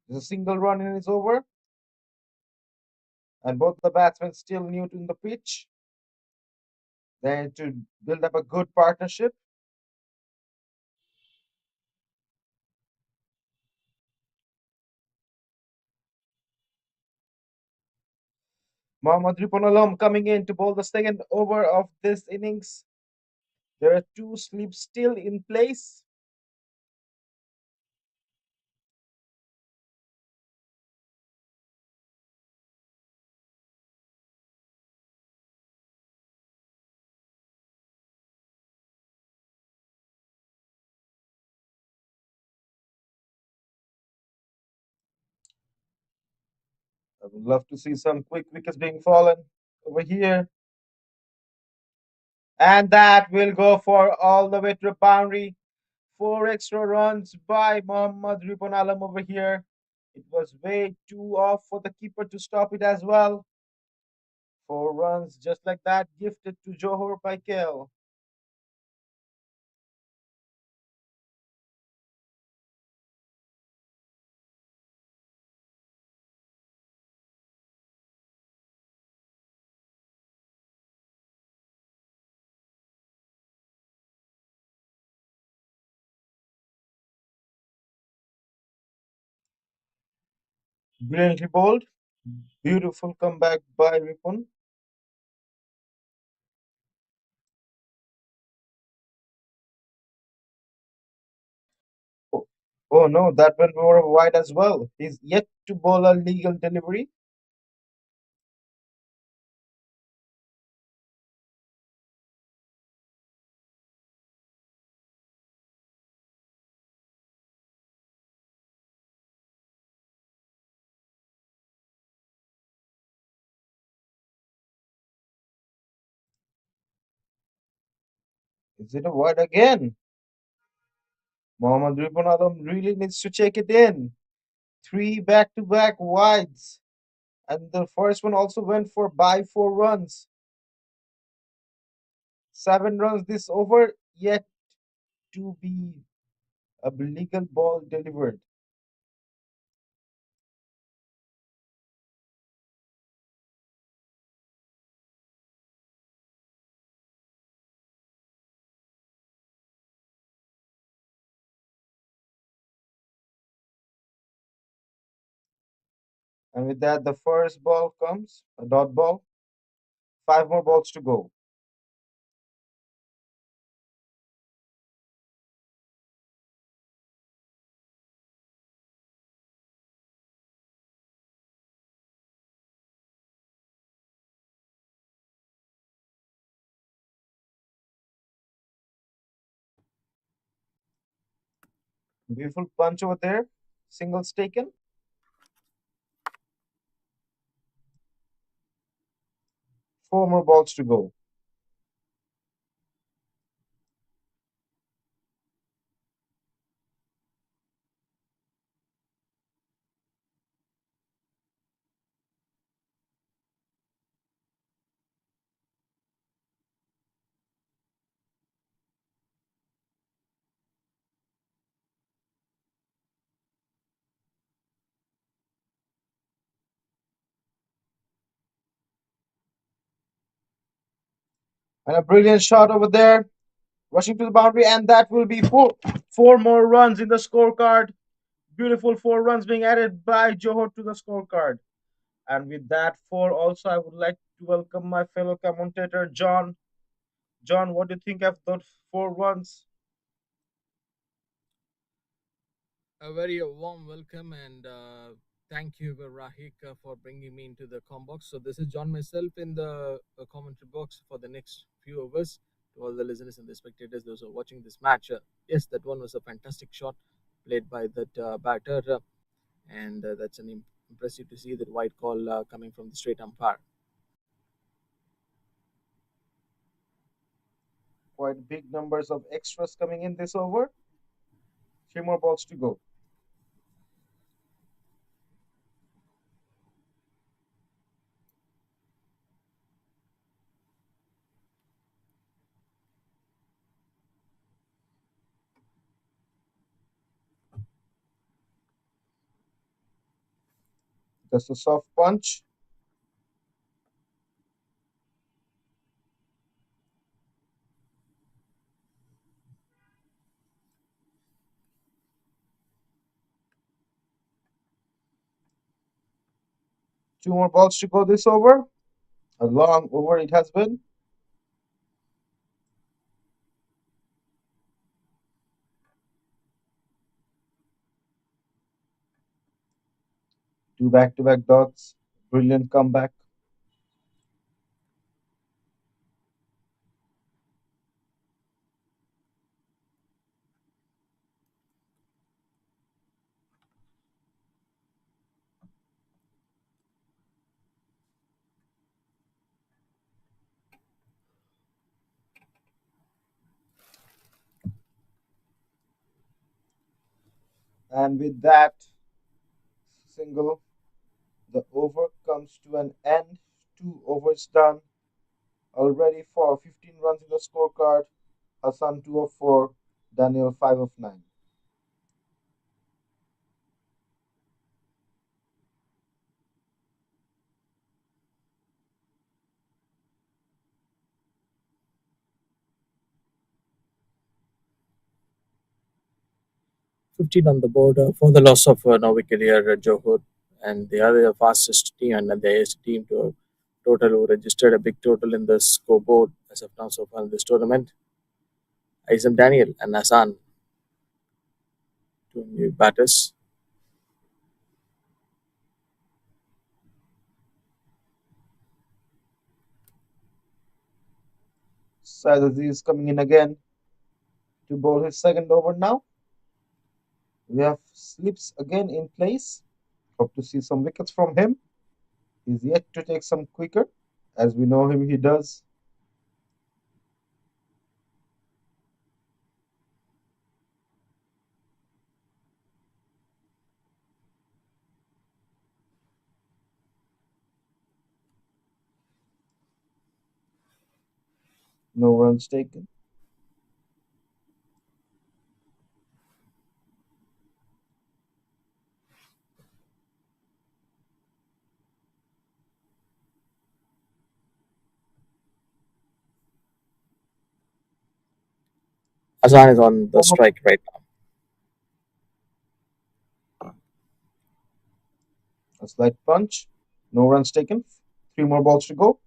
There's a single run and it's over. And both the batsmen still new to the pitch. They need to build up a good partnership. Mohammad Riponalam coming in to bowl the second over of this innings. There are two slips still in place. I would love to see some quick wickets being fallen over here. And that will go for all the way to the boundary. Four extra runs by Mohammad Riponalam over here. It was way too off for the keeper to stop it as well. 4 runs just like that gifted to Johor by Kale. Brilliantly bowled. Beautiful comeback by Ripon. Oh, oh no, that went over wide as well. He's yet to bowl a legal delivery. Is it a wide again? Mohammad Ripon Alam really needs to check it in. Three back-to-back wides. And the first one also went for by 4 runs. 7 runs this over, yet to be a legal ball delivered. And with that, the first ball comes, a dot ball. 5 more balls to go. Beautiful punch over there. Singles taken. 4 more balls to go. And a brilliant shot over there. Rushing to the boundary, and that will be four more runs in the scorecard. Beautiful 4 runs being added by Johor to the scorecard. And with that four, also I would like to welcome my fellow commentator John. John, what do you think of those 4 runs? A very warm welcome and thank you, Rahik, for bringing me into the com box. So this is John myself in the commentary box for the next few hours. To all the listeners and the spectators, those who are watching this match, yes, that one was a fantastic shot played by that batter, and that's impressive to see that white call coming from the straight umpire. Quite big numbers of extras coming in this over. 3 more balls to go. Just a soft punch. 2 more balls to go this over. A long over it has been. Two back-to-back dots. Brilliant comeback. And with that, single. The over comes to an end. 2 overs done. Already for 15 runs in the scorecard. Hassan 2 of 4. Daniel 5 of 9. 15 on the board for the loss of no wicket here, Johor, and they are the fastest team and the highest team to total who registered a big total in the scoreboard as of now so far in this tournament. Isam Daniel and Hassan, two new batters. Syed Aziz coming in again to bowl his second over now. We have slips again in place. Hope to see some wickets from him. He's yet to take some quicker. As we know him, he does. No runs taken. Hassan is on the strike right now. A slight punch. No runs taken. 3 more balls to go.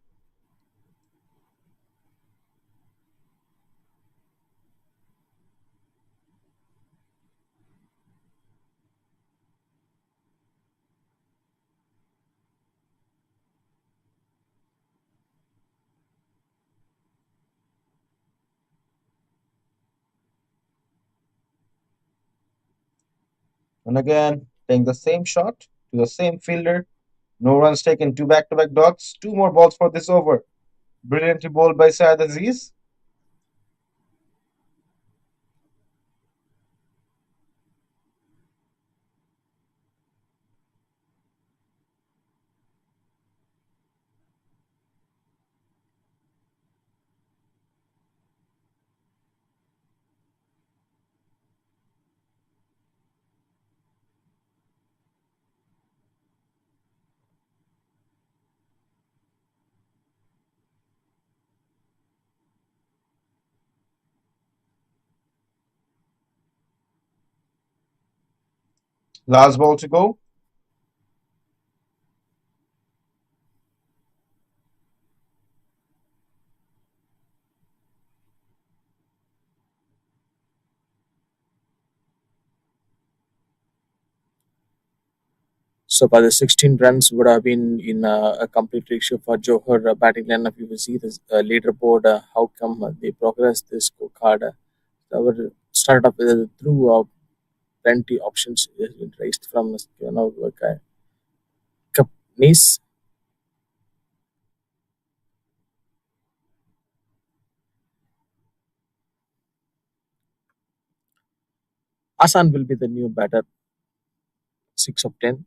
And again, taking the same shot to the same fielder. No runs taken. Two back-to-back dots. 2 more balls for this over. Brilliantly bowled by Syed Aziz. Last ball to go. So by the 16 runs would have been in a complete ratio for Johor batting lineup. You will see this leaderboard. How come they progressed this scorecard? Our started off with through plenty options has been raised from Nice. Asan will be the new batter, 6 of 10.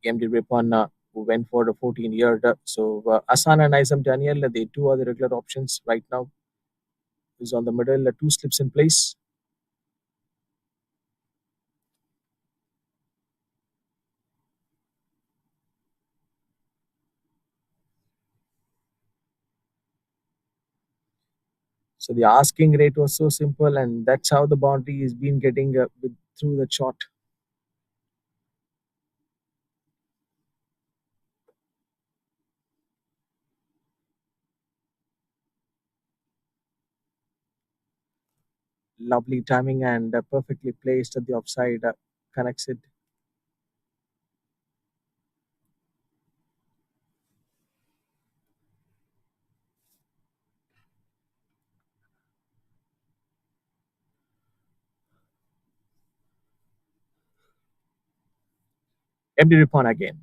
MD Ripon who went for the 14 year. So Asan and Isam Daniel, they two are the regular options right now. Is on the middle, two slips in place. So the asking rate was so simple, and that's how the boundary is been getting through the shot. Lovely timing and perfectly placed at the offside connects it. MD Ripon again.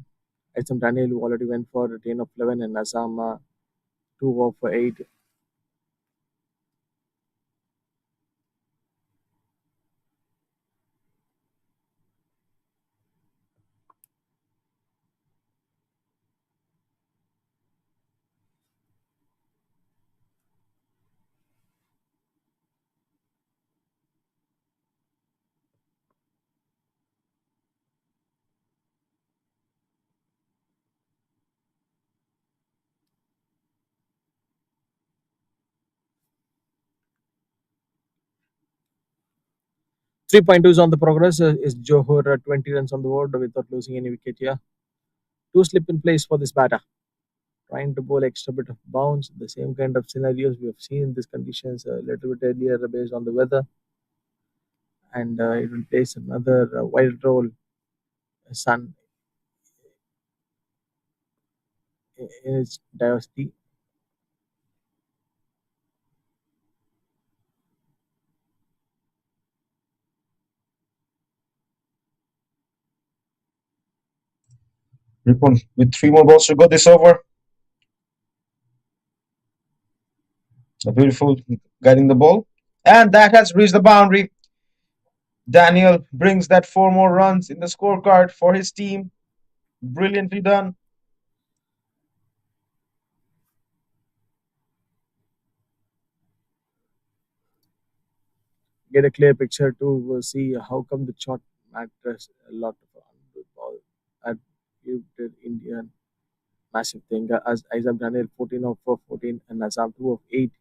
Isam Daniel who already went for a 10 of 11 and Azam 2 of 8. 3.2 is on the progress. Is Johor 20 runs on the board without losing any wicket here. Two slip in place for this batter. Trying to bowl extra bit of bounce. The same kind of scenarios we have seen in these conditions a little bit earlier based on the weather. And it will place another wild role. Sun in its diversity. Ripon with three more balls to go this over. A beautiful guiding the ball. And that has reached the boundary. Daniel brings that four more runs in the scorecard for his team. Brilliantly done. Get a clear picture to see how come the shot matters a lot on the ball. At you did Indian massive thing as Isam Daniel 14 of 14 and Azam 2 of 8.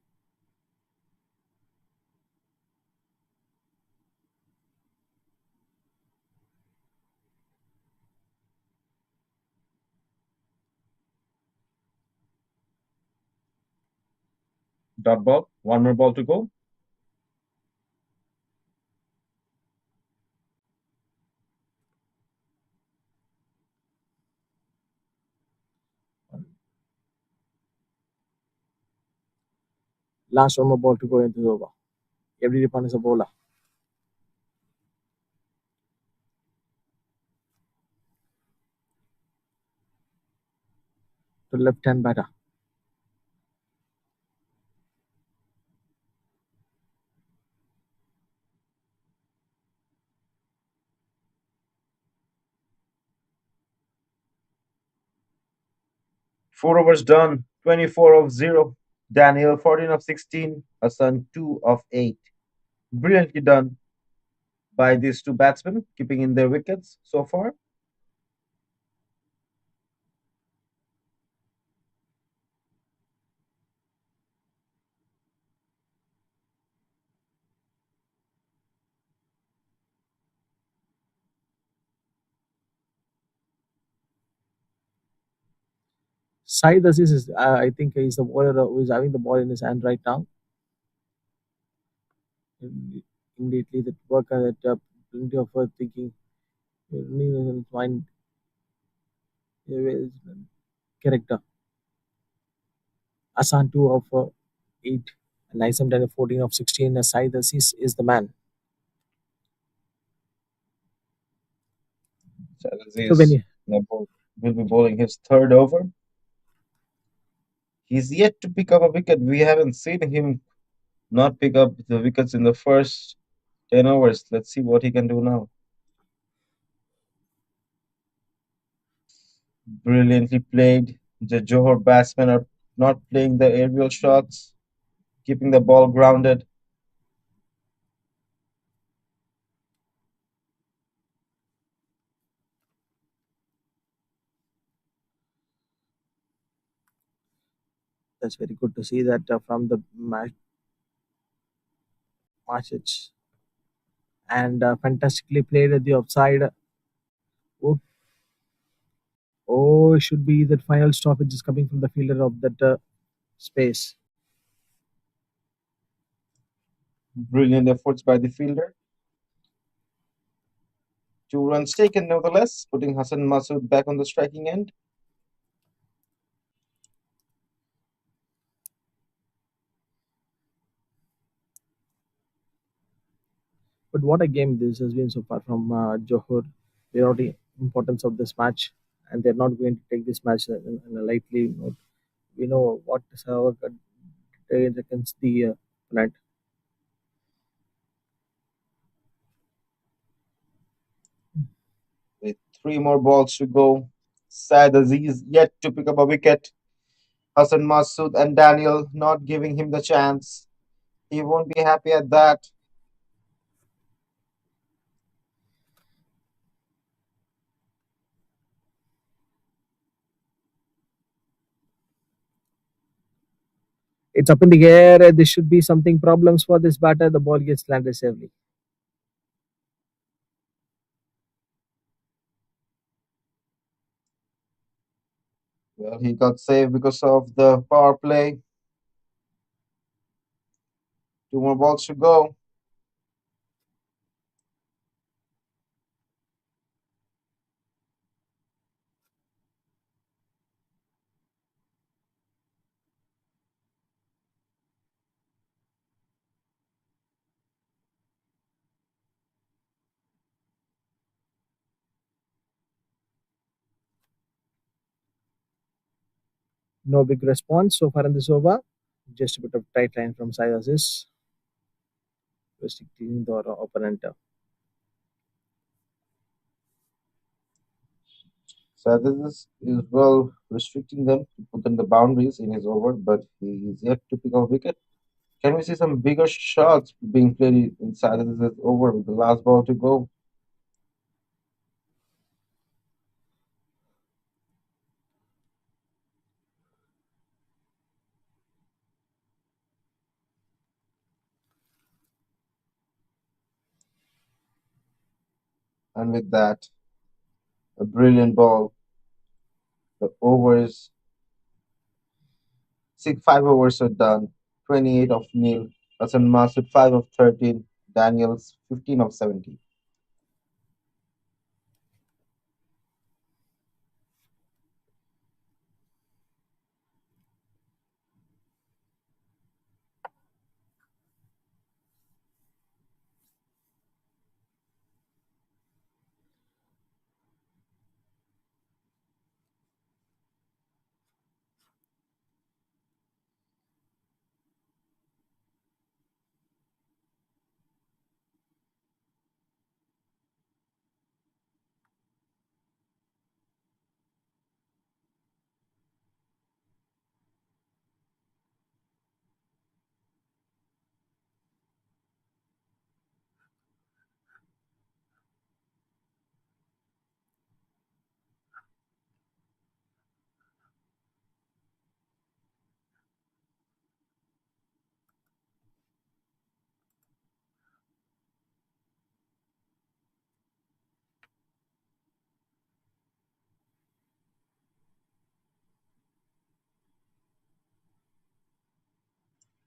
Dot ball. One more ball to go. Last one more ball to go into the over. Every Ripon is a bowler. To left hand batter. Four overs done. 24 of 0. Daniel 14 of 16. Hassan 2 of 8. Brilliantly done by these two batsmen, keeping in their wickets so far. Saeed Aziz is, I think, he's the bowler who is having the ball in his hand right now. Immediately, that worker that plenty of thinking, mind character. Asan 2 of 8, and Isam Daniel 14 of 16. Saeed Aziz is the man. So when Aziz you, will be bowling his third over. He's yet to pick up a wicket. We haven't seen him not pick up the wickets in the first 10 overs. Let's see what he can do now. Brilliantly played. The Johor batsmen are not playing the aerial shots, keeping the ball grounded. that's very good to see that from the matches and fantastically played at the offside. Oh, oh, it should be that final stoppage is coming from the fielder of that space. Brilliant efforts by the fielder. Two runs taken, nevertheless, putting Hassan Masood back on the striking end. But what a game this has been so far from Johor. They know the importance of this match, and they're not going to take this match in a lightly note. We know what Sarawak did against the opponent. With three more balls to go, Saad Aziz yet to pick up a wicket. Hassan Masood and Daniel not giving him the chance. He won't be happy at that. It's up in the air. There should be something problems for this batter. The ball gets landed safely. Well, he got saved because of the power play. Two more balls to go. No big response so far in this over. Just a bit of tight line from side assist, restricting the opponent. So this is well restricting them to put in the boundaries in his over, but he is yet to pick up a wicket. Can we see some bigger shots being played inside this over with the last ball to go? And with that, a brilliant ball. The overs, 5 overs are done. 28 of Neil, Hassan Masood 5 of 13, Daniels 15 of 17.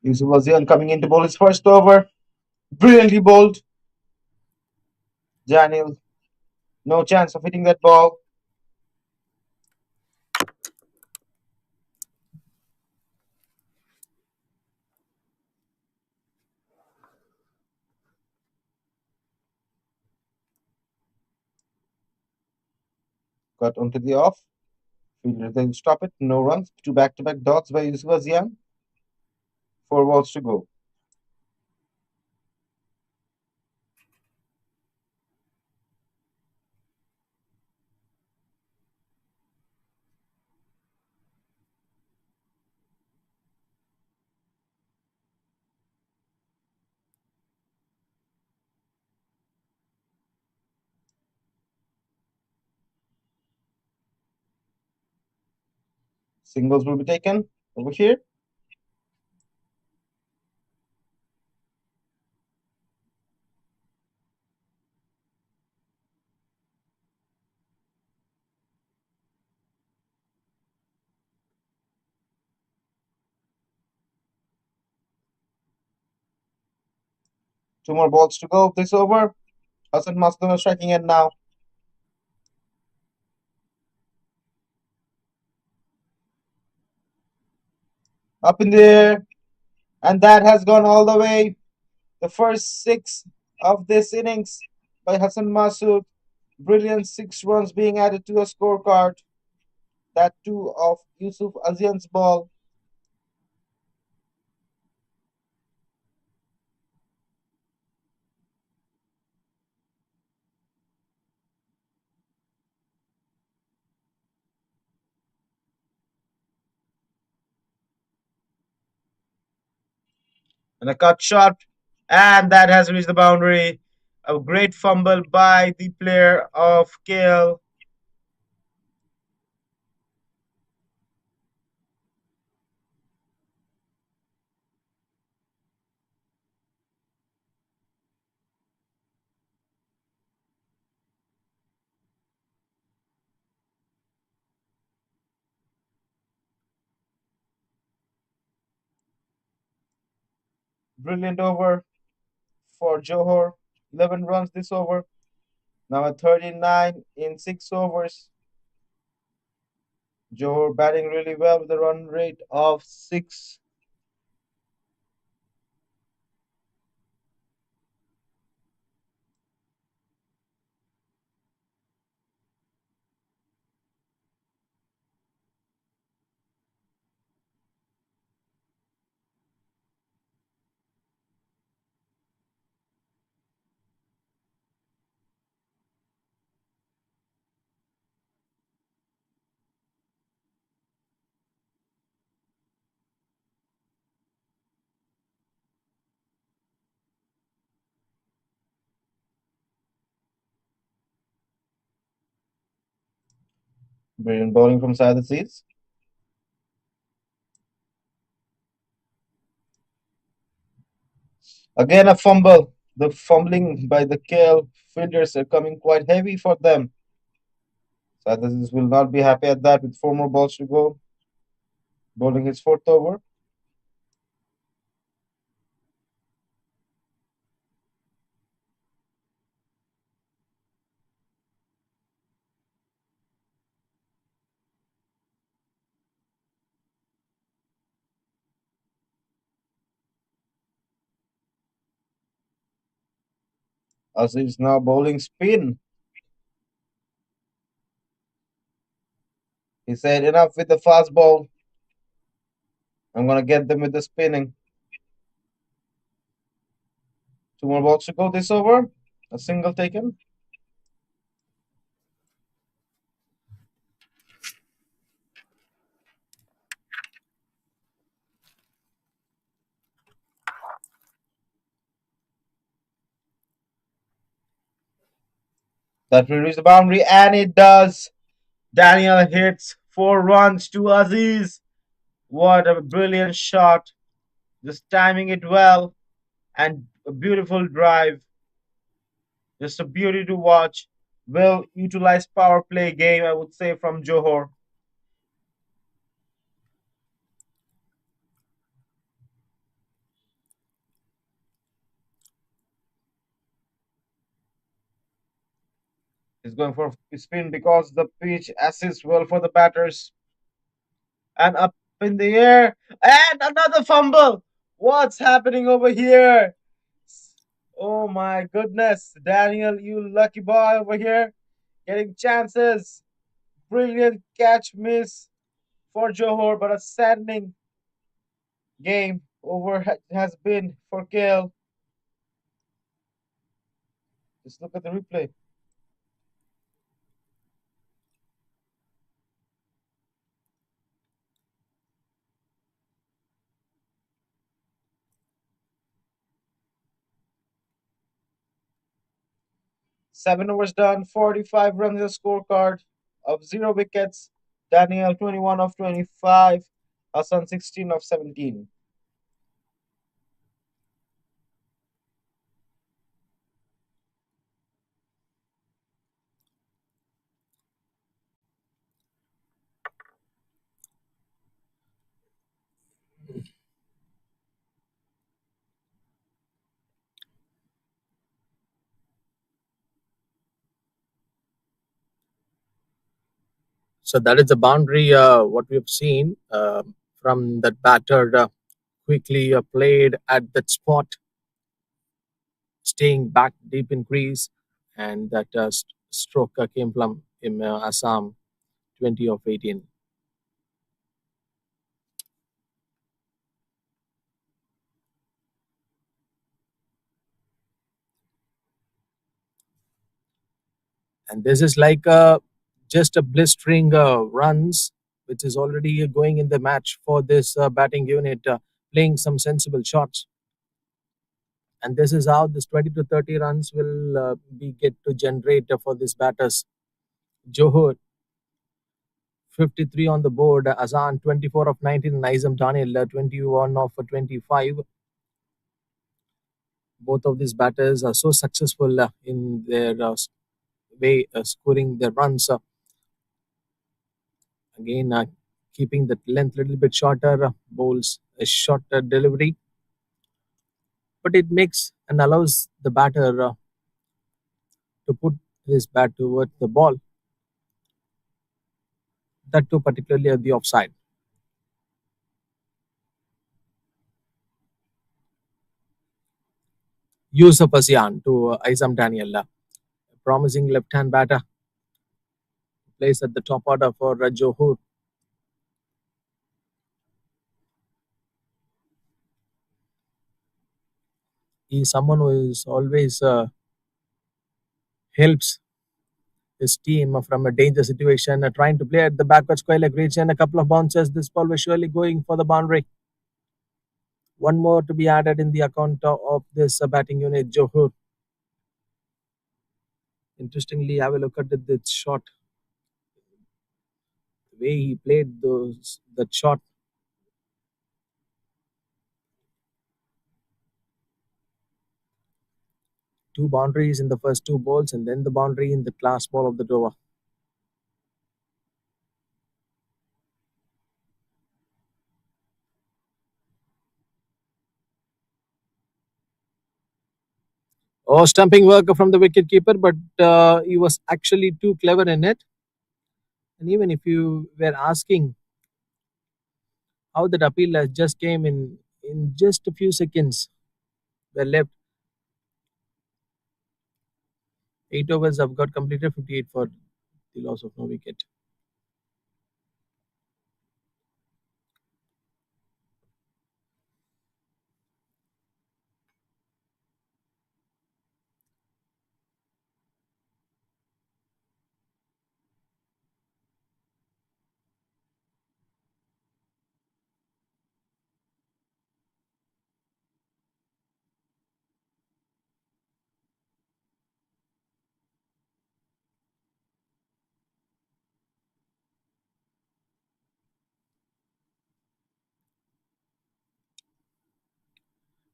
Yusuf Wazian coming in to bowl his first over. Brilliantly bowled. Daniel, no chance of hitting that ball. Got onto the off. Fielder then stop it. No runs. Two back-to-back dots by Yusuf Wazian. 4 balls to go. Singles will be taken over here. Two more balls to go this over. Hassan Masood striking end now. Up in the air. And that has gone all the way. The first six of this innings by Hassan Masood. Brilliant 6 runs being added to the scorecard. That too of Yusuf Azian's ball. And a cut shot. And that has reached the boundary. A great fumble by the player of KL. Brilliant over for Johor. 11 runs this over. Now at 39 in 6 overs. Johor batting really well with a run rate of 6. Brilliant bowling from side the seats. Again a fumble. The fumbling by the KL fielders are coming quite heavy for them. Side the seats will not be happy at that with 4 more balls to go. Bowling his fourth over. Aziz now bowling spin. He said, enough with the fast ball. I'm going to get them with the spinning. 2 more balls to go this over. A single taken. That will reach the boundary, and it does. Daniel hits 4 runs to Aziz. What a brilliant shot. Just timing it well, and a beautiful drive. Just a beauty to watch. Well utilized power play game, I would say, from Johor. He's going for spin because the pitch assists well for the batters. And up in the air, and another fumble. What's happening over here? Oh my goodness, Daniel, you lucky boy over here, getting chances. Brilliant catch miss for Johor, but a saddening game over has been for Kale. Just look at the replay. 7 overs done, 45 runs in the scorecard of 0 wickets. Daniel 21 of 25, Hassan 16 of 17. So that is the boundary. What we have seen from that batter, quickly played at that spot, staying back deep in crease, and that stroke came from Assam, 20 of 18. And this is like just a blistering runs, which is already going in the match for this batting unit, playing some sensible shots. And this is how this 20 to 30 runs will be get to generate for these batters. Johor 53 on the board, Azan 24 of 19, Nizam Daniel 21 of 25. Both of these batters are so successful in their way scoring their runs. Again, keeping the length a little bit shorter, bowls a shorter delivery. but it makes and allows the batter to put his bat towards the ball, that too particularly at the offside. Yusuf Asian to Isam Daniel, promising left-hand batter, plays at the top order for Johor. He's someone who is always helps his team from a danger situation, trying to play at the backward square leg region. A couple of bounces. This ball was surely going for the boundary. One more to be added in the account of this batting unit, Johor. Interestingly, have a look at this shot. The way he played that shot. Two boundaries in the first two balls, and then the boundary in the last ball of the over. Oh, stumping work from the wicket keeper, but he was actually too clever in it. And even if you were asking how that appeal has just came in just a few seconds were left, 8 overs have got completed, 58 for the loss of no wicket.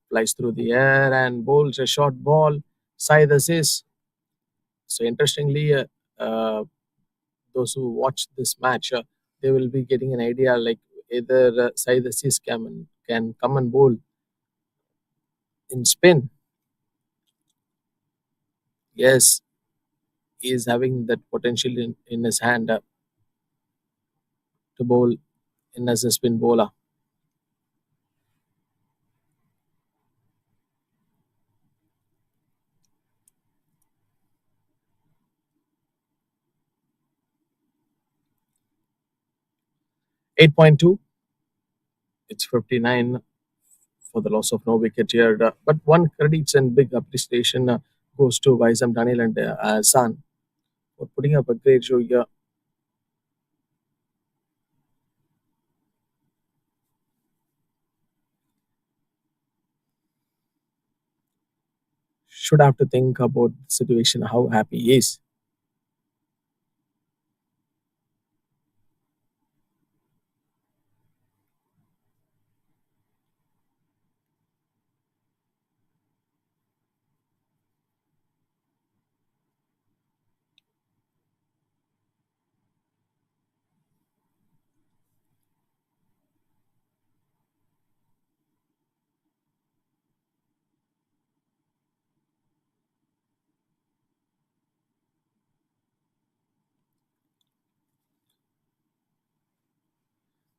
Flies through the air and bowls a short ball. Side assist. So interestingly, those who watch this match, they will be getting an idea like either Saeed Assis can come and bowl in spin. Yes, he is having that potential in his hand to bowl in as a spin bowler. 8.2. It's 59 for the loss of no wicket here. But one credits and big appreciation goes to Vaisam Daniel and San for putting up a great show here. Should have to think about the situation, how happy he is.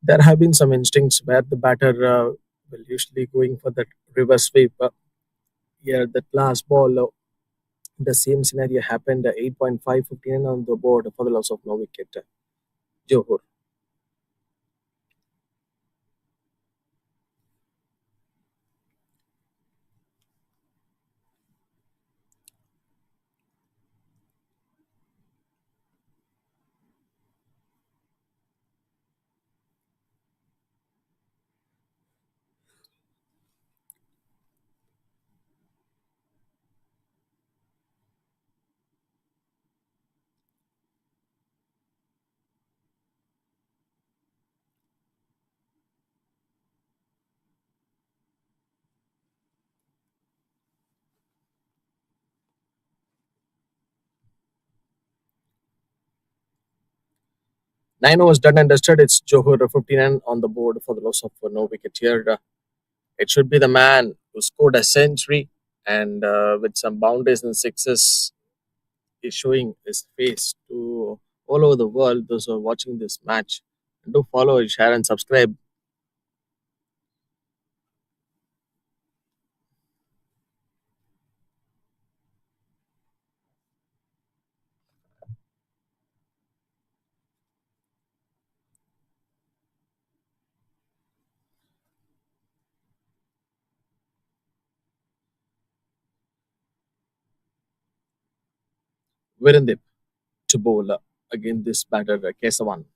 There have been some instincts where the batter will usually going for that reverse sweep. Here, that last ball, the same scenario happened. 8.5, 15 on the board for the loss of no wicket. Johor. 9 overs done and dusted. It's Johor 59 on the board for the loss of no wicket here. It should be the man who scored a century and with some boundaries and sixes is showing his face to all over the world. Those who are watching this match, do follow, share, and subscribe. Virendip to bowl against this batter Kesavan.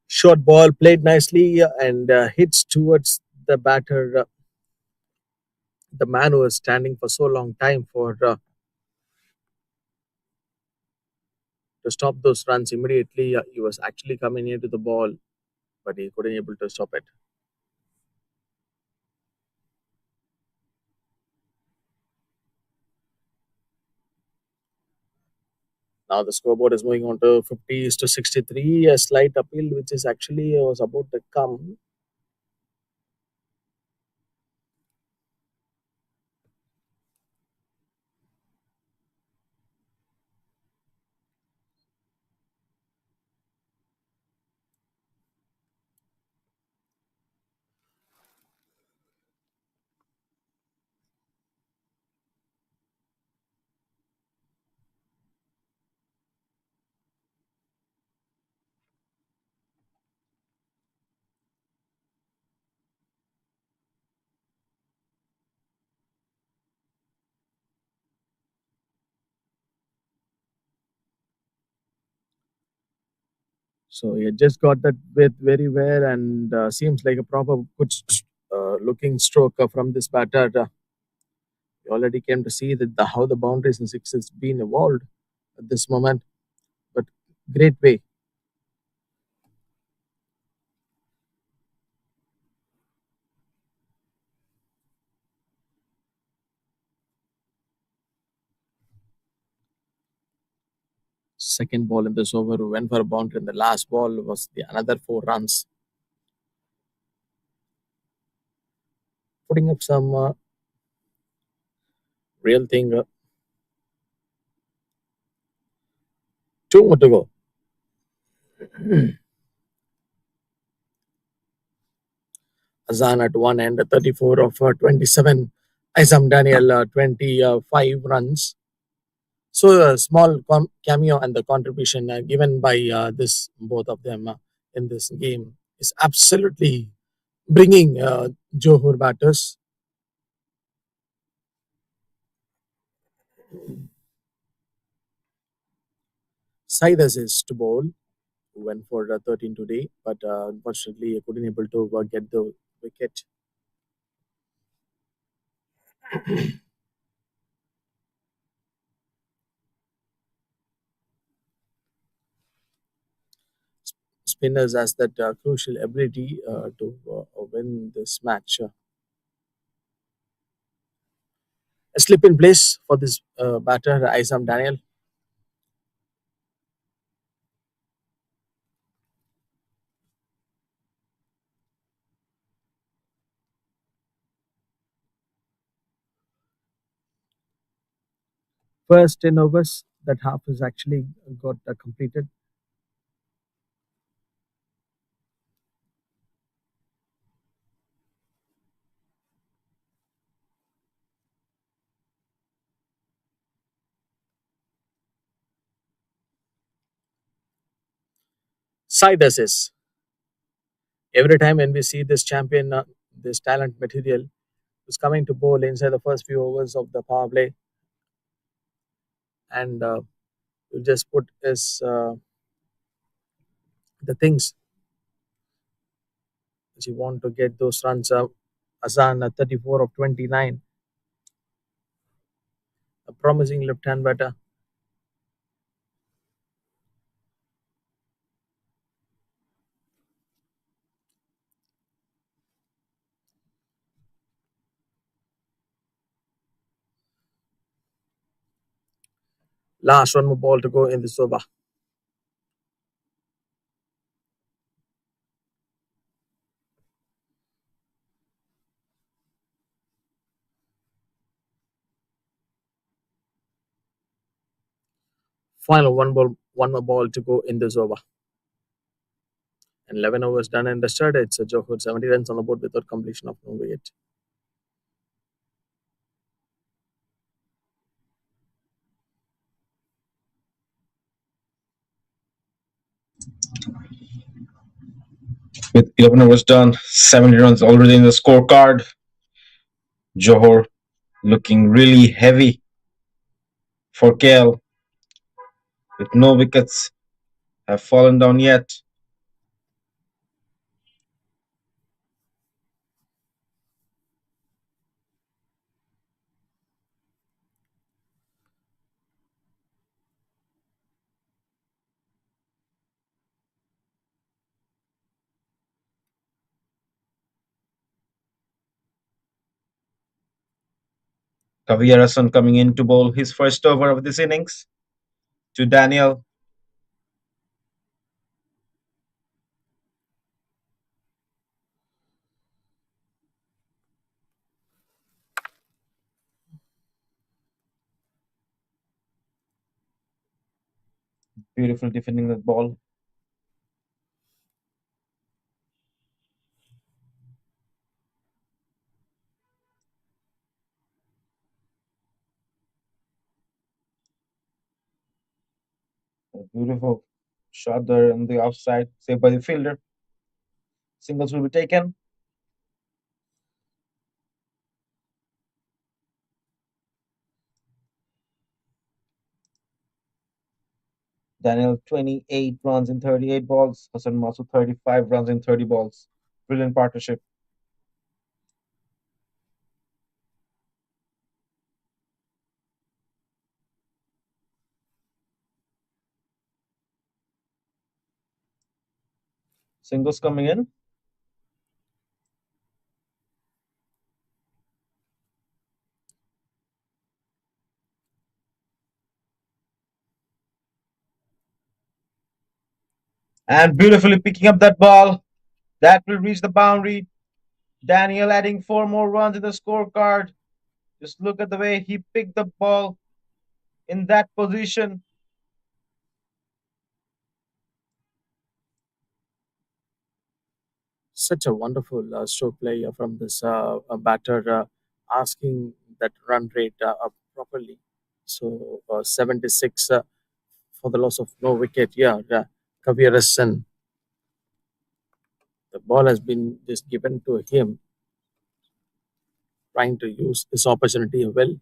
Short ball played nicely and hits towards the batter, the man who was standing for so long time for to stop those runs immediately. He was actually coming into the ball, but he couldn't able to stop it. Now the scoreboard is moving on to 50s to 63. A slight appeal, which is actually was about to come. So he had just got that with very well and seems like a proper good looking stroke from this batter. We already came to see that how the boundaries and sixes been evolved at this moment, but great way. Second ball in this over went for a boundary, and the last ball was the another 4 runs, putting up some real thing. 2 more to go. Azan at one end, 34 of 27. Isam Daniel, 25 runs. So a small cameo and the contribution given by this both of them in this game is absolutely bringing Johor batters. Saeed is to bowl, who went for 13 today, but unfortunately couldn't able to get the wicket. Spinners has that crucial ability to win this match. A slip in place for this batter, Isam Daniel. First 10 overs, that half is actually got completed. Side assist. Every time when we see this champion, this talent material is coming to bowl inside the first few overs of the power play, and you just put his the things which you want to get those runs. Azan 34 of 29, a promising left-hand batter. Last one more ball to go in this over. Final one more ball to go in this over. And 11 overs done and dusted. It's a Johor 70 runs on the board without completion of no wicket. With 11 overs done, 70 runs already in the scorecard. Johor looking really heavy for KL with no wickets have fallen down yet. Kaviyarasan coming in to bowl his first over of this innings to Daniel. Beautiful defending that ball. A beautiful shot there on the offside, saved by the fielder. Singles will be taken. Daniel 28 runs in 38 balls. Hassan Masood 35 runs in 30 balls. Brilliant partnership. Singles coming in. And beautifully picking up that ball. That will reach the boundary. Daniel adding 4 more runs in the scorecard. Just look at the way he picked the ball in that position. Such a wonderful stroke play from this batter, asking that run rate up properly. So 76 for the loss of no wicket. Yeah, Kabir Hassan. The ball has been just given to him, trying to use this opportunity well.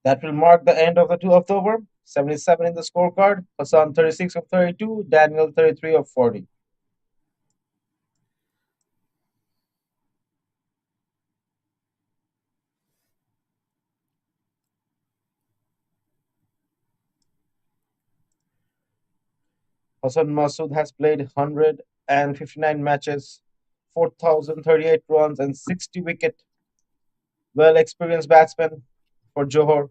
That will mark the end of the 12th over. 77 in the scorecard. Hassan 36 of 32. Daniel 33 of 40. Hassan Masood has played 159 matches, 4,038 runs, and 60 wicket. Well experienced batsman for Johor.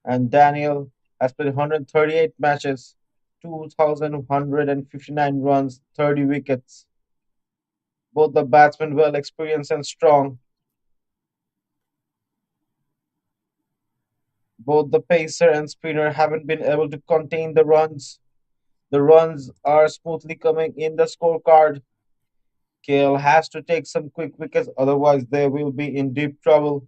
And Daniel has played 138 matches, 2,159 runs, 30 wickets. Both the batsmen well experienced and strong. Both the pacer and spinner haven't been able to contain the runs. The runs are smoothly coming in the scorecard. KL has to take some quick wickets, otherwise they will be in deep trouble.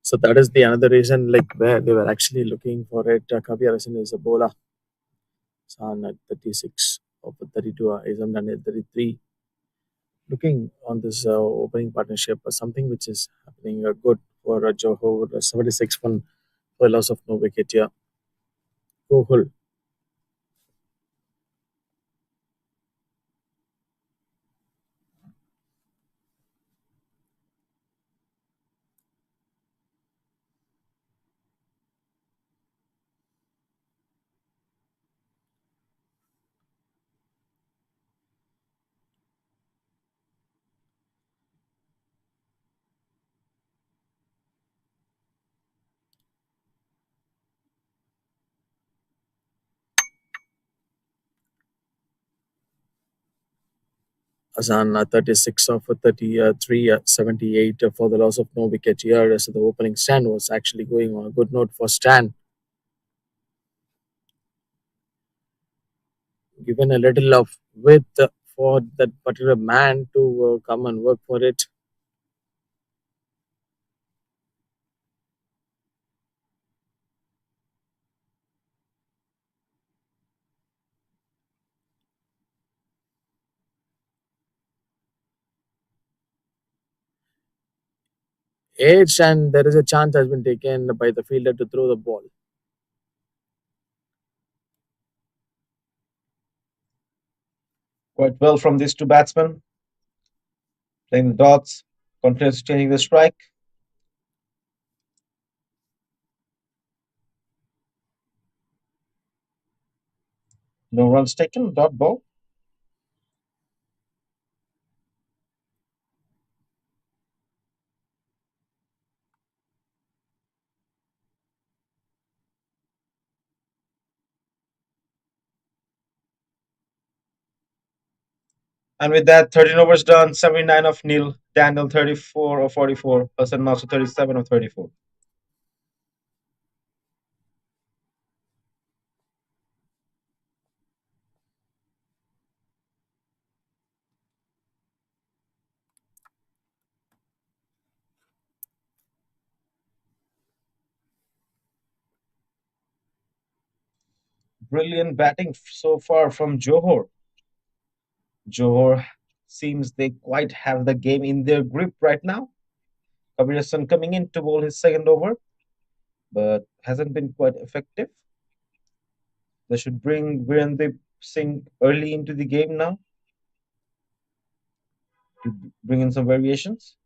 So that is the another reason, like where they were actually looking for it. Kabir Hassan is a bowler. San at 36 of 32, Isam done at 33. looking on this opening partnership as something which is happening good for Johor. 76 1 for loss of no wicket here. Kohul. Azan 36 of 33, 78 for the loss of no wicket here. So the opening stand was actually going on a good note for Stan. Given a little of width for that particular man to come and work for it. Edged, and there is a chance has been taken by the fielder to throw the ball. Quite well from these two batsmen, playing the dots, continuously changing the strike. No runs taken, dot ball. And with that, 13 overs done, 79 of nil. Daniel 34 of 44. Hassan Masu 37 of 34. Brilliant batting so far from Johor. Johor seems they quite have the game in their grip right now. Kabir Hassan coming in to bowl his second over, but hasn't been quite effective. They should bring Virendip Singh early into the game now to bring in some variations.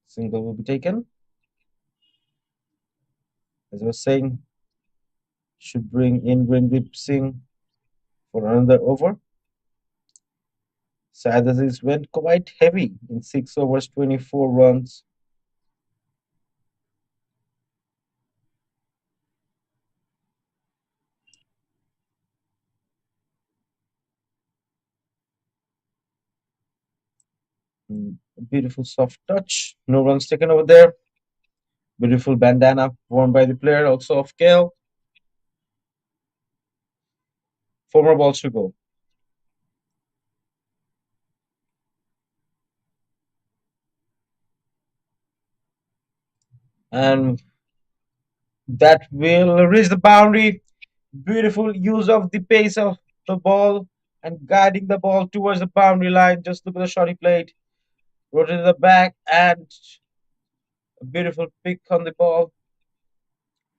Single will be taken. As I was saying, should bring in Virendip Singh for another over. Saad Aziz went quite heavy in 6 overs, 24 runs. Beautiful soft touch. No runs taken over there. Beautiful bandana worn by the player, also of Kale. 4 more balls to go. And that will reach the boundary. Beautiful use of the pace of the ball and guiding the ball towards the boundary line. Just look at the shot he played. Rotated the back and a beautiful pick on the ball.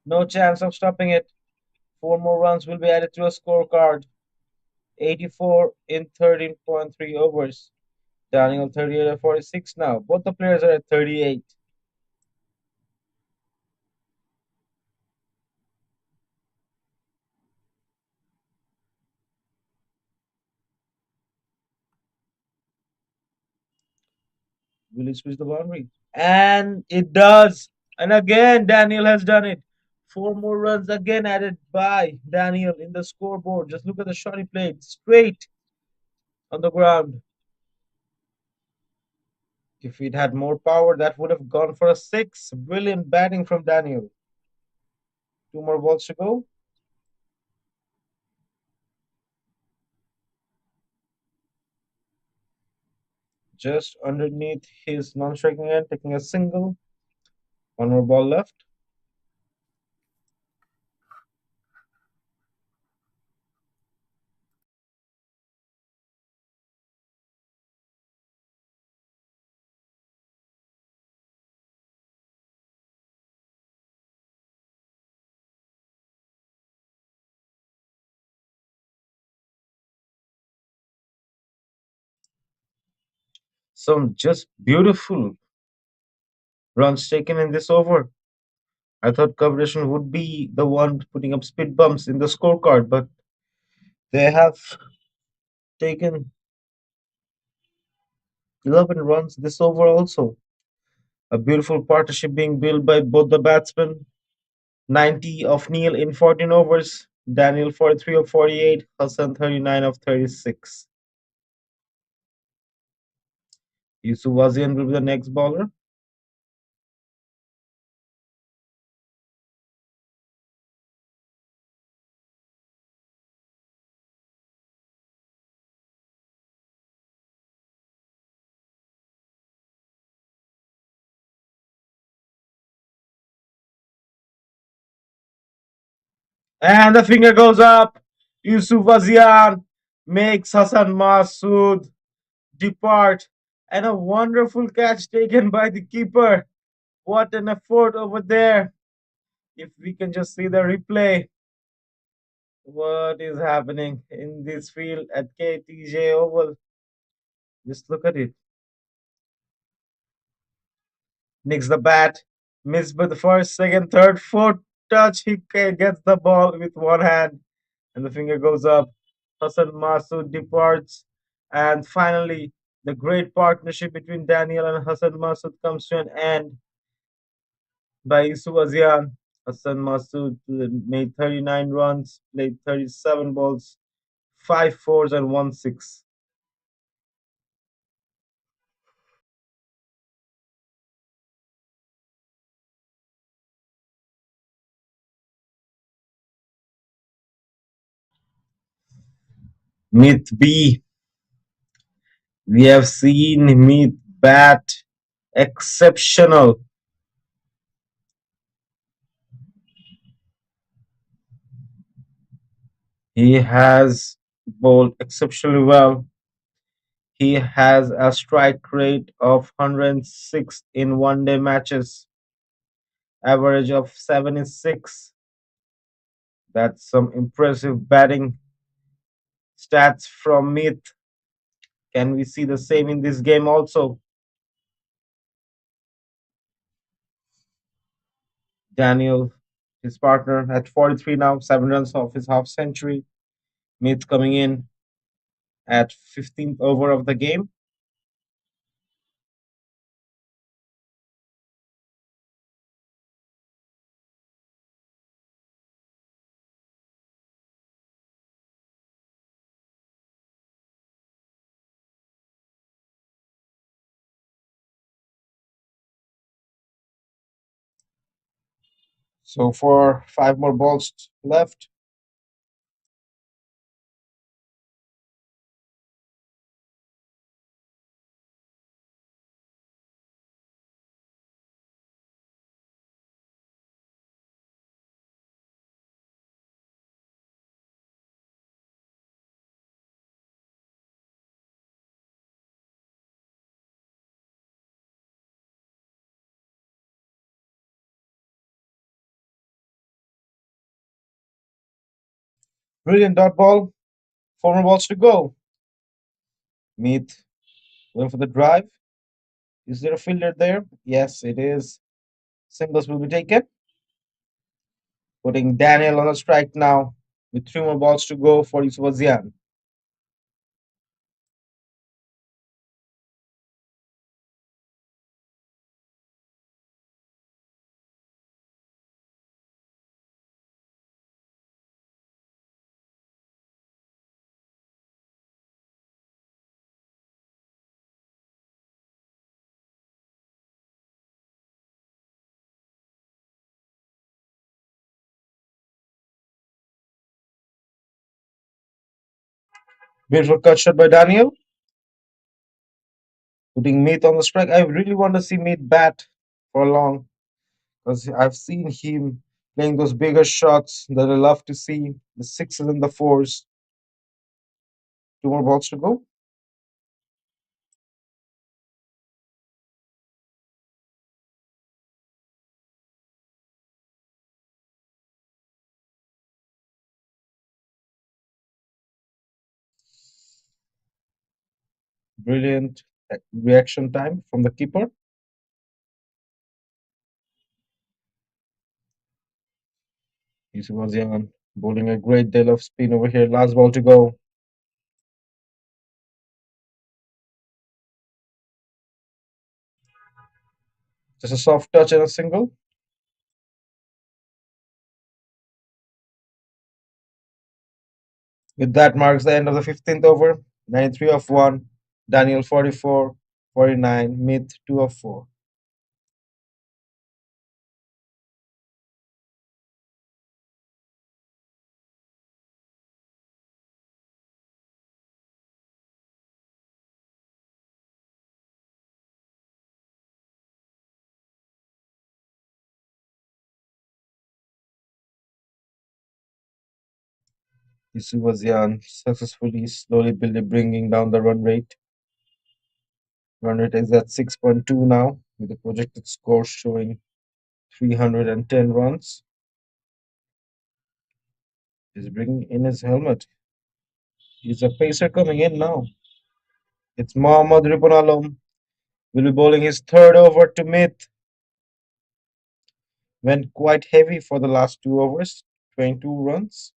No chance of stopping it. 4 more runs will be added to a scorecard. 84 in 13.3 overs. Daniel 38 at 46 now. Both the players are at 38. Will he switch the boundary? And it does. And again, Daniel has done it. 4 more runs again added by Daniel in the scoreboard. Just look at the shot he played. Straight on the ground. If it had more power, that would have gone for a six. Brilliant batting from Daniel. 2 more balls to go. Just underneath his non-striking end, taking a single. 1 more ball left. Some just beautiful runs taken in this over. I thought Collaboration would be the one putting up speed bumps in the scorecard, but they have taken 11 runs this over also. A beautiful partnership being built by both the batsmen. 90 of Neil in 14 overs, Daniel 43 of 48, Hassan 39 of 36. Yusuf Wazian will be the next bowler. And the finger goes up. Yusuf Wazian makes Hassan Masood depart. And a wonderful catch taken by the keeper. What an effort over there. If we can just see the replay, what is happening in this field at KTJ Oval? Just look at it. Nicks the bat, missed by the first, second, third, fourth touch. He gets the ball with one hand, and the finger goes up. Hassan Masood departs, and finally, the great partnership between Daniel and Hassan Masood comes to an end by Yusuf Azian. Hassan Masood made 39 runs, played 37 balls, 5 fours, and 1 6. Myth B, we have seen Myth bat exceptional. He has bowled exceptionally well. He has a strike rate of 106 in one day matches, average of 76. That's some impressive batting stats from Meath. Can we see the same in this game also? Daniel, his partner, at 43 now, 7 runs off his half century. Meath coming in at 15th over of the game. So for 5 more balls left, brilliant dot ball. 4 more balls to go. Meath going for the drive. Is there a fielder there? Yes, it is. Singles will be taken, putting Daniel on a strike now with 3 more balls to go for Iswazian. Beautiful cut shot by Daniel, putting Meath on the strike. I really want to see Meath bat for long because I've seen him playing those bigger shots that I love to see, the sixes and the fours. 2 more balls to go. Brilliant reaction time from the keeper. Yusuf Ozian bowling a great deal of spin over here. Last ball to go. Just a soft touch and a single. With that marks the end of the 15th over. 93 of 1. Daniel 44, 49. Mid 2 of 4. Yusuf Ozian successfully, slowly bringing down the run rate. Run rate is at 6.2 now, with the projected score showing 310 runs. He's bringing in his helmet. He's a pacer coming in now. It's Mohammad Riponalom. Will be bowling his third over to mid. Went quite heavy for the last 2 overs, 22 runs.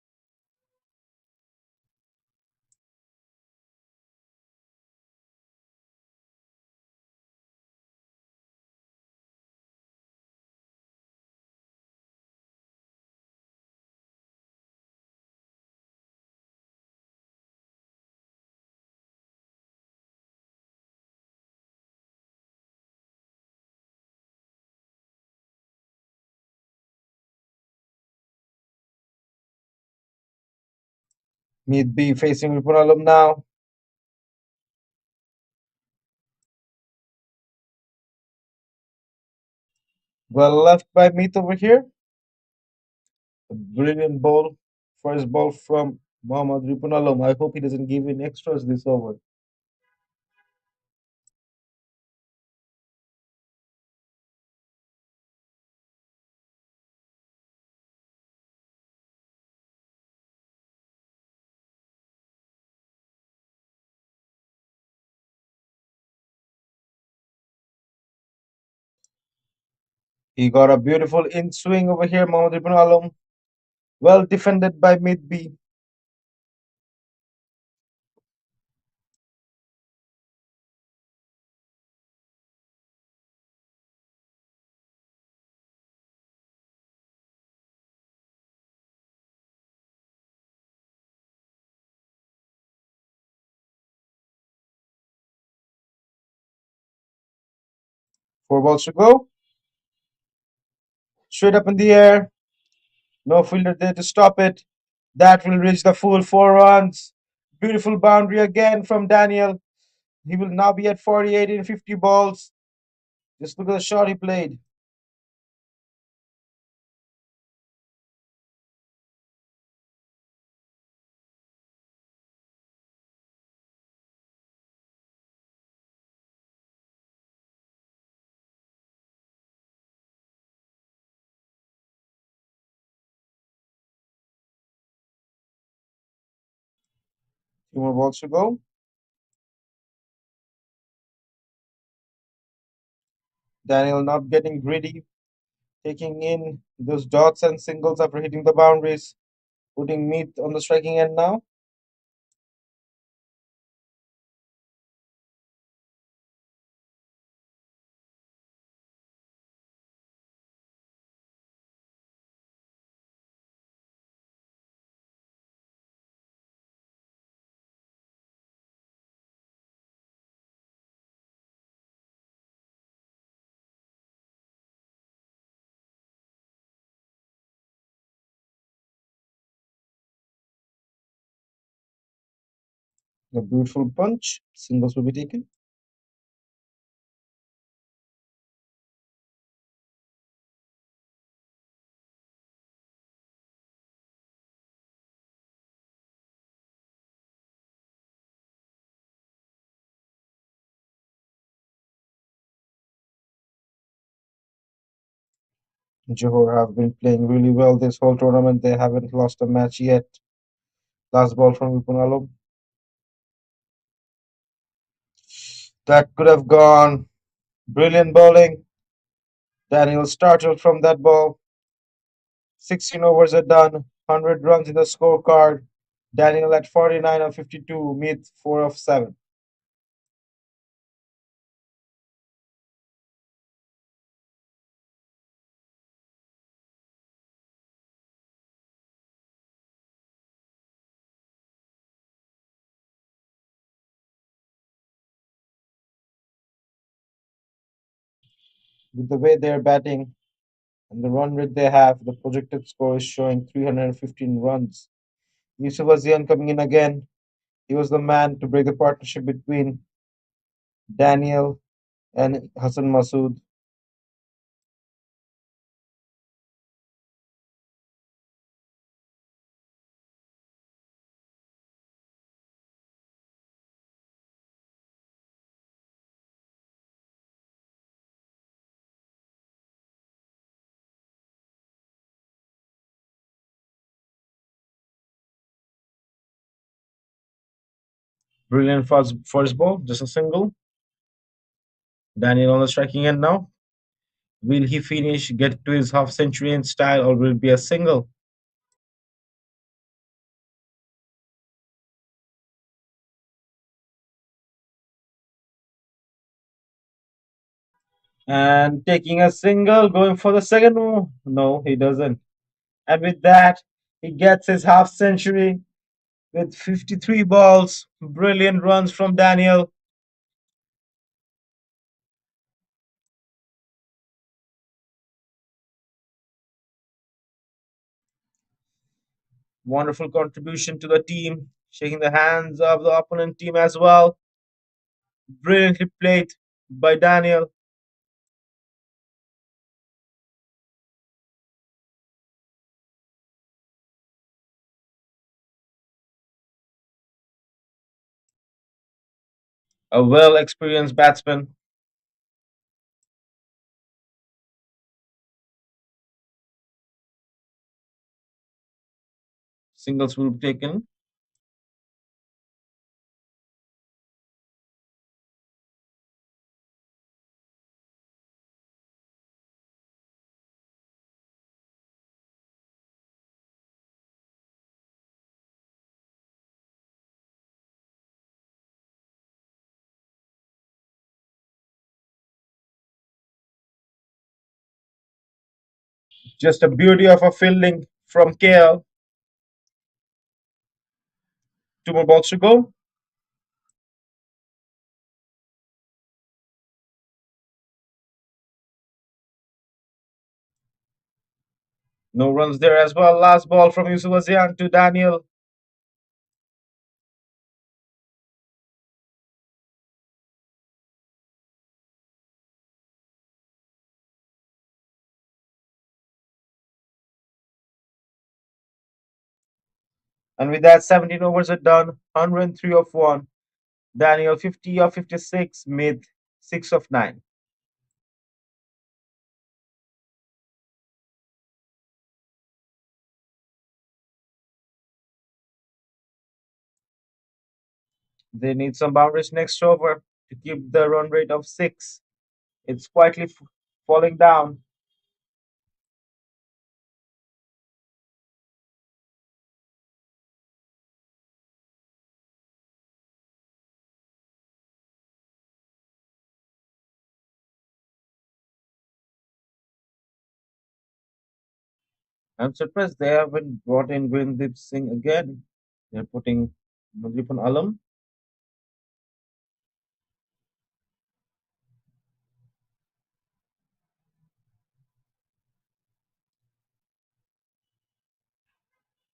Mid B facing Riponalom now. Well left by Meet over here. A brilliant ball. First ball from Mohammad Riponalom. I hope he doesn't give in extras this over. He got a beautiful in swing over here, Mohammad Riponalom. Well defended by Mid B. Four balls to go. Straight up in the air. No fielder there to stop it. That will reach the full 4 runs. Beautiful boundary again from Daniel. He will now be at 48 in 50 balls. Just look at the shot he played. Two more balls to go. Daniel not getting greedy, taking in those dots and singles after hitting the boundaries, putting meat on the striking end now. A beautiful punch. Singles will be taken. Johor have been playing really well this whole tournament. They haven't lost a match yet. Last ball from Vipunalom. That could have gone. Brilliant bowling. Daniel startled from that ball. 16 overs are done. 100 runs in the scorecard. Daniel at 49 of 52, mid 4 of 7. With the way they're batting and the run rate they have, the projected score is showing 315 runs. Yusuf Azian coming in again. He was the man to break the partnership between Daniel and Hassan Masood. Brilliant first ball, just a single. Daniel on the striking end now. Will he finish, get to his half century in style, or will it be a single? And taking a single, going for the second one. No, he doesn't. And with that, he gets his half century with 53 balls. Brilliant runs from Daniel. Wonderful contribution to the team, shaking the hands of the opponent team as well. Brilliantly played by Daniel. A well experienced batsman. Singles will be taken. Just a beauty of a fielding from KL. Two more balls to go. No runs there as well. Last ball from Yusuf Azian to Daniel. And with that, 17 overs are done. 103 of 1. Daniel 50 of 56, mid 6 of 9. They need some boundaries next over to keep the run rate of 6. It's quietly falling down. I'm surprised they haven't brought in Gurdeep Singh again. They're putting Madripan Alam.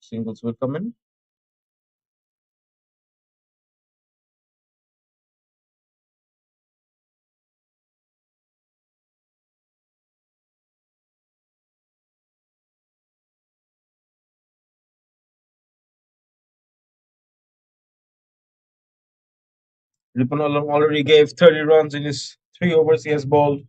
Singles will come in. Ripan Alam already gave 30 runs in his 3 overs he has bowled.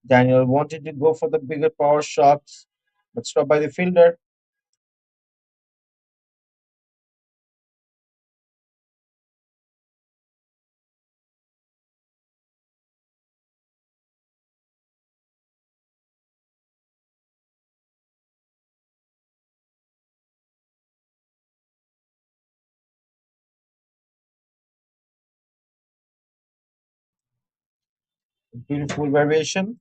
Daniel wanted to go for the bigger power shots, but stopped by the fielder. Beautiful variation.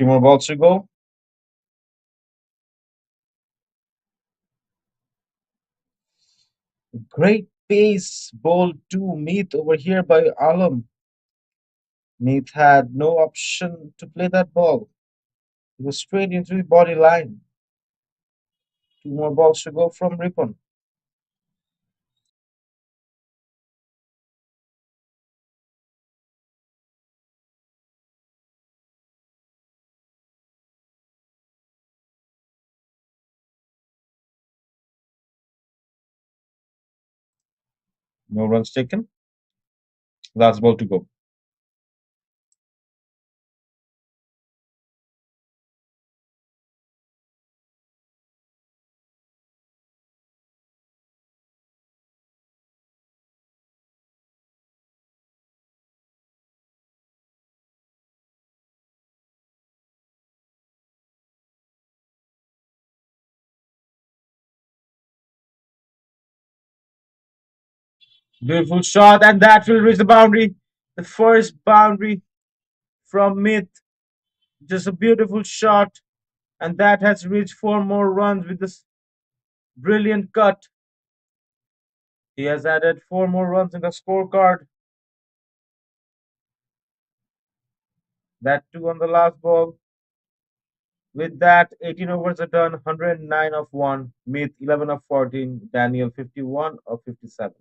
Three more balls to go. Great pace ball to Meet over here by Alam. Meet had no option to play that ball. It was straight into the body line. Two more balls to go from Ripon. No runs taken. Last ball to go. Beautiful shot, and that will reach the boundary. The first boundary from Mid. Just a beautiful shot, and that has reached four more runs with this brilliant cut. He has added four more runs in the scorecard. That two on the last ball. With that, 18 overs are done, 109 of 1, Meet 11 of 14, Daniel 51 of 57.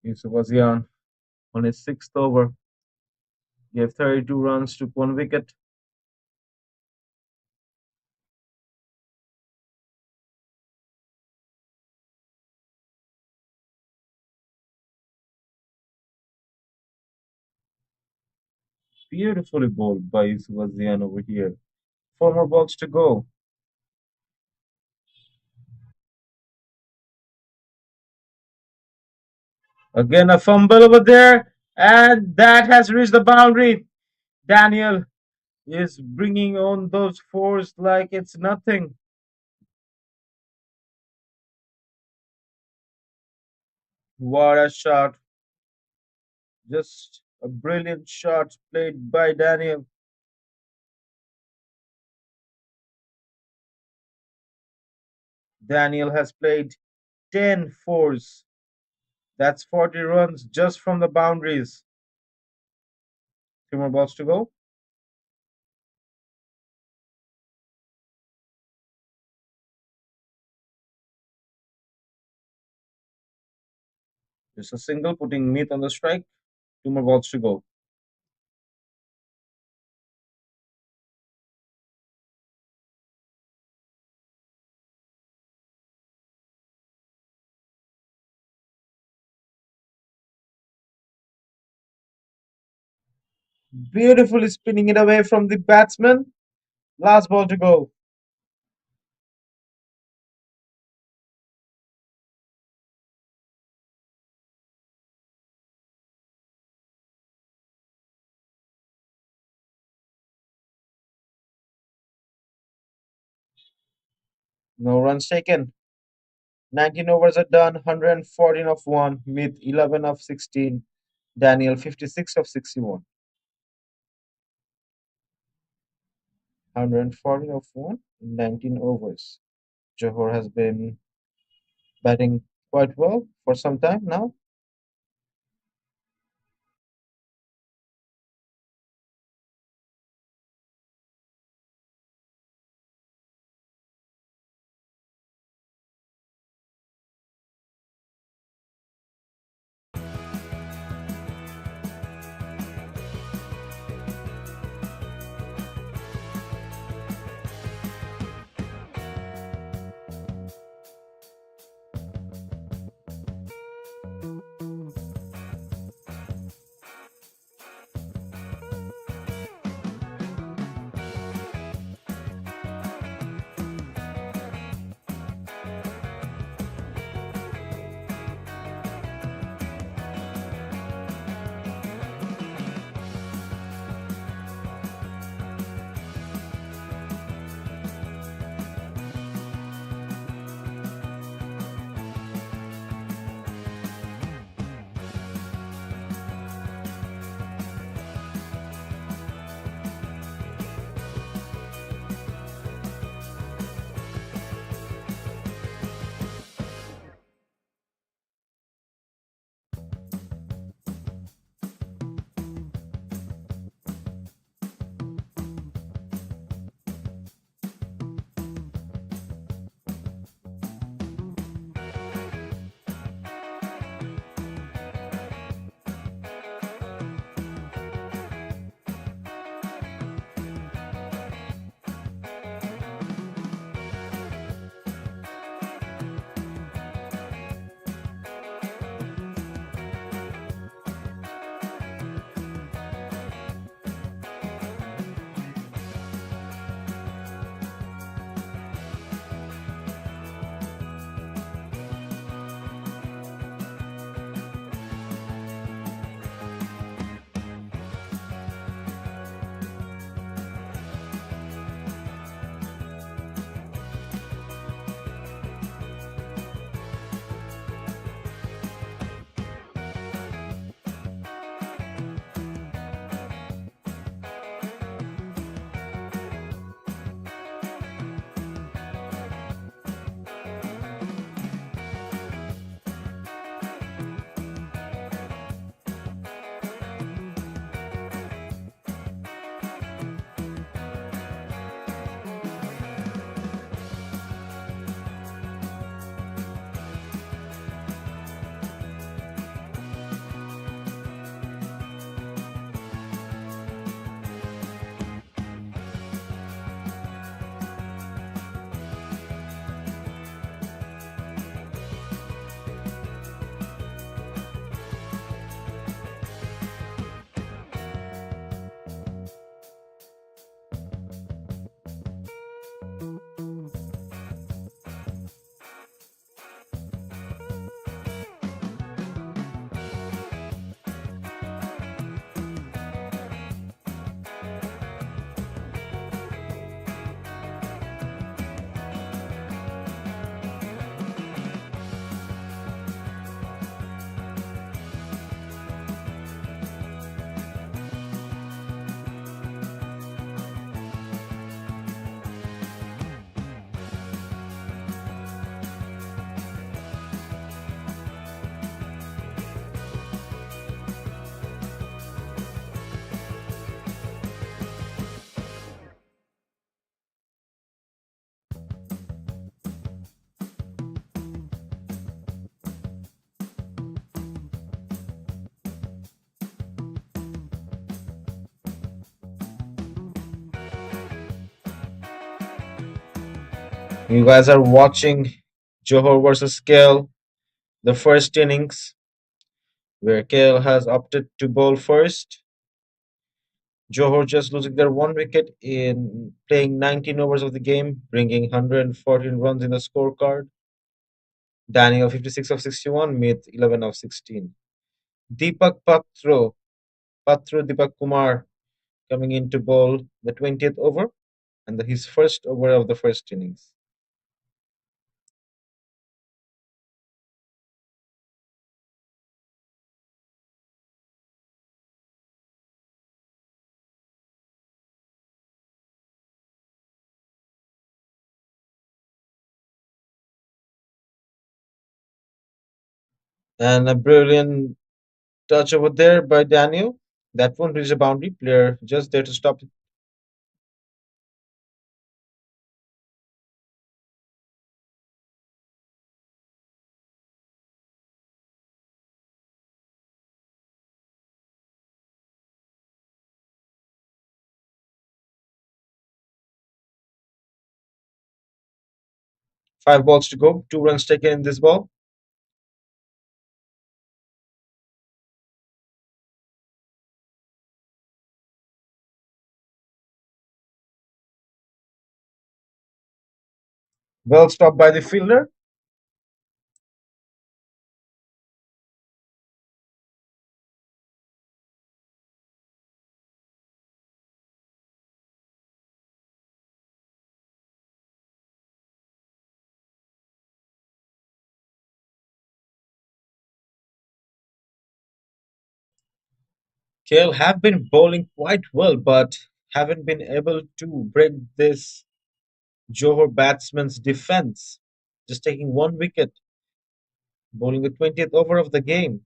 Yusuf Azian on his sixth over gave 32 runs, took one wicket. Beautifully bowled by Yusuf Azian over here. Four more balls to go. Again, a fumble over there, and that has reached the boundary. Daniel is bringing on those fours like it's nothing. What a shot. Just a brilliant shot played by Daniel. Daniel has played 10 fours. That's 40 runs just from the boundaries. Two more balls to go. Just a single, putting Meat on the strike. Two more balls to go. Beautifully spinning it away from the batsman. Last ball to go. No runs taken. 19 overs are done. 114 of 1. Meat 11 of 16. Daniel 56 of 61. 114 of 1 in 19 overs. Johor has been batting quite well for some time now. You guys are watching Johor versus KL, the first innings, where KL has opted to bowl first. Johor just losing their one wicket in playing 19 overs of the game, bringing 114 runs in the scorecard. Daniel 56 of 61, Mid 11 of 16. Deepak Kumar coming in to bowl the 20th over and his first over of the first innings. And a brilliant touch over there by Daniel. That won't reach the boundary. Player just there to stop it. 5 balls to go. 2 runs taken in this ball. Well stopped by the fielder. KL have been bowling quite well, but haven't been able to break this Johor batsman's defense. Just taking one wicket, bowling the 20th over of the game.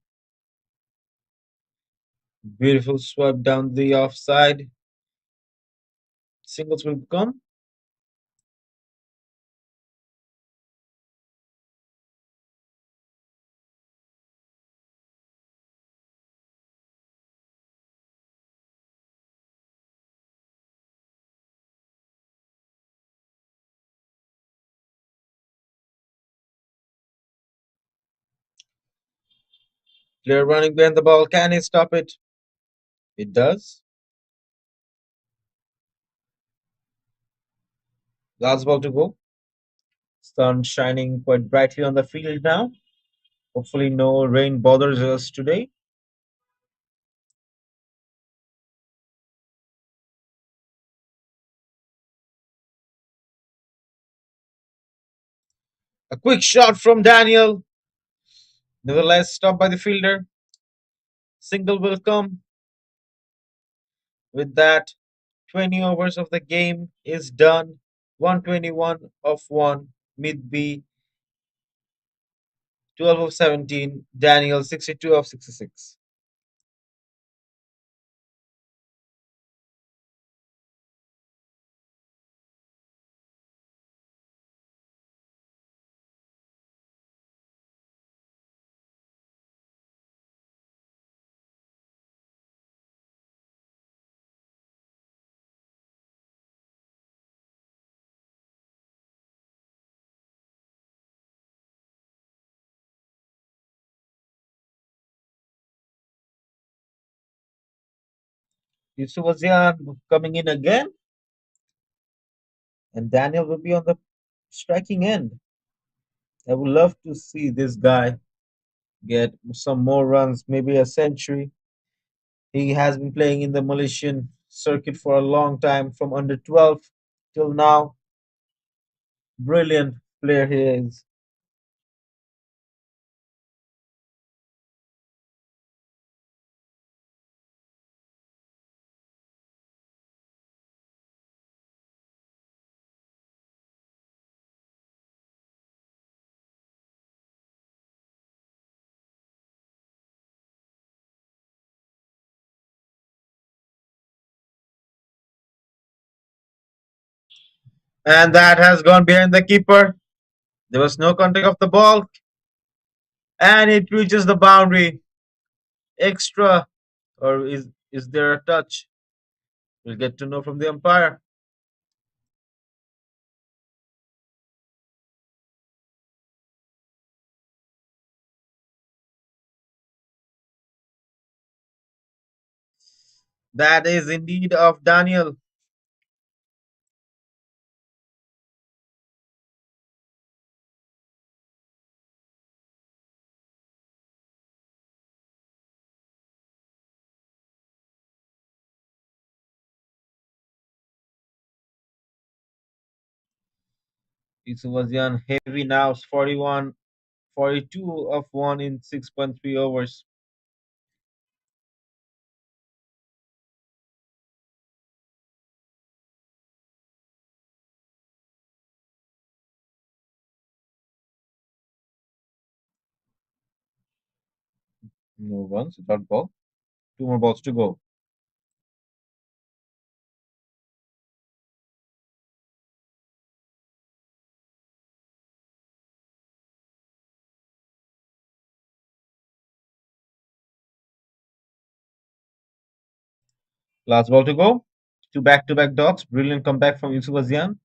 Beautiful swipe down the offside. Singles will come. Player running behind the ball. Can he stop it? It does. Last ball to go. Sun shining quite brightly on the field now. Hopefully, no rain bothers us today. A quick shot from Daniel. Nevertheless, stopped by the fielder. Single will come. With that, 20 overs of the game is done. 121 of 1. Mid B 12 of 17. Daniel 62 of 66. Yusuf Azian coming in again, and Daniel will be on the striking end. I would love to see this guy get some more runs, maybe a century. He has been playing in the Malaysian circuit for a long time, from under 12 till now. Brilliant player he is. And that has gone behind the keeper. There was no contact of the ball, and it reaches the boundary. Extra, or is there a touch? We'll get to know from the umpire. That is indeed of Daniel. Isuwazian heavy now, 41, 42 of 1 in 6.3 overs. No runs, dot ball. Two more balls to go. Last ball to go. Two back-to-back dots. Brilliant comeback from Isuwazian.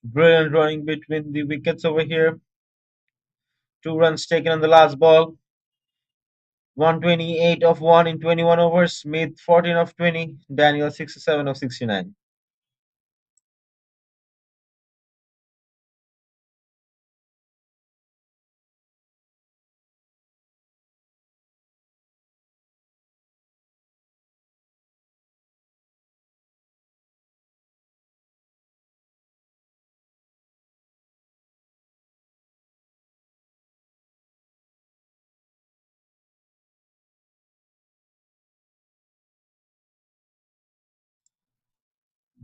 Brilliant running between the wickets over here. Two runs taken on the last ball. 128 of 1 in 21 overs. Smith 14 of 20. Daniel 67 of 69.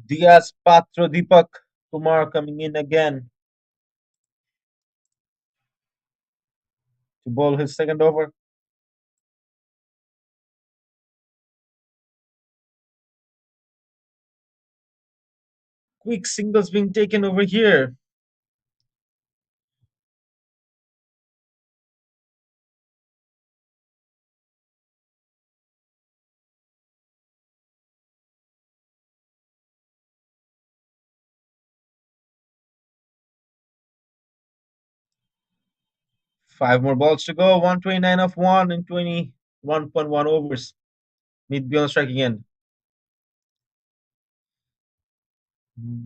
Diaz, Patro, Deepak Kumar coming in again to bowl his second over. Quick singles being taken over here. Five more balls to go. 129 of 1 in 21.1 overs. Mid beyond striking end.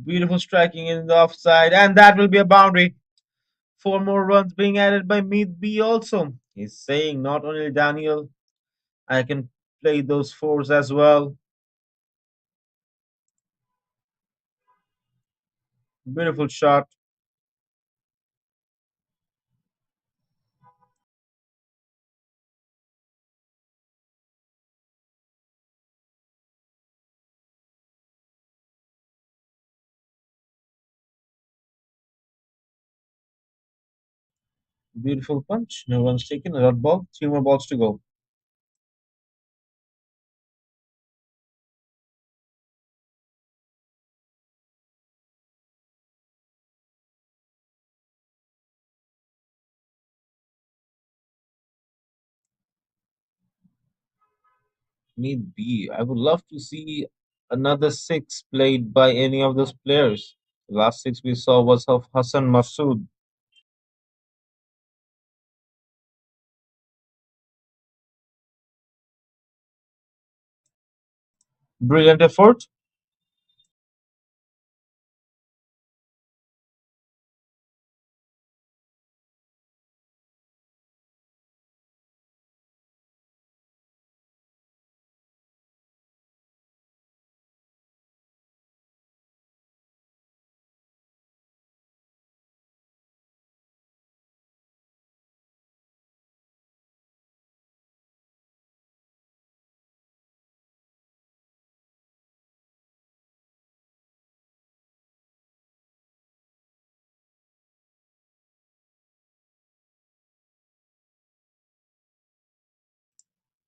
Beautiful striking in the offside, and that will be a boundary. Four more runs being added by Mid B also. He's saying not only Daniel, I can play those fours as well. Beautiful shot. Beautiful punch. No runs taken. A dot ball. Three more balls to go. Mid B. I would love to see another six played by any of those players. The last six we saw was of Hassan Masood. Brilliant effort.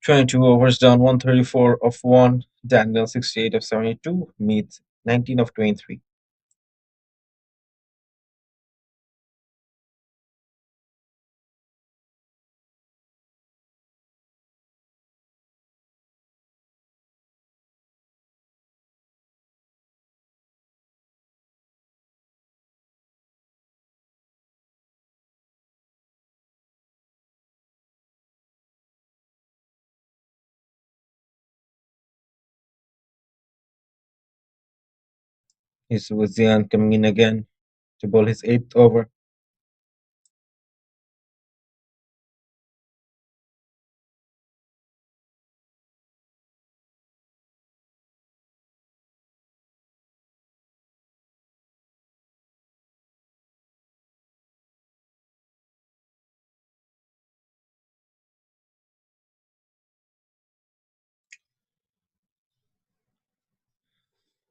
22 overs down, 134 of 1. Daniel 68 of 72. Meet 19 of 23. Is Wazian coming in again to bowl his eighth over?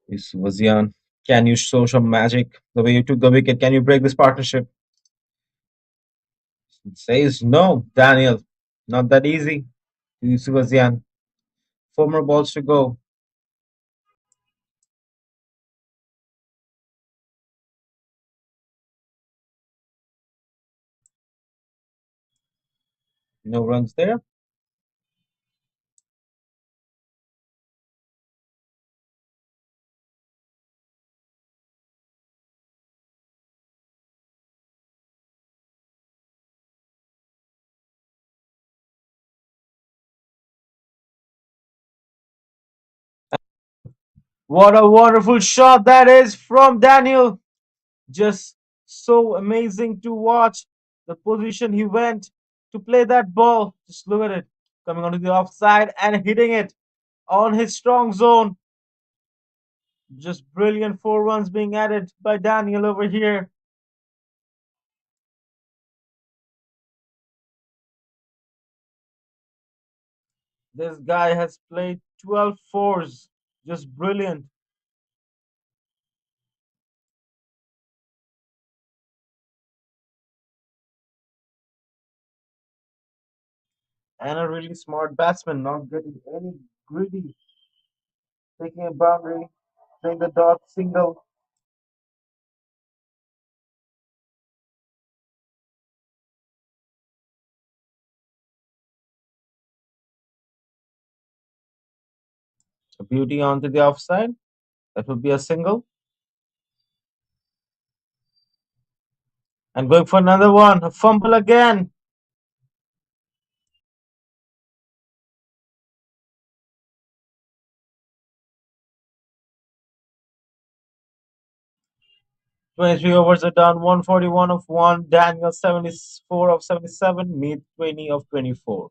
Is Wazian? Can you show some magic? The way you took the wicket, can you break this partnership? It says no, Daniel. Not that easy. Yusuf Wazian. Four more balls to go. No runs there. What a wonderful shot that is from Daniel. Just so amazing to watch the position he went to play that ball. Just look at it. Coming onto the offside and hitting it on his strong zone. Just brilliant 4 runs being added by Daniel over here. This guy has played 12 fours. Just brilliant. And a really smart batsman, not getting any greedy, taking a boundary, playing the dot single. A beauty onto the offside. That would be a single. And going for another one. A fumble again. 23 overs are done. 141 of 1. Daniel 74 of 77. Meet 20 of 24.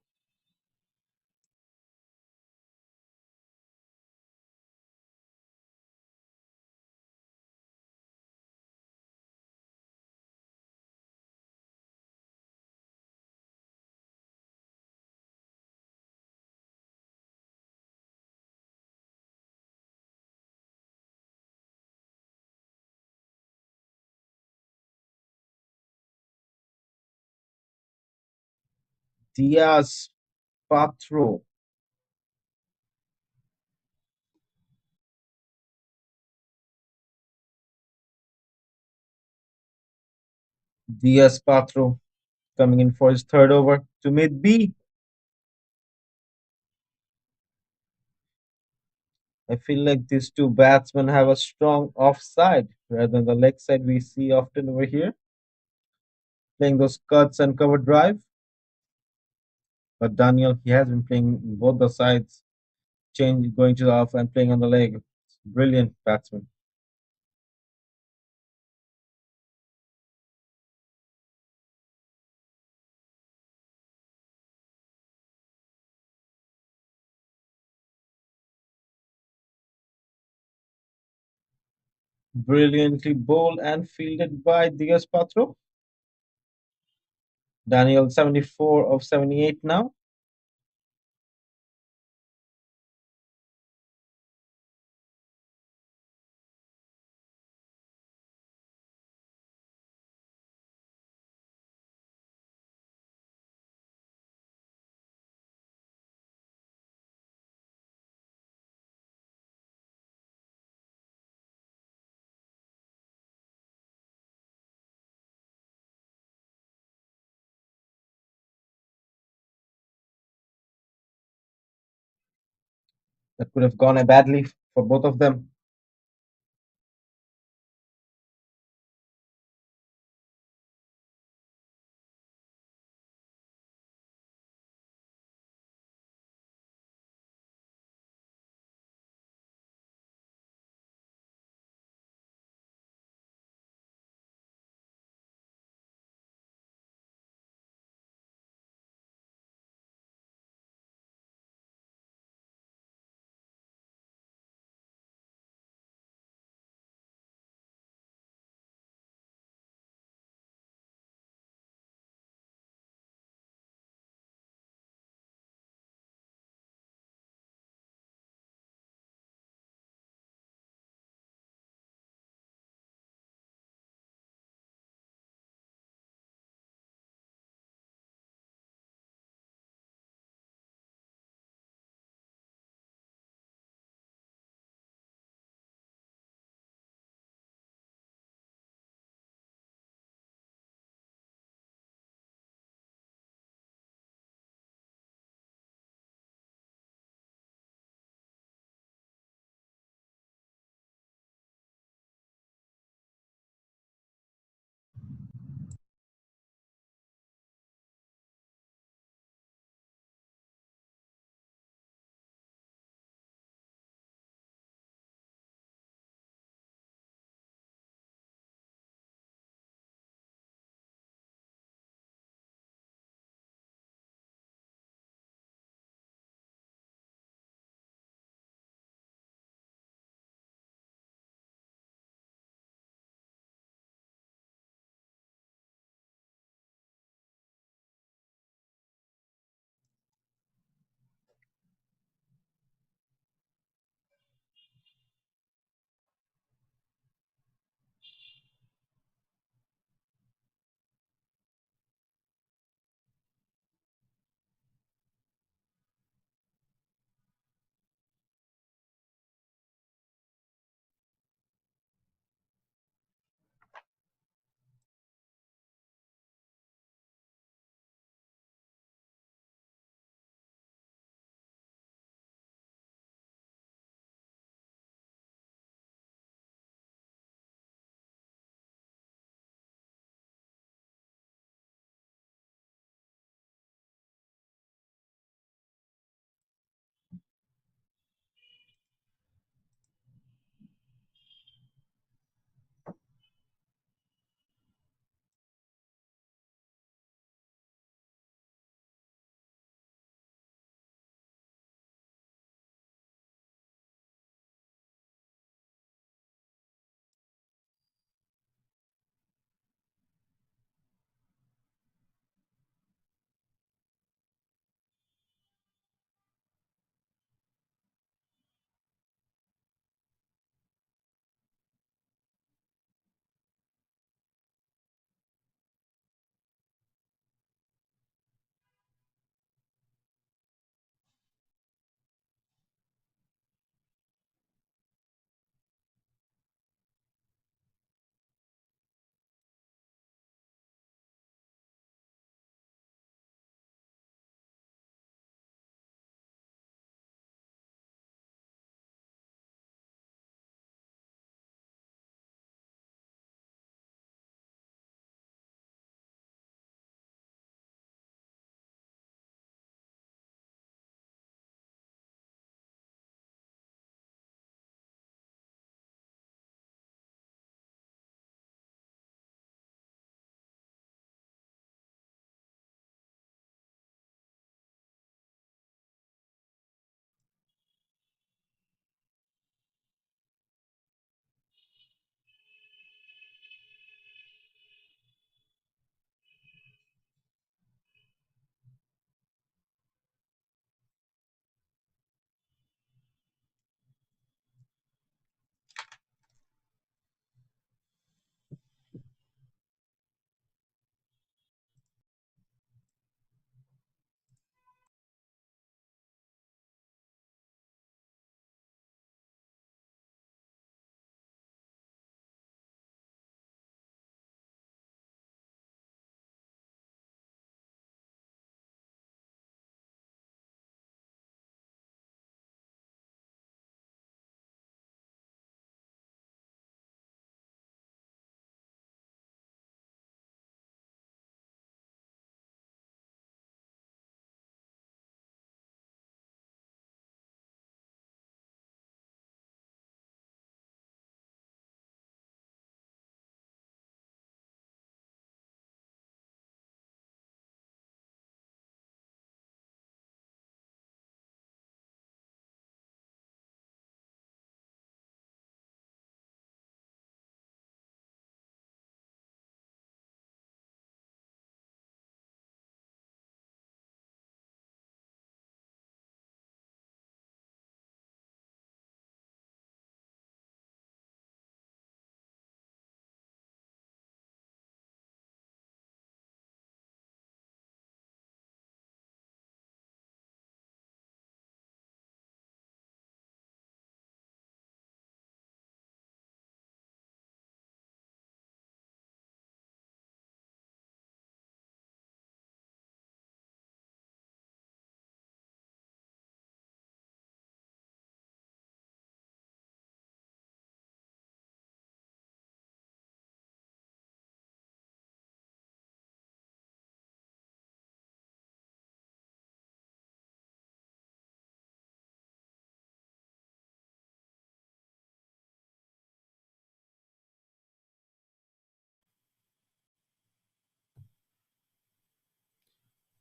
Diaz Patro. Diaz Patro coming in for his third over to mid B. I feel like these two batsmen have a strong offside rather than the leg side we see often over here, playing those cuts and cover drive. But Daniel, he has been playing both the sides, change going to the off and playing on the leg. Brilliant batsman. Brilliantly bowled and fielded by Diaz Patro. Daniel 74 of 78 now. That could have gone badly for both of them.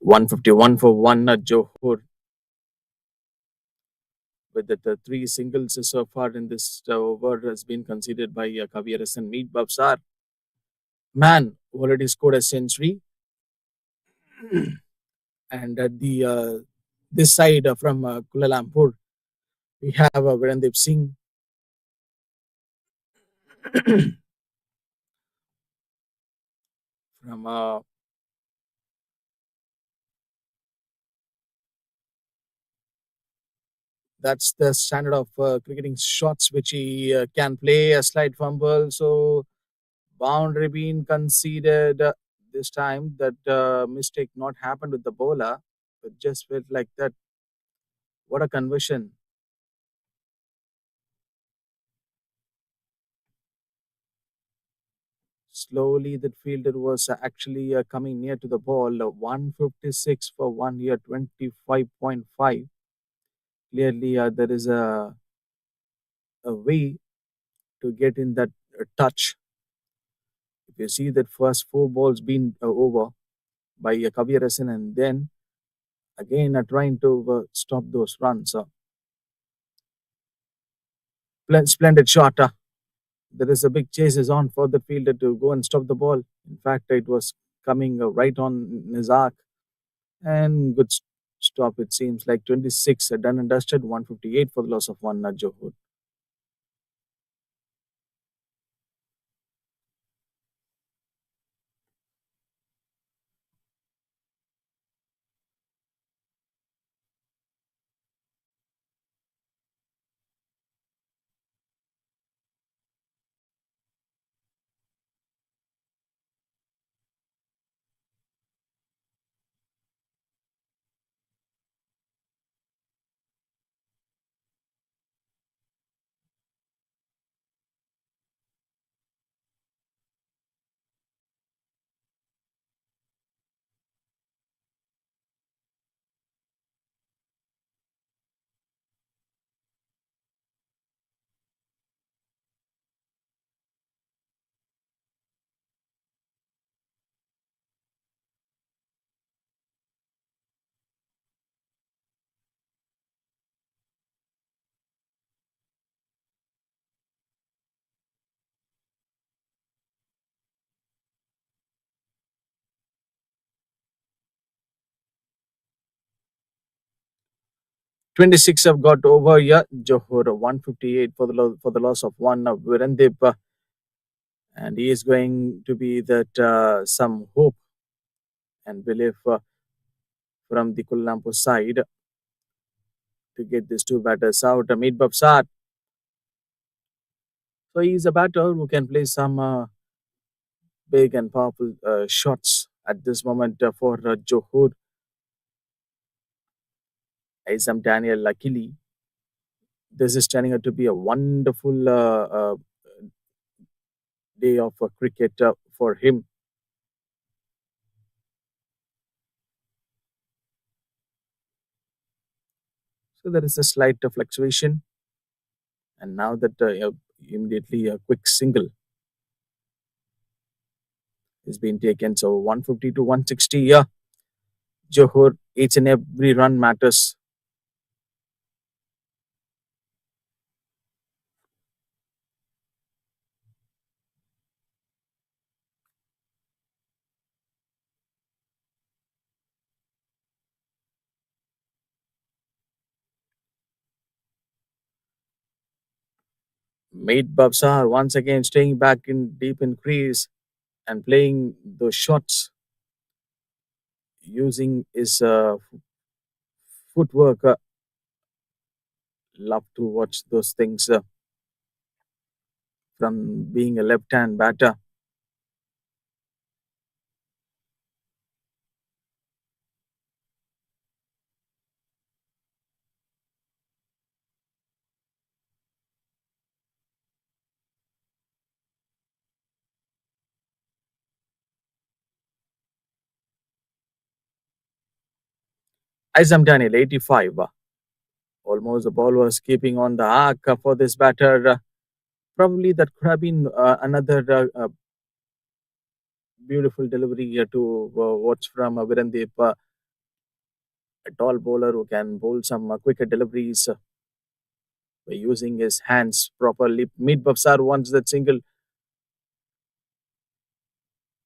151 for one at Johor with the three singles so far in this over has been conceded by Kaviaras and Meet Babsar. Man already scored a century. And at the this side from Kuala Lumpur, we have Virendip Singh from that's the standard of cricketing shots which he can play a slight fumble. So boundary being conceded this time. That mistake not happened with the bowler. It just felt like that. What a conversion! Slowly, that fielder was actually coming near to the ball. 156 for 1 year, 25.5. Clearly, there is a way to get in that touch. If you see that first four balls been over by Kavirasan and then again trying to stop those runs. Splendid shot. There is a big chase is on for the fielder to go and stop the ball. In fact, it was coming right on his arc and good stop. It seems like 26 done and dusted, 158 for the loss of one Johor. 26 have got over. Yeah, Johor 158 for the loss of one Virendip, and he is going to be that some hope and belief from the Kuala Lumpur side to get these two batters out. Meet Babsat. So he's a batter who can play some big and powerful shots at this moment for Johor. Isam Daniel, luckily, this is turning out to be a wonderful day of cricket for him. So there is a slight fluctuation, and now that immediately a quick single is being taken. So 150 to 160. Yeah, Johor, each and every run matters. Made Babsar once again staying back in deep in crease and playing those shots using his footwork. Love to watch those things from being a left hand batter. Isam Daniel, 85. Almost the ball was keeping on the arc for this batter. Probably that could have been another beautiful delivery to watch from Virendip. a tall bowler who can bowl some quicker deliveries by using his hands properly. Meet Bafsar wants that single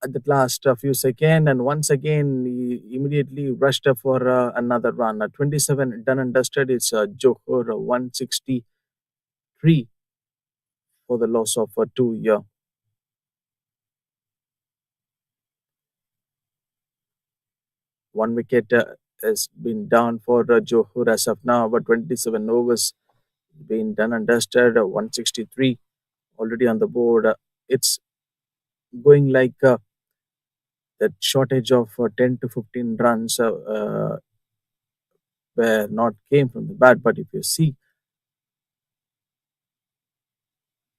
at the last few seconds, and once again he immediately rushed up for another run. 27 done and dusted. It's Johor 163 for the loss of 2 year. One wicket has been down for Johor as of now, but 27 overs been done and dusted. 163 already on the board. It's going like that shortage of 10 to 15 runs were not came from the bat. But if you see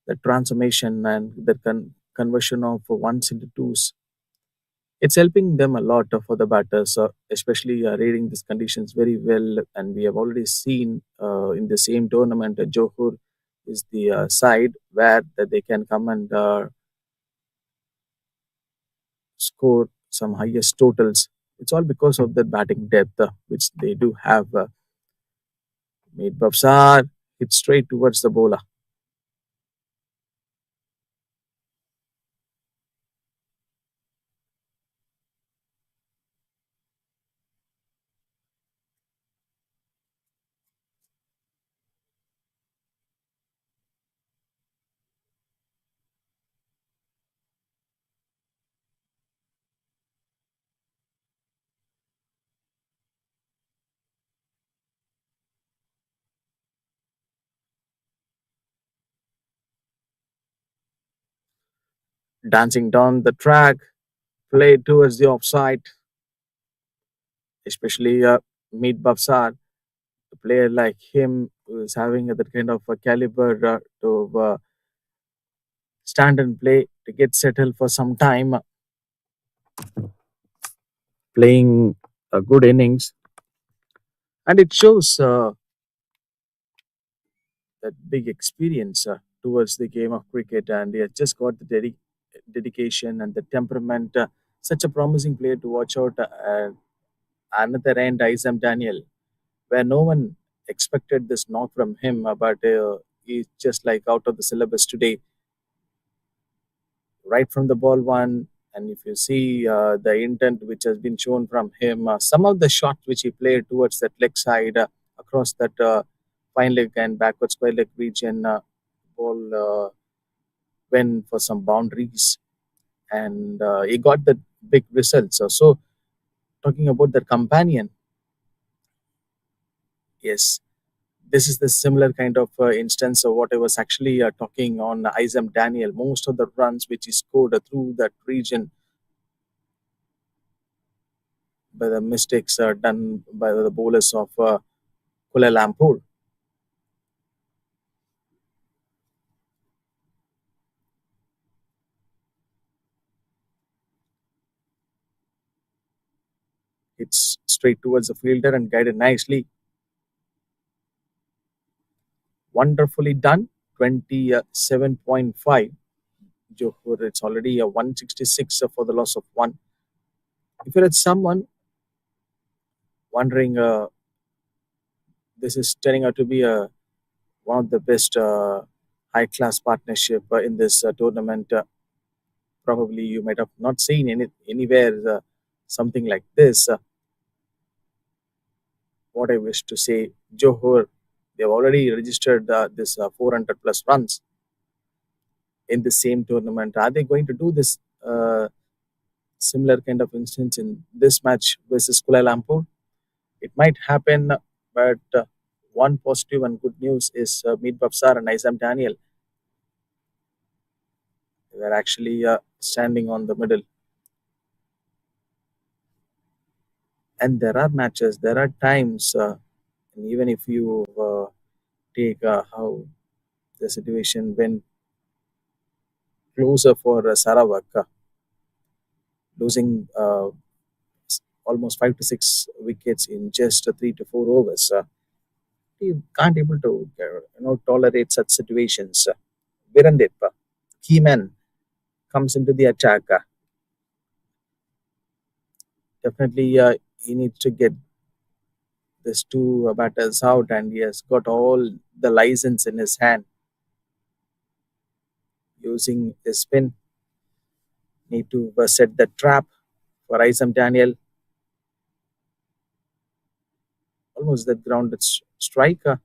the transformation and the conversion of ones into twos, it's helping them a lot for the batters, especially reading these conditions very well. And we have already seen in the same tournament, Johor is the side where that they can come and score some highest totals. It's all because of the batting depth, which they do have. Made Babsar hit straight towards the bowler. Dancing down the track, played towards the offside, especially Meet Babsar, a player like him who is having that kind of a caliber to stand and play to get settled for some time, playing a good innings, and it shows that big experience towards the game of cricket, and he has just got the dedication and the temperament. Such a promising player to watch out. Another end, Isam Daniel, where no one expected this knock from him, but he's just like out of the syllabus today, right from the ball one. And if you see the intent which has been shown from him, some of the shots which he played towards that leg side, across that fine leg and backward square leg region, ball went for some boundaries, and he got the big results. So, talking about the companion, yes, this is the similar kind of instance of what I was actually talking on Isam Daniel. Most of the runs which he scored through that region by the mistakes done by the bowlers of Kuala Lumpur. It's straight towards the fielder and guided nicely. Wonderfully done. 27.5. Johor, it's already a 166 for the loss of one. If you're at someone wondering, this is turning out to be one of the best high class partnership in this tournament. Probably you might have not seen anywhere something like this. What I wish to say, Johor, they've already registered this 400 plus runs in the same tournament. Are they going to do this similar kind of instance in this match versus Kuala Lumpur? It might happen, but one positive and good news is Meet Babsar and Isam Daniel. They were actually standing on the middle. And there are matches, there are times, and even if you take how the situation went closer for Sarawak, losing almost 5 to 6 wickets in just 3 to 4 overs. You can't able to tolerate such situations. Virandip, key man, comes into the attack. Definitely, he needs to get There's two batters out, and he has got all the license in his hand using his spin. Need to set the trap for Isam Daniel. Almost the grounded striker.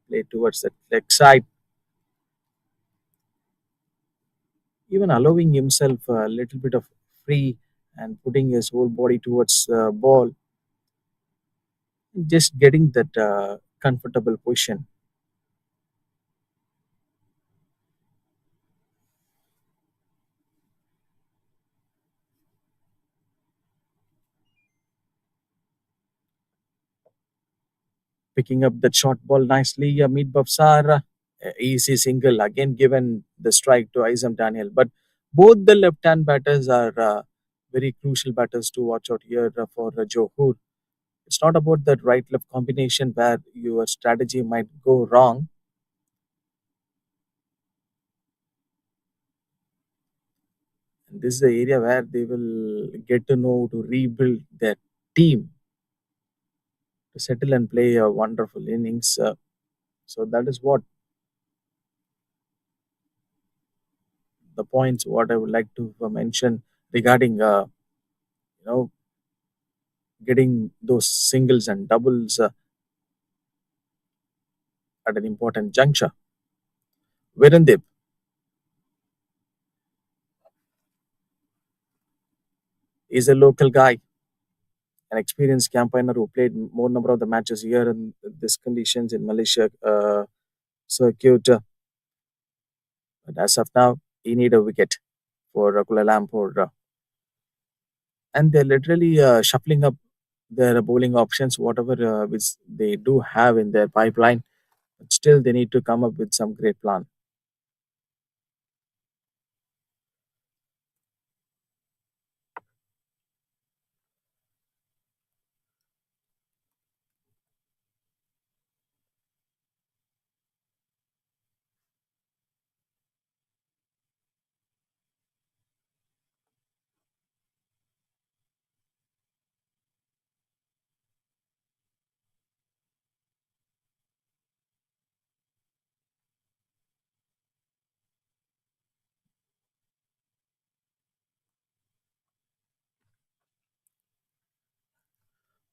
Play towards the leg side. Even allowing himself a little bit of free and putting his whole body towards the ball. Just getting that comfortable position. Picking up that short ball nicely. Meet Babsar. Easy single. Again given the strike to Isam Daniel. But both the left-hand batters are very crucial batters to watch out here for Johor. It's not about that right-left combination where your strategy might go wrong. And this is the area where they will get to know to rebuild their team to settle and play a wonderful innings. So that is what the points what I would like to mention regarding you know getting those singles and doubles at an important juncture. Virendip is a local guy, an experienced campaigner who played more number of the matches here in these conditions in Malaysia circuit. But as of now, he need a wicket for Kuala Lumpur, and they're literally shuffling up their bowling options, whatever which they do have in their pipeline. But still, they need to come up with some great plan.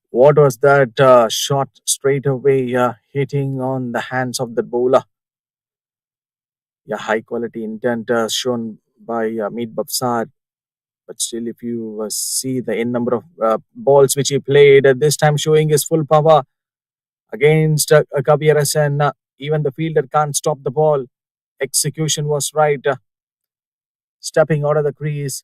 What was that shot straight away hitting on the hands of the bowler? Yeah, high quality intent shown by Meet Babsar. But still, if you see the n number of balls which he played, this time showing his full power against Kabir Hassan. Even the fielder can't stop the ball. Execution was right. Stepping out of the crease,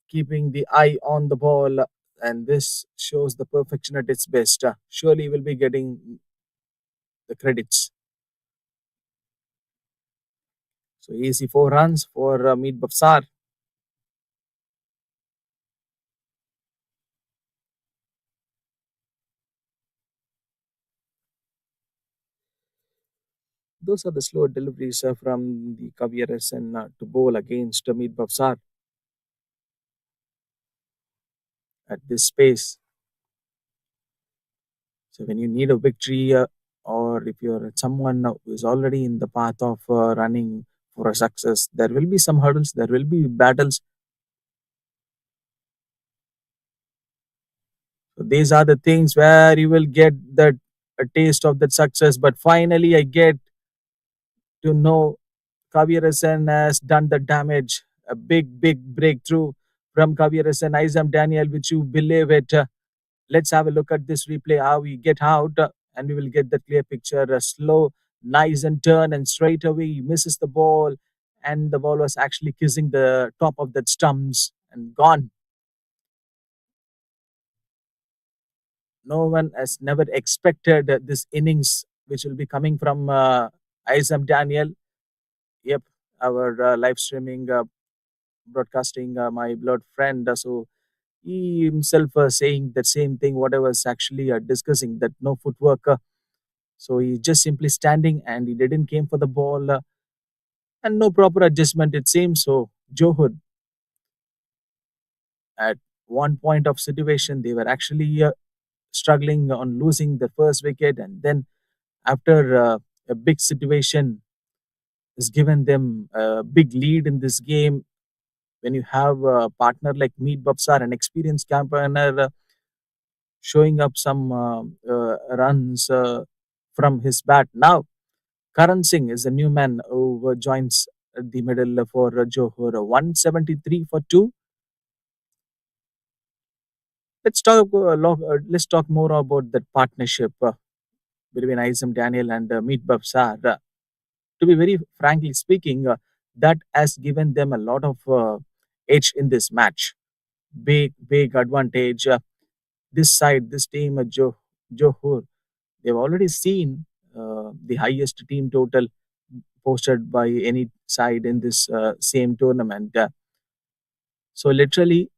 keeping the eye on the ball. And this shows the perfection at its best. Surely he will be getting the credits. So easy 4 runs for Meet Babsar. Those are the slow deliveries from the Kavieres and to bowl against Meet Babsar at this pace. So when you need a victory, or if you're someone who is already in the path of running for a success, there will be some hurdles, there will be battles. So these are the things where you will get that a taste of that success. But finally, I get to know Kavieresan has done the damage. A big, big breakthrough from Kavieresan. Isam Daniel, which you believe it. Let's have a look at this replay, how we get out, and we will get the clear picture. A slow, nice and turn, and straight away he misses the ball, and the ball was actually kissing the top of that stumps and gone. No one has never expected this innings, which will be coming from Isam Daniel. Yep, our live streaming broadcasting, my blood friend. So he himself saying the same thing, what I was actually discussing, that no footwork. So he just simply standing and he didn't came for the ball and no proper adjustment, it seems. So Johor, at one point of situation, they were actually struggling on losing the first wicket, and then after a big situation has given them a big lead in this game. When you have a partner like Meet Babsar, an experienced campaigner, showing up some runs from his bat. Now, Karan Singh is the new man who joins the middle for Johor. 173 for two. Let's talk more about that partnership between Isam Daniel and Meet Babsar. To be very frankly speaking, that has given them a lot of edge in this match. Big advantage. This side, this team, Johor, they've already seen the highest team total posted by any side in this same tournament. So literally,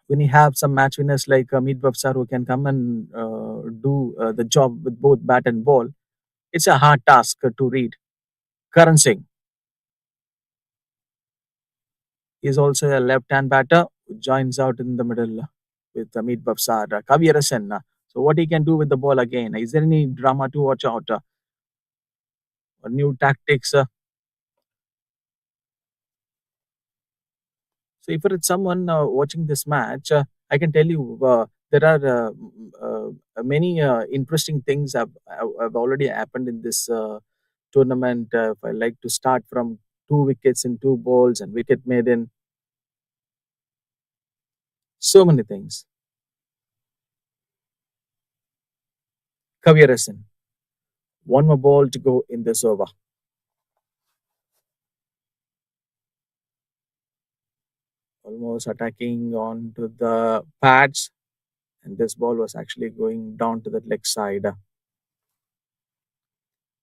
when you have some match winners like Meet Bafsar who can come and do the job with both bat and ball, it's a hard task to read. Karan Singh is also a left-hand batter who joins out in the middle with Meet Bafsar. Kavi Arasan. So what he can do with the ball again? Is there any drama to watch out? Or new tactics? So if it's someone watching this match, I can tell you there are many interesting things have already happened in this tournament. If I like to start from two wickets in two balls and wicket maiden, so many things. Kavirasan, one more ball to go in this over. Almost attacking onto the pads, and this ball was actually going down to the leg side.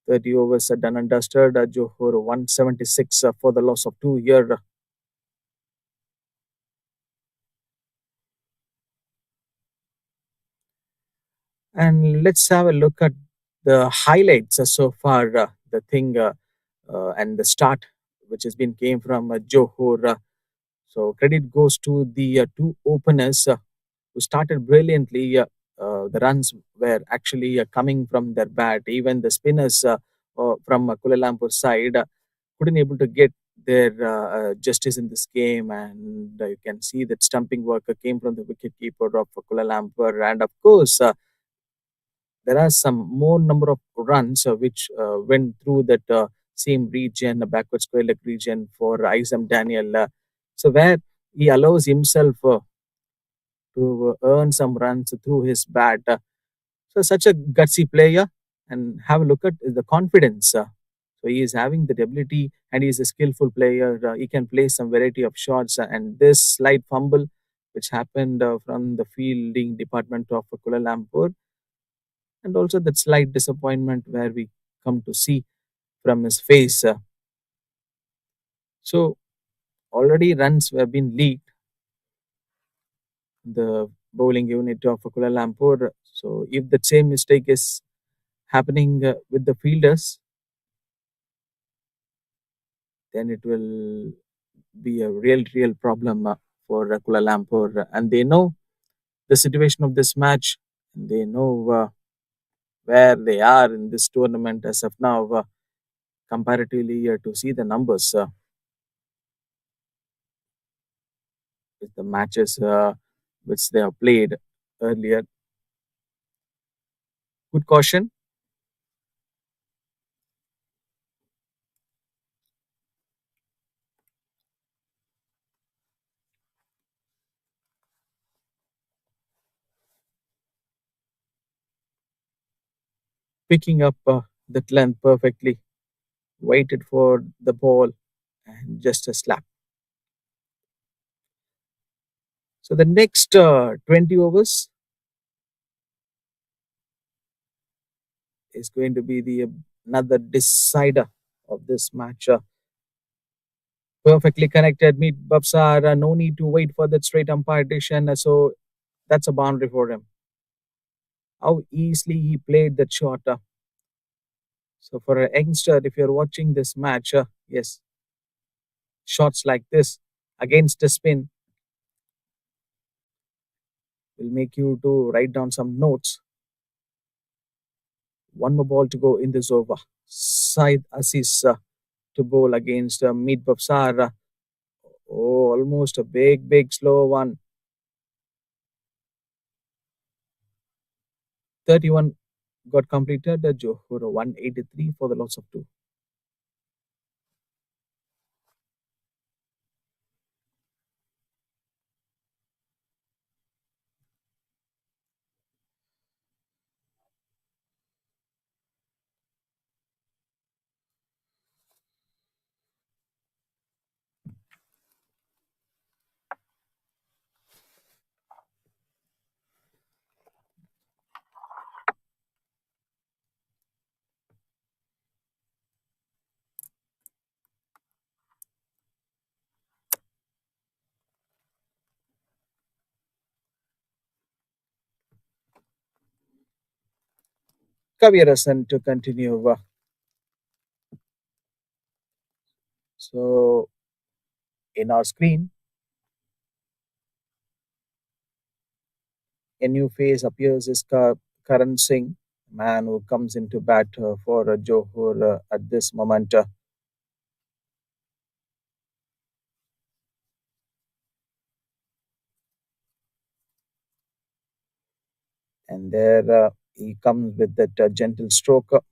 30 overs are done and dusted. Johor 176 for the loss of two here. And let's have a look at the highlights so far. The thing and the start, which has been came from Johor. So credit goes to the two openers who started brilliantly. The runs were actually coming from their bat. Even the spinners from Kuala Lumpur side couldn't able to get their justice in this game, and you can see that stumping work came from the wicket keeper of Kuala Lumpur, and of course there are some more number of runs which went through that same region, a backward square leg region for Isam Daniel. So where he allows himself to earn some runs through his bat. So such a gutsy player, and have a look at the confidence. So he is having the ability, and he is a skillful player. He can play some variety of shots, and this slight fumble, which happened from the fielding department of Kuala Lumpur, and also that slight disappointment where we come to see from his face. So already runs have been leaked in the bowling unit of Kuala Lumpur. So if the same mistake is happening with the fielders, then it will be a real problem for Kuala Lumpur. And they know the situation of this match. They know where they are in this tournament as of now, comparatively to see the numbers. With the matches which they have played earlier. Good caution. Picking up that length perfectly. Waited for the ball and just a slap. So the next 20 overs is going to be the another decider of this match. Perfectly connected. Meet Babsar. No need to wait for that straight umpire decision. So that's a boundary for him. How easily he played that shot. So for a youngster, if you're watching this match, yes, shots like this against the spin, will make you to write down some notes. One more ball to go in this over. Said Assis to bowl against Meet Babsar. Oh, almost a big, slow one. 31 got completed. Johor 183 for the loss of two. Kavirasan to continue. So in our screen, a new face appears is Karan Singh, man who comes into bat for Johor at this moment. And there he comes with that gentle stroke.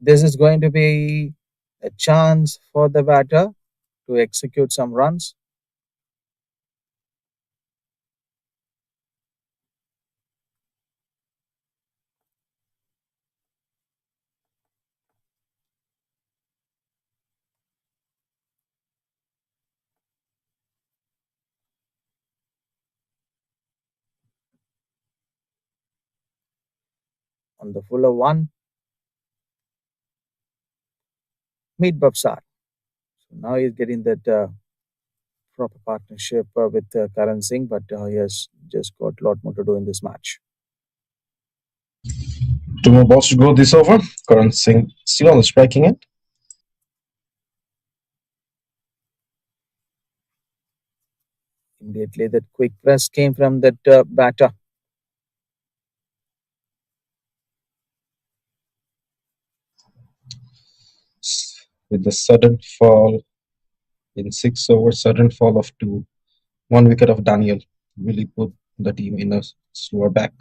This is going to be a chance for the batter to execute some runs. On the fuller one, meet Babsar. So now he's getting that proper partnership with Karan Singh, but he has just got a lot more to do in this match. Two more balls to go this over. Karan Singh still on the striking end. Immediately, that quick press came from that batter. With the sudden fall in 6 overs, sudden fall of two, one wicket of Daniel really put the team in a slower back.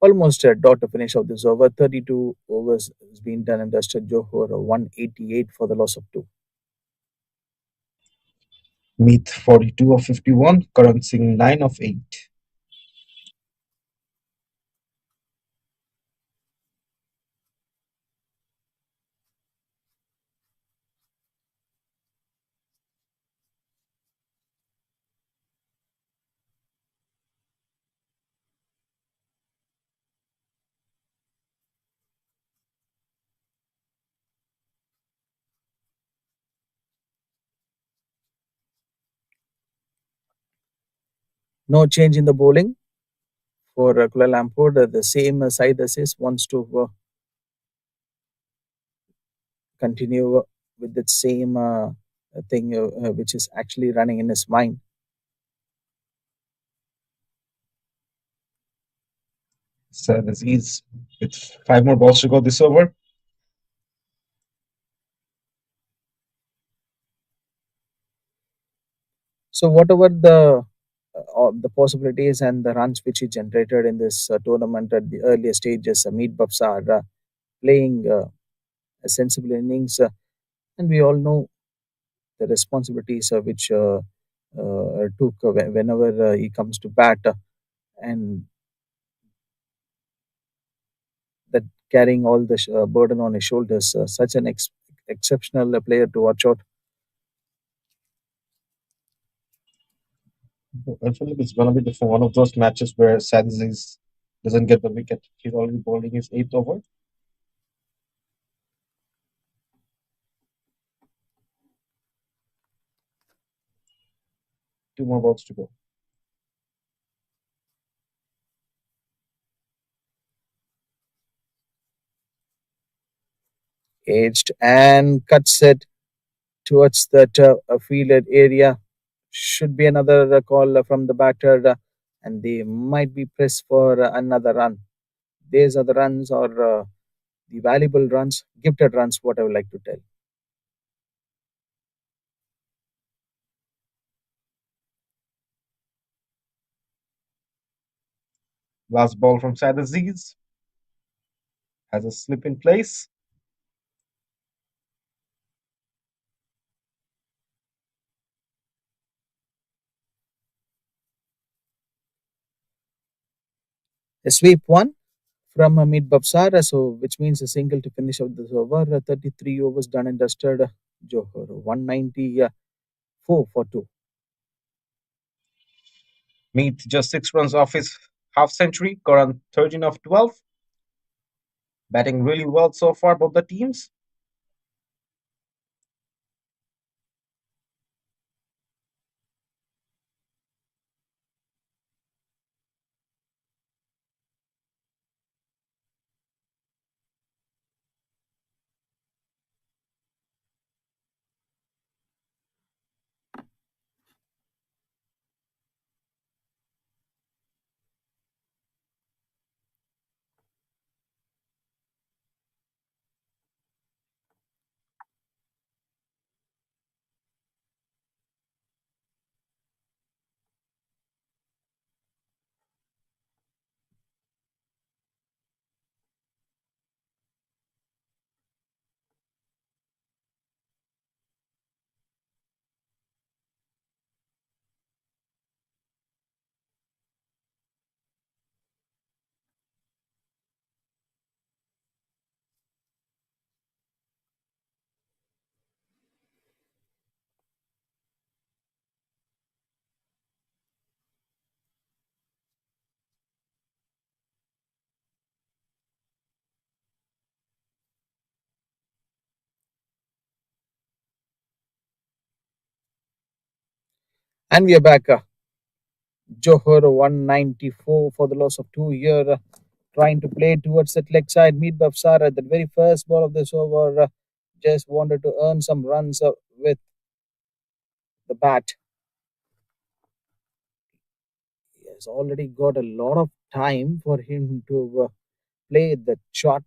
Almost a dot to finish of this over. 32 overs has been done and dusted. Johor 188 for the loss of two. Meet 42 of 51, Karan Singh 9 of 8. No change in the bowling for Kuala Lumpur. The same side assist wants to continue with the same thing which is actually running in his mind. Sad as is. With five more balls to go this over. So whatever the possibilities and the runs which he generated in this tournament at the earlier stages, Meet Babsar playing a sensible innings, and we all know the responsibilities which took whenever he comes to bat, and that carrying all the burden on his shoulders. Such an exceptional player to watch out. I feel like it's going to be one of those matches where Sad doesn't get the wicket. He's already bowling his eighth over. Two more balls to go. Aged and cuts it towards that fielded area. Should be another call from the batter, and they might be pressed for another run. These are the runs or the valuable runs, gifted runs, what I would like to tell. Last ball from Sad Aziz has a slip in place. A sweep one from Hamid Babsar, so which means a single to finish out this over. 33 overs done and dusted. Johor 194 for 2. Meet just 6 runs off his half century, got on 13 of 12. Batting really well so far, both the teams. And we are back. Johor 194 for the loss of 2 here. Trying to play towards that leg side. Meet Bafsar at the very first ball of this over. Just wanted to earn some runs with the bat. He has already got a lot of time for him to play the shot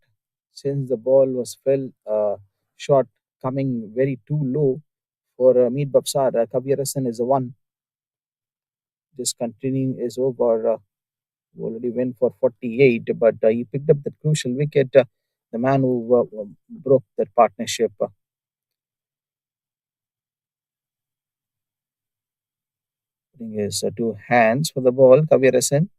since the ball was fell shot coming very too low for Meet Bafsar. Kabir Hassan is the one. Just continuing is over. Already went for 48, but he picked up that crucial wicket. The man who broke that partnership. Putting his two hands for the ball, Kabir Hassan.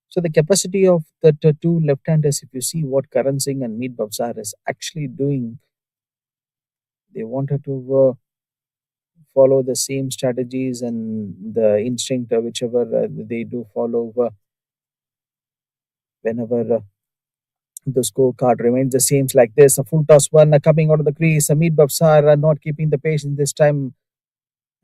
So the capacity of the two left-handers, if you see what Karan Singh and Meet Babsar is actually doing, they wanted to follow the same strategies and the instinct, whichever they do follow whenever the scorecard remains the same like this. A full toss one coming out of the crease. Meet Babsar not keeping the patience this time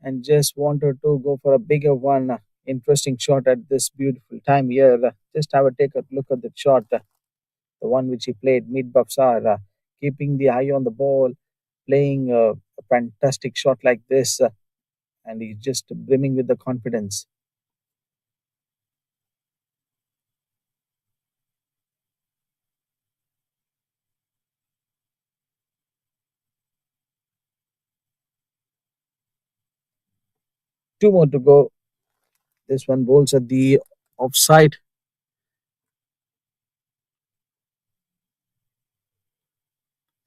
and just wanted to go for a bigger one. Interesting shot at this beautiful time here. Just have a take a look at the shot, the one which he played, Mid Bafsar, keeping the eye on the ball, playing a fantastic shot like this, and he's just brimming with the confidence. Two more to go. This one bowls at the offside,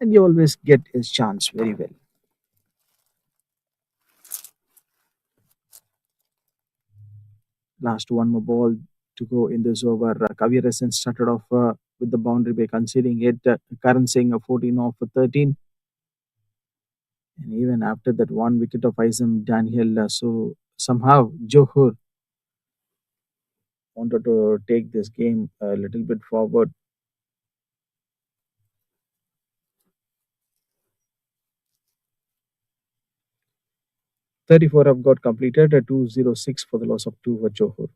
and he always get his chance very well. Last one more ball to go in this over. Kavir Hassan started off with the boundary by conceding it. Karan Singh 14 off for 13. And even after that one wicket of Isam Daniel, so somehow Johor wanted to take this game a little bit forward. 34 have got completed, 206 for the loss of 2 for Johor.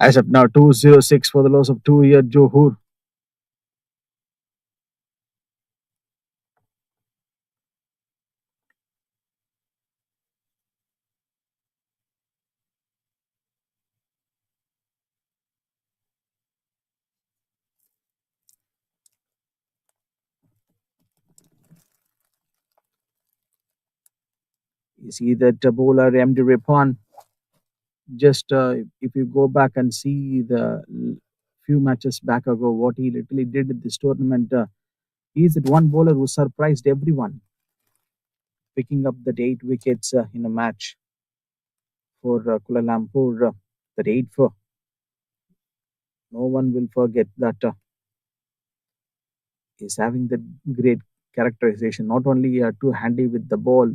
As of now, 206 for the loss of 2 here, Johor. You see that bowler MD Ripan, just if you go back and see the few matches back ago, what he literally did in this tournament, he's that one bowler who surprised everyone, picking up that 8 wickets in a match for Kuala Lumpur. That 8 for, no one will forget that he's having the great characterization, not only too handy with the ball,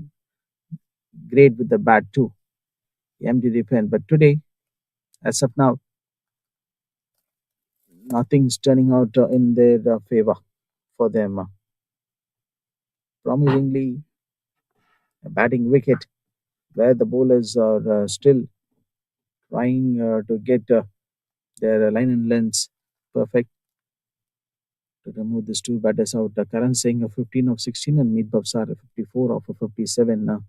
great with the bat too, MD Ripan. But today, as of now, nothing's turning out in their favor for them. Promisingly, a batting wicket where the bowlers are still trying to get their line and lengths perfect to remove these two batters out. Karan Singh 15 of 16 and Meet Babsar 54 of 57.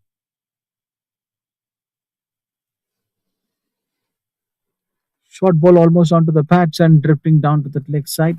Short ball almost onto the patch and drifting down to the leg side.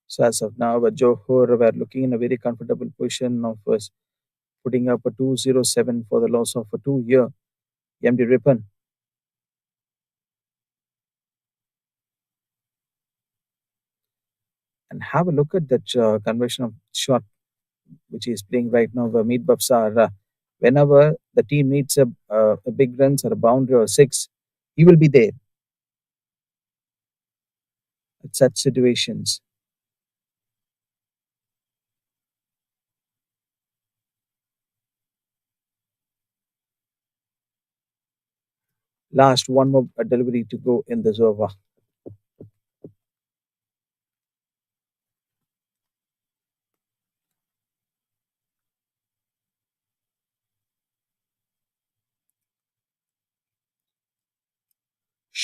So as of now, Johor were looking in a very comfortable position of putting up a 207 for the loss of a 2 here. MD Ripan. And have a look at that conversion of shot which he is playing right now. Meet Babsar. Whenever the team needs a big runs or a boundary or six, he will be there at such situations. Last one more delivery to go in this over.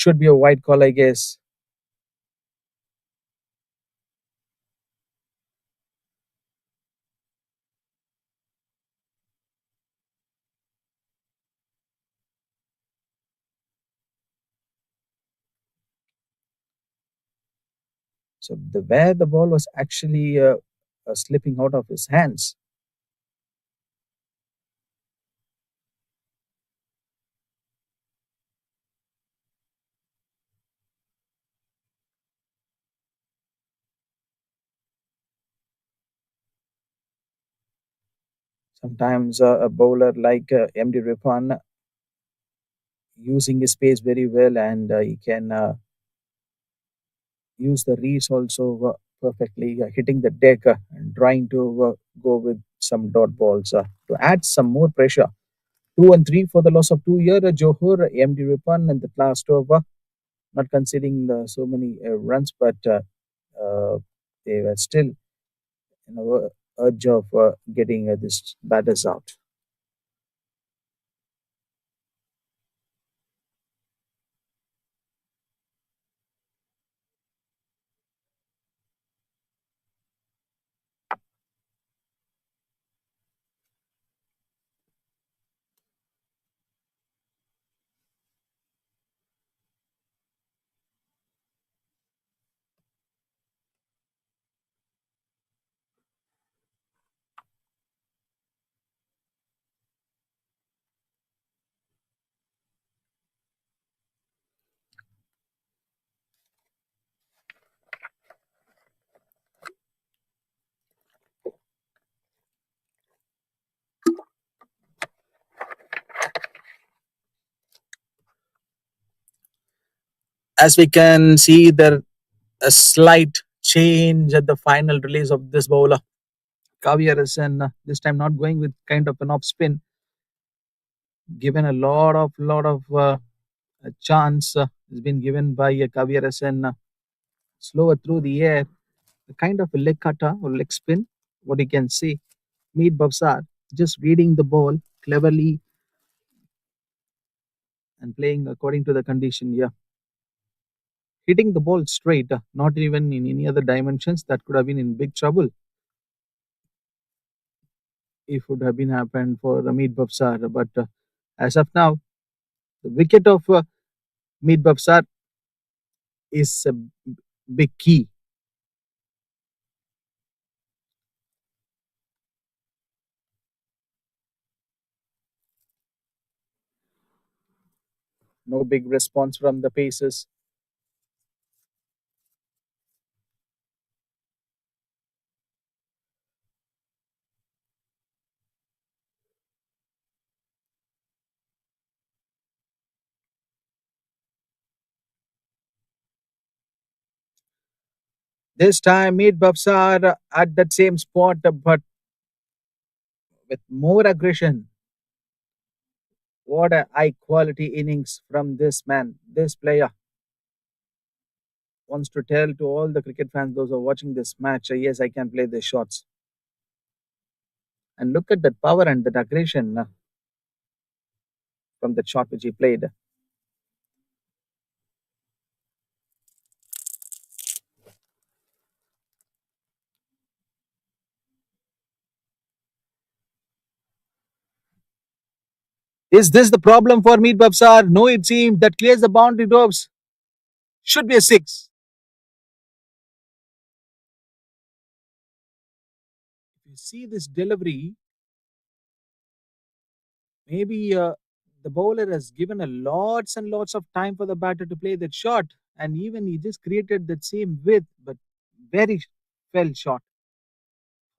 Should be a white call, I guess. So the where the ball was actually slipping out of his hands. Sometimes a bowler like MD Ripan using his pace very well, and he can use the reach also perfectly, hitting the deck and trying to go with some dot balls to add some more pressure. 2 and 3 for the loss of 2 here. Johor, MD Ripan, and the last over, not conceding so many runs, but they were still urge of getting this batters out. As we can see, there a slight change at the final release of this bowler. Kaviarasan this time not going with kind of an off spin, given a lot of chance has been given by Kaviarasan slower through the air, a kind of a leg cutter or leg spin. What you can see, Meet Bavsar just reading the ball cleverly and playing according to the condition. Yeah, hitting the ball straight, not even in any other dimensions. That could have been in big trouble if would have been happened for Meet Bavsar. But as of now, the wicket of Meet Bavsar is a big key. No big response from the paces. This time, Meet Bavsar at that same spot, but with more aggression. What a high quality innings from this man. This player wants to tell to all the cricket fans, those who are watching this match, yes, I can play the shots. And look at that power and that aggression from that shot which he played. Is this the problem for Meet Bavsar? No, it seems that clears the boundary ropes. Should be a six. If you see this delivery, maybe the bowler has given a lots and lots of time for the batter to play that shot, and even he just created that same width, but very fell short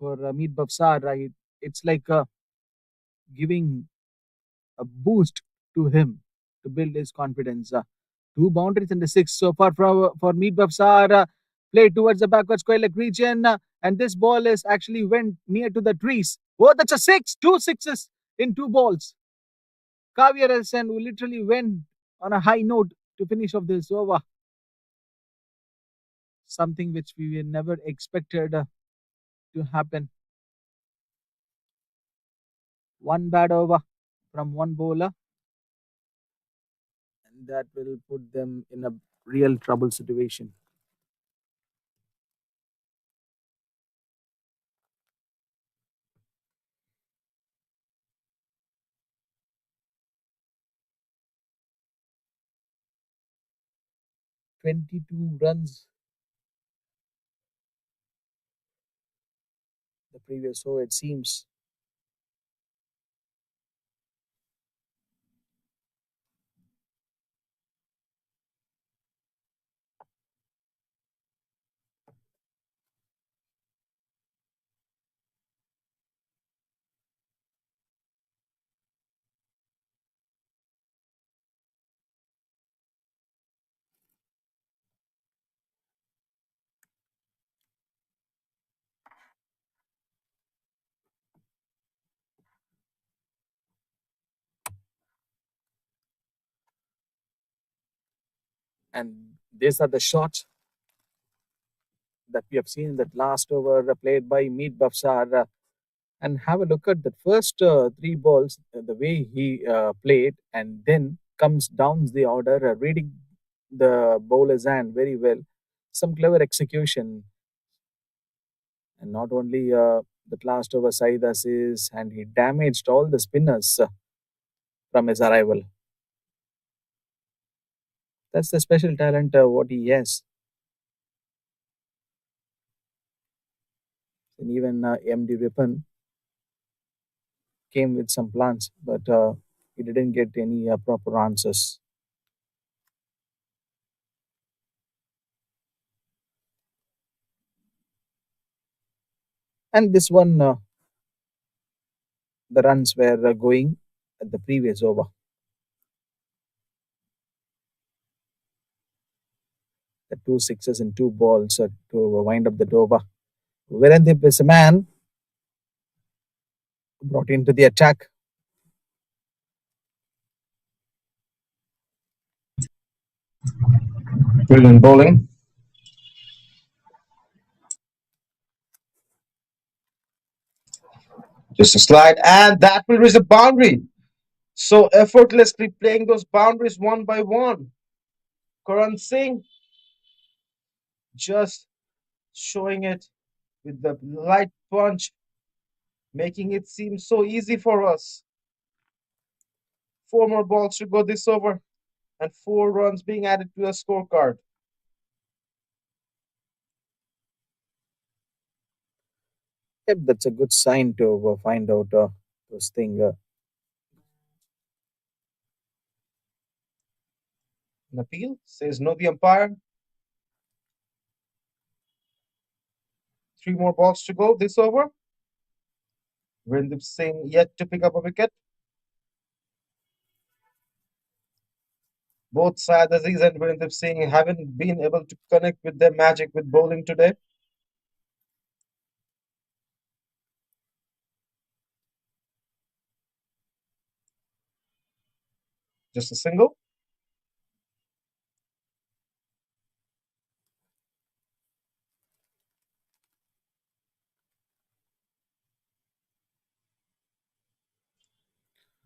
for Meet Bafsar. Right, it's like giving a boost to him to build his confidence. Two boundaries and the six so far for Meet Bafsar. Play towards the backward square leg region, and this ball is actually went near to the trees. Oh, that's a six! Two sixes in two balls. Kavya Rasan who literally went on a high note to finish off this over. Something which we never expected to happen. One bad over from one bowler. that will put them in a real trouble situation. 22 runs the previous over, it seems. And these are the shots that we have seen in that last over played by Meet Bafsar. And have a look at the first three balls, the way he played, and then comes down the order, reading the bowler's hand very well. Some clever execution, and not only that last over side assist, and he damaged all the spinners from his arrival. That's the special talent what he has. And even MD Rippon came with some plans, but he didn't get any proper answers. And this one, the runs were going at the previous over. The two sixes and two balls to wind up the over. Virendip is a man brought into the attack. Brilliant bowling. Just a slide, and that will reach the boundary. So effortlessly playing those boundaries one by one. Karan Singh just showing it with the light punch, making it seem so easy for us. Four more balls to go this over, and 4 runs being added to the scorecard. Yep, that's a good sign to find out those things. An appeal says no, the umpire. 3 more balls to go this over. Virendip Singh yet to pick up a wicket. Both Syed Aziz and Virendip Singh haven't been able to connect with their magic with bowling today. Just a single.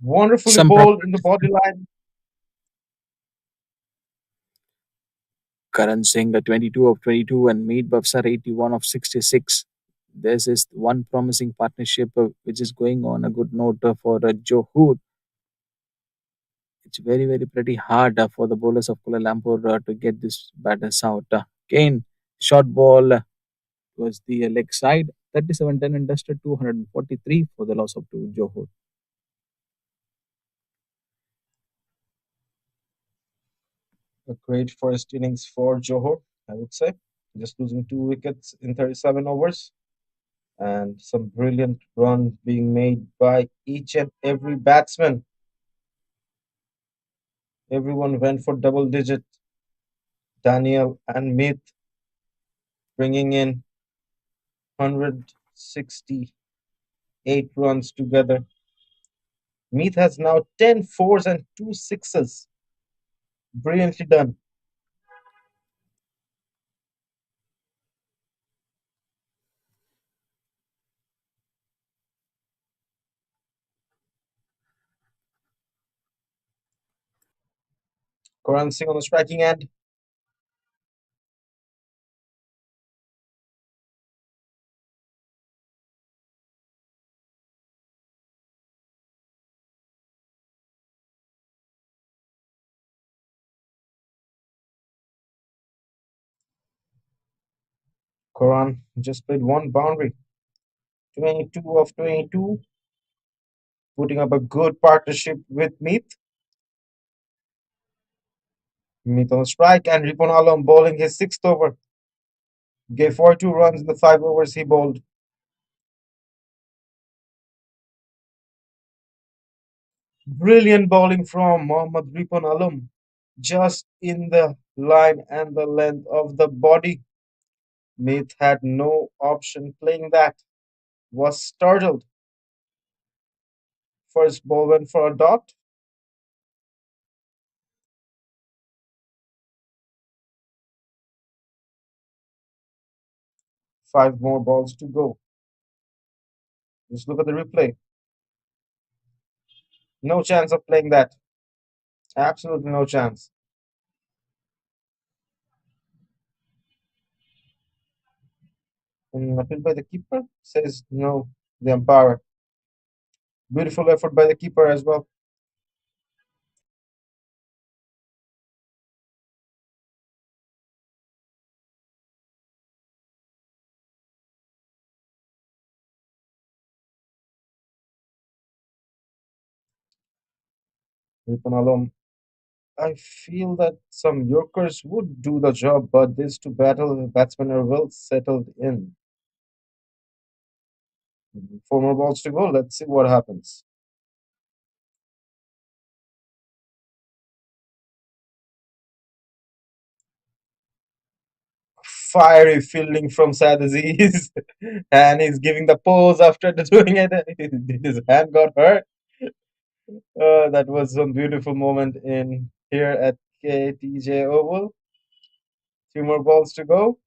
Wonderfully Some proper bowled in the body line. Karan Singh, 22 of 22, and Meet Bafsar, 81 of 66. This is one promising partnership which is going on a good note for Johor. It's very, very pretty hard for the bowlers of Kuala Lumpur to get this batters out. Again, short ball was the leg side, 37 10 and dusted, 243 for the loss of two Johor. A great first innings for Johor, I would say. Just losing 2 wickets in 37 overs. And some brilliant run being made by each and every batsman. Everyone went for double digit. Daniel and Meet bringing in 168 runs together. Meet has now 10 fours and 2 sixes. Brilliantly done. Koran Singh on the striking end. Koran just played one boundary, 22 of 22, putting up a good partnership with Meet. Meet on the strike, and Ripon Alam bowling his sixth over. Gave 42 runs in the 5 overs he bowled. Brilliant bowling from Mohammad Ripon Alam, just in the line and the length of the body. Meet had no option playing that. Was startled. First ball went for a dot. 5 more balls to go. Just look at the replay. No chance of playing that. Absolutely no chance. And appeal by the keeper says no. The umpire. Beautiful effort by the keeper as well. Ripon Alam. I feel that some Yorkers would do the job, but these two batsmen are well settled in. 4 more balls to go. Let's see what happens. Fiery fielding from Sad Aziz, and he's giving the pose after doing it. His hand got hurt. That was some beautiful moment in here at KTJ Oval. 3 more balls to go.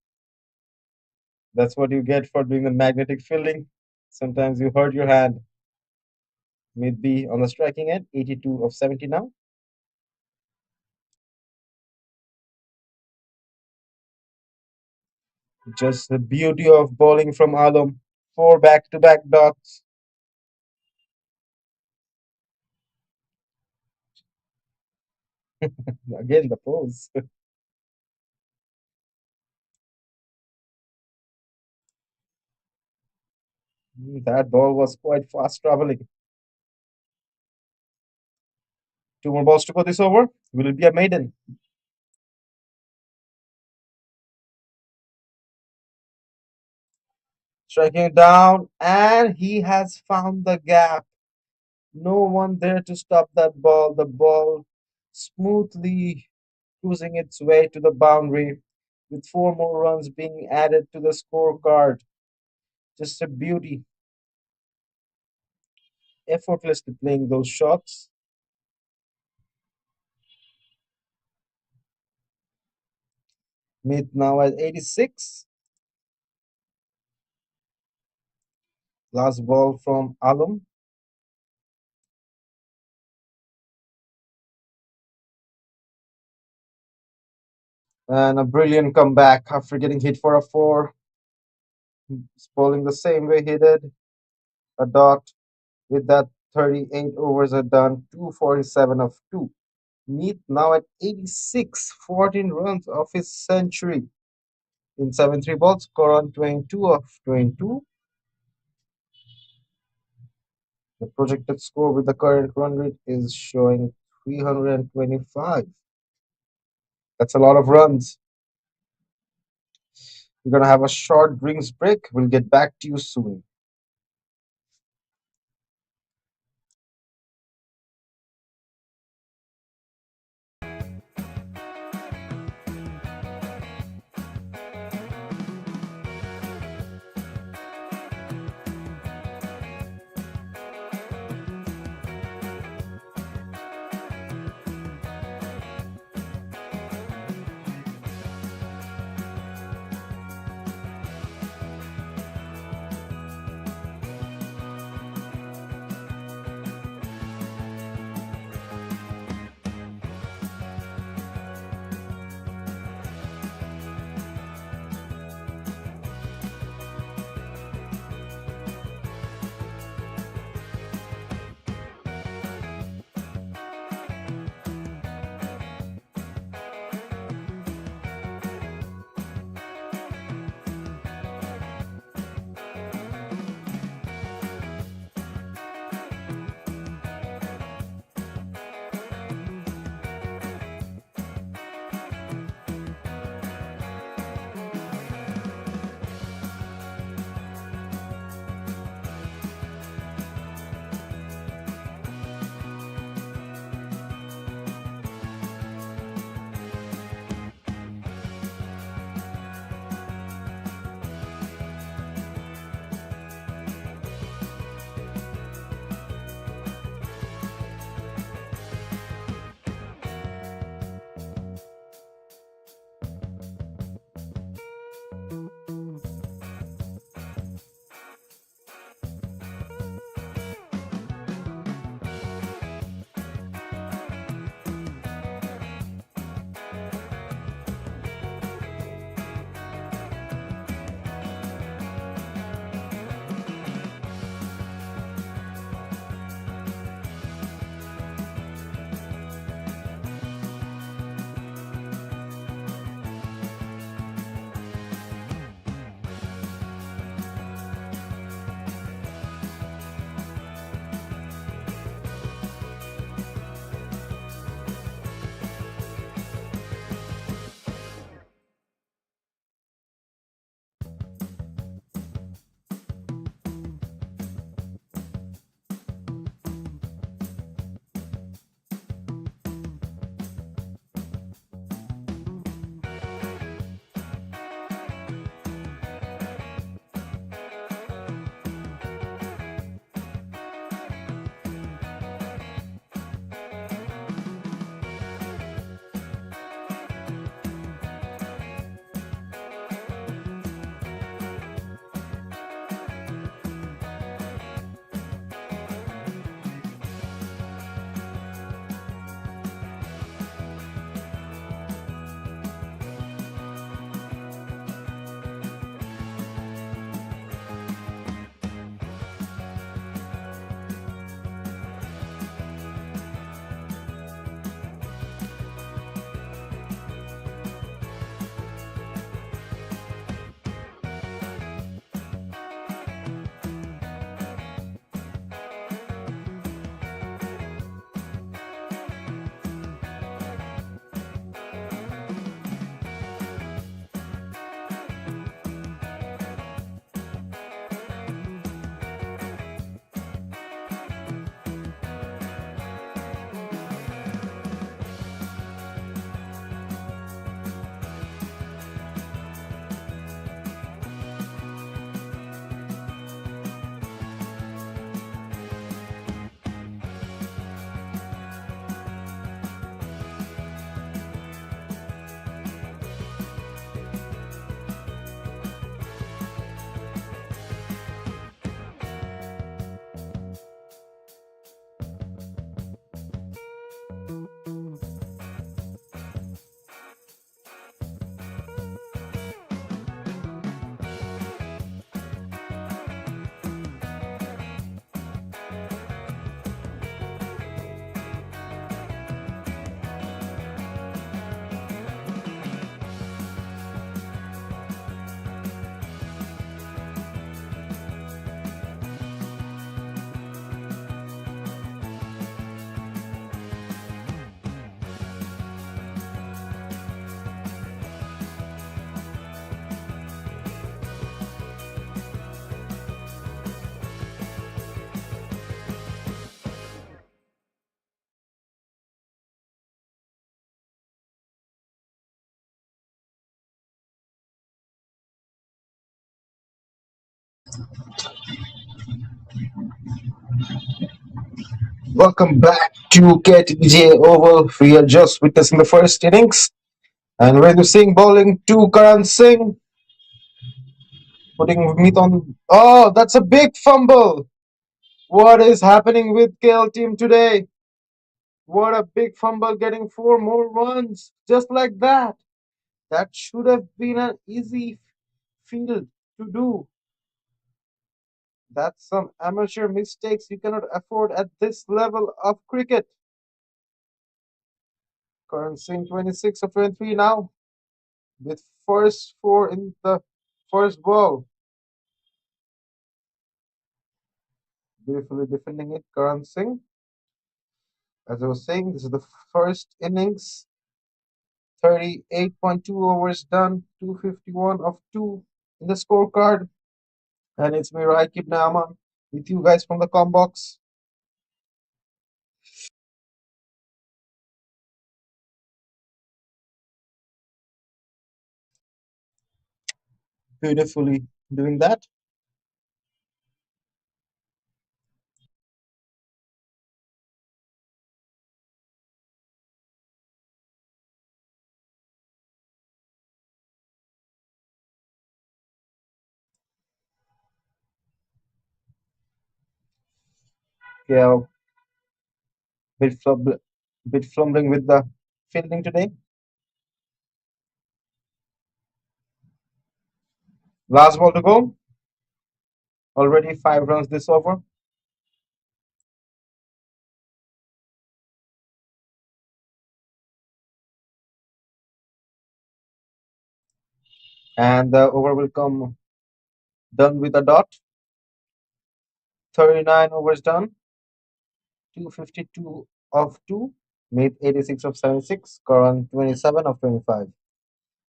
That's what you get for doing the magnetic fielding. Sometimes you hurt your hand. Mid B on the striking end, 82 of 70 now. Just the beauty of bowling from Alam. 4 back-to-back dots. Again, the pose. That ball was quite fast traveling. 2 more balls to go this over. Will it be a maiden? Striking it down, and he has found the gap. No one there to stop that ball. The ball smoothly cruising its way to the boundary, with 4 more runs being added to the scorecard. Just a beauty. Effortlessly playing those shots. Mid now at 86. Last ball from Alum. And a brilliant comeback after getting hit for a four. He's bowling the same way he did. A dot. With that, 38 overs are done. 247 of 2. Meet now at 86, 14 runs of his century. In 7 balls, score on 22 of 22. The projected score with the current run rate is showing 325. That's a lot of runs. We're going to have a short drinks break. We'll get back to you soon. Welcome back to KTJ Oval. We are just witnessing the first innings, and we're seeing bowling to Karan Singh, putting meat on. Oh, that's a big fumble! What is happening with KL team today? What a big fumble, getting four more runs just like that. That should have been an easy field to do. That's some amateur mistakes you cannot afford at this level of cricket. Karan Singh 26 of 23 now, with first four in the first ball. Beautifully defending it, Karan Singh. As I was saying, this is the first innings. 38.2 overs done, 251 of 2 in the scorecard. And it's me, Raikib Nama, with you guys from the com box. Beautifully doing that. Yeah, bit, bit fumbling with the fielding today. Last ball to go. Already 5 runs this over. And the over will come done with a dot. 39 overs done. 252 of 2. Made 86 of 76. Karan 27 of 25.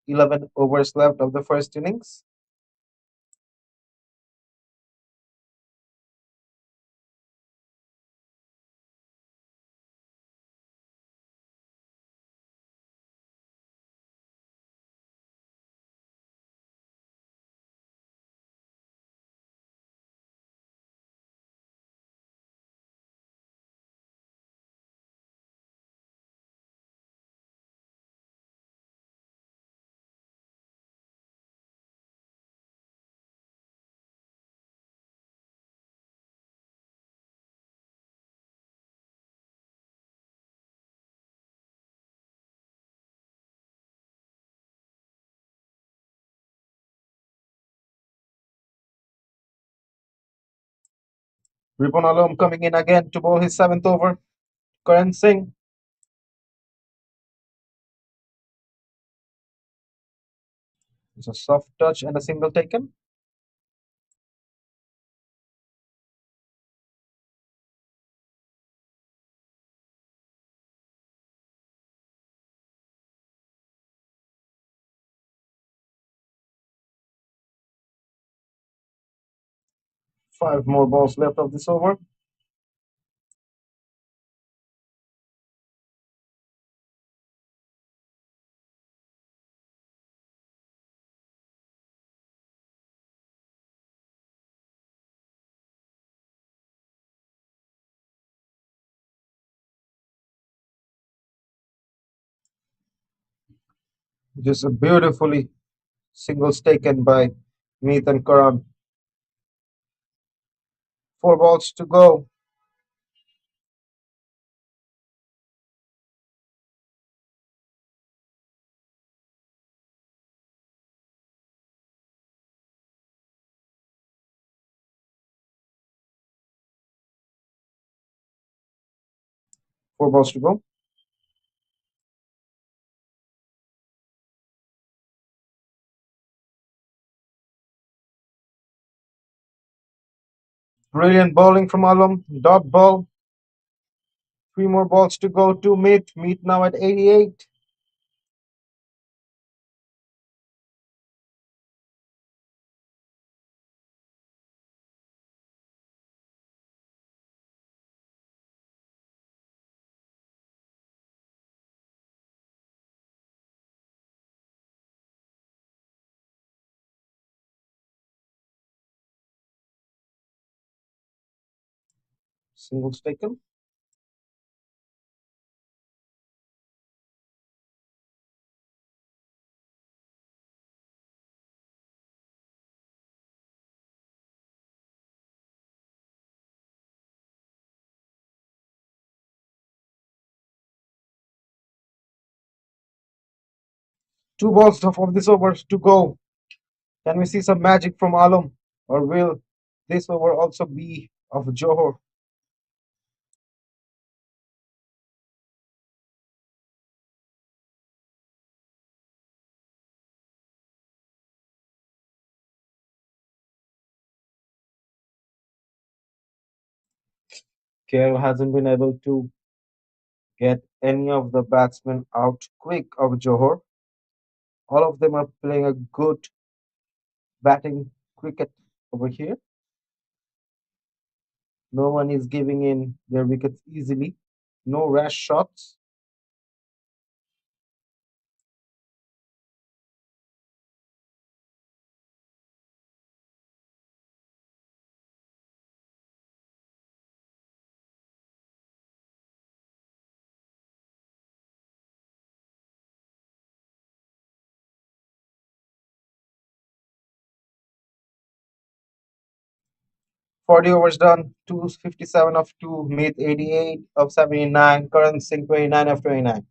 11 overs left of the first innings. Ripon Alom coming in again to bowl his seventh over. Karan Singh. It's a soft touch and a single taken. Five more balls left of this over. Just a beautifully singles taken by Meet and Karan. Four balls to go. Four balls to go. Brilliant bowling from Alom. Dot ball. Three more balls to go to Meet. Meet now at 88. Singles taken. Two balls of this over to go. Can we see some magic from Alum? Or will this over also be of Johor? 'KL hasn't been able to get any of the batsmen out quick of Johor. All of them are playing a good batting cricket over here. No one is giving in their wickets easily. No rash shots. Forty overs done. 257 of two. Mid 88 of 79. Current Singh 29 of 29.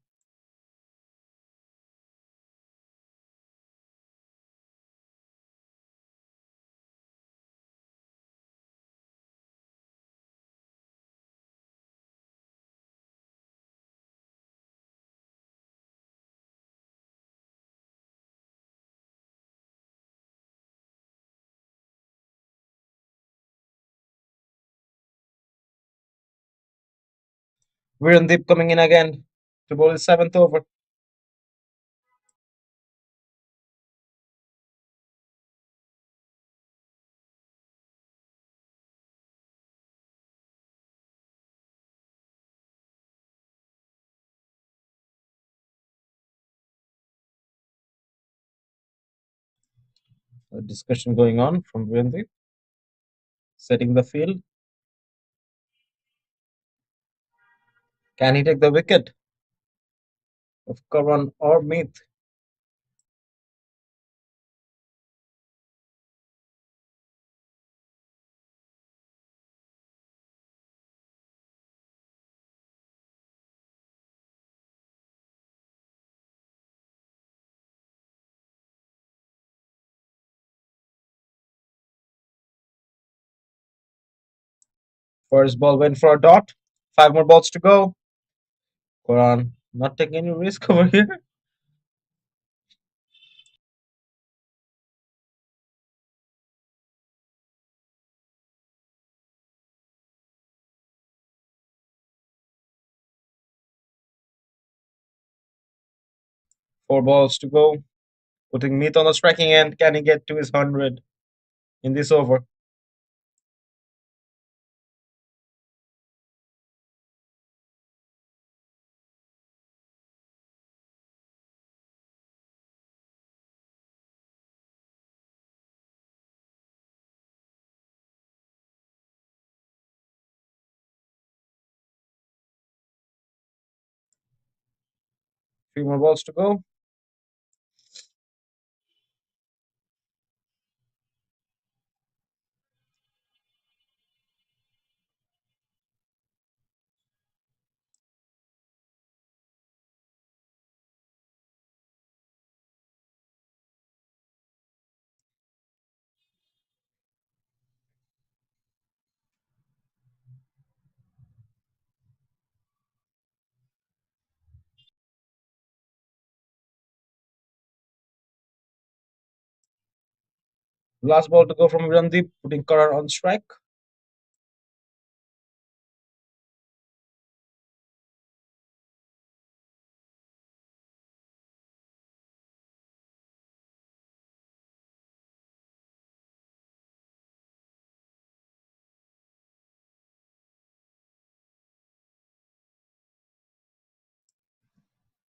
Virendeep coming in again to bowl his seventh over. A discussion going on from Virendeep, setting the field. Can he take the wicket of Karan or Meet? First ball went for a dot. Five more balls to go. Karan not taking any risk over here. Four balls to go. Putting Meet on the striking end. Can he get to his 100 in this over? Three more balls to go. Last ball to go from Virendeep, putting Karan on strike.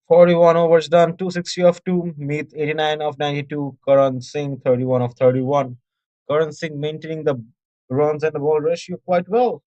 41 overs done. 260 of 2. Meet 89 of 92. Karan Singh 31 of 31. Karan Singh maintaining the runs and the ball ratio quite well.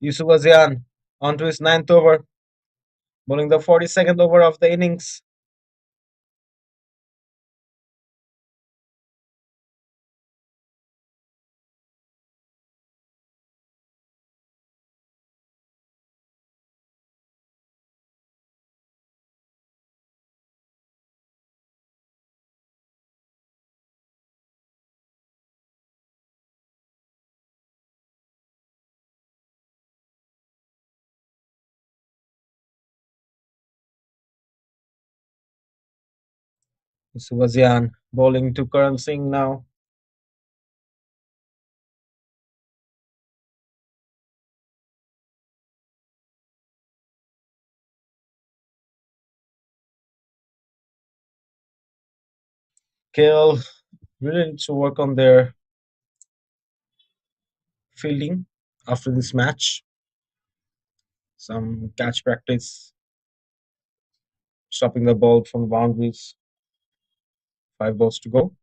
Yusuf Azian onto his ninth over, bowling the 42nd over of the innings. Yusuf Azian bowling to Karan Singh now. KL really needs to work on their fielding after this match. Some catch practice, stopping the ball from the boundaries. 5 balls to go.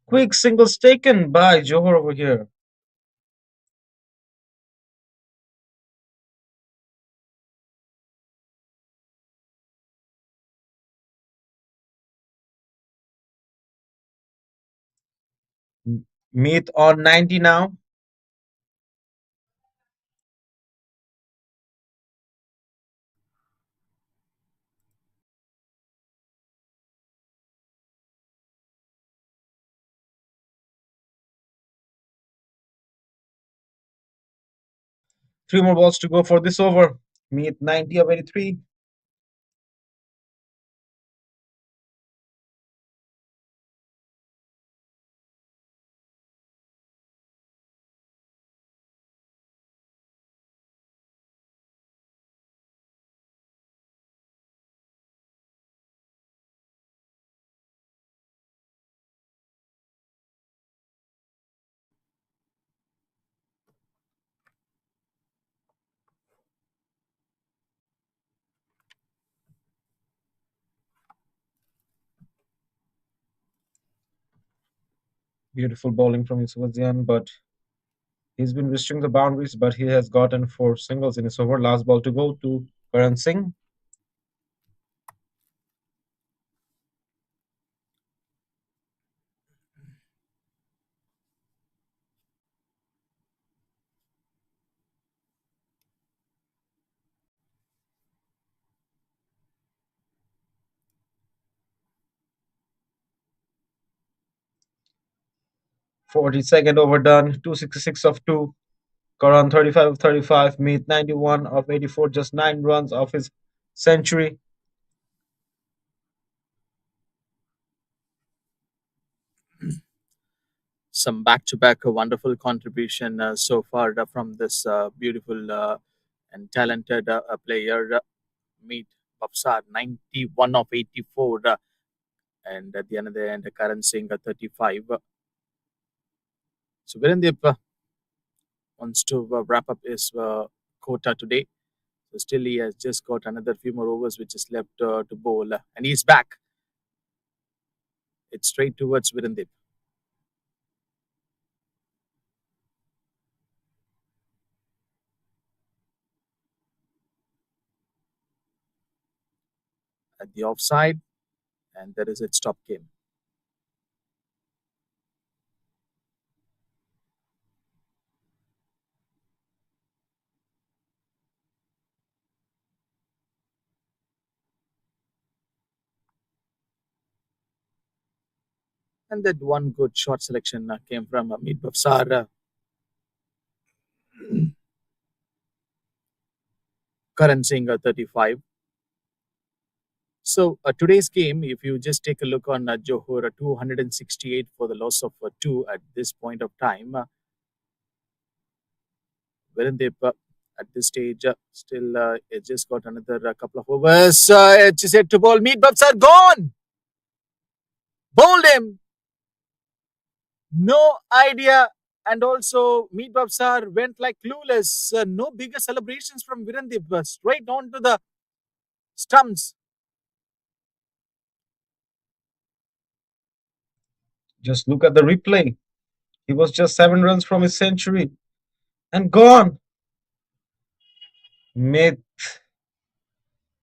Quick singles taken by Johor over here. Meet on 90 now. Three more balls to go for this over. Meet 90 of 83. Beautiful bowling from Yusuf Azian, but he's been restricting the boundaries, but he has gotten 4 singles in his over. Last ball to go to Karan Singh. Second over done. 266 of 2. Karan 35 of 35. Meet 91 of 84. Just 9 runs off his century. Some back-to-back wonderful contribution so far from this beautiful and talented player. Meet Babsar, 91 of 84. And at the end of the end, Karan Singh, 35. So Virendip wants to wrap up his quota today. So still he has just got another few more overs which is left to bowl. And he's back. It's straight towards Virendip. At the offside, and there is its stop game. And that one good shot selection came from Meet Babsar. Karan Singh, 35. So today's game, if you just take a look on Johor, 268 for the loss of 2 at this point of time. Virendip at this stage still it just got another couple of overs. It's set to ball. Meet Babsar gone. Bowled him. No idea. And also, Meet Babsar went like clueless. No bigger celebrations from Virendip. Straight on to the stumps. Just look at the replay. He was just 7 runs from his century and gone. Myth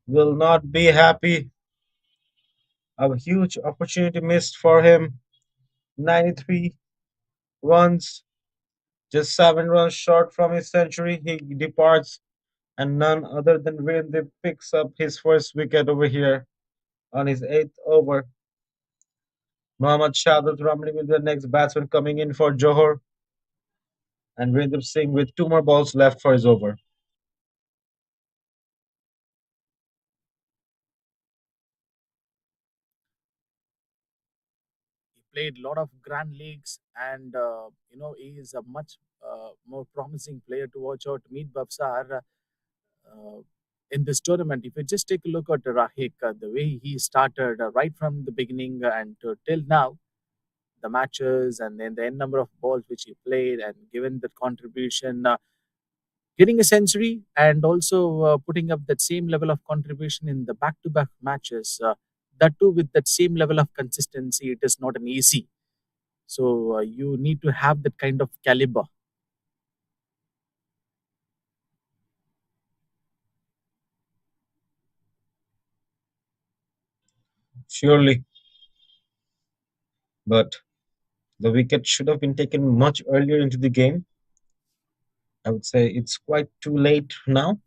will not be happy. A huge opportunity missed for him. 93 runs, just 7 runs short from his century. He departs, and none other than Virendra picks up his first wicket over here on his eighth over. Mohammad Shahadat Ramli will be the next batsman coming in for Johor, and Virendra Singh with 2 more balls left for his over. He played a lot of grand leagues, and he is a much more promising player to watch out. Meet Babsar in this tournament. If you just take a look at Rahik, the way he started right from the beginning and till now, the matches and then the n number of balls which he played, and given the contribution, getting a century and also putting up that same level of contribution in the back-to-back matches. That too with that same level of consistency, it is not an easy. So you need to have that kind of caliber. Surely, but the wicket should have been taken much earlier into the game. I would say it's quite too late now.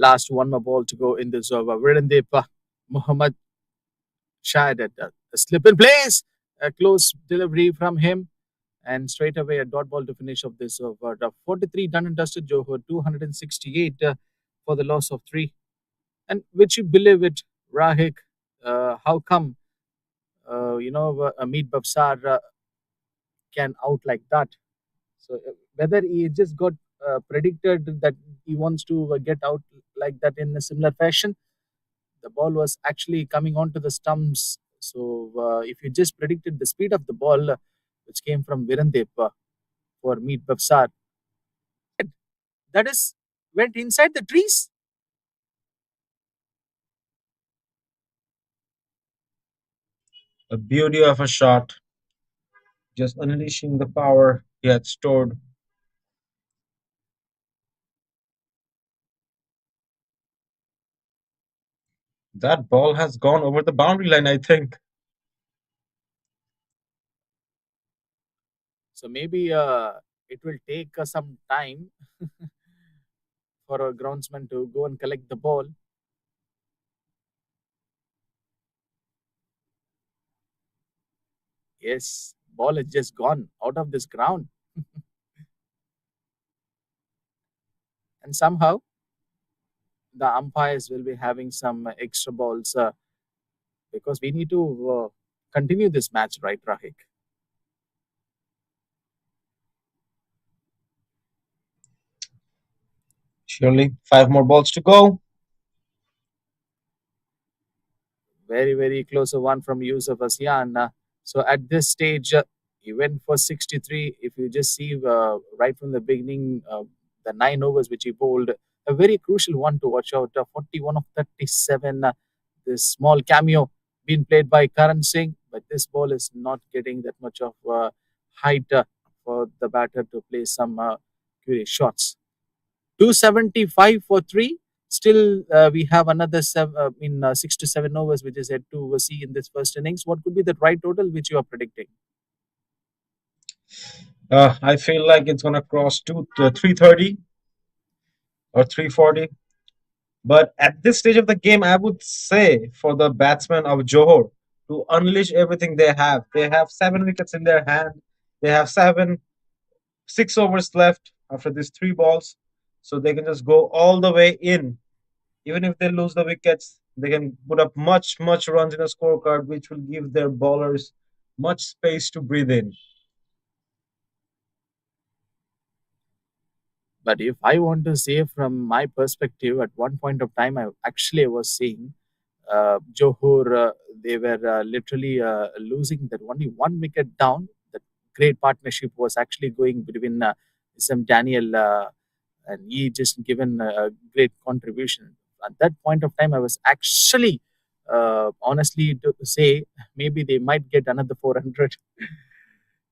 Last one more ball to go in this over. Virendip Muhammad Shahid at a slip in place, a close delivery from him, and straight away a dot ball to finish off this over. 43 done and dusted. Johor 268 for the loss of three. And which you believe it, Rahik? How come Amit Babsar can out like that? So whether he just got predicted that he wants to get out like that in a similar fashion, the ball was actually coming onto the stumps. So if you just predicted the speed of the ball, which came from Virendip for Meet Babsar, that is went inside the trees. A beauty of a shot, just unleashing the power he had stored. That ball has gone over the boundary line, I think. So maybe it will take some time for a groundsman to go and collect the ball. Yes, ball is just gone out of this ground, and somehow the umpires will be having some extra balls because we need to continue this match, right, Rahik? Surely, 5 more balls to go. Very, very close a one from Yusuf Asian. So at this stage, he went for 63. If you just see right from the beginning, the 9 overs which he bowled, a very crucial one to watch out. 41 of 37. This small cameo being played by Karan Singh, but this ball is not getting that much of height for the batter to play some curious shots. 275 for three. Still, we have another 6 to 7 overs, which is yet to see in this first innings. What could be the right total which you are predicting? I feel like it's gonna cross 330 or 340. But at this stage of the game, I would say for the batsmen of Johor to unleash everything they have. They have 7 wickets in their hand. They have 6 overs left after these 3 balls, so they can just go all the way in. Even if they lose the wickets, They can put up much runs in a scorecard, which will give their bowlers much space to breathe in. But if I want to say from my perspective, at one point of time, I actually was saying Johor, they were literally losing that only one wicket down. That great partnership was actually going between some Daniel, and he just given a great contribution. At that point of time, I was actually honestly to say maybe they might get another 400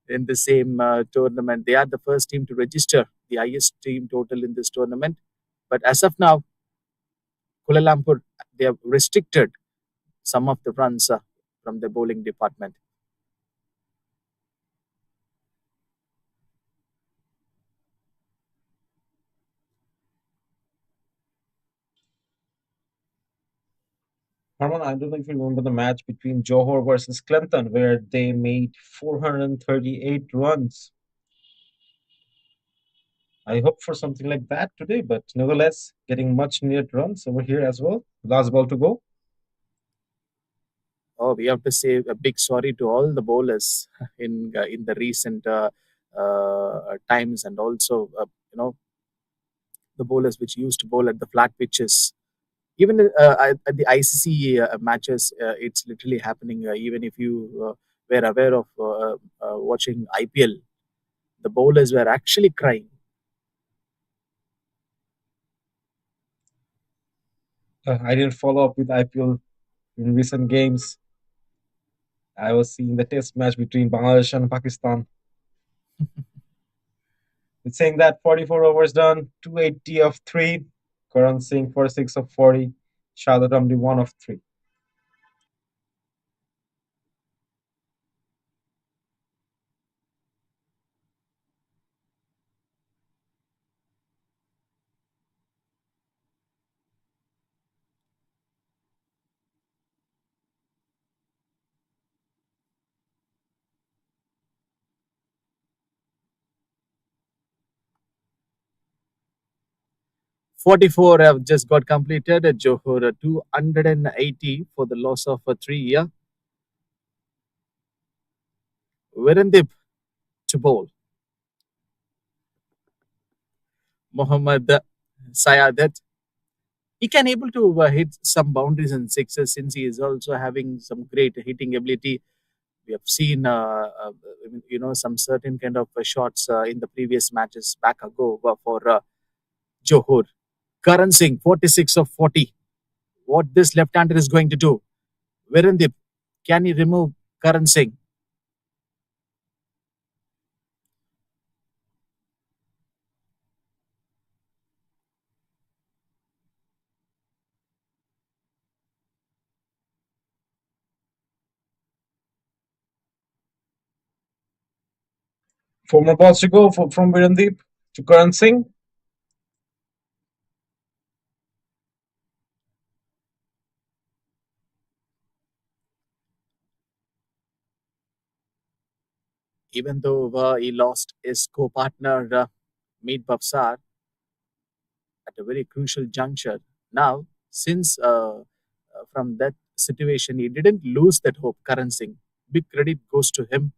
in the same tournament. They are the first team to register the highest team total in this tournament. But as of now, Kuala Lumpur, they have restricted some of the runs from the bowling department. Harman, I don't know if you remember the match between Johor versus Clinton, where they made 438 runs. I hope for something like that today, but nevertheless, getting much needed runs over here as well. Last ball to go. Oh, we have to say a big sorry to all the bowlers in the recent times, and also the bowlers which used to bowl at the flat pitches. Even at the ICC matches, it's literally happening. Even if you were aware of watching IPL, the bowlers were actually crying. I didn't follow up with IPL in recent games. I was seeing the test match between Bangladesh and Pakistan. It's saying that 44 overs done, 280 of 3. Karan Singh 46 of 40. Shahid Ramli 1 of 3. 44 have just got completed. Johor 280 for the loss of 3. Yeah, Virendip to bowl. Mohammad Sayadat. He can able to hit some boundaries and sixes since he is also having some great hitting ability. We have seen, some certain kind of shots in the previous matches back ago for Johor. Karan Singh, 46 of 40. What this left-hander is going to do? Virendip, can he remove Karan Singh? Four more balls to go from Virendeep to Karan Singh. Even though he lost his co-partner, Meet Bafsar, at a very crucial juncture. Now, since from that situation, he didn't lose that hope, Karan Singh. Big credit goes to him,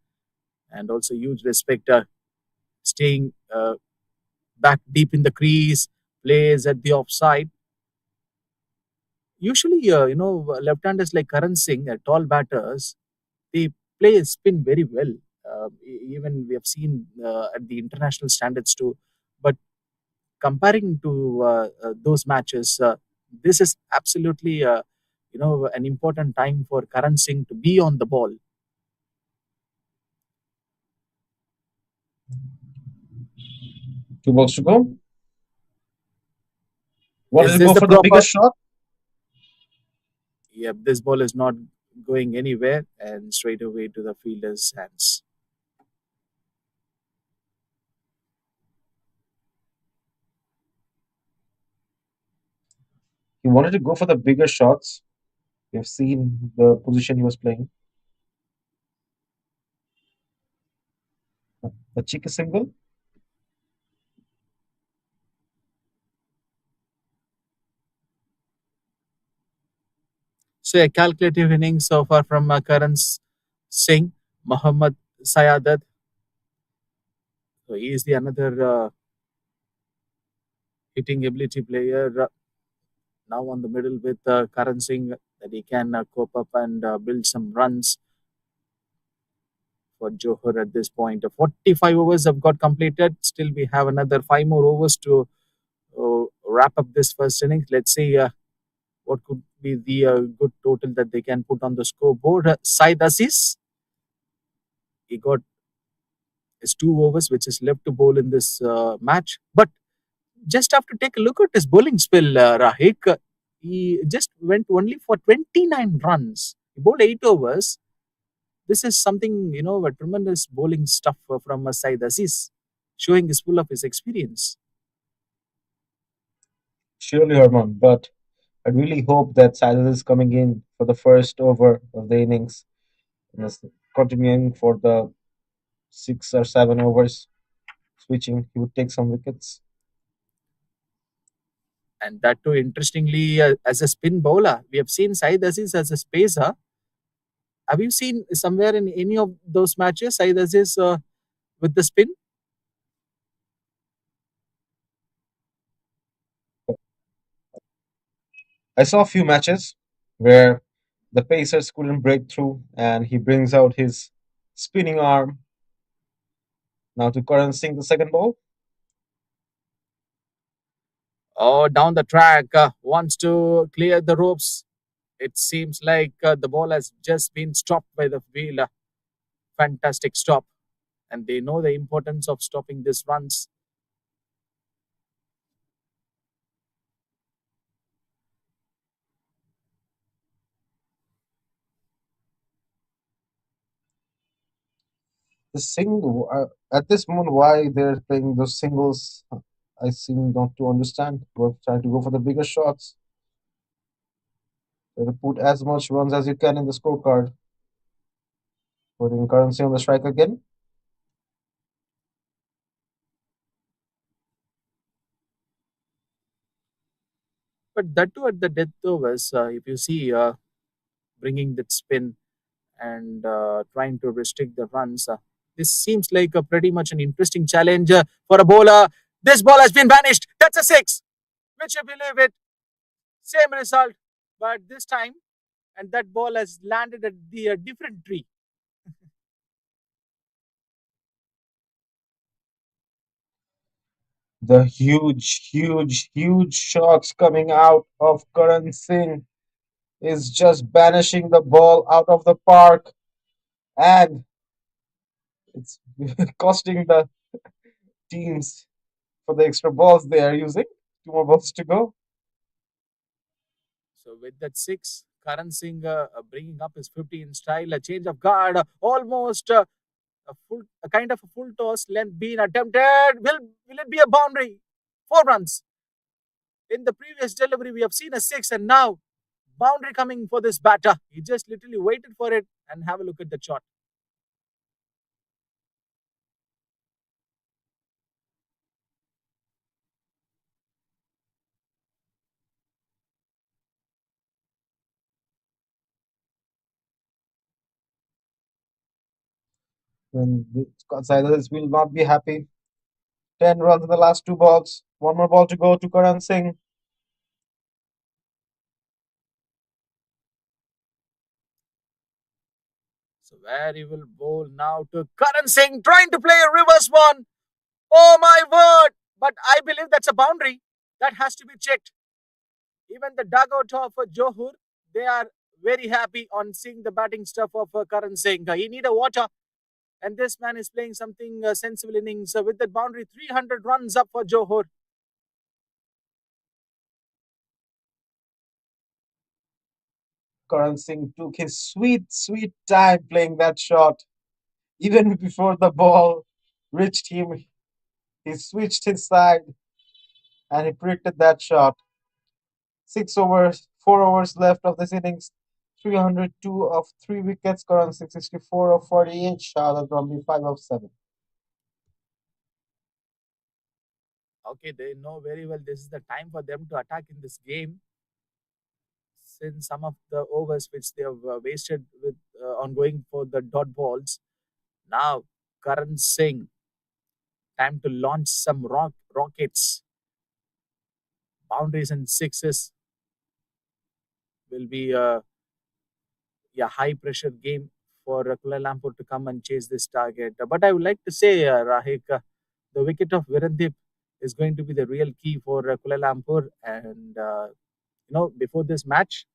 and also huge respect staying back deep in the crease, plays at the offside. Usually, left-handers like Karan Singh, tall batters, they play spin very well. Even we have seen at the international standards too. But comparing to those matches, this is absolutely an important time for Karan Singh to be on the ball. Two balls to go. Wanted Is to this go the for the proper? biggest shot. Yep, this ball is not going anywhere and straight away to the fielder's hands. He wanted to go for the bigger shots. You've seen the position he was playing. The cheeky single. So a calculative innings so far from Karan Singh, Muhammad Sayadat. So he is the another hitting ability player now on the middle with Karan Singh that he can cope up and build some runs for Johor at this point. 45 overs have got completed. Still, we have another 5 more overs to wrap up this first innings. Let's see what could be the good total that they can put on the scoreboard. Said Aziz, he got his 2 overs, which is left to bowl in this match. But just have to take a look at his bowling spell, Rahik. He just went only for 29 runs. He bowled 8 overs. This is something, a tremendous bowling stuff from Said Aziz, showing his full of his experience. Surely, Herman, but I really hope that Silas is coming in for the first over of the innings and is continuing for the 6 or 7 overs, switching. He would take some wickets. And that too, interestingly, as a spin bowler, we have seen Said Aziz as a spacer. Have you seen somewhere in any of those matches Said Aziz with the spin? I saw a few matches where the Pacers couldn't break through, and he brings out his spinning arm. Now to Karan Singh, the second ball. Oh, down the track, wants to clear the ropes. It seems like the ball has just been stopped by the wheel. Fantastic stop. And they know the importance of stopping these runs. The single at this moment, why they're playing those singles, I seem not to understand. We're trying to go for the bigger shots. Try to put as much runs as you can in the scorecard. Putting currency on the strike again. But that too at the death overs, if you see bringing that spin and trying to restrict the runs, this seems like a pretty much an interesting challenge for a bowler. This ball has been vanished. That's a six. Which you believe it, same result, but this time, and that ball has landed at the different tree. The huge shots coming out of Karan Singh is just banishing the ball out of the park, and it's costing the teams for the extra balls they are using. 2 more balls to go. So with that six, Karan Singh bringing up his 50 in style, a change of guard, almost a kind of a full toss length being attempted. Will it be a boundary? 4 runs. In the previous delivery, we have seen a six, and now boundary coming for this batter. He just literally waited for it and have a look at the shot. And the Consolidation will not be happy. 10 runs in the last 2 balls. 1 more ball to go to Karan Singh. So where he will bowl now to Karan Singh, trying to play a reverse one. Oh my word! But I believe that's a boundary. That has to be checked. Even the dugout of Johor, they are very happy on seeing the batting stuff of Karan Singh. He need a water, and this man is playing something sensible innings with that boundary. 300 runs up for Johor. Karan Singh took his sweet time playing that shot. Even before the ball reached him, he switched his side and he predicted that shot. 6 overs, 4 overs left of this innings. 302 of 3 wickets. Karan Singh 64 of 48. Shahid Ramli 5 of 7. Okay, they know very well this is the time for them to attack in this game. since some of the overs which they have wasted with on going for the dot balls. Now, Karan Singh, time to launch some rockets. Boundaries and sixes will be yeah, high pressure game for Kuala Lumpur to come and chase this target. But I would like to say, Rahik, the wicket of Virendip is going to be the real key for Kuala Lumpur. And, before this match,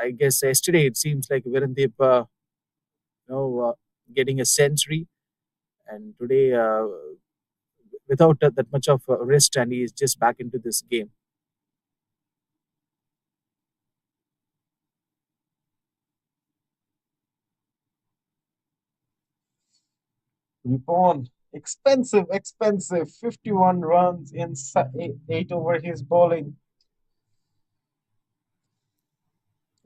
I guess yesterday it seems like Virendip, you know, uh, getting a century. And today, without that much of rest, and he is just back into this game. Ripon, expensive. 51 runs in eight over his bowling.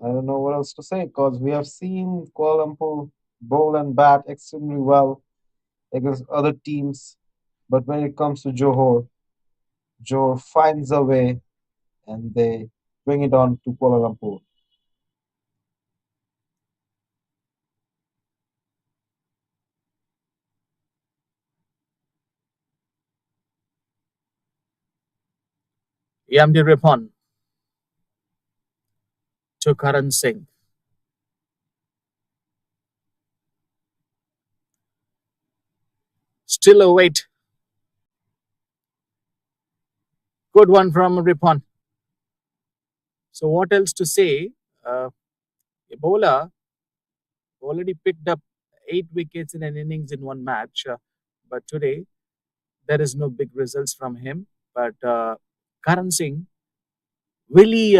I don't know what else to say because we have seen Kuala Lumpur bowl and bat extremely well against other teams. But when it comes to Johor, Johor finds a way and they bring it on to Kuala Lumpur. Yamdi Ripon to Karan Singh. Still a wait. Good one from Ripon. So what else to say? Ebola already picked up 8 wickets in an innings in one match, but today there is no big results from him. But Karan Singh really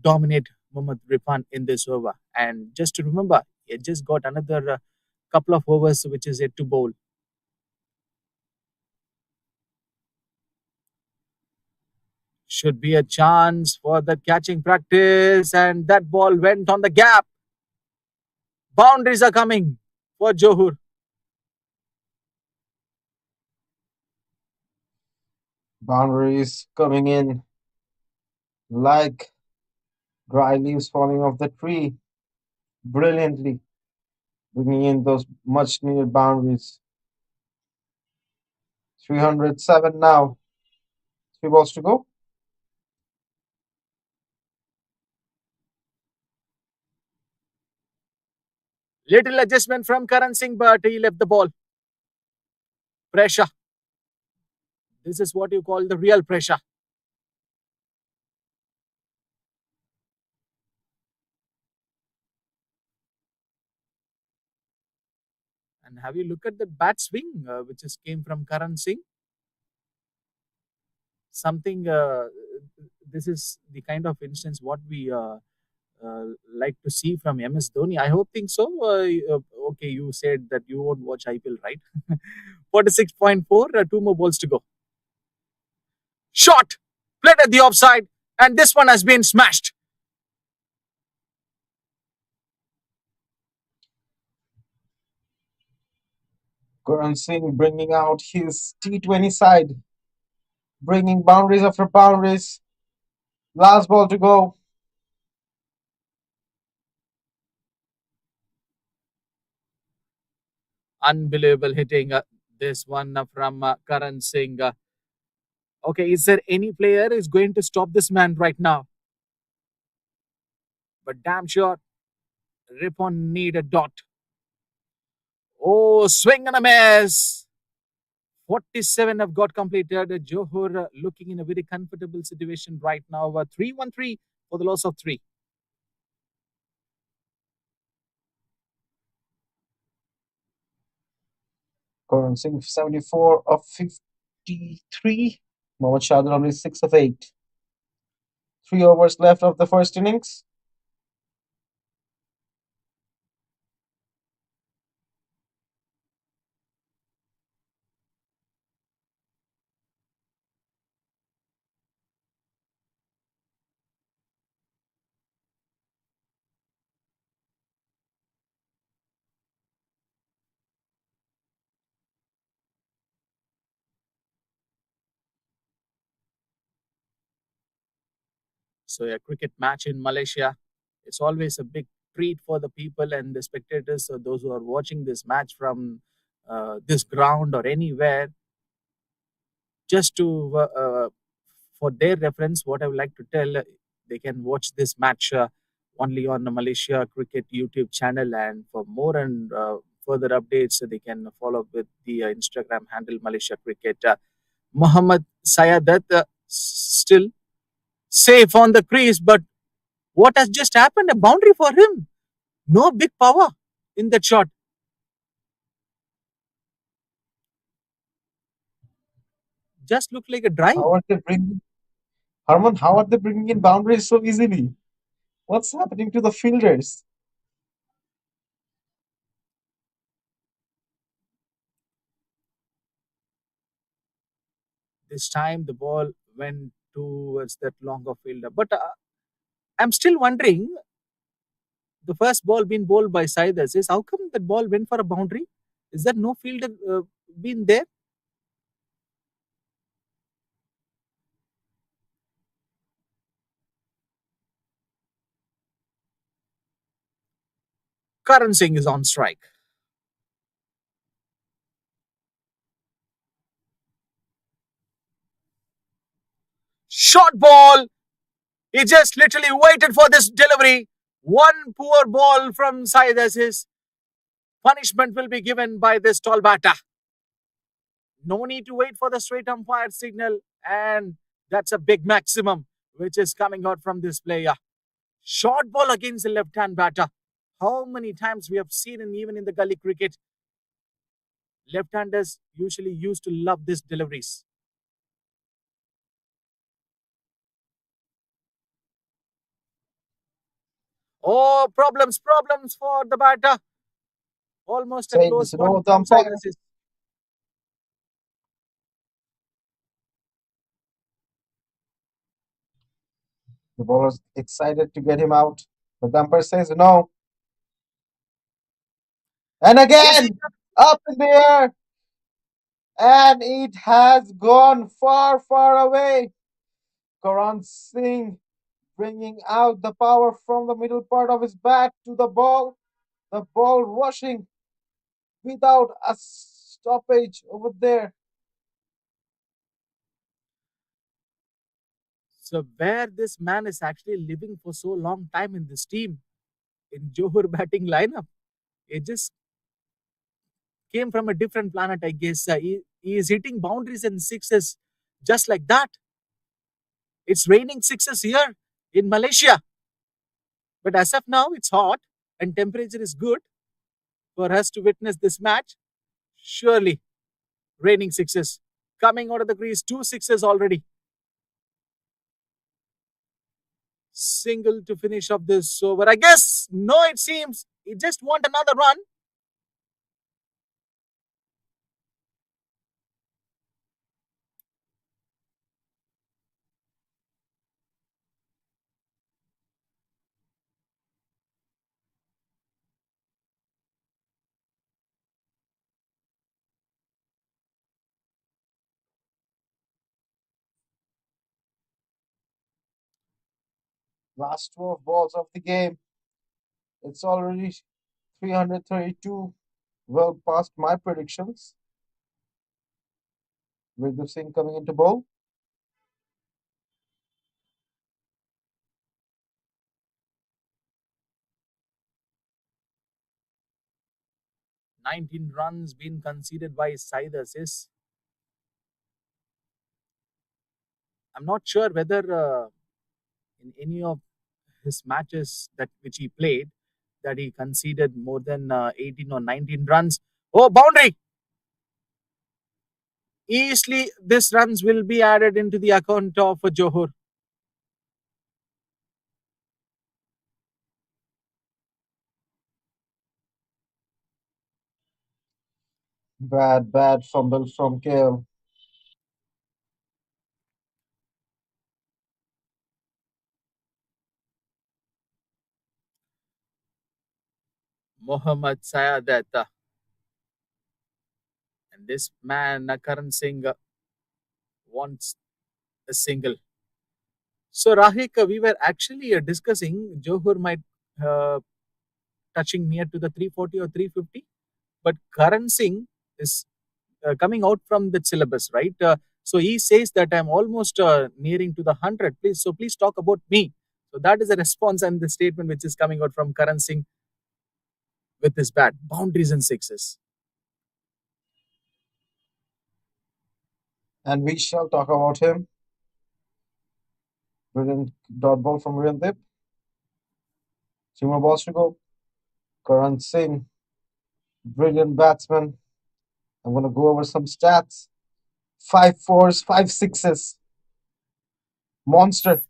dominate Mohammad Ripon in this over. And just to remember, he just got another couple of overs which is yet to bowl. Should be a chance for the catching practice, and that ball went on the gap. Boundaries are coming for Johor. Boundaries coming in like dry leaves falling off the tree brilliantly, bringing in those much needed boundaries. 307 now. Three balls to go. Little adjustment from Karan Singh, but he left the ball. Pressure. This is what you call the real pressure. And have you looked at the bat swing, which is came from Karan Singh? Something. This is the kind of instance what we like to see from MS Dhoni. I hope think so. Okay, you said that you won't watch IPL, right? 46.4. Two more balls to go. Shot. Played at the offside, and this one has been smashed. Karan Singh bringing out his T20 side, bringing boundaries after boundaries. Last ball to go. Unbelievable hitting. This one from Karan Singh. Okay, is there any player is going to stop this man right now? But damn sure, Ripon need a dot. Oh, swing and a miss. 47 have got completed. Johor looking in a very comfortable situation right now. 3-1-3 for the loss of three. Karan Singh 74 of 53. Mohammad Shahid only 6 of 8. 3 overs left of the first innings. So a cricket match in Malaysia, it's always a big treat for the people and the spectators. So those who are watching this match from this ground or anywhere, just to for their reference, what I would like to tell, they can watch this match only on the Malaysia Cricket YouTube channel, and for more and further updates, they can follow up with the Instagram handle Malaysia Cricket. Muhammad Sayadat still safe on the crease, but what has just happened? A boundary for him. No big power in that shot. Just looked like a drive. How are they bringing Harman? How are they bringing in boundaries so easily? What's happening to the fielders? This time the ball went towards that longer fielder. But I'm still wondering, the first ball being bowled by Saiders is how come that ball went for a boundary? Is there no fielder been there? Karan Singh is on strike. Short ball. He just literally waited for this delivery. One poor ball from Saiders. His punishment will be given by this tall batter. No need to wait for the straight umpire signal. And that's a big maximum which is coming out from this player. Short ball against the left hand batter. How many times we have seen, and even in the gully cricket, left handers usually used to love these deliveries. Oh, problems for the batter. Almost a Saying close this, one the from umpire. Cyrus. The bowler's excited to get him out, but the umpire says no. And Is he? again, up in the air, and it has gone far, far away. Karan Singh bringing out the power from the middle part of his bat to the ball rushing without a stoppage over there. So where this man is actually living for so long time in this team, in Johor batting lineup, it just came from a different planet, I guess. He is hitting boundaries and sixes just like that. It's raining sixes here in Malaysia. But as of now, it's hot and temperature is good for us to witness this match. Surely, raining sixes. Coming out of the crease, two sixes already. Single to finish off this over. I guess, no, it seems. He just want another run. Last 12 balls of the game. It's already 332, well past my predictions. With the Singh coming into bowl. 19 runs been conceded by side assist. I'm not sure whether in any of his matches that which he played that he conceded more than 18 or 19 runs. Oh, boundary! Easily, this runs will be added into the account of Johor. Bad fumble from KL. Mohammad Sayadat. And this man, Karan Singh, wants a single. So, Rahik, we were actually discussing Johor might uh, touching near to the 340 or 350, but Karan Singh is coming out from the syllabus, right? So he says that I'm almost nearing to the 100. Please, so please talk about me. So that is a response and the statement which is coming out from Karan Singh with his bat, boundaries and sixes. And we shall talk about him. Brilliant dot ball from Virendip. Two more balls to go. Karan Singh, brilliant batsman. I'm going to go over some stats. Five fours, five sixes. Monster.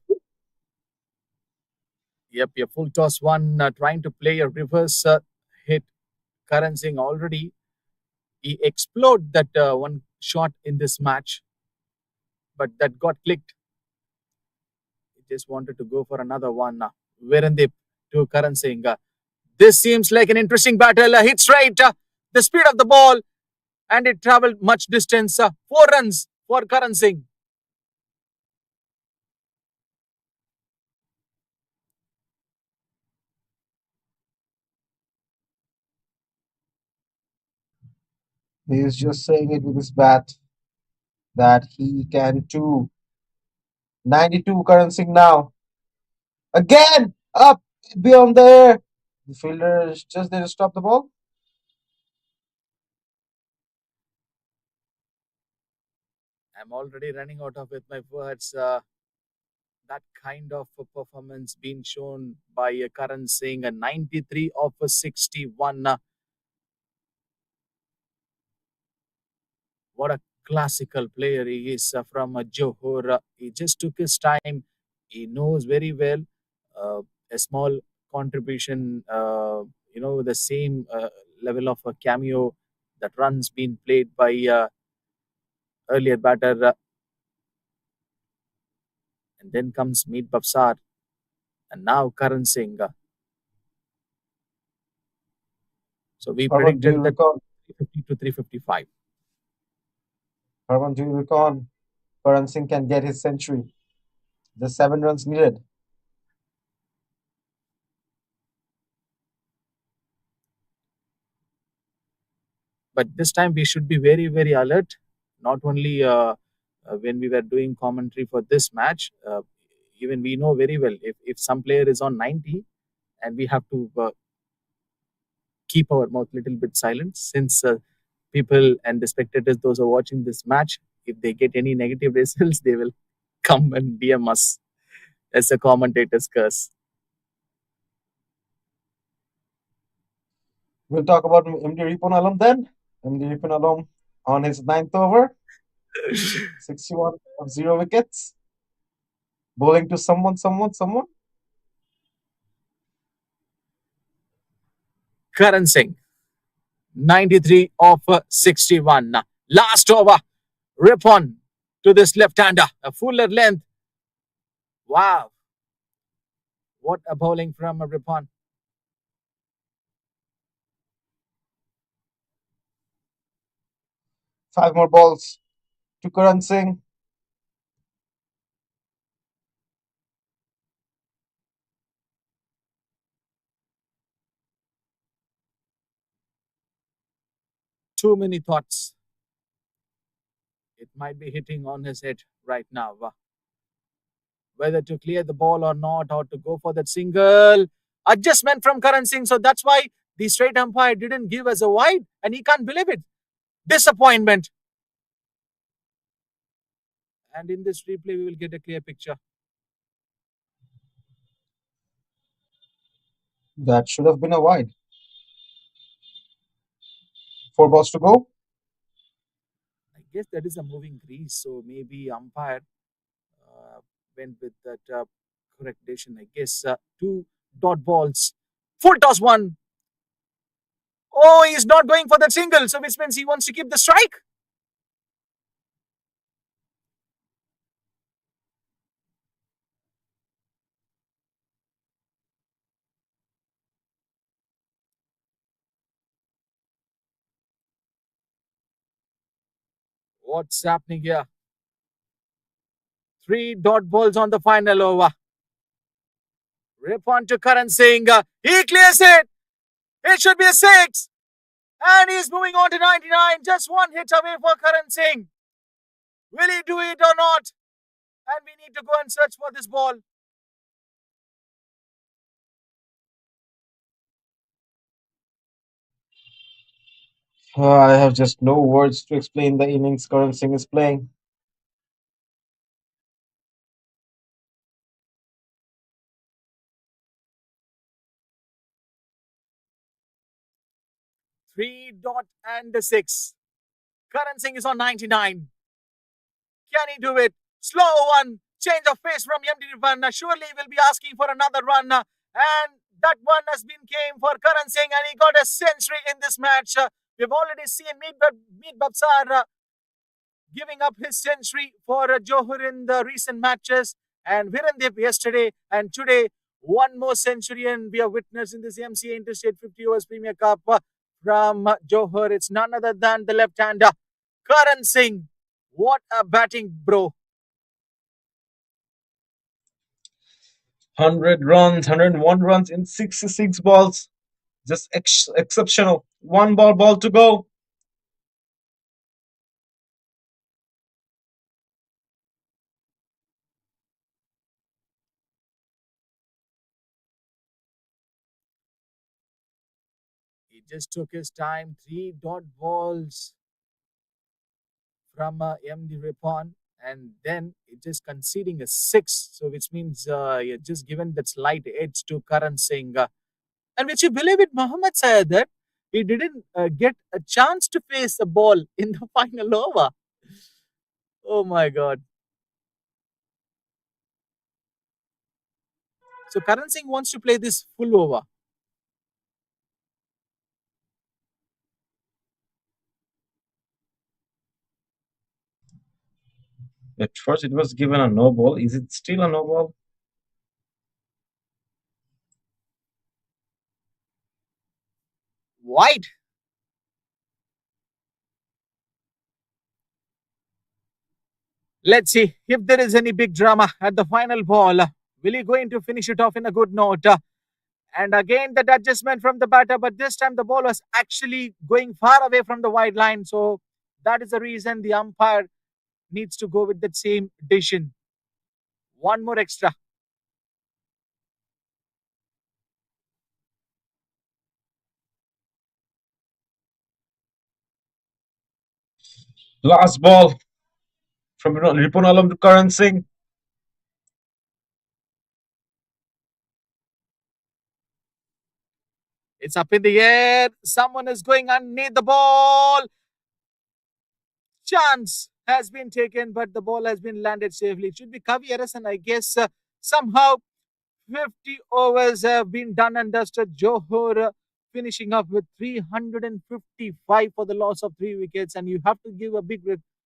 Yep, a full toss one, trying to play a reverse hit. Karan Singh already he explored that one shot in this match, but that got clicked. He just wanted to go for another one. Virendip to Karan Singh. This seems like an interesting battle. Hit straight. The speed of the ball, and it traveled much distance. 4 runs for Karan Singh. He is just saying it with his bat that he can too. 92 Karan Singh now. Again! Up beyond the air. The fielder is just there to stop the ball. I'm already running out of with my words. That kind of a performance being shown by Karan Singh, a 93 of a 61. What a classical player he is from Johor. He just took his time. He knows very well a small contribution, the same level of a cameo that runs being played by earlier batter. And then comes Meet Bafsar and now Karan Singh. So we Harman, do you predicted that recall? 350 to 355. Harman, do you recall? Karan Singh can get his century. The 7 runs needed. But this time we should be very, very alert. Not only when we were doing commentary for this match, even we know very well if some player is on 90 and we have to keep our mouth little bit silent since people and the spectators, those who are watching this match, if they get any negative results, they will come and DM us as a commentator's curse. We'll talk about MD Riponalam then. MD Riponalam on his ninth over, 61 of 0 wickets. Bowling to someone. Karan Singh, 93 of 61. Last over, rip on to this left-hander, a fuller length. Wow, what a bowling from Ripon. 5 more balls to Karan Singh. Too many thoughts. It might be hitting on his head right now. Whether to clear the ball or not, or to go for that single adjustment from Karan Singh. So that's why the straight umpire didn't give us a wide, and he can't believe it. Disappointment. And in this replay, we will get a clear picture. That should have been a wide. 4 balls to go. I guess that is a moving crease, so maybe umpire uh, went with that correct decision. I guess two dot balls, full toss one. Oh, he's not going for that single, so which means he wants to keep the strike. What's happening here? Three dot balls on the final over. Rip on to Karan Singh. He clears it. It should be a six. And he's moving on to 99. Just one hit away for Karan Singh. Will he do it or not? And we need to go and search for this ball. I have just no words to explain the innings Karan Singh is playing. 3 and 6. Karan Singh is on 99. Can he do it? Slow one. Change of pace from MD Rivan. Surely will be asking for another run. And that one has been came for Karan Singh and he got a century in this match. We've already seen Meet Babsar giving up his century for Johor in the recent matches and Virendip yesterday and today one more century and we are witness in this MCA Interstate 50 Overs Premier Cup from Johor. It's none other than the left-hander Karan Singh. What a batting, bro. 100 runs, 101 runs in 66 balls. Just exceptional. One ball to go. He just took his time. Three dot balls from MD Ripon and then just conceding a six. So which means you're just given that slight edge to Karan Singh. And which you believe it, Mohammad said that he didn't get a chance to face a ball in the final over. Oh my God. So Karan Singh wants to play this full over. At first, it was given a no ball. Is it still a no ball? Wide. Let's see if there is any big drama at the final ball. Will he going to finish it off in a good note? And again, that adjustment from the batter, but this time the ball was actually going far away from the wide line. So that is the reason the umpire needs to go with that same decision. One more extra. Last ball from Ripon Alam to Karan Singh. It's up in the air. Someone is going underneath the ball. Chance has been taken, but the ball has been landed safely. It should be Kavi Arasan, I guess. Somehow 50 overs have been done and dusted. Johor finishing up with 355 for the loss of 3 wickets. And you have to give a big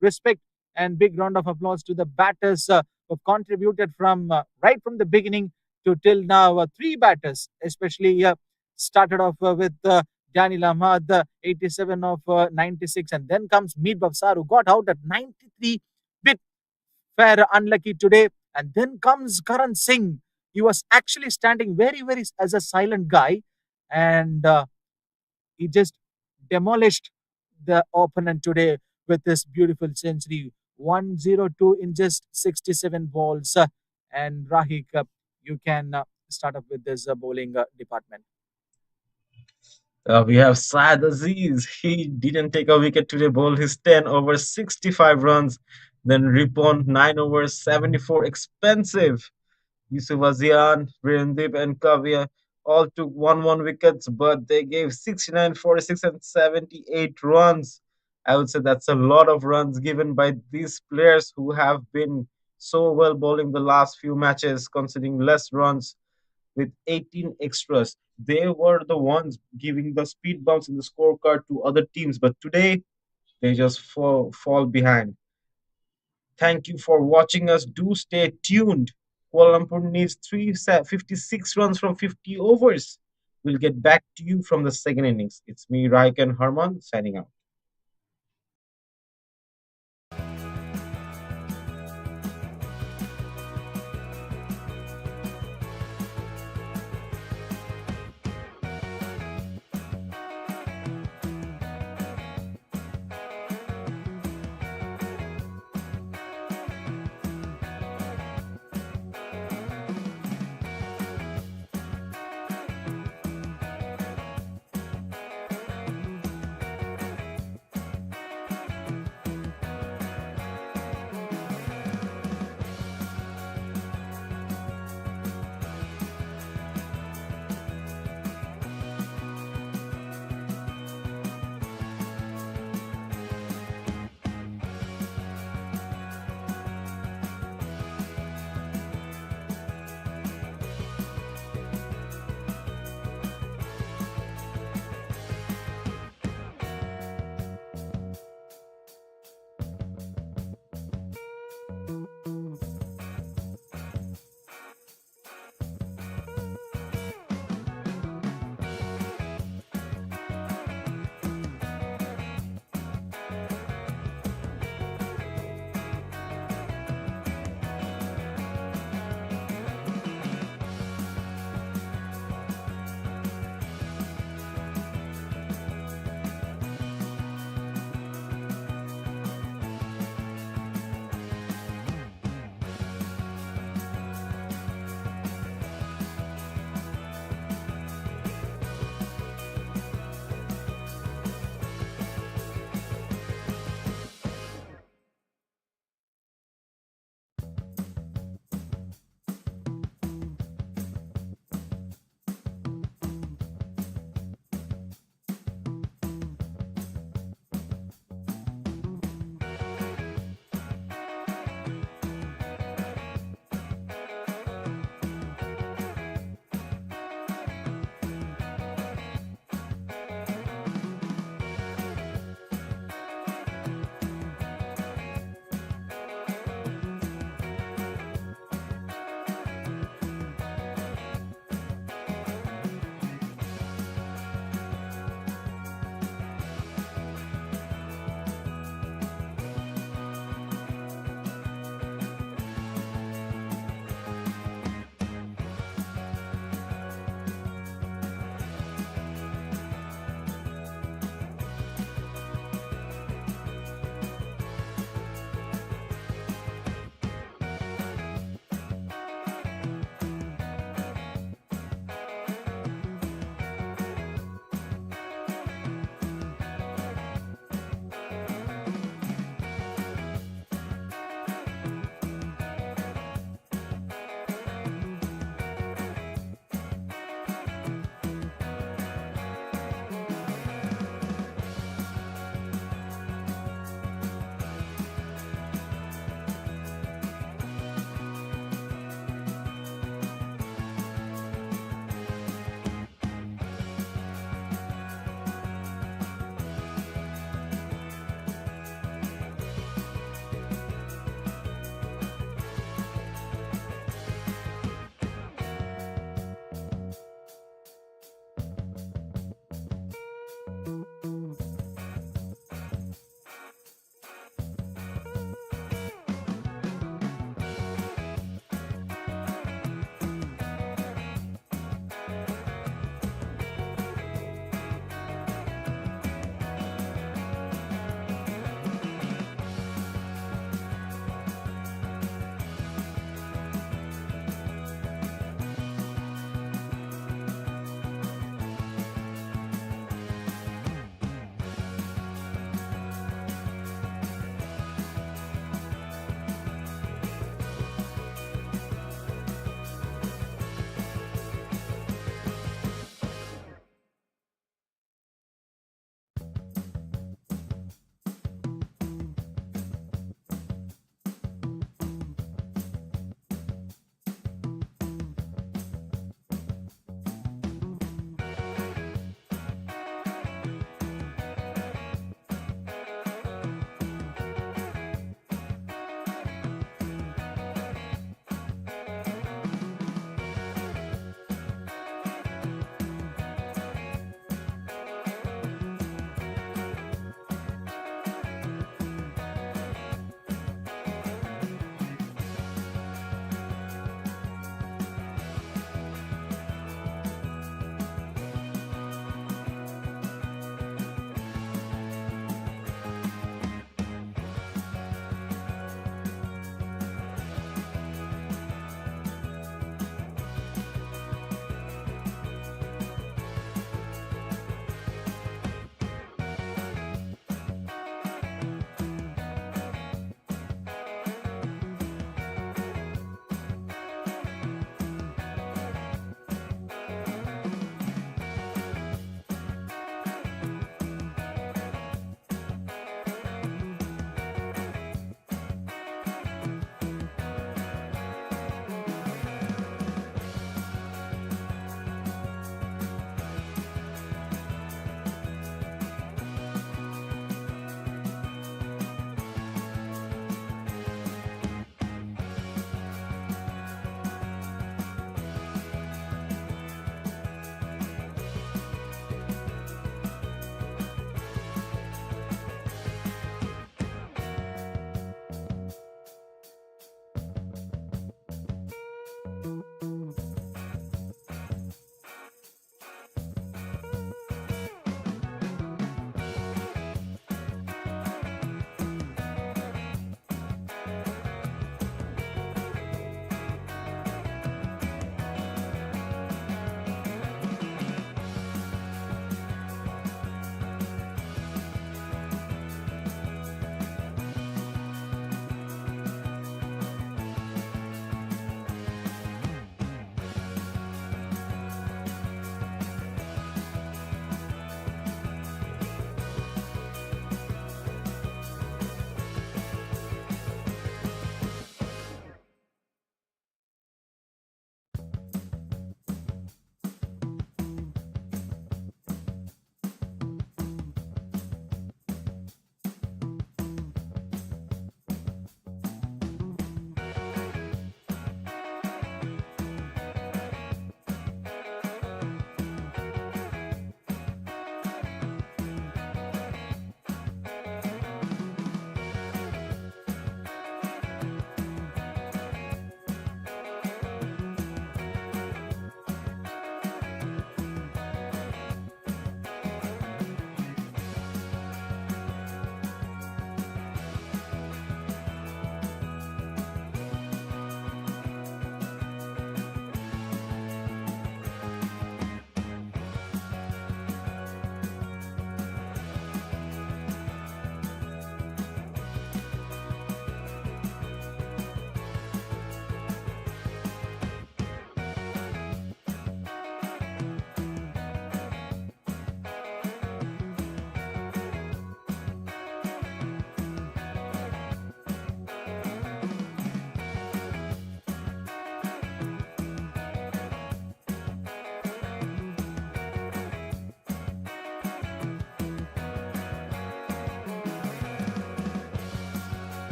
respect and big round of applause to the batters who have contributed from right from the beginning to till now. Three batters, especially started off with Daniel Ahmad, 87 of 96. And then comes Meet Bafsar, who got out at 93. Bit fair unlucky today. And then comes Karan Singh. He was actually standing very as a silent guy, and he just demolished the opponent today with this beautiful century. 102 in just 67 balls. And Rahik, you can start up with this bowling department. We have Saad Aziz. He didn't take a wicket today, bowled his 10 over 65 runs. Then Ripon 9 over 74. Expensive. Yusuf Azian, Virendip, and Kavya all took 1 wickets, but they gave 69, 46, and 78 runs. I would say that's a lot of runs given by these players who have been so well bowling the last few matches, conceding less runs with 18 extras. They were the ones giving the speed bumps in the scorecard to other teams, but today they just fall behind. Thank you for watching us. Do stay tuned. Kuala Lumpur needs 356 runs from 50 overs. We'll get back to you from the second innings. It's me, Raik and Harman, signing out.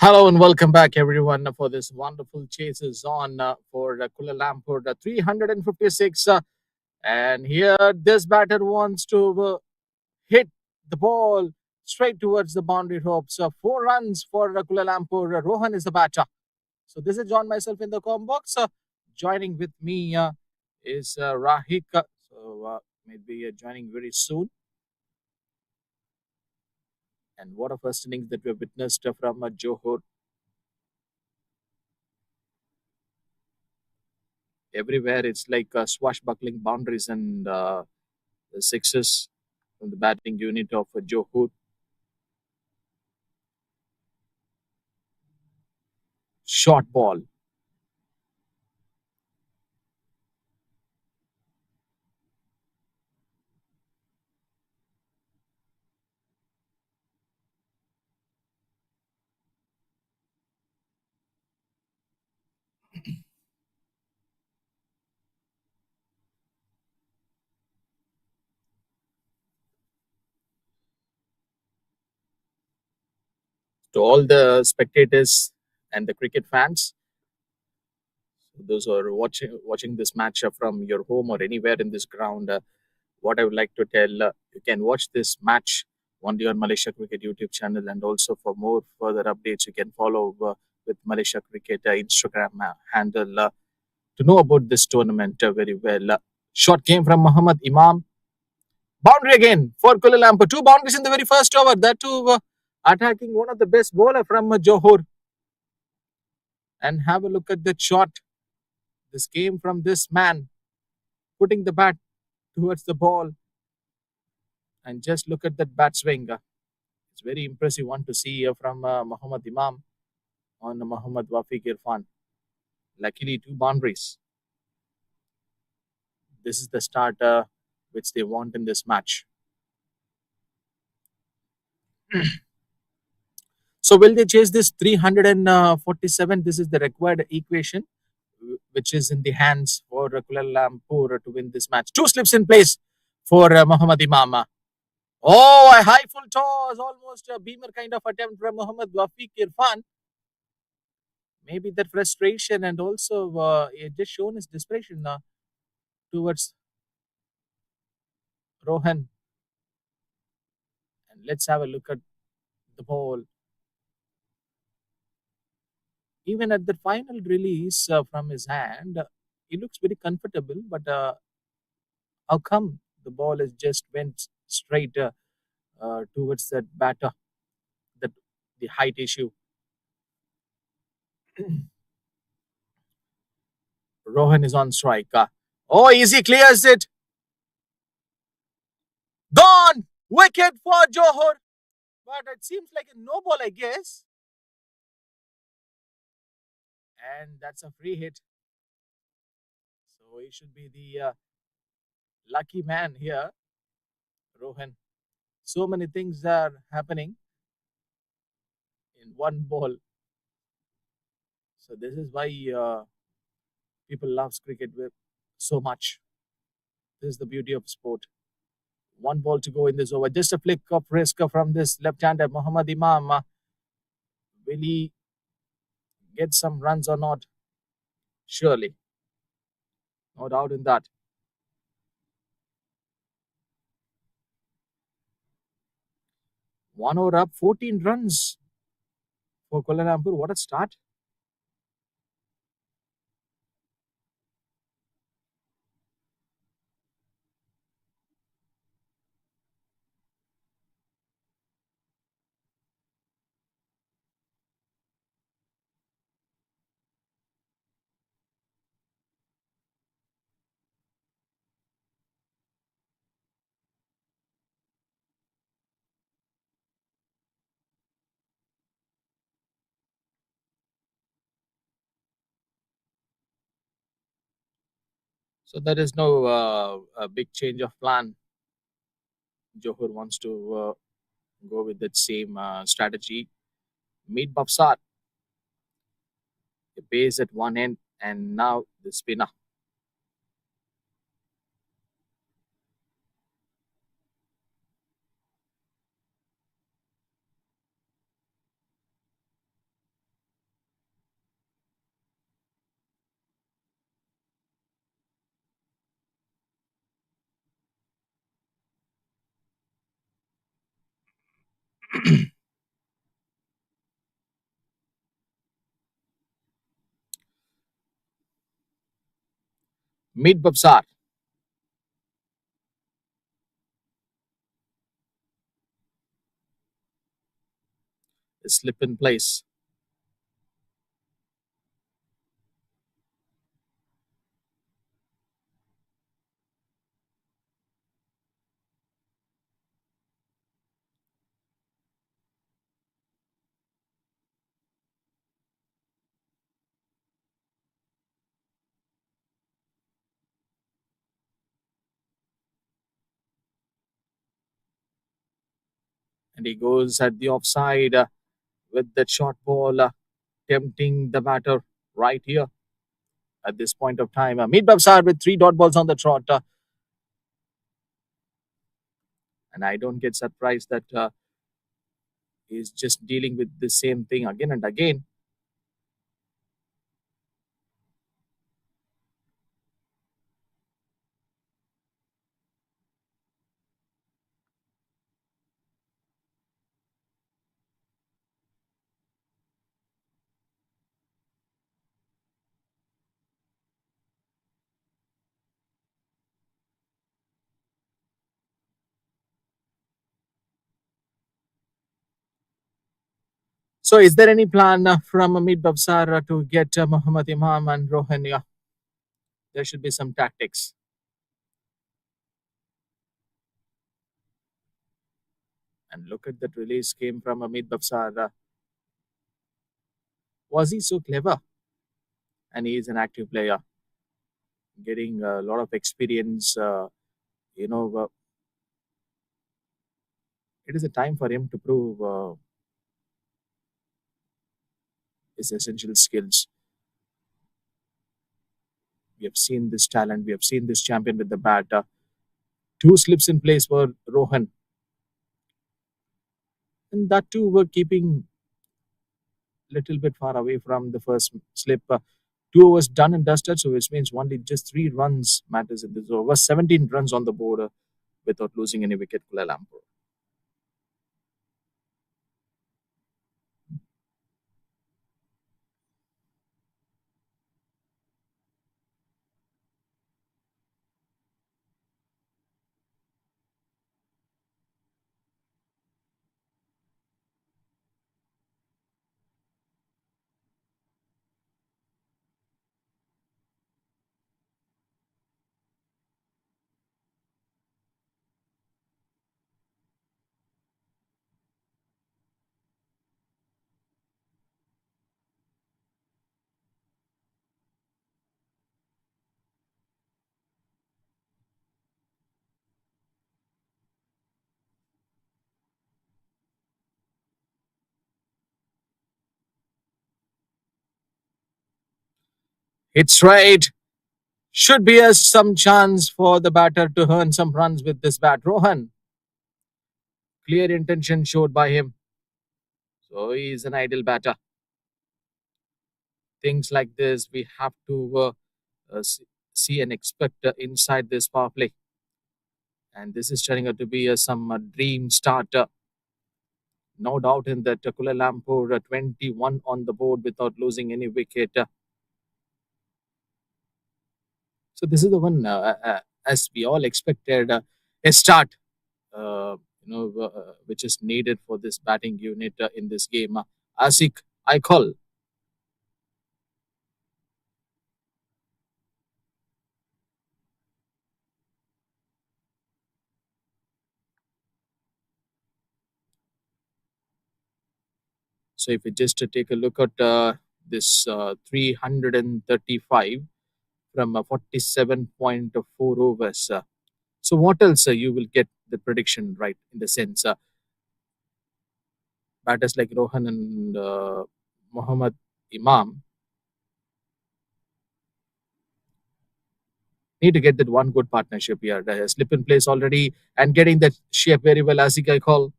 Hello and welcome back, everyone, for this wonderful chases on for Kuala Lumpur, the 356. And here, this batter wants to hit the ball straight towards the boundary ropes. 4 runs for Kuala Lumpur. Rohan is the batter. So this is John, myself in the com box. Joining with me is Rahik. Maybe joining very soon. And what a first innings that we have witnessed from Johor. Everywhere it's like swashbuckling boundaries and the sixes from the batting unit of Johor. Short ball. To all the spectators and the cricket fans, those who are watching this match from your home or anywhere in this ground, what I would like to tell, you can watch this match only on Malaysia Cricket YouTube channel, and also for more further updates, you can follow with Malaysia Cricket Instagram handle to know about this tournament very well. Short came from Muhammad Imam. Boundary again for Kuala Lumpur. Two boundaries in the very first over. That too attacking one of the best bowler from Johor. And have a look at that shot. This came from this man putting the bat towards the ball. And just look at that bat swing. It's very impressive one to see from Muhammad Imam on Muhammad Wafiq Irfan. Luckily, two boundaries. This is the start which they want in this match. So, will they chase this 347? This is the required equation, which is in the hands for Kuala Lumpur to win this match. Two slips in place for Muhammad Imam. Oh, a high full toss, almost a beamer kind of attempt from Muhammad Wafiq Irfan. Maybe that frustration and also it just shown his desperation towards Rohan. And let's have a look at the ball. Even at the final release from his hand, he looks very comfortable. But how come the ball has just went straight towards that batter, the, the height issue? Rohan is on strike. Oh, easy clears it. Gone! Wicket for Johor. But it seems like a no ball, I guess. And that's a free hit. So he should be the lucky man here, Rohan. So many things are happening in one ball. So this is why people love cricket with so much. This is the beauty of sport. One ball to go in this over. Just a flick of risk from this left-hander, Muhammad Imam. Will he get some runs or not? Surely. No doubt in that. One over up, 14 runs for Kuala Lumpur. What a start. So there is no a big change of plan. Johor wants to go with that same strategy. Meet Bafsar. The base at one end, and now the spinner. Meet Babsar. Slip in place. And he goes at the offside with that short ball, tempting the batter right here at this point of time. Meet Babsar with three dot balls on the trot. And I don't get surprised that he's just dealing with the same thing again and again. So, is there any plan from Meet Babsar to get Muhammad Imam and Rohan? Yeah, there should be some tactics. And look at that release came from Amit Babsar. Was he so clever? And he is an active player, getting a lot of experience. You know, it is a time for him to prove his essential skills. We have seen this talent. We have seen this champion with the bat. Two slips in place for Rohan, and that too were keeping a little bit far away from the first slip. 2 overs done and dusted, so which means only just 3 runs matters in this over. 17 runs on the board without losing any wicket. Kuala Lumpur. It's right. Should be some chance for the batter to earn some runs with this bat. Rohan, clear intention showed by him. So he's an ideal batter. Things like this we have to see and expect inside this power play. And this is turning out to be some dream starter. No doubt in that Kuala Lumpur 21 on the board without losing any wicket. So this is the one, as we all expected, a start, which is needed for this batting unit in this game. Asik, I call. So if we just take a look at this 335 from 47.4 overs. So what else you will get the prediction right in the sense batters like Rohan and Muhammad Imam need to get that one good partnership here. Slip in place already and getting that shape very well, as I call.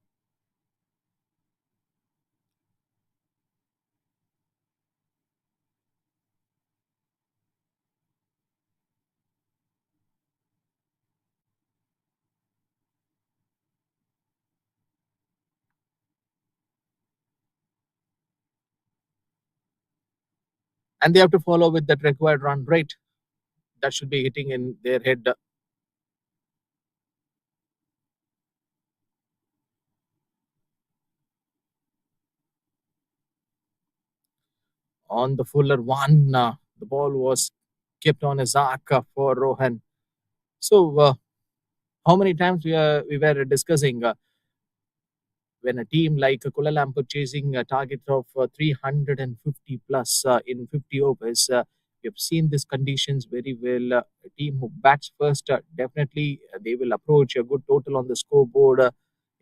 And they have to follow with that required run rate. that should be hitting in their head. On the fuller one, the ball was kept on his arc for Rohan. So, how many times we were discussing when a team like Kuala Lumpur chasing a target of 350 plus in 50 overs. We have seen these conditions very well. A team who bats first, definitely they will approach a good total on the scoreboard.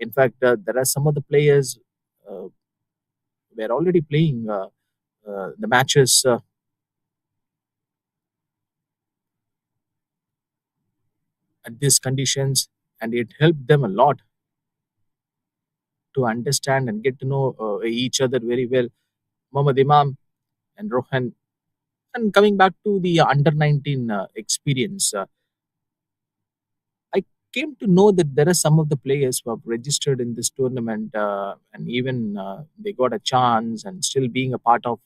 In fact, there are some of the players were already playing the matches at these conditions, and it helped them a lot to understand and get to know each other very well. Mohammad Imam and Rohan. And coming back to the under 19 experience, I came to know that there are some of the players who have registered in this tournament, and even they got a chance and still being a part of,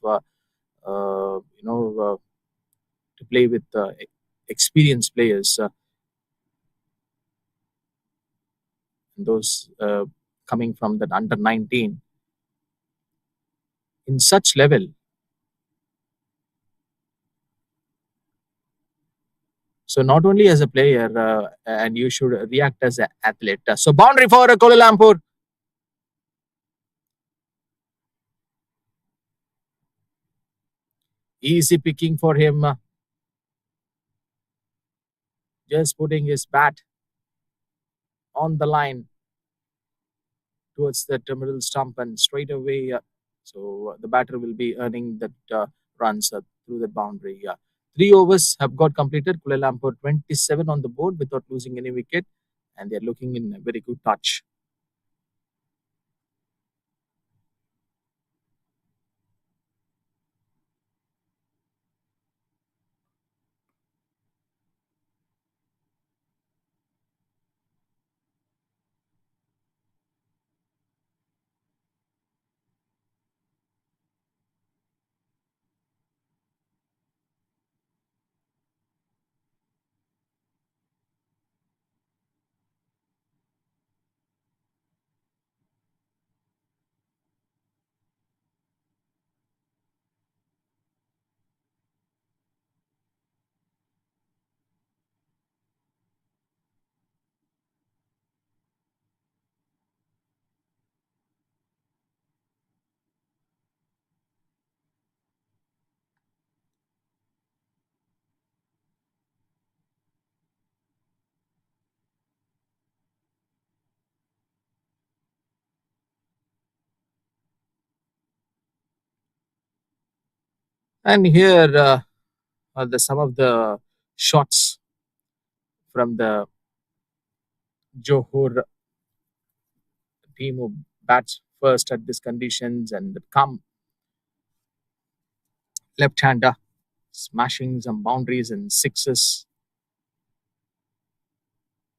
to play with experienced players, those coming from that under 19 in such level. So not only as a player, and you should react as an athlete. So boundary for Kuala Lumpur. Easy picking for him. Just putting his bat on the line towards the terminal stump and straight away. So the batter will be earning that runs through the boundary. 3 overs have got completed. Kuala Lumpur 27 on the board without losing any wicket, and they're looking in a very good touch. And here are the some of the shots from the Johor team who bats first at these conditions and come left-hander smashing some boundaries and sixes.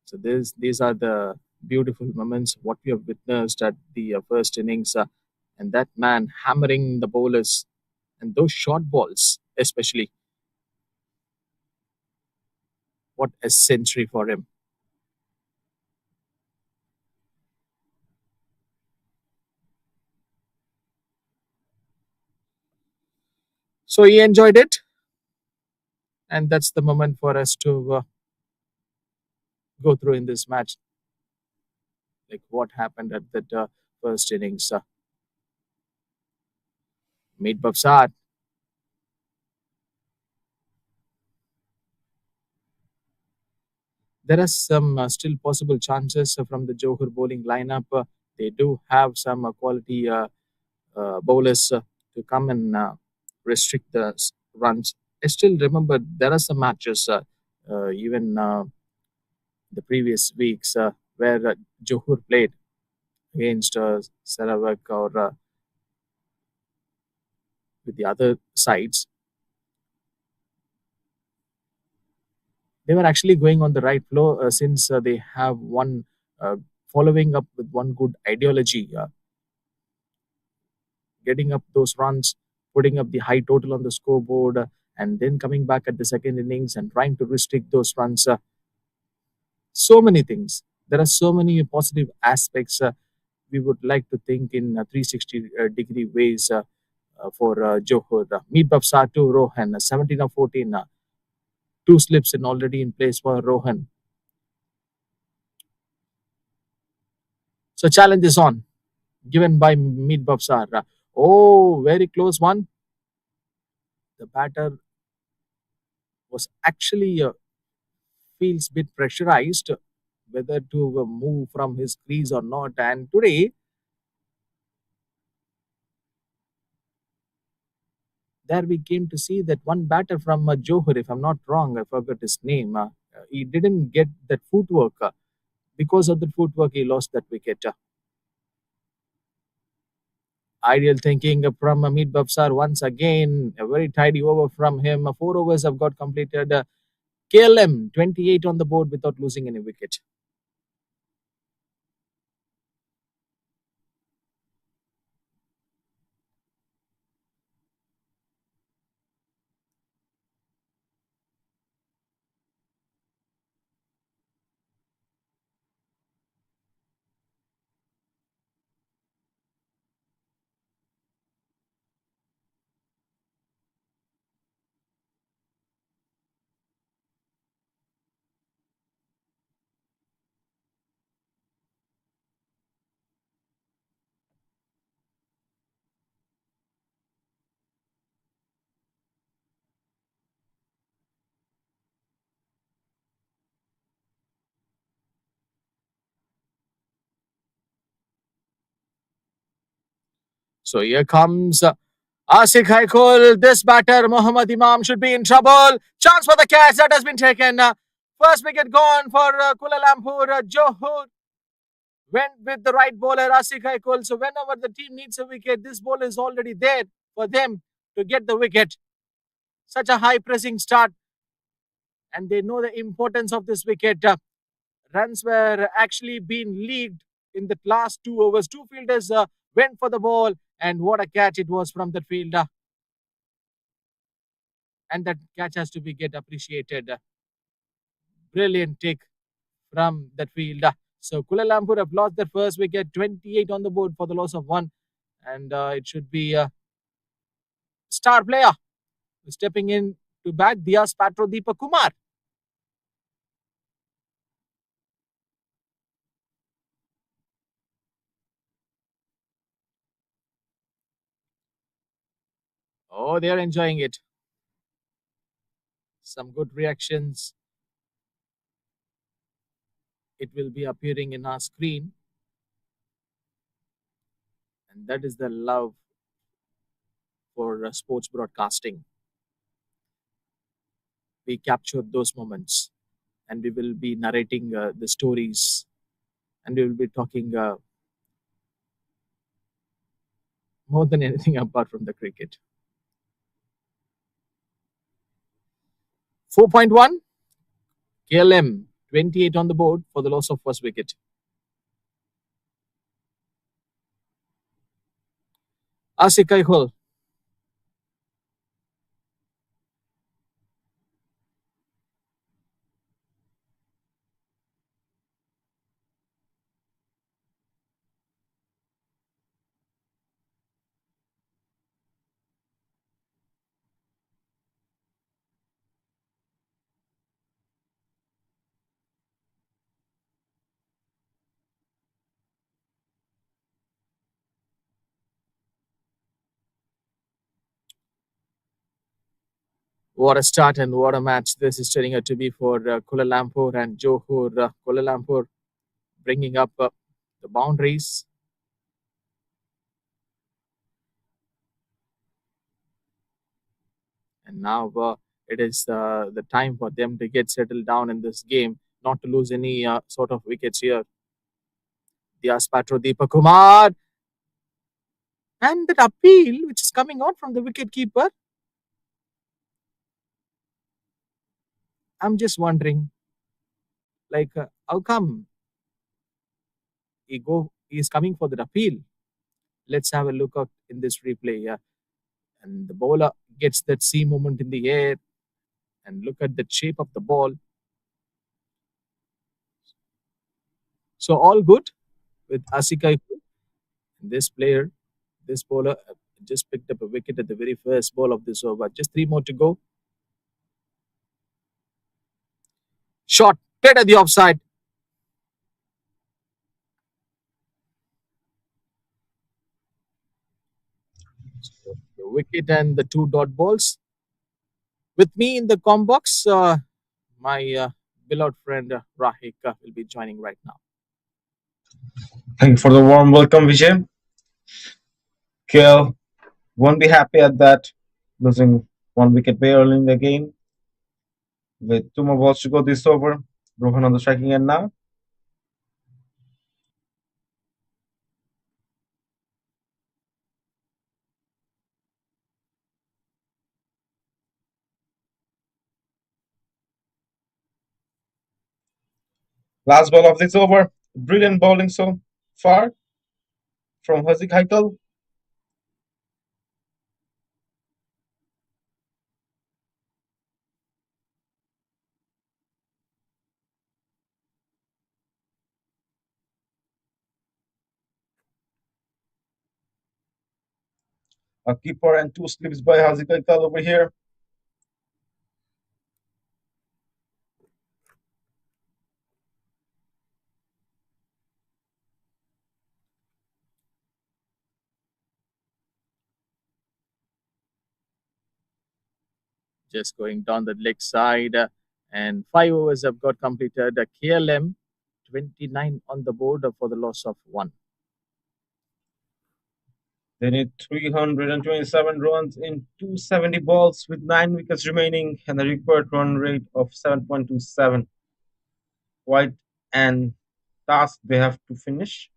So these are the beautiful moments what we have witnessed at the first innings, and that man hammering the bowlers and those short balls, especially what a century for him. So he enjoyed it, and that's the moment for us to go through in this match, like what happened at that first innings. Meet Babsat. There are some still possible chances from the Johor bowling lineup. They do have some quality bowlers to come and restrict the runs. I still remember there are some matches, even the previous weeks, where Johor played against Sarawak or with the other sides. They were actually going on the right flow since they have one uh, following up with one good ideology, getting up those runs, putting up the high total on the scoreboard, and then coming back at the second innings and trying to restrict those runs. So many things. There are so many positive aspects. We would like to think in 360 degree ways for Johor. Meet Bafsa to Rohan, 17 of 14, two slips and already in place for Rohan. So challenge is on, given by Meet Bafsar. Oh, very close one. The batter was actually feels bit pressurized whether to move from his crease or not. And today, there we came to see that one batter from Johor, if I'm not wrong, I forgot his name. He didn't get that footwork. Because of the footwork, he lost that wicket. Ideal thinking from Amit Babsar once again. A very tidy over from him. 4 overs have got completed. KLM 28 on the board without losing any wicket. So here comes Asik Haikul. This batter, Mohammad Imam, should be in trouble. Chance for the catch that has been taken. First wicket gone for Kuala Lumpur. Johor went with the right bowler, Asik Haikul. So whenever the team needs a wicket, this bowler is already there for them to get the wicket. Such a high pressing start, and they know the importance of this wicket. Runs were actually being leaked in the last 2 overs. Two fielders went for the ball, and what a catch it was from the fielder. And that catch has to be get appreciated. Brilliant take from that fielder. So Kuala Lumpur have lost their first wicket, 28 on the board for the loss of one, and it should be a star player stepping in to bat, Diaz Patro Deepak Kumar. Oh, they're enjoying it. Some good reactions. It will be appearing in our screen, and that is the love for sports broadcasting. We captured those moments, and we will be narrating the stories, and we will be talking more than anything apart from the cricket. 4.1, KLM 28 on the board for the loss of first wicket. Asik Kaikhol. What a start and what a match this is turning out to be for Kuala Lumpur and Johor. Kuala Lumpur bringing up the boundaries, and now it is the time for them to get settled down in this game, not to lose any sort of wickets here. Diaz Patro Deepak Kumar, and that appeal which is coming out from the wicket keeper. I'm just wondering, like, how come he is coming for that appeal? Let's have a look out in this replay. And the bowler gets that C moment in the air, and look at the shape of the ball. So all good with Asika. This player, this bowler just picked up a wicket at the very first ball of this over. Just three more to go. Shot, played at the offside. So the wicket and the two dot balls. With me in the com box, my beloved friend Rahik will be joining right now. Thank you for the warm welcome, Vijay. KL won't be happy at that, losing one wicket way early in the game. With two more balls to go this over, Rohan on the striking end now. Last ball of this over. Brilliant bowling so far from Hazik Haikal. A keeper and two slips by Hazik Haikal over here. Just going down the leg side, and 5 overs have got completed. KLM 29 on the board for the loss of one. They need 327 runs in 270 balls with 9 wickets remaining and a required run rate of 7.27. Quite an task they have to finish.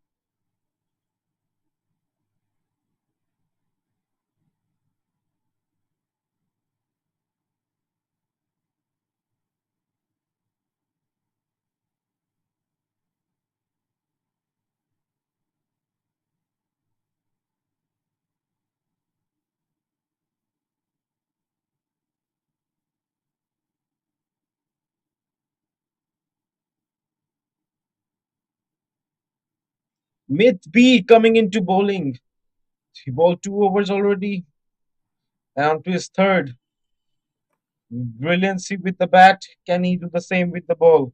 Mid B coming into bowling. He bowled 2 overs already and on to his third. Brilliancy with the bat. Can he do the same with the ball?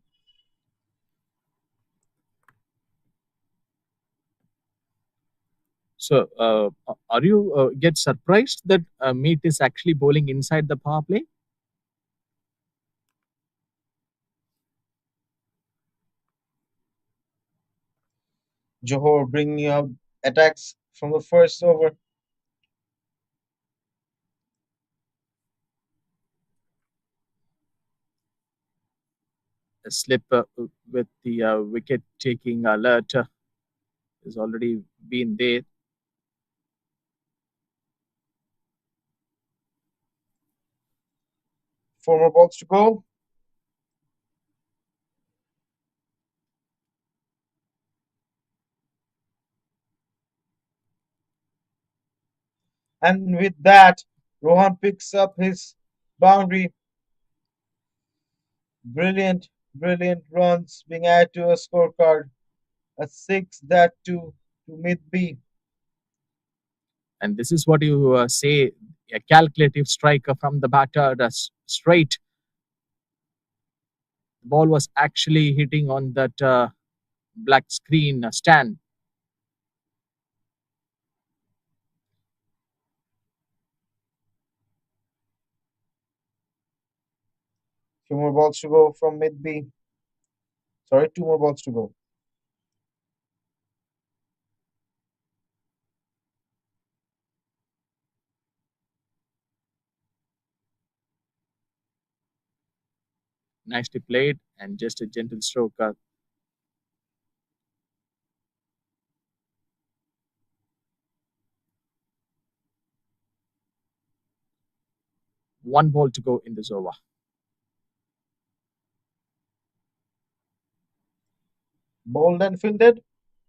So, are you get surprised that Meet is actually bowling inside the power play? Johor bringing out attacks from the first over. A slip with the wicket taking alert has already been there. Four more balls to go. And with that, Rohan picks up his boundary. Brilliant, brilliant runs being added to a scorecard. A six, that to mid B. And this is what you say a calculative striker from the batter. Straight. The ball was actually hitting on that black screen stand. Few more balls to go from mid B. Sorry, two more balls to go. Nicely played and just a gentle stroke. One ball to go in this over. Bowled and fielded.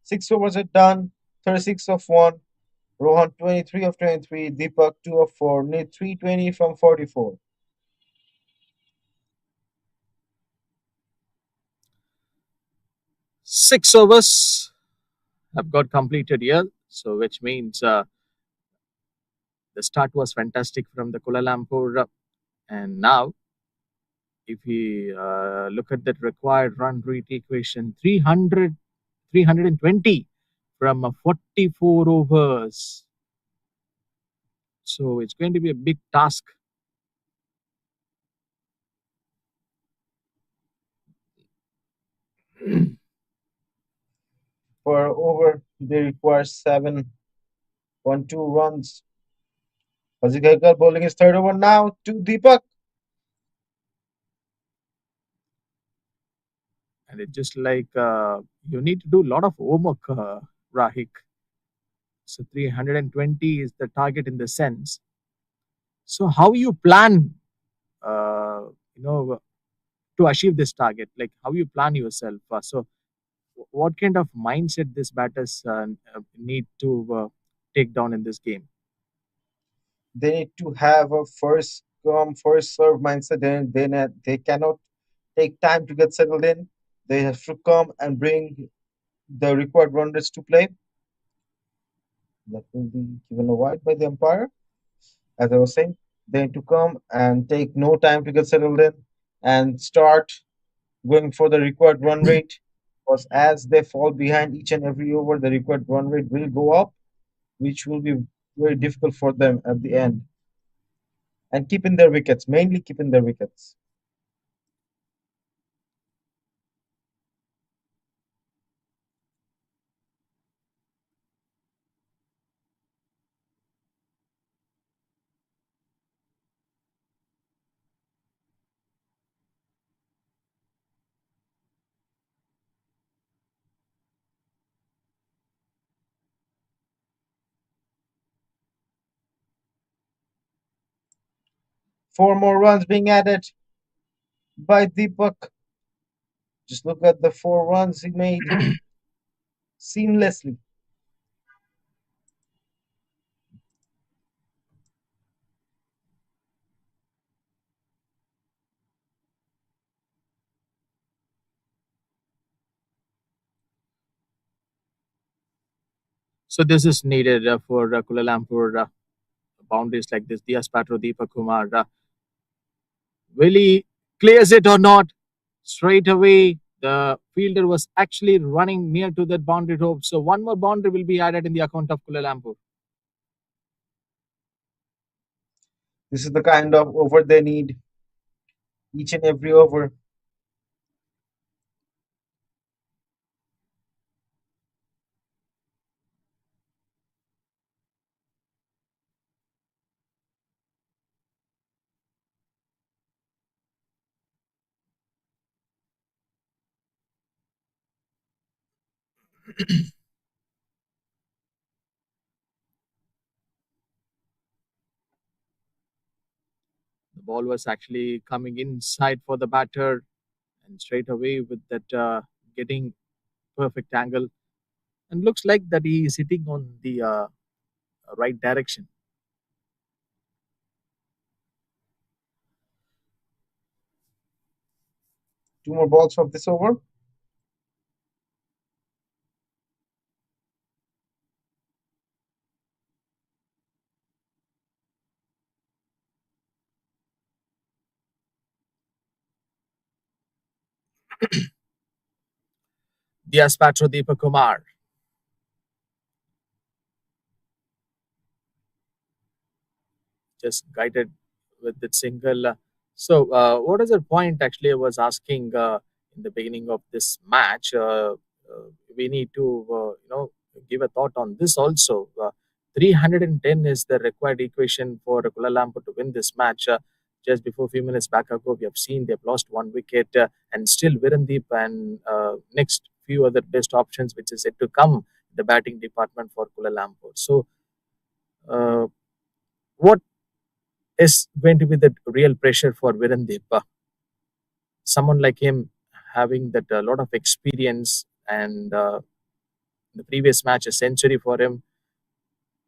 6 overs are done. 36 of 1. Rohan 23 of 23, Deepak 2 of 4, need 320 from 44. 6 overs have got completed here. So, which means the start was fantastic from the Kuala Lumpur. And now, if we look at that required run rate equation, 320 from 44 overs. So, it's going to be a big task. For over, they require 7.2 runs. Fazil bowling his third over now to Deepak. And it's just like you need to do a lot of homework, Rahik. So 320 is the target in the sense. So how you plan, you know, to achieve this target? Like how you plan yourself? So what kind of mindset this batters need to take down in this game? They need to have a first come, first serve mindset. They cannot take time to get settled in. They have to come and bring the required run rates to play. That will be given a wide by the umpire. As I was saying, they need to come and take no time to get settled in and start going for the required run rate. Because as they fall behind each and every over, the required run rate will go up, which will be very difficult for them at the end. And keeping their wickets, mainly keeping their wickets. Four more runs being added by Deepak. Just look at the 4 runs he made seamlessly. So this is needed for Kuala Lumpur boundaries like this. Diaz Patro, Deepak Kumar. Will he clears it or not? Straight away, the fielder was actually running near to that boundary rope. So one more boundary will be added in the account of Kuala Lumpur. This is the kind of over they need each and every over. The ball was actually coming inside for the batter, and straight away with that getting perfect angle, and looks like that he is hitting on the right direction. Two more balls of this over. Diaz Patro Deepak Kumar just guided with that single. So, what is the point? Actually, I was asking in the beginning of this match. We need to, give a thought on this also. 310 is the required equation for Kuala Lumpur to win this match. Just before a few minutes back ago, we have seen they've lost one wicket, and still Virandeep and next few other best options, which is yet to come, the batting department for Kuala Lumpur. So, uh, what is going to be the real pressure for Virandeep. Someone like him having that a lot of experience and the previous match a century for him.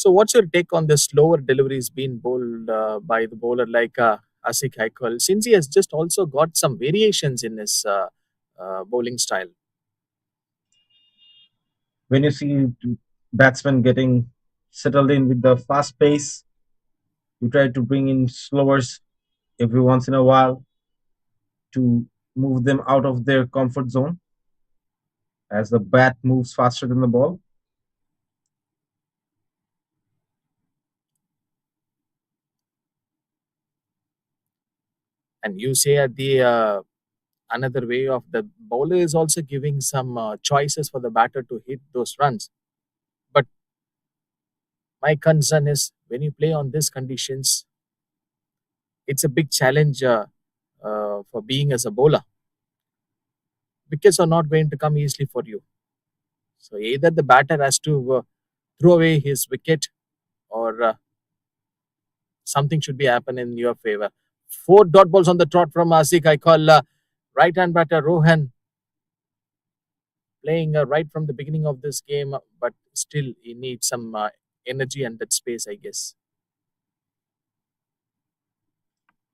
So, what's your take on the slower deliveries being bowled by the bowler like Asik Haikal, since he has just also got some variations in his bowling style? When you see batsmen getting settled in with the fast pace, you try to bring in slowers every once in a while to move them out of their comfort zone as the bat moves faster than the ball. And you say at the another way of the bowler is also giving some choices for the batter to hit those runs. But my concern is when you play on these conditions, it's a big challenge for being as a bowler. Wickets are not going to come easily for you. So either the batter has to throw away his wicket, or something should be happen in your favor. Four dot balls on the trot from Asik. I call right hand batter Rohan playing right from the beginning of this game, but still he needs some energy and that space, I guess.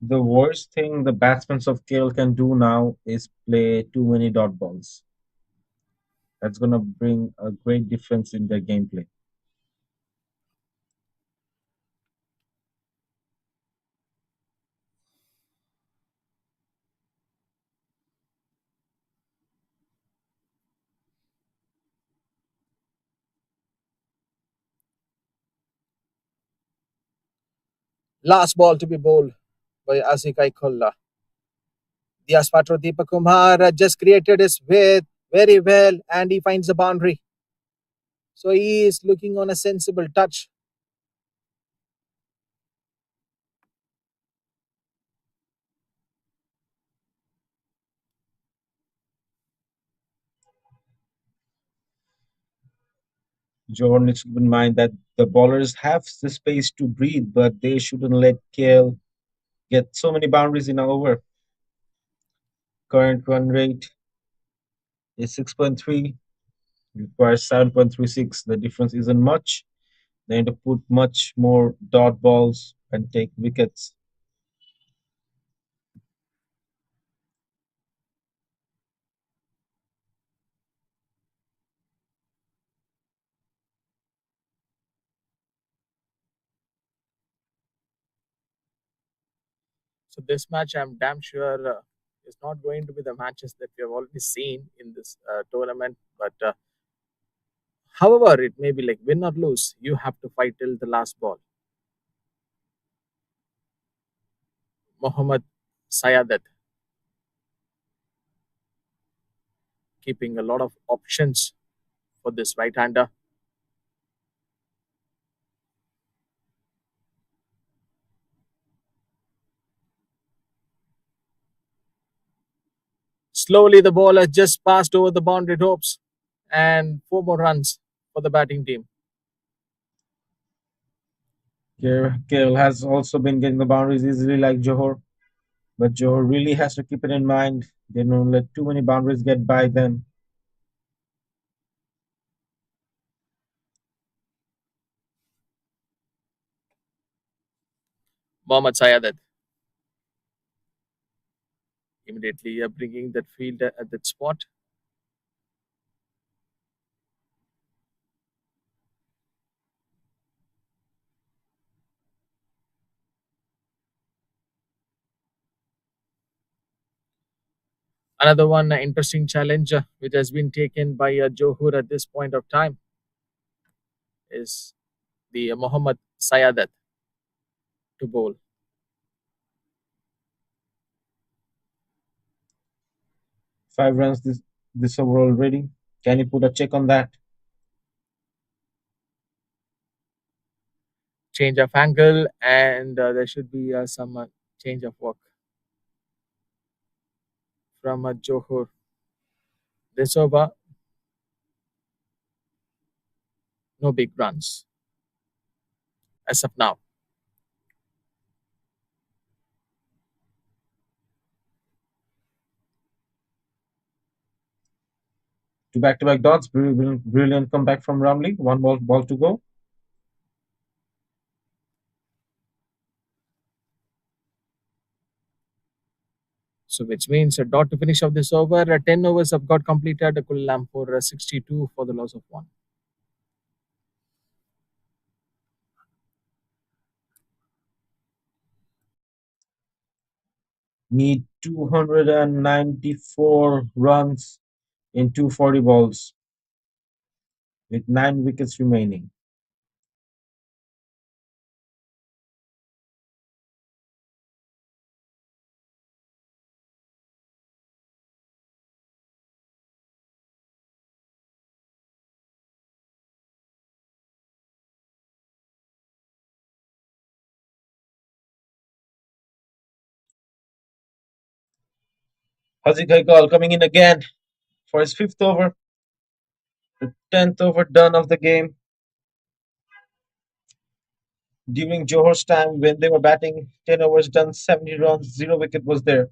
The worst thing the batsmen of KL can do now is play too many dot balls. That's going to bring a great difference in their gameplay. Last ball to be bowled by Asik Aikolla. The Aspatro Deepak Kumar just created his width very well and he finds the boundary. So he is looking on a sensible touch. Johor needs to keep in mind that the bowlers have the space to breathe, but they shouldn't let KL get so many boundaries in an over. Current run rate is 6.3, requires 7.36. The difference isn't much. They need to put much more dot balls and take wickets. So this match, I'm damn sure is not going to be the matches that we have already seen in this tournament. But however, it may be like win or lose, you have to fight till the last ball. Mohammad Sayadat keeping a lot of options for this right-hander. Slowly, the ball has just passed over the boundary ropes, and four more runs for the batting team. KL has also been getting the boundaries easily like Johor, but Johor really has to keep it in mind. They don't let too many boundaries get by them. Mohammad Sayadat immediately bringing that field at that spot. Another one interesting challenge which has been taken by Johor at this point of time is the Mohammad Sayadat to bowl. 5 runs this over already. Can you put a check on that? Change of angle, and there should be some change of work from Johor. This over, no big runs as of now. Two back-to-back dots. Brilliant, brilliant comeback from Ramli. One ball to go. So which means a dot to finish off this over. 10 overs have got completed. Kuala Lumpur 62 for the loss of one. Need 294 runs in 240 balls with 9 wickets remaining. Haziq Haikal coming in again for his fifth over, the 10th over done of the game. During Johor's time when they were batting, 10 overs done, 70 runs, 0 wicket was there.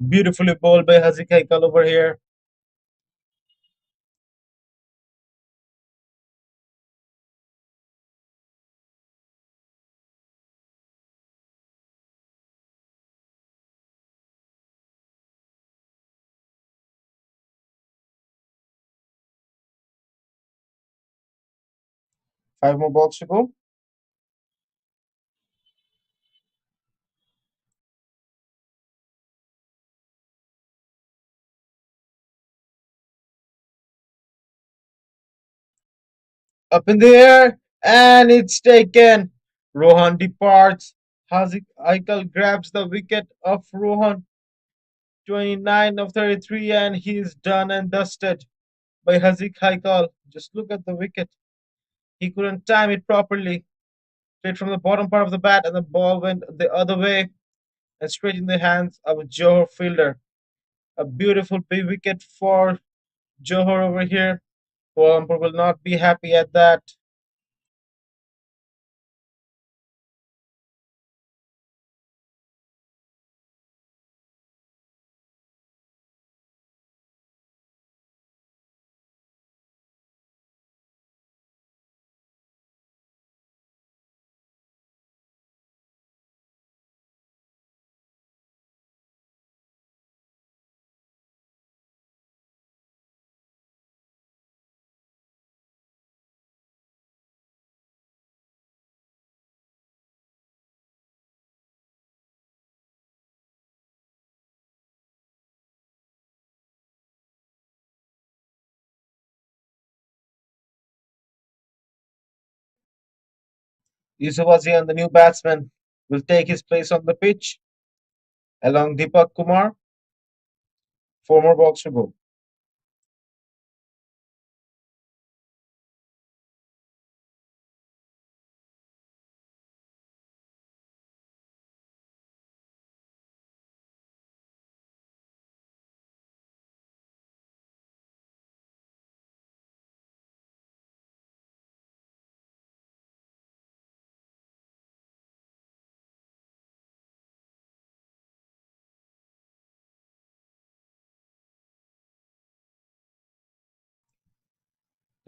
Beautifully bowled by Haziq Haikal over here. Five more balls to go. Up in the air, and it's taken. Rohan departs. Haziq Haikal grabs the wicket of Rohan, 29 of 33, and he's done and dusted by Haziq Haikal. Just look at the wicket. He couldn't time it properly. Played from the bottom part of the bat, and the ball went the other way and straight in the hands of a Johor fielder. A beautiful big wicket for Johor over here. Kuala Lumpur will not be happy at that. Yusuf Azian, the new batsman, will take his place on the pitch along Deepak Kumar. Four more balls to go.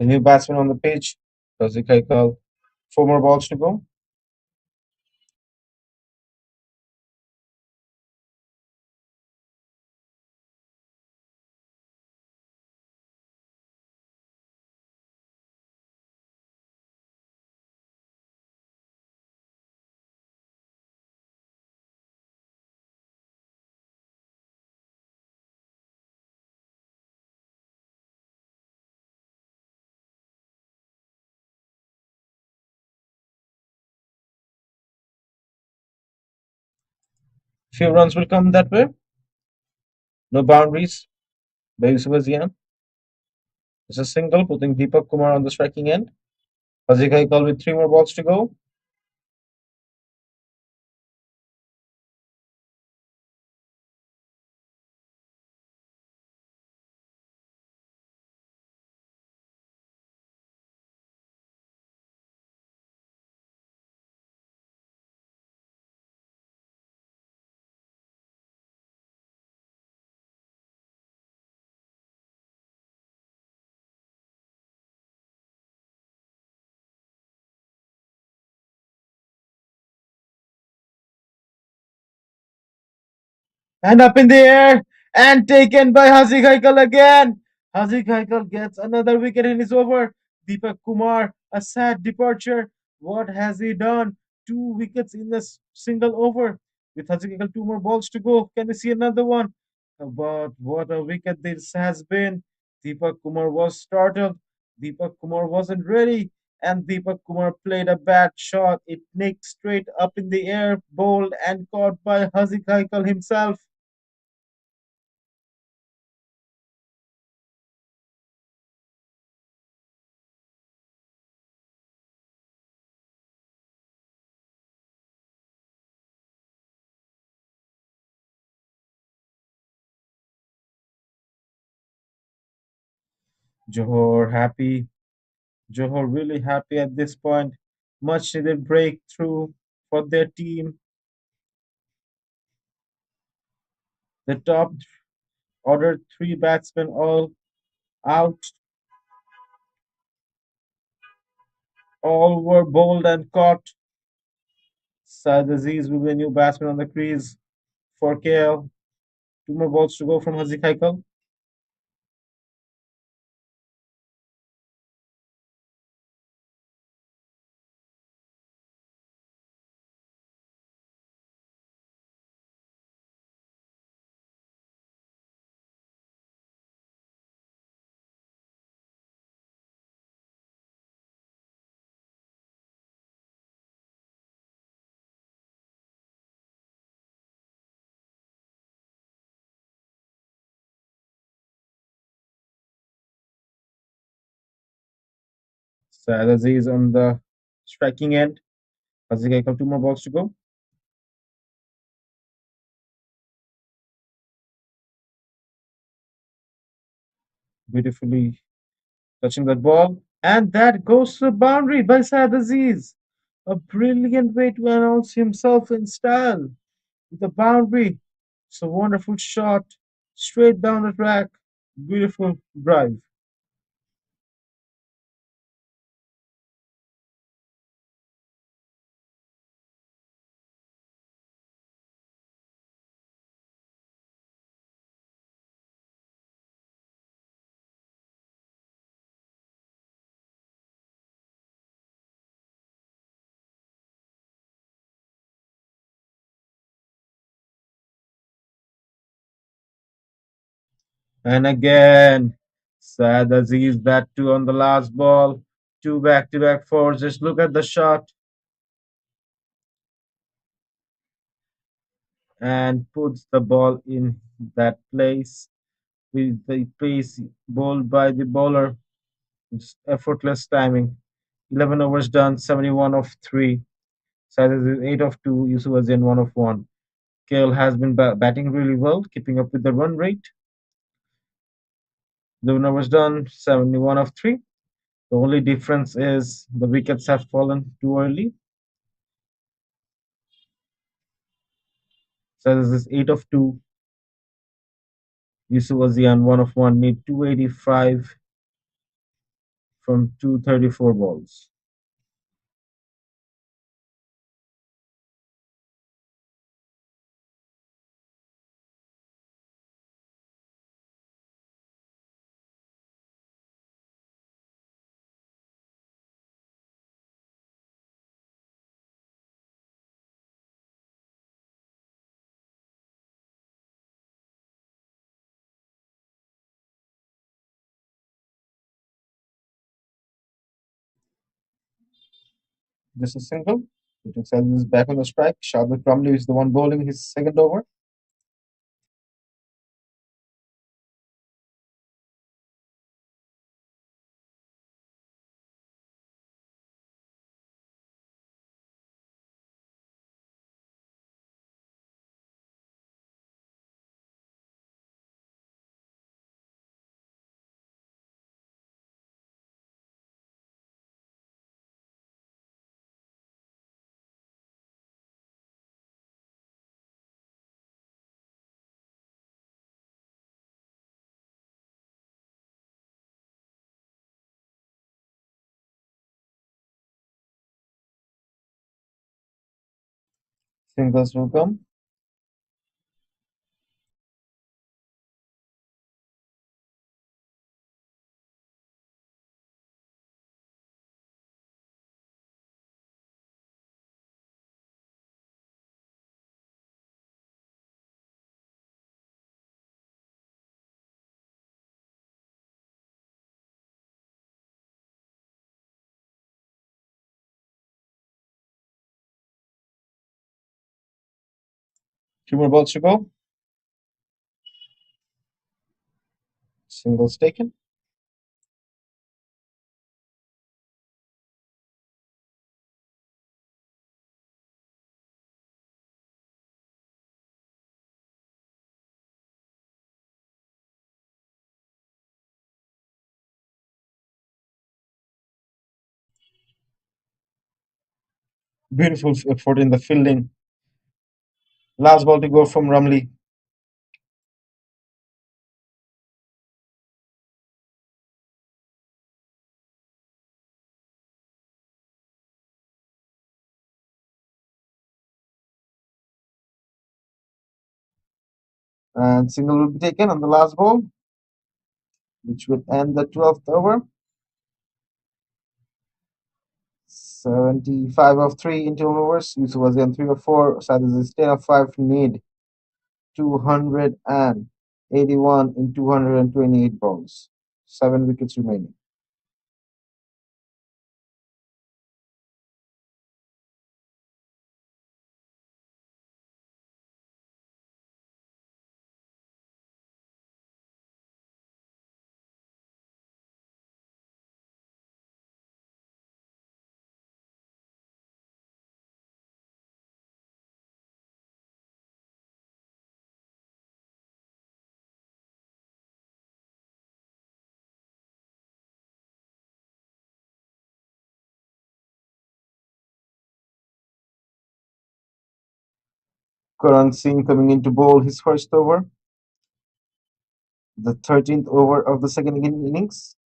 The new batsman on the pitch, Razik Haikal. Four more balls to go. Few runs will come that way. No boundaries by Yusuf Azian. It's a single, putting Deepak Kumar on the striking end. Razik Haikal with three more balls to go. and up in the air and taken by Haziq Haikal again. Haziq Haikal gets another wicket and is over. Deepak Kumar, a sad departure. What has he done? Two wickets in a single over. With Haziq Haikal, two more balls to go. Can we see another one? But what a wicket this has been. Deepak Kumar was startled. Deepak Kumar wasn't ready. And Deepak Kumar played a bad shot. It nicked straight up in the air, bowled and caught by Haziq Haikal himself. Johor happy. Johor really happy at this point. Much needed breakthrough for their team. The top ordered three batsmen all out. All were bowled and caught. Saad Aziz will be a new batsman on the crease for KL. Two more balls to go from Haziq Haikal. Saad Aziz on the striking end. Haziq Haikal, two more balls to go. Beautifully touching that ball. And that goes to the boundary by Saad Aziz. A brilliant way to announce himself in style with a boundary. It's a wonderful shot, straight down the track. Beautiful drive. And again, Saad Aziz, that too on the last ball. Two back to back fours. Just look at the shot and puts the ball in that place with the pace bowled by the bowler. Just effortless timing. 11 overs done, 71 of 3. Saad Aziz 8 of 2, Yusuf Azian 1 of 1. KL has been batting really well, keeping up with the run rate. 11 overs done, 71 of 3. The only difference is the wickets have fallen too early. So this is 8 of 2. Yusuf Azian 1 of 1, need 285 from 234 balls. Just a single. It Saad is back on the strike. Shadwell Crumley is the one bowling his second over. Singles will come. Two more balls to go. Singles taken. Beautiful effort in the fielding. Last ball to go from Ramli. And single will be taken on the last ball, which will end the 12th over. 75 of 3 in 12 overs. Yusuf was on 3 of 4. Sadis is 10 of 5. Need 281 in 228 balls. 7 wickets remaining. Karan Singh coming in to bowl his first over, the 13th over of the second innings.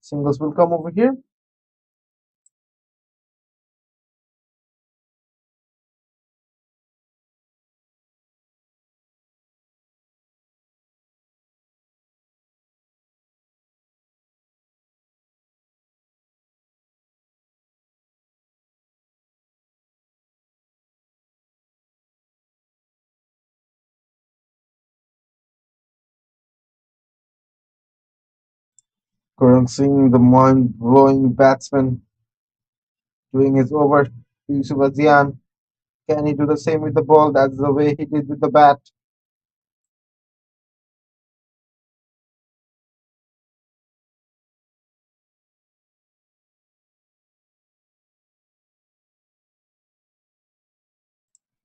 Singles will come over here. Karan Singh, the mind blowing batsman, doing his over to Yusuf Azian. Can he do the same with the ball? That's the way he did with the bat.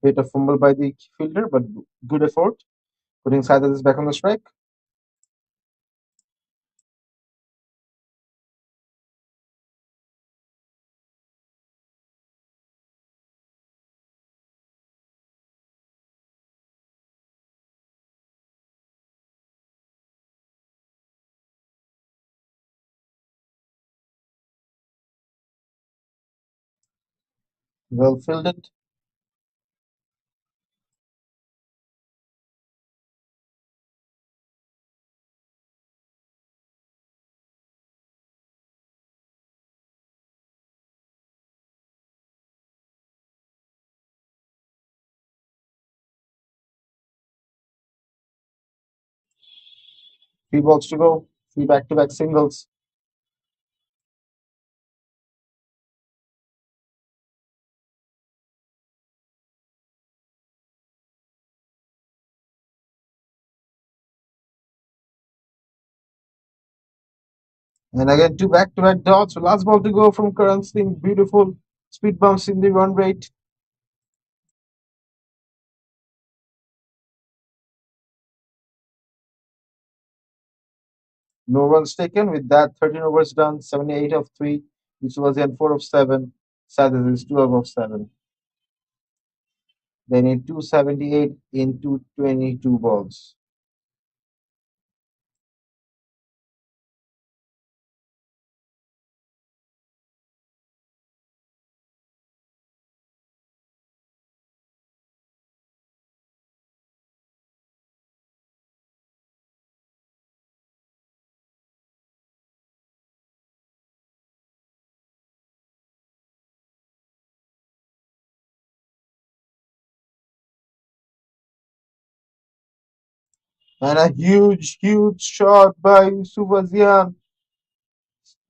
Bit of fumble by the fielder, but good effort. Putting Saidis back on the strike. Well fielded. Three balls to go. Three back-to-back singles. And again, two back-to-back dots. So last ball to go from Karan Singh. Beautiful speed bumps in the run rate. No runs taken. With that, 13 overs done. 78 of 3. Which was in 4 of 7. Sadis is 12 of 7. They need 278 in 222 balls. And a huge, huge shot by Yusuf Azian.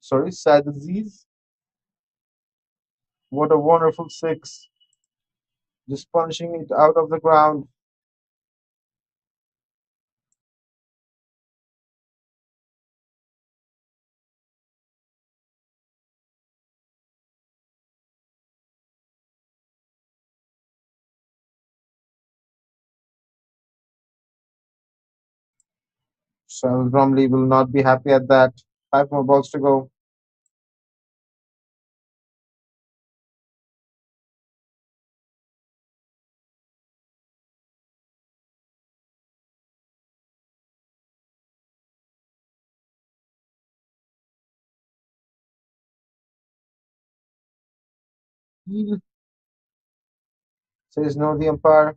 Sorry, Said Aziz. What a wonderful six. Just punching it out of the ground. Charles Bromley will not be happy at that. Five more balls to go. Heel says no, the umpire.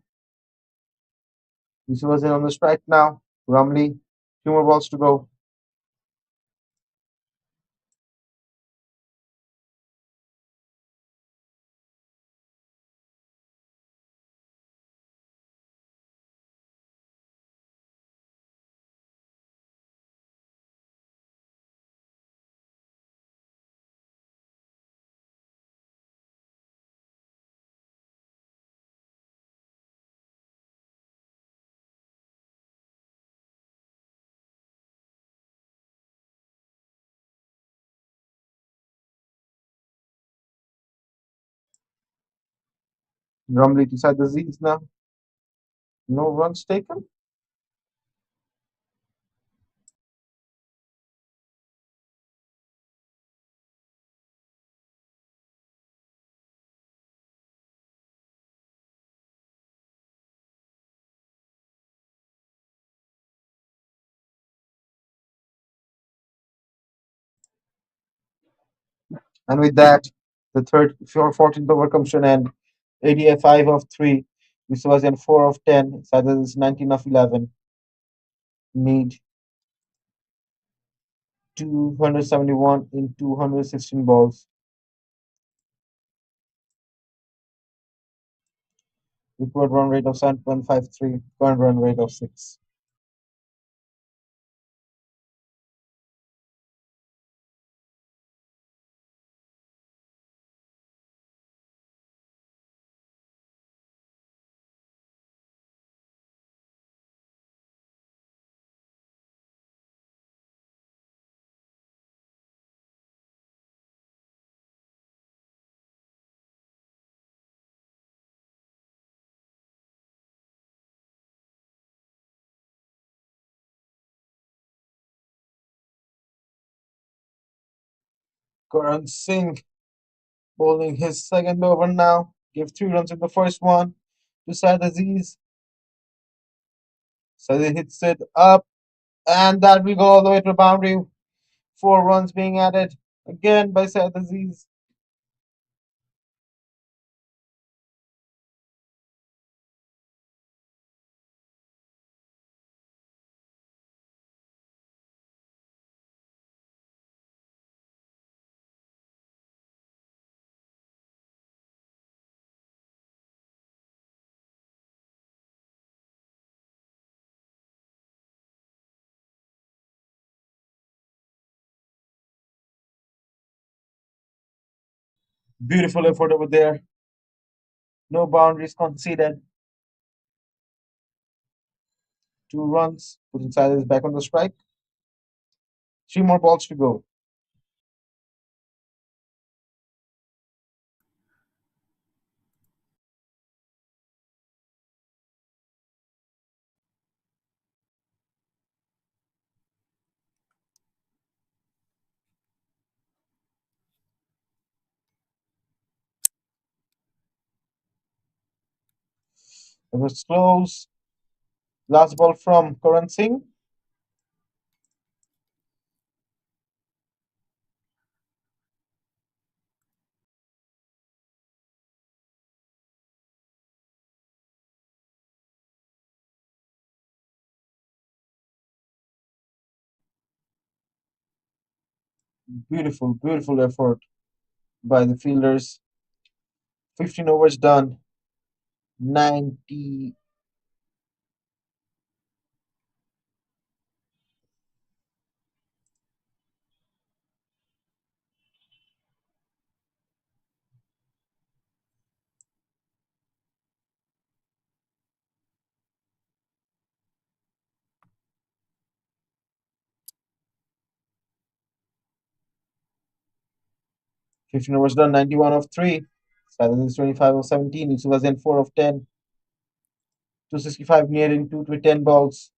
Yusuf Azian on the strike now. Bromley, two more balls to go. Bromley to Said Aziz now. No runs taken. And with that, the 14th over comes to an end. 85 of 3. Yusuf Azian 4 of 10. Said Aziz 19 of 11. Need 271 in 216 balls. Record run rate of 7.53. Current run rate of 6. Karan Singh bowling his second over now. Give 3 runs in the first one to Said Aziz. Said hits it up, and that will go all the way to the boundary. 4 runs being added again by Said Aziz. Beautiful effort over there. No boundaries conceded. 2 runs, putting Said Aziz back on the strike. 3 more balls to go. It was close. Last ball from Karan Singh. Beautiful, beautiful effort by the fielders. 15 overs done. 90 15 overs done, 91 of 3. Saturday 25 of 17. Yusuf was in 4 of 10. 265 nearing 2 to 10 balls.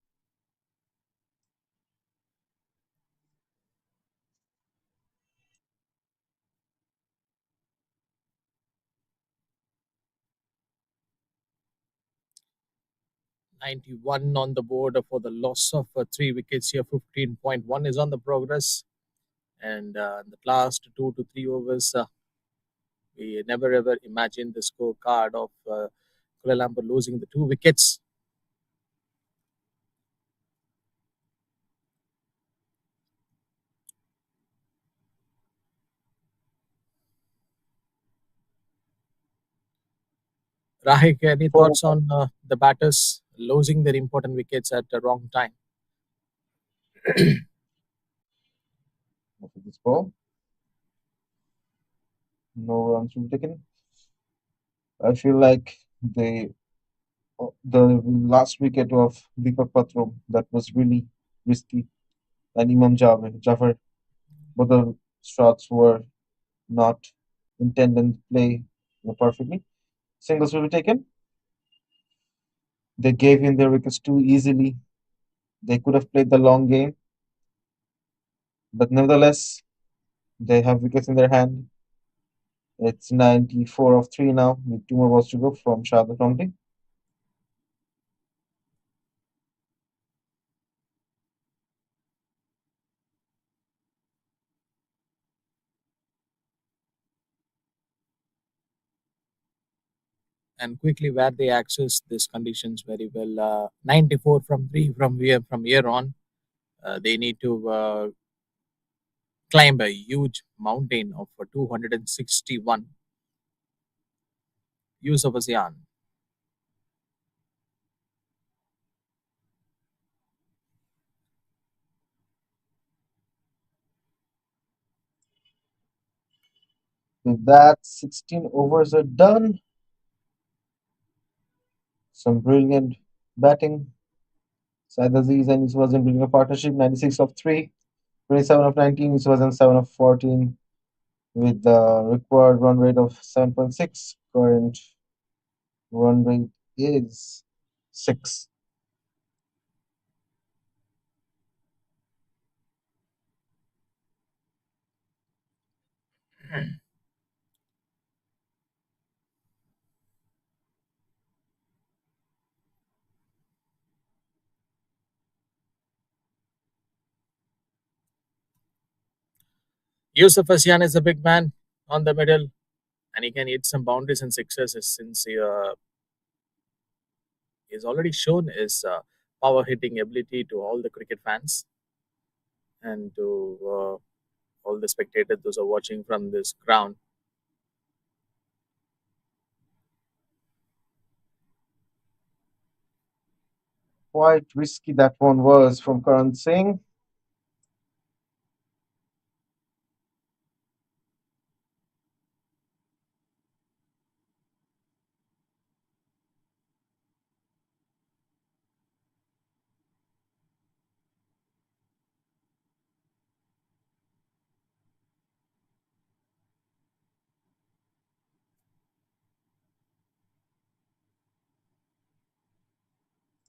91 on the board for the loss of 3 wickets here. 15.1 is on the progress. And the last 2 to 3 overs, we never ever imagined the scorecard of Kuala Lumpur losing the 2 wickets. Rahik, any Four thoughts on the batters losing their important wickets at the wrong time? for this ball. No runs were taken. I feel like the last wicket of Deepak Patro that was really risky, and Jafar, but the shots were not intended to play perfectly. Singles will be taken. They gave in their wickets too easily. They could have played the long game, but nevertheless, they have wickets in their hand. It's 94 of 3 now, with 2 more balls to go from Shahid Ramli. And quickly, where they access these conditions very well. 94 from 3 from here on. They need to climb a huge mountain of 261. Use of ASEAN. With that, 16 overs are done. Some brilliant batting. Said Aziz and Yusuf was in building a partnership, 96 of 3, 27 of 19, Yusuf was in 7 of 14, with the required run rate of 7.6. Current run rate is 6. Yusuf ASEAN is a big man on the middle, and he can hit some boundaries and sixes since he's already shown his power hitting ability to all the cricket fans and to all the spectators those are watching from this ground. Quite risky that one was from Karan Singh.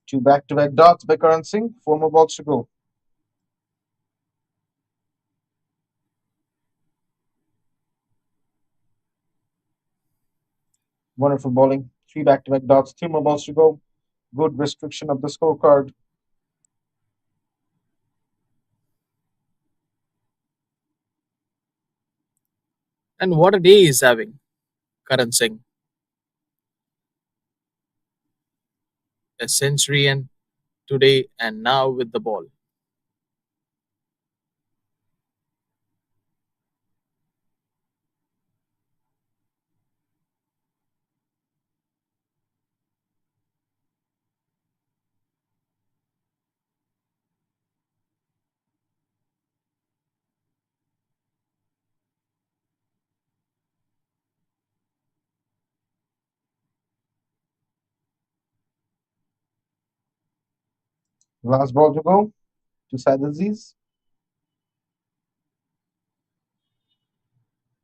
Two back-to-back dots by Karan Singh. 4 more balls to go. Wonderful bowling. 3 back-to-back dots. 3 more balls to go. Good restriction of the scorecard. And what a day he's having, Karan Singh. A centurion today and now with the ball. Last ball to go to Said Aziz.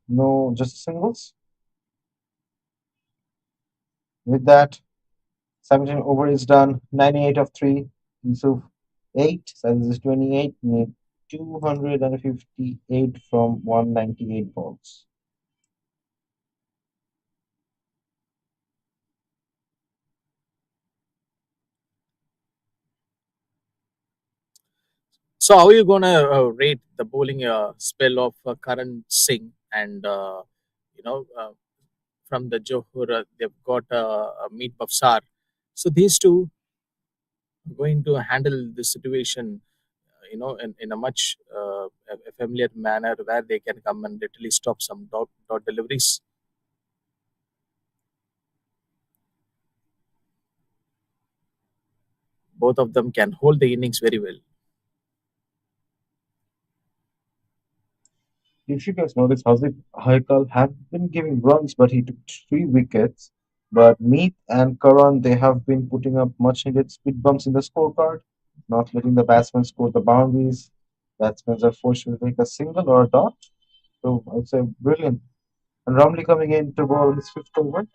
No, just singles. With that, 17 over is done. 98 of 3. Yusuf 8. Size is 28. Need 258 from 198 balls. So, how are you going to rate the bowling spell of Karan Singh and from the Johor, they've got Meet Bafsar. So these two are going to handle the situation, in a much a familiar manner where they can come and literally stop some dot deliveries. Both of them can hold the innings very well. If you guys notice, Haziq Haikal have been giving runs, but he took 3 wickets. But Meet and Karan, they have been putting up much needed speed bumps in the scorecard, not letting the batsmen score the boundaries. Batsmen are forced to take a single or a dot. So I would say brilliant. And Ramli coming in to bowl his fifth over.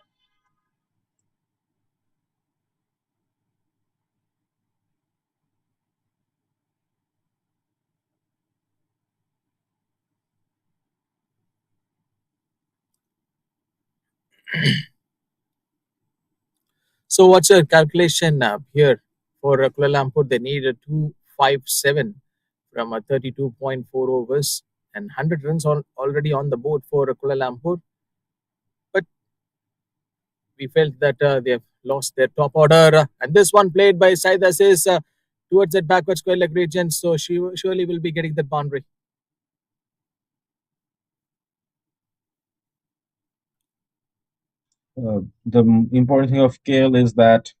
So what's your calculation here for Kuala Lumpur? They need a 257 from a 32.4 overs and 100 runs already on the board for Kuala Lumpur. But we felt that they have lost their top order. And this one played by Said Aziz towards that backward square leg region. So she surely will be getting that boundary. The important thing of KL is that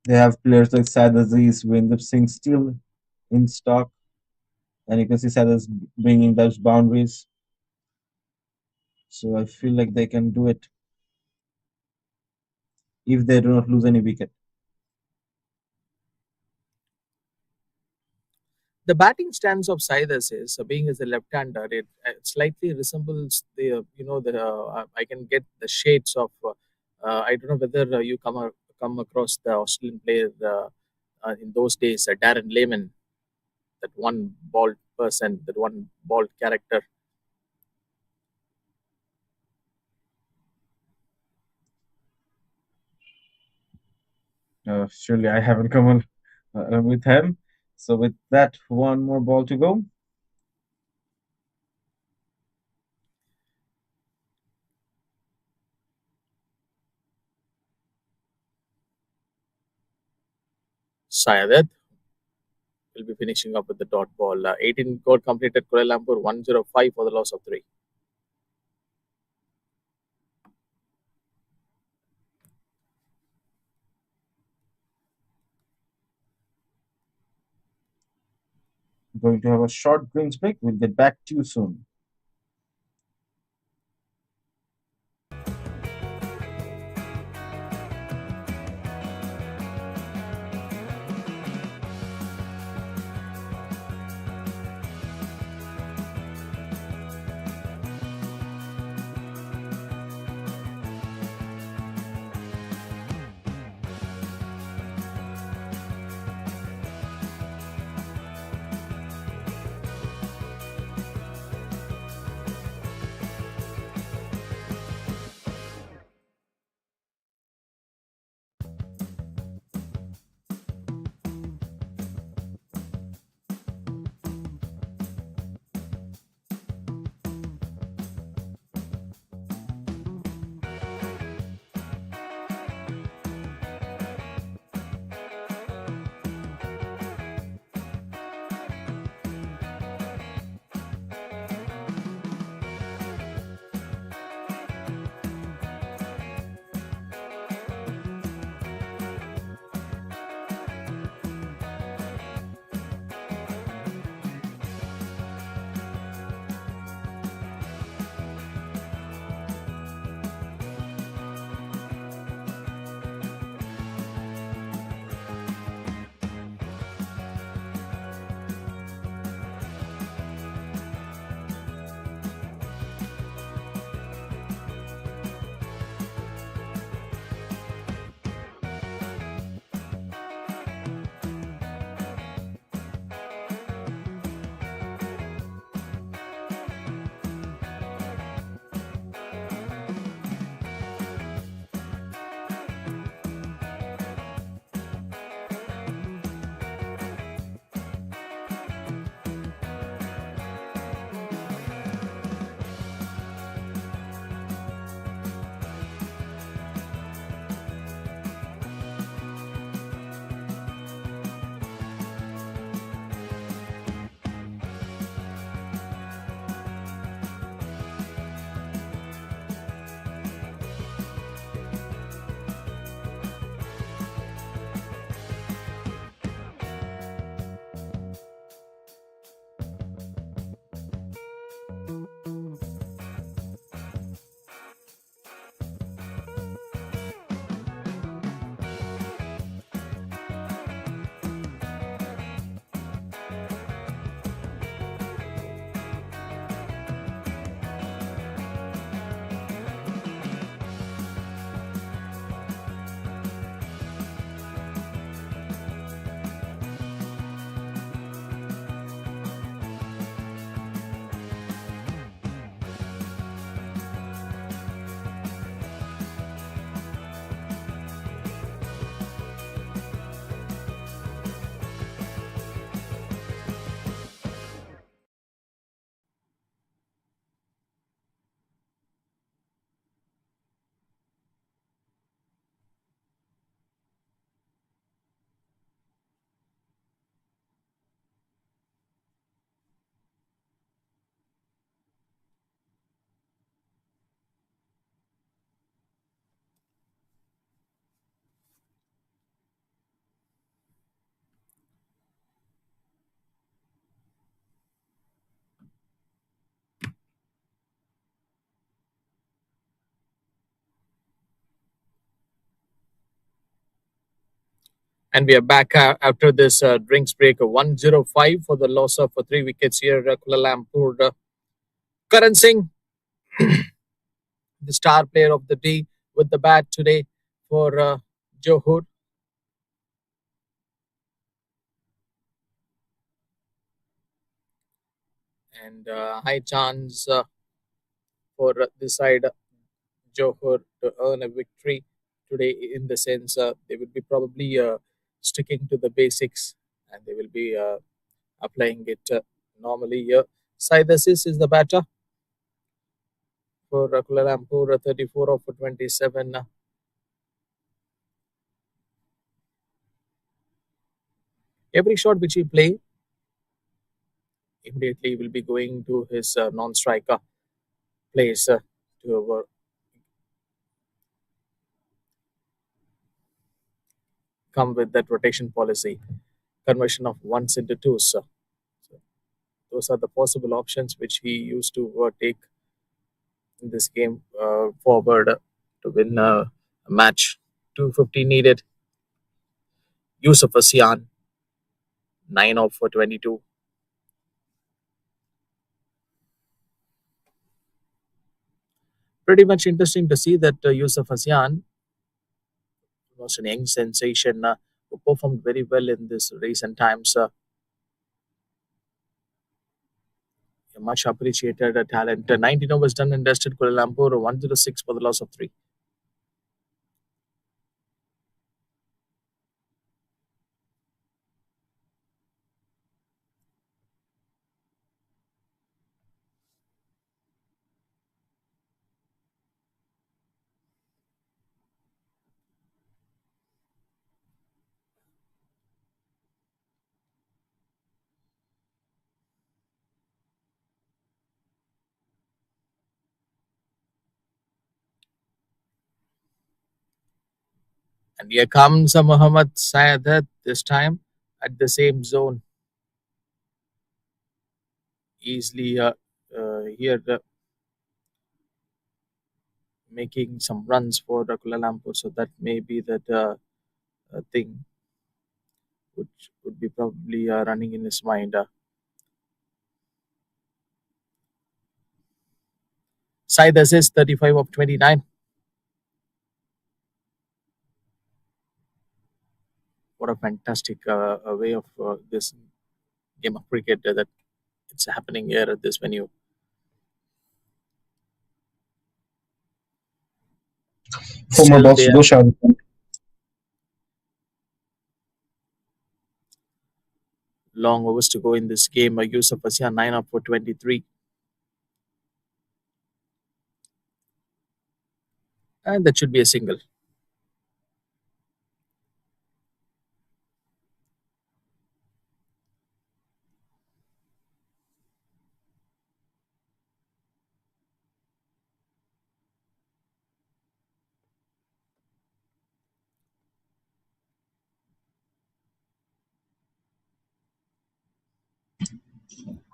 they have players like Sad Aziz, Winder Singh still in stock, and you can see Sad Aziz bringing those boundaries. So I feel like they can do it if they do not lose any wicket. The batting stance of Said Aziz, being as a left-hander, it slightly resembles I can get the shades of. I don't know whether you come across the Australian player in those days, Darren Lehman, that one bald person, that one bald character. Surely I haven't come on with him. So with that, one more ball to go. Sayadat will be finishing up with the dot ball. 18 got completed. Kuala Lumpur 105 for the loss of 3. Going to have a short greens break. We'll get back to you soon. And we are back after this drinks break. 105 for the loss of 3 wickets here. Kuala Lumpur. Karan Singh, the star player of the day, with the bat today for Johor. And high chance for this side, Johor, to earn a victory today, in the sense they will be probably sticking to the basics, and they will be applying it normally here. Said Assis is the batter for Kuala Lumpur, 34 of 27. Every shot which he play, immediately will be going to his non-striker place to come with that rotation policy, conversion of ones into twos. So those are the possible options which he used to take in this game forward to win a match. 250 needed. Yusuf Asian, 9 off for 22. Pretty much interesting to see that Yusuf Asian was an young sensation who performed very well in this recent times. A much appreciated talent. 19 overs done and dusted. Kuala Lumpur 106 for the loss of 3. And here comes Muhammad Sayadat this time at the same zone. Easily here making some runs for Kuala Lumpur. So that may be that thing which would be probably running in his mind. Side assist 35 of 29. What a fantastic way of this game of cricket that it's happening here at this venue. Four more Still balls to there. go, Shah. Long overs to go in this game. Yusuf Asian 9 up for 23. And that should be a single.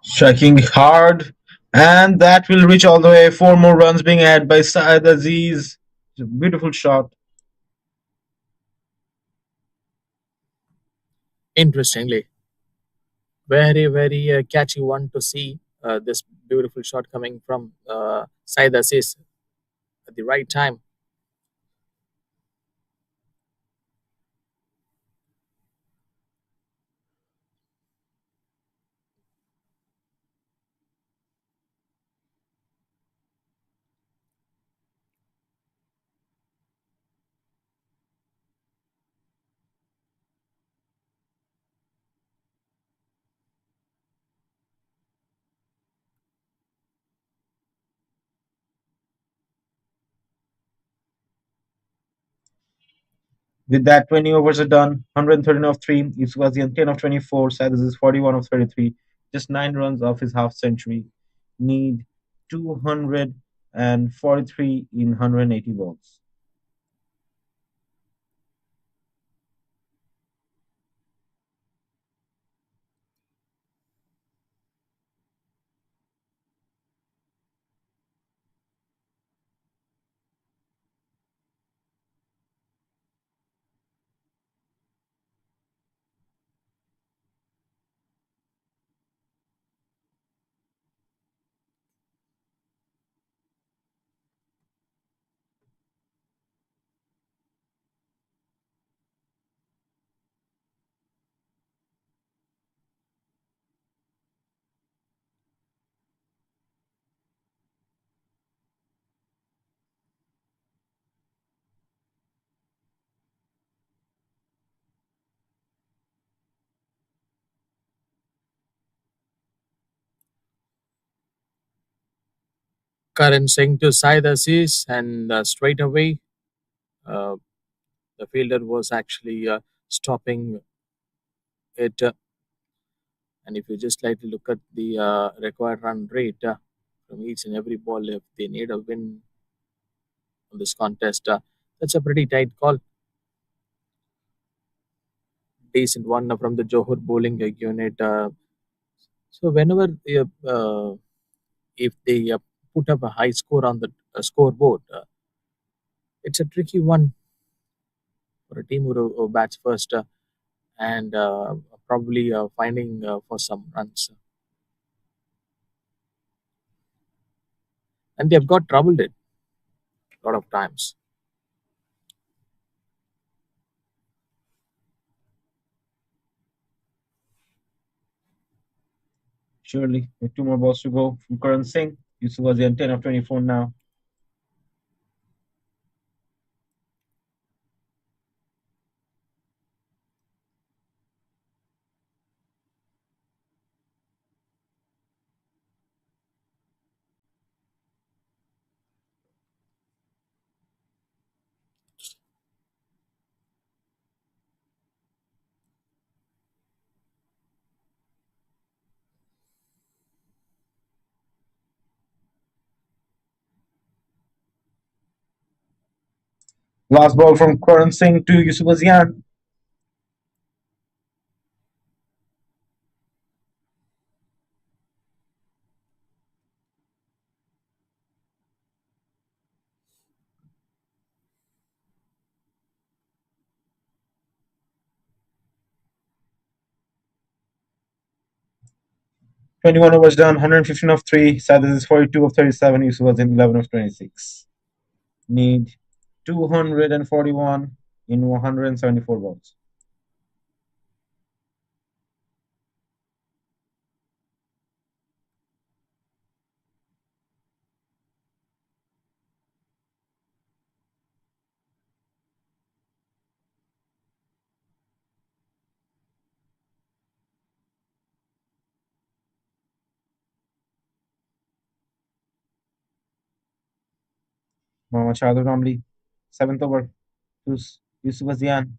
Striking hard, and that will reach all the way. Four more runs being had by Saad Aziz. It's a beautiful shot. Interestingly, very, very catchy one to see this beautiful shot coming from Said Assis at the right time. With that, 20 overs are done. 113 of 3. Yusuf Azian 10 of 24. Saad Aziz 41 of 33. Just 9 runs off his half century. Need 243 in 180 balls. Karan Singh to side Aziz, and straight away uh, the fielder was actually stopping it. And if you just like to look at the required run rate from each and every ball, if they need a win on this contest, that's a pretty tight call. Decent one from the Johor bowling unit. So whenever if they put up a high score on the scoreboard, it's a tricky one for a team who bats first and probably finding for some runs. And they've got troubled it a lot of times. Surely, with two more balls to go from Karan Singh. Yusuf was the 10 of 24 now. Last ball from Karan Singh to Yusuf Azian. 21 overs done, 115 of 3. Sadis is 42 of 37. Yusuf was in 11 of 26. Need 241 in 174 balls. Mohammad Shahidul Ramli, 7th over. Yusuf Azian.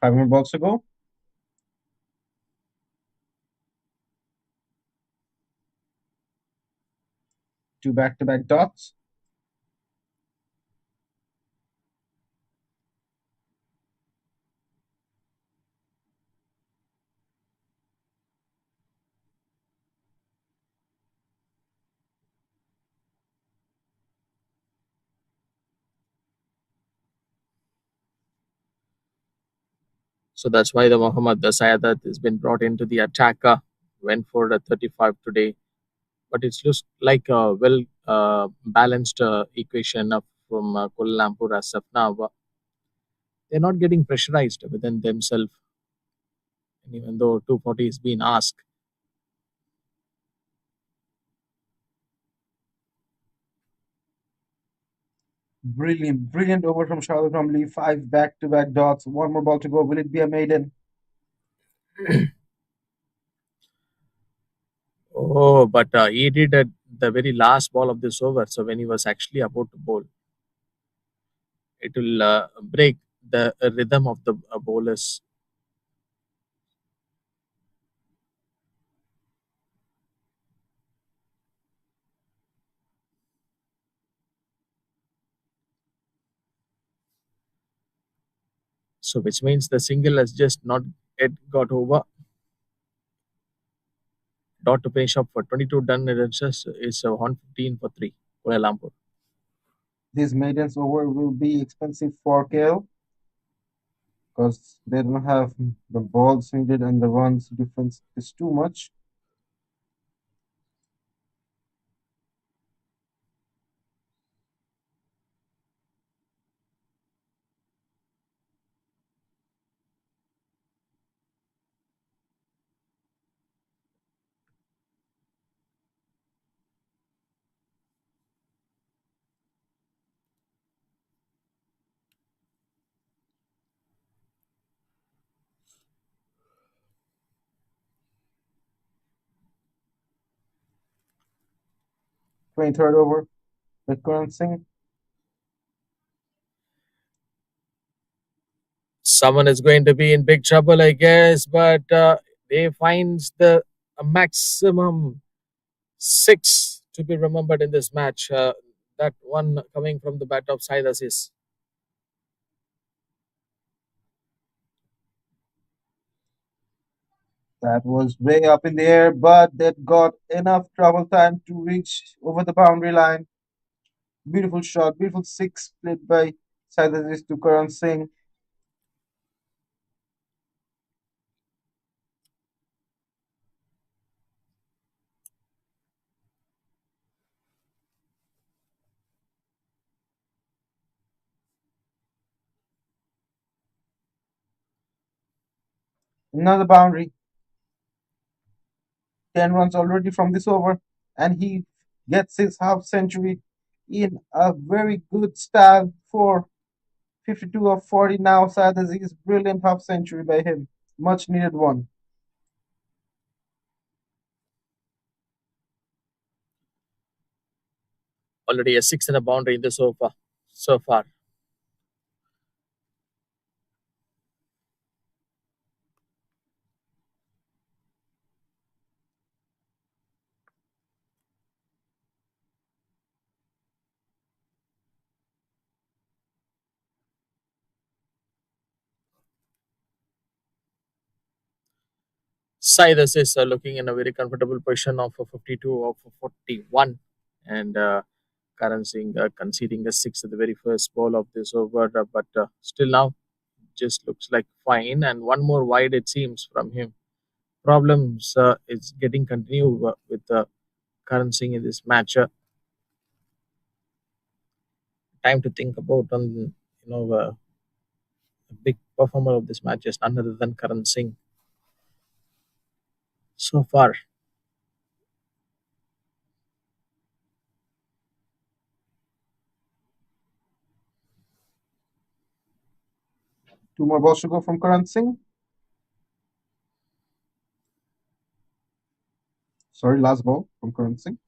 5 more balls to go. Two back-to-back dots. So that's why the Mohammad Sayadat has been brought into the attacker. Went for the 35 today, but it's just like a well balanced equation from Kuala Lumpur as of now. They're not getting pressurized within themselves, and even though 240 is being asked. Brilliant over from Shahidul Ramli. 5 back-to-back dots. One more ball to go. Will it be a maiden? Oh, but he did at the very last ball of this over. So when he was actually about to bowl, it will break the rhythm of the bowlers. So which means the single has just not yet got over. Dot to finish up for 22 done runs is 115 for 3. Kuala Lumpur. This maidens over will be expensive for KL because they don't have the balls needed and the runs difference is too much. 23rd over with Karan Singh. Someone is going to be in big trouble, I guess, but they finds the a maximum six to be remembered in this match. That one coming from the bat of Said Aziz. That was way up in the air, but that got enough travel time to reach over the boundary line. Beautiful shot, beautiful six played by Said Aziz to Karan Singh. Another boundary, 10 runs already from this over, and he gets his half century in a very good style for 52 of 40 now. Said Aziz, brilliant half century by him. Much needed one. Already a six and a boundary in the sofa so far. Said Aziz looking in a very comfortable position of 52 of 41, and Karan Singh conceding a six at the very first ball of this over, but still now just looks like fine, and one more wide it seems from him. Problems is getting continued with Karan Singh in this match. Time to think about on a big performer of this match is none other than Karan Singh so far. Two more balls to go from Karan Singh. Sorry, last ball from Karan Singh.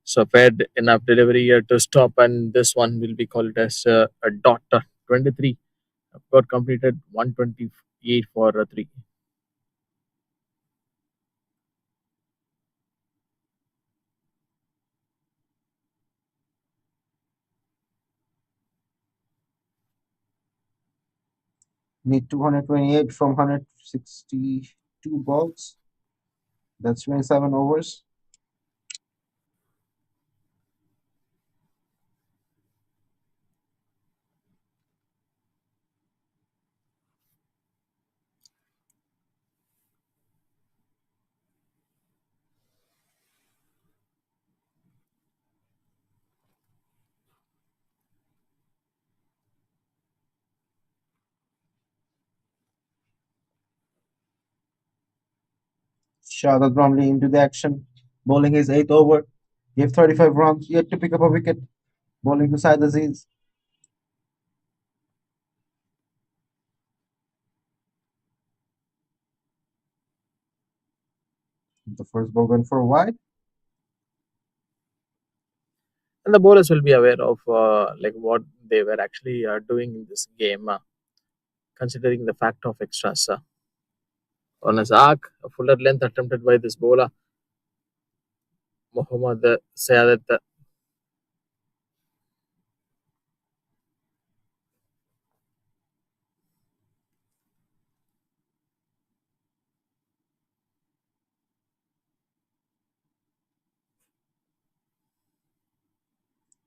So fed enough delivery here to stop, and this one will be called as a dot. 23 got completed 128 for 3. Need 228 from 162 balls. That's 27 overs. Shardad Bromley into the action, bowling his eighth over. Gave 35 runs, yet to pick up a wicket. Bowling to Said Aziz. The first ball went for a wide. And the bowlers will be aware of like what they were actually doing in this game, considering the fact of extras. On his arc, a fuller length attempted by this bowler, Muhammad Sayadat.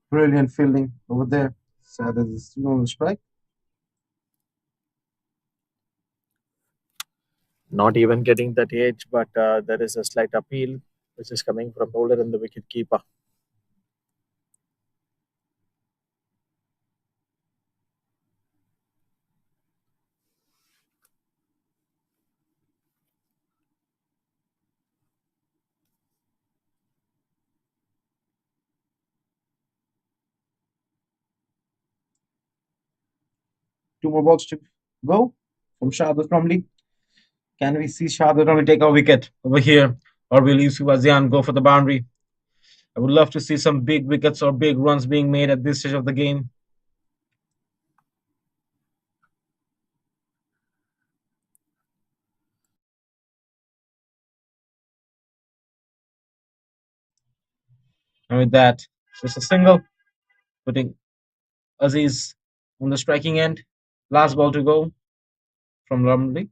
Brilliant fielding over there. Said Aziz still on the strike. Not even getting that edge, but there is a slight appeal which is coming from bowler and the wicket keeper. Two more balls to go from Shahid Ramli. Can we see Shahid Ramli take a wicket over here? Or will Yusuf Azian go for the boundary? I would love to see some big wickets or big runs being made at this stage of the game. And with that, just a single, putting Aziz on the striking end. Last ball to go from Ramli.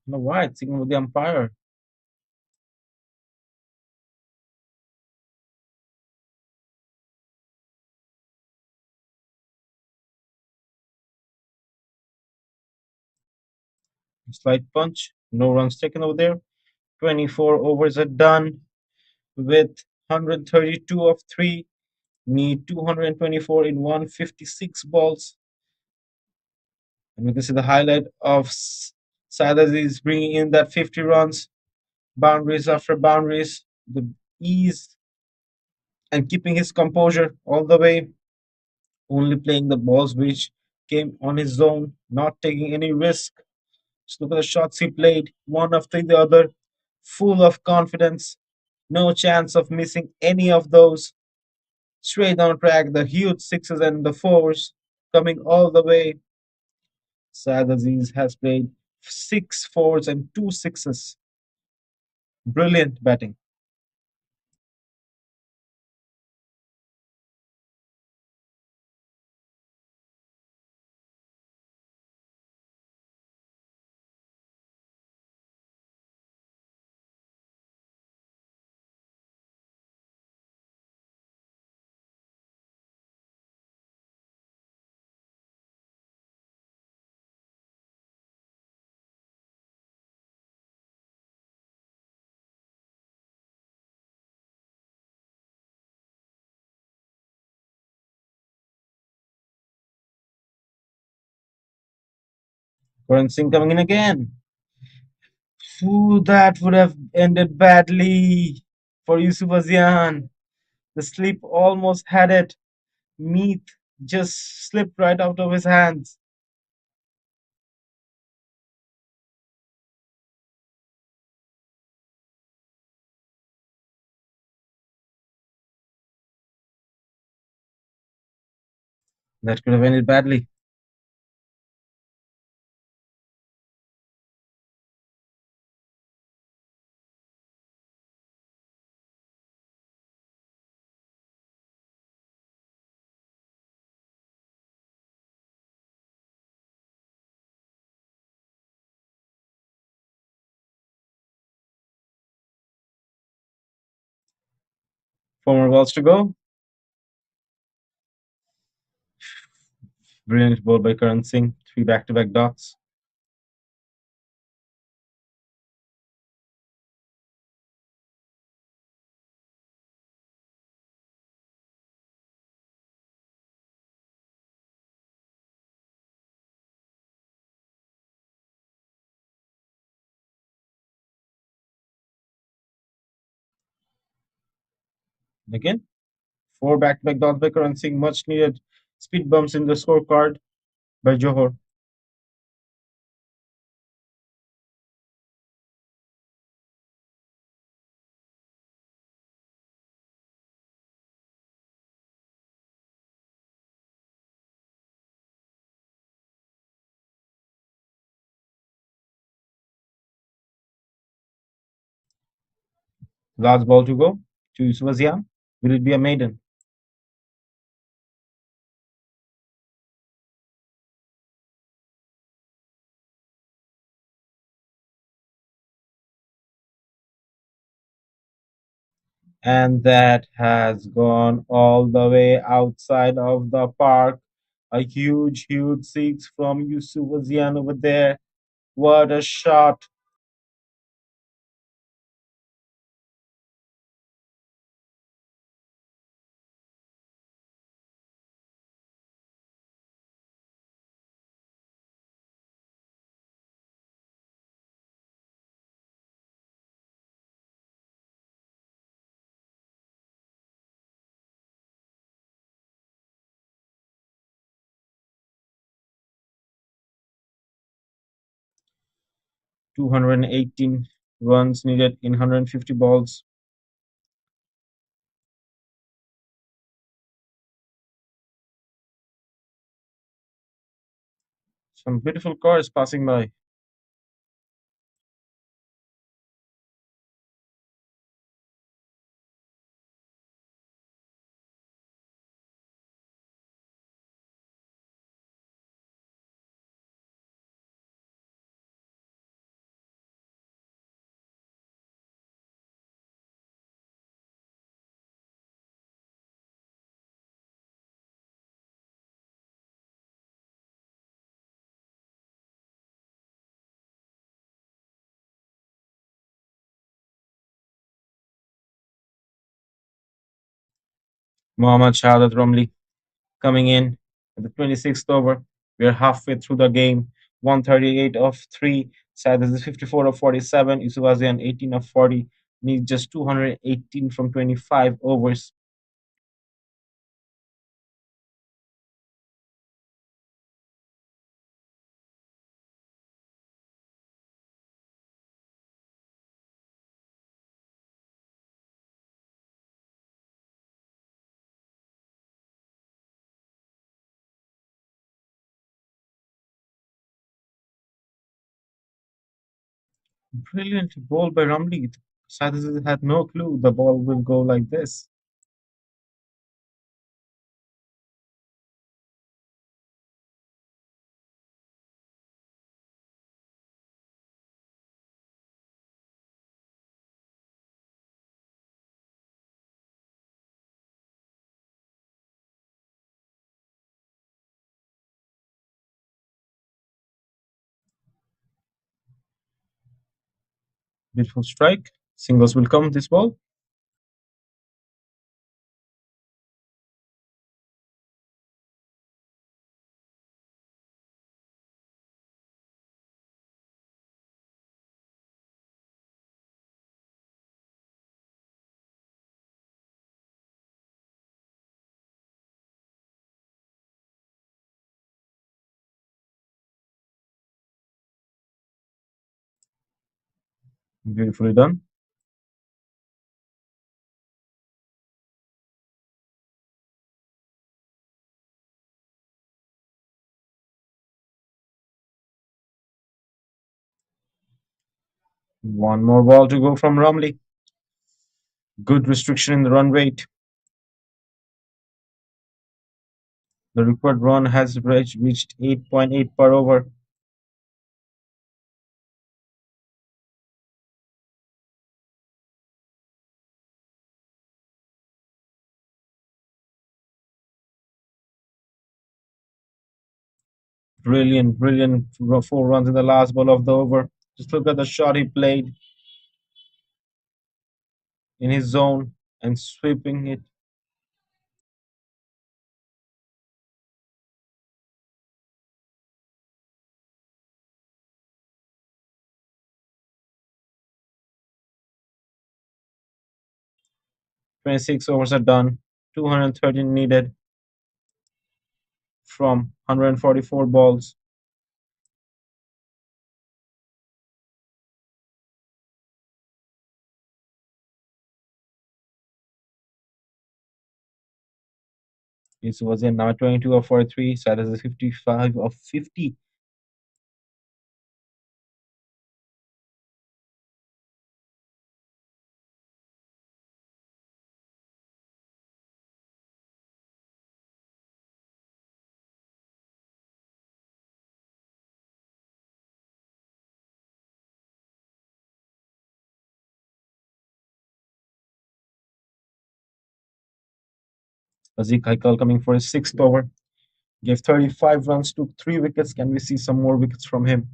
No wide, signal with the umpire. Slight punch. No runs taken over there. 24 overs are done with 132 of 3. Need 224 in 156 balls. And we can see the highlight of Saad Aziz bringing in that 50 runs, boundaries after boundaries, the ease and keeping his composure all the way, only playing the balls which came on his zone, not taking any risk. Just look at the shots he played, one after the other, full of confidence, no chance of missing any of those. Straight on track, the huge sixes and the fours coming all the way. Saad Aziz has played six fours and two sixes. Brilliant batting. Karan Singh coming in again. Ooh, that would have ended badly for Yusuf Azian. The slip almost had it. Meat just slipped right out of his hands. That could have ended badly. Four more balls to go. Brilliant ball by Karan Singh. Three back-to-back dots. Again, four back-to-back dots by Karan Singh. Much needed speed bumps in the scorecard by Johor. Last ball to go to Yusuf Azian. Will it be a maiden? And that has gone all the way outside of the park. A huge, huge six from Yusuf Azian over there. What a shot! 218 runs needed in 150 balls. Some beautiful cars passing by. Mohammad Shahadat Ramli coming in at the 26th over. We are halfway through the game. 138 of 3. Sadis is 54 of 47. Yusuf Azian 18 of 40. Needs just 218 from 25 overs. Brilliant ball by Ramli. Sadis had no clue the ball will go like this. Beautiful strike. Singles will come this ball. Beautifully done. One more ball to go from Ramli. Good restriction in the run rate. The required run has reached 8.8 per over. Brilliant, brilliant 4 runs in the last ball of the over. Just look at the shot he played in his zone and sweeping it. 26 overs are done. 213 needed from 144 balls. It was in now 22 of 43, so that is 55 of 50. Azik Haikal coming for his sixth over. Gave 35 runs, took 3 wickets. Can we see some more wickets from him?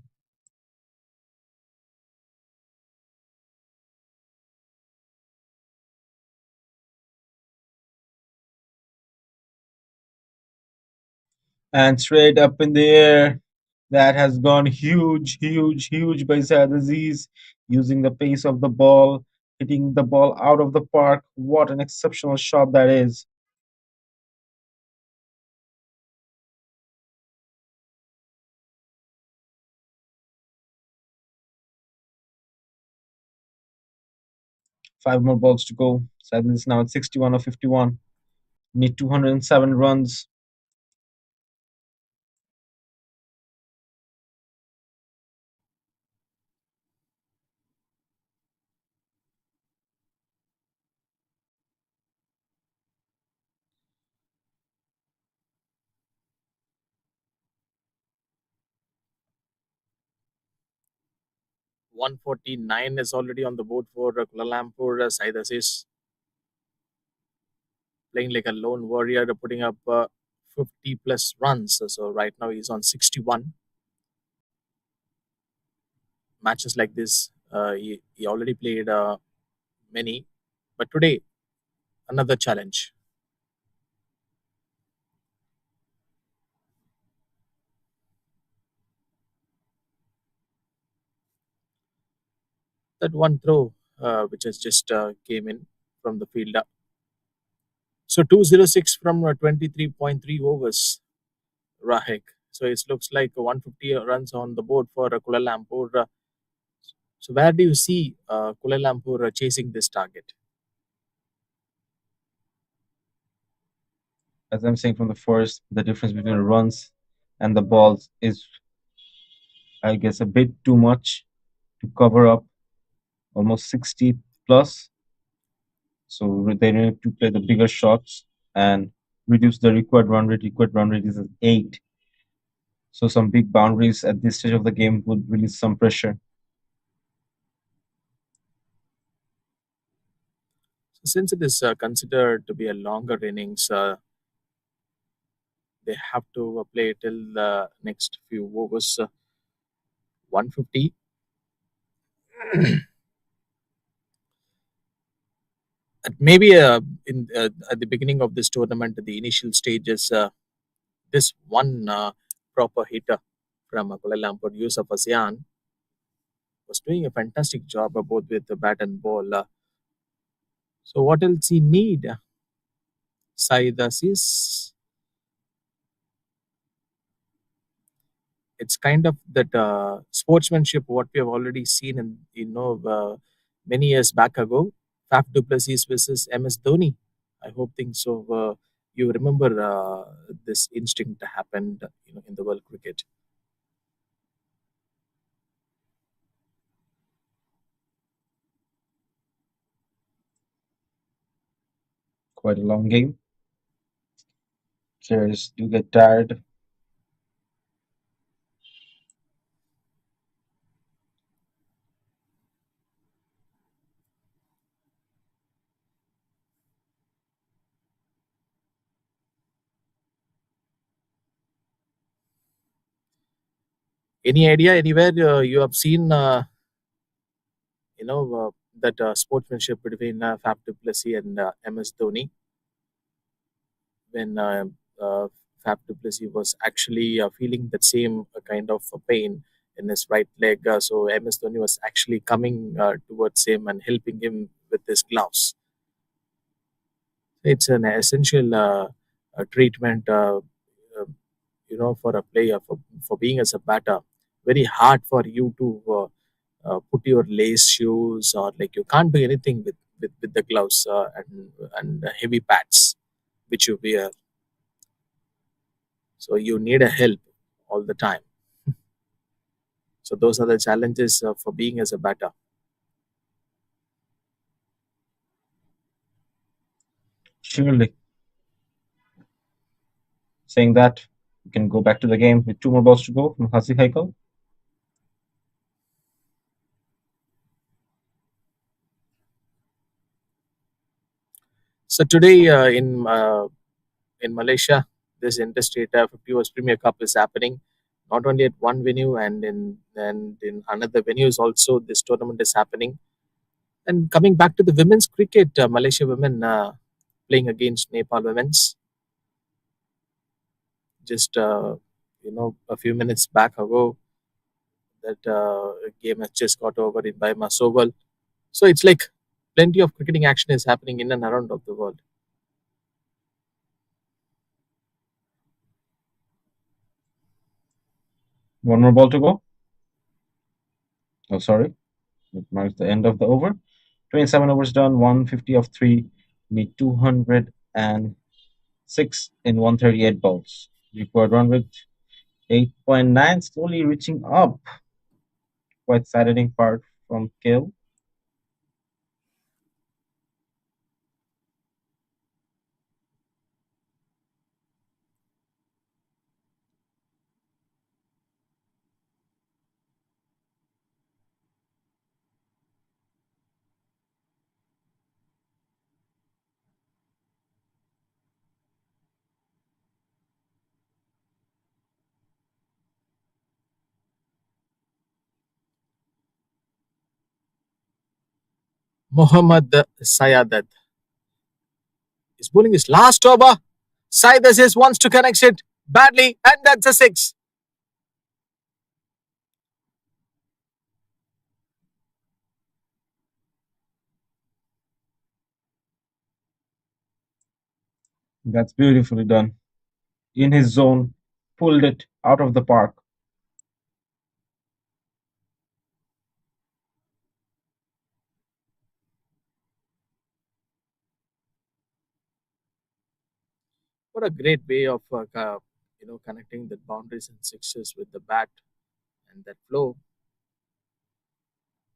And straight up in the air. That has gone huge, huge, huge by Saad Aziz, using the pace of the ball, hitting the ball out of the park. What an exceptional shot that is. Five more balls to go. Sadly, it's now at 61 or 51. Need 207 runs. 149 is already on the board for Kuala Lumpur. Saidas is playing like a lone warrior, putting up 50 plus runs. So right now he's on 61. Matches like this, he already played many, but today another challenge. That one throw, which has just came in from the fielder. So 206 from 23.3 overs, Rahik. So it looks like 150 runs on the board for Kuala Lumpur. So where do you see Kuala Lumpur chasing this target? As I'm saying from the first, the difference between the runs and the balls is, I guess, a bit too much to cover up almost 60 plus. So they need to play the bigger shots and reduce the required run rate. Required run rate is at 8. So some big boundaries at this stage of the game would release some pressure. So since it is considered to be a longer innings, they have to play till the next few overs. 150. Maybe at the beginning of this tournament, the initial stages, this one proper hitter from Kuala Lumpur, Yusuf Asian, was doing a fantastic job both with the bat and ball. So what else he need? Said Aziz, it's kind of that sportsmanship what we have already seen in many years back ago. Faf du Plessis versus MS Dhoni. I hope things so. You remember this instinct happened, in the world cricket. Quite a long game. Players do get tired. Any idea anywhere you have seen that sportsmanship between Faf du Plessis and MS Dhoni when Faf du Plessis was actually feeling that same kind of pain in his right leg. So MS Dhoni was actually coming towards him and helping him with his gloves. It's an essential treatment, for a player for being as a batter. Very hard for you to put your lace shoes or like you can't do anything with the gloves and heavy pads which you wear. So you need a help all the time. So those are the challenges for being as a batter. Surely. Saying that, we can go back to the game with two more balls to go from Hasi Haikal. So today in Malaysia, this Interstate 50 Overs Premier Cup is happening. Not only at one venue and in another venues also this tournament is happening. And coming back to the women's cricket, Malaysia women playing against Nepal women's. Just a few minutes back ago, that game has just got over in Baimas Oval. So it's like plenty of cricketing action is happening in and around of the world. One more ball to go. Oh, sorry. It marks the end of the over. 27 overs done, 150 of 3, need 206 in 138 balls. Required run rate 8.9, slowly reaching up. Quite saddening part from Kill. Mohammad Sayadat is bowling his last over. Sayadat wants to connect it badly, and that's a six. That's beautifully done. In his zone, pulled it out of the park. What a great way of connecting the boundaries and sixes with the bat and that flow.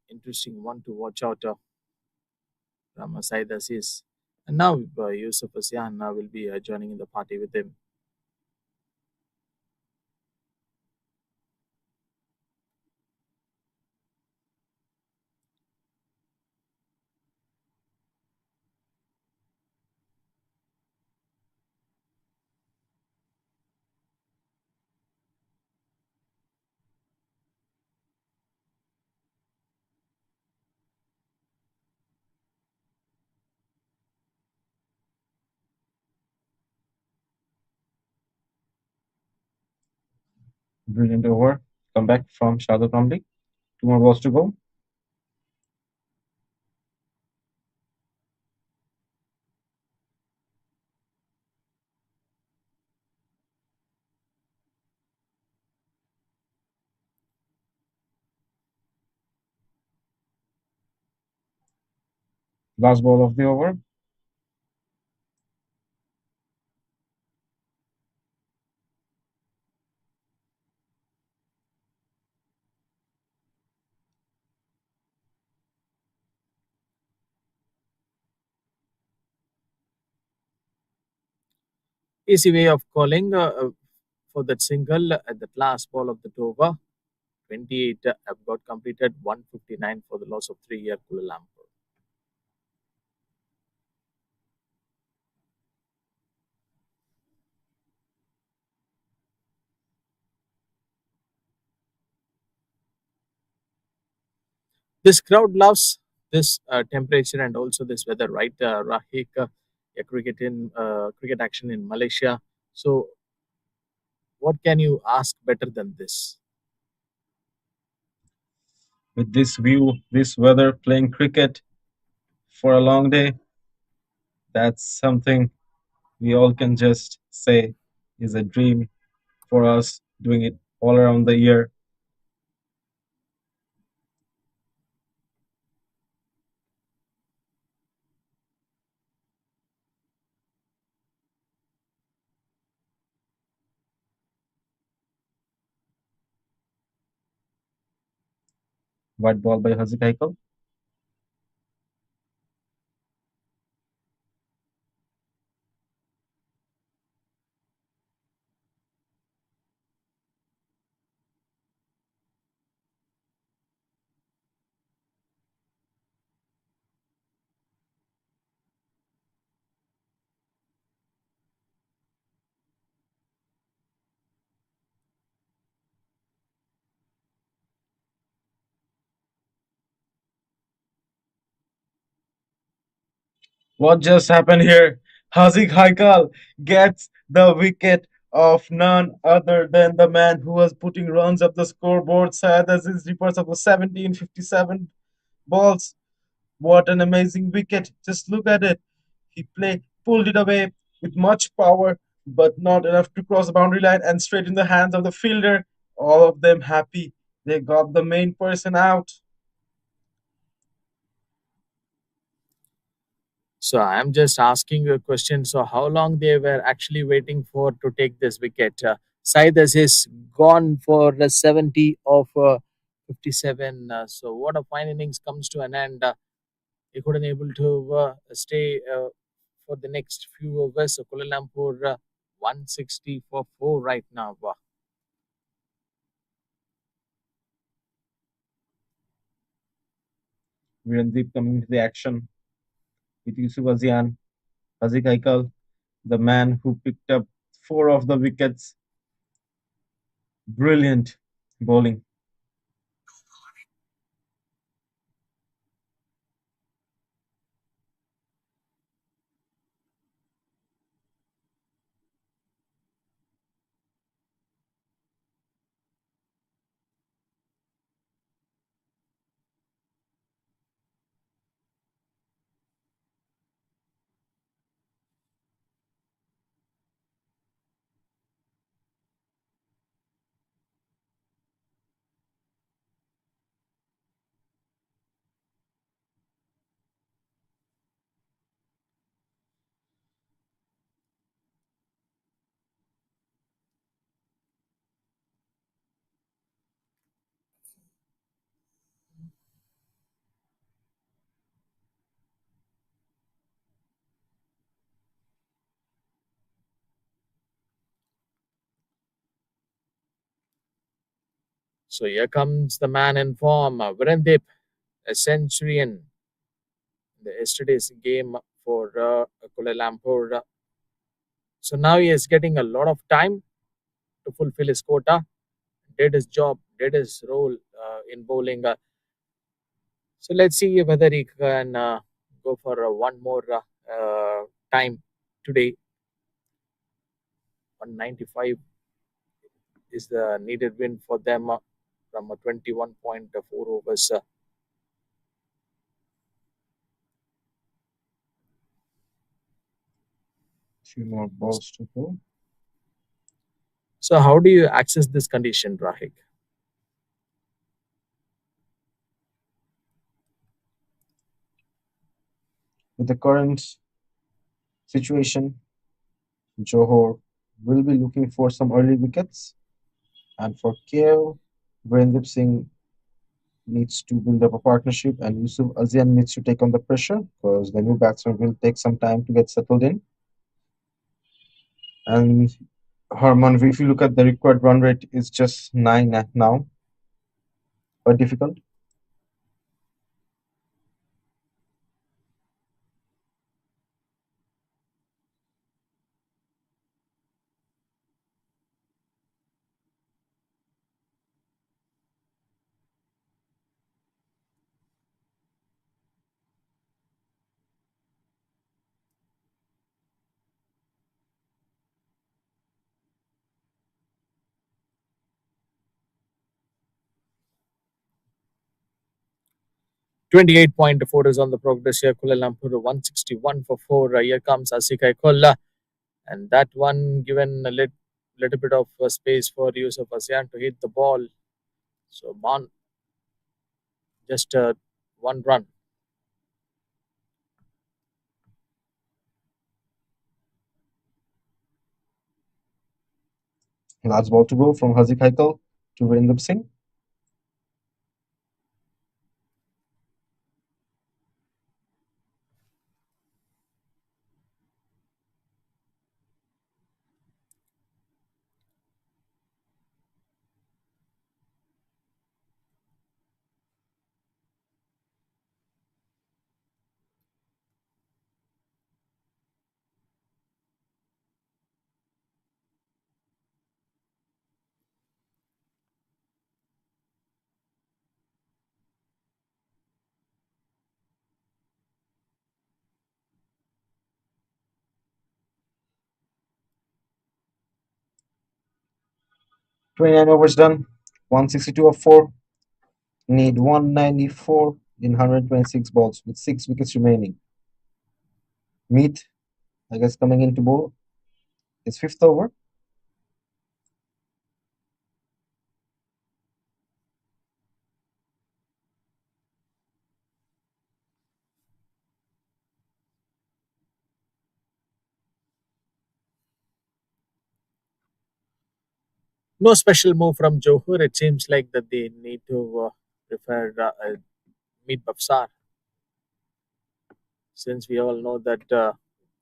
Interesting one to watch out from Sayadat. And now Yusuf Asian will be joining in the party with him. Brilliant over. Come back from Shadot Ramli. Two more balls to go. Last ball of the over. Easy way of calling for that single at the last ball of the over. 28 have got completed, 159 for the loss of 3 year Kuala Lumpur. This crowd loves this temperature and also this weather, right? Rahik, cricket action in Malaysia. So, what can you ask better than this? With this view, this weather, playing cricket for a long day, that's something we all can just say is a dream for us doing it all around the year. White ball by Hazik Haikal. What just happened here? Hazik Haikal gets the wicket of none other than the man who was putting runs up the scoreboard. Syed Aziz reports of 1757 balls. What an amazing wicket. Just look at it. Pulled it away with much power, but not enough to cross the boundary line and straight in the hands of the fielder. All of them happy. They got the main person out. So I'm just asking you a question. So how long they were actually waiting for to take this wicket? Saidas is gone for the 70 of 57. So what a fine innings comes to an end. He couldn't able to stay for the next few overs. So Kuala Lumpur 160 for 4 right now. Virendeep coming into the action with Yusuf Azian, Hazik Haikal, the man who picked up four of the wickets. Brilliant bowling. So here comes the man in form, Virendip, a centurion in the yesterday's game for Kuala Lumpur. So now he is getting a lot of time to fulfill his quota, did his job, did his role in bowling. So let's see whether he can go for one more time today. 195 is the needed win for them from a 21.4 overs. Two more balls to go. So how do you access this condition, Rahik? With the current situation, Johor will be looking for some early wickets. And for KL, Virendip Singh needs to build up a partnership, and Yusuf Azian needs to take on the pressure because the new batsman will take some time to get settled in. And Harman, if you look at the required run rate, is just 9 now. Quite difficult. 28.4 is on the progress here. Kuala Lumpur 161 for 4. Here comes Asikai Kolla. And that one given a little bit of space for Yusuf Asian to hit the ball. So Ban just one run. Last ball to go from Hazik Haikal to Virendip Singh. Twenty-nine overs done. 162 of 4. Need 194 in 126 balls with 6 wickets remaining. Meet, I guess, coming into bowl. His fifth over. No special move from Johor. It seems like that they need to prefer meet Bafsar, since we all know that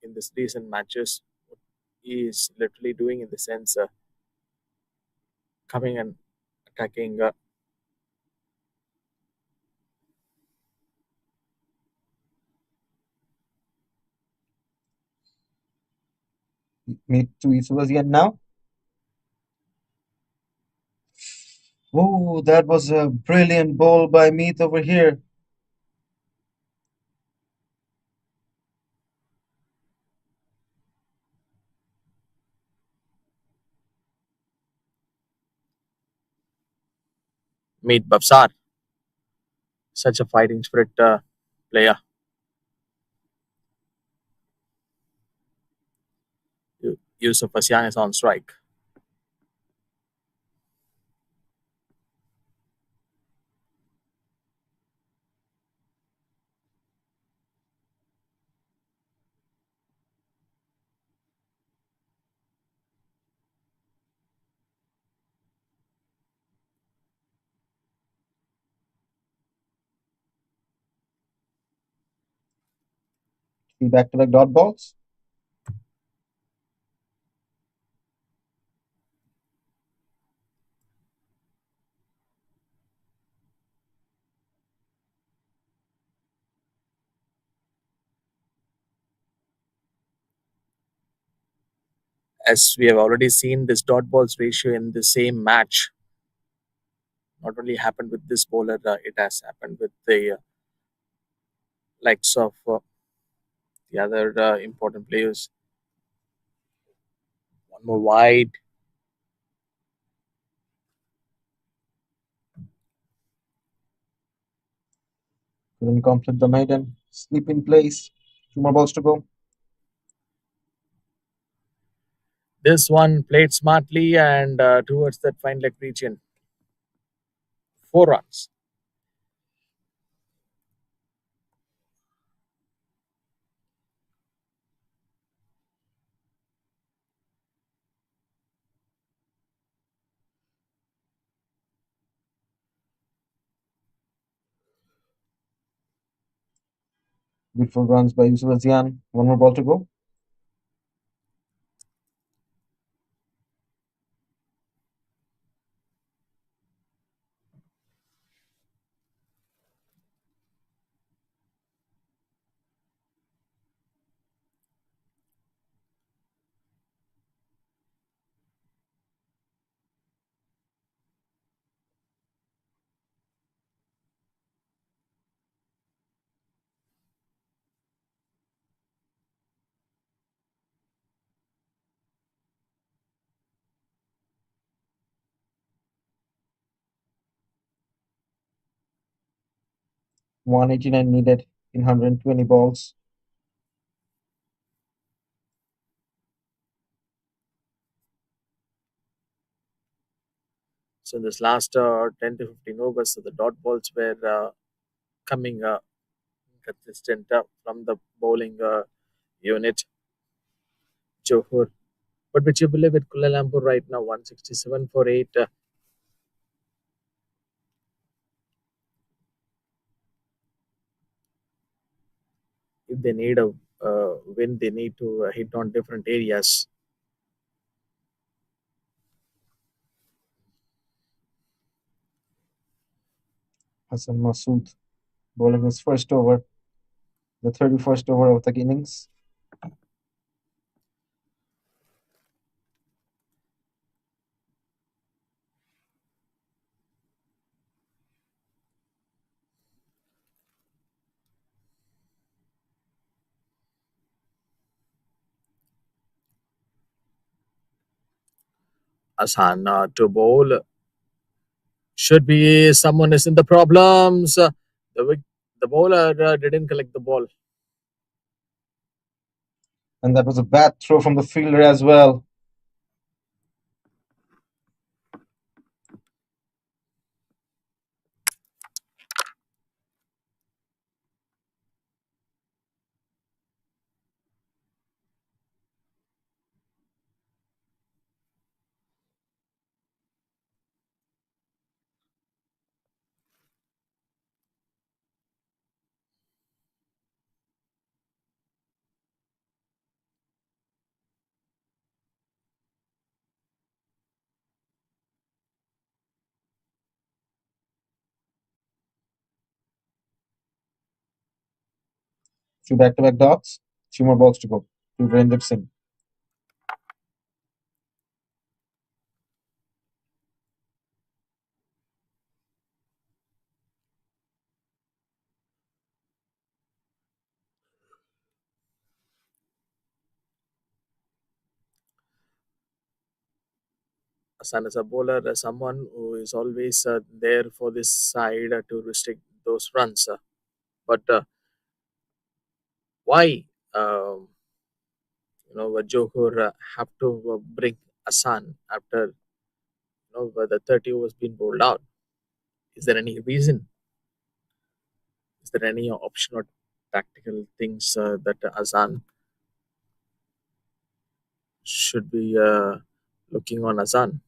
in this recent matches, what he is literally doing in the sense coming and attacking. Mid to Isuazian now. Oh, that was a brilliant ball by Meath over here. Meet Bafsar, such a fighting spirit player. Yusuf Asian is on strike. Three back-to-back dot balls. As we have already seen, this dot balls ratio in the same match not only happened with this bowler, it has happened with the likes of the other important players. One more wide. Couldn't complete the maiden. Sleep in place. Two more balls to go. This one played smartly and towards that fine leg region. 4 runs. Beautiful runs by Isuazian. One more ball to go. $189 needed in 120 balls. So in this last 10 to 15 overs, so the dot balls were coming consistent from the bowling unit, Johor. But which you believe with Kuala Lumpur right now, 167 for 8. If they need a win, they need to hit on different areas. Hassan Masood bowling his first over, the 31st over of the innings. Asan to bowl. Should be someone is in the problems. The bowler didn't collect the ball. And that was a bad throw from the fielder as well. Two back-to-back dots. Two more balls to go. To Virender Singh. Hassan is a bowler, someone who is always there for this side to restrict those runs. But why, um, Johor have to bring Hassan after the 30 overs been bowled out? Is there any reason? Is there any option or tactical things that Hassan should be looking on Hassan?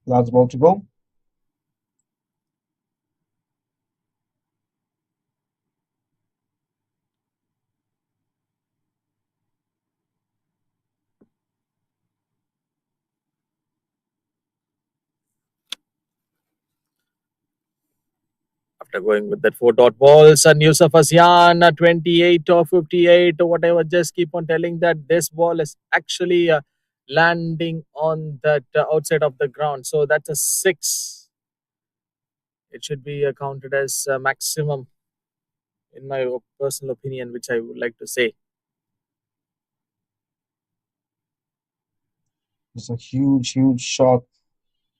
Last ball to go. After going with that four dot balls, and Yusuf Asian 28 or 58 or whatever, just keep on telling that this ball is actually landing on that outside of the ground. So that's a six. It should be counted as maximum, in my personal opinion, which I would like to say. It's a huge shot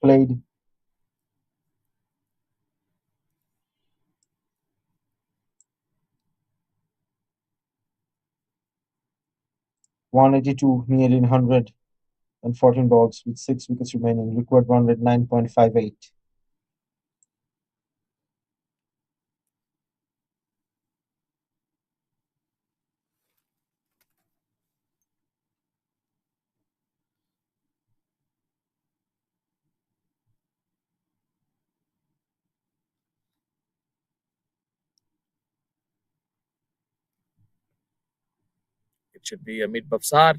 played. 182 nearly 114 balls with 6 wickets remaining. Required run rate 9.58. It should be a mid Bafsar.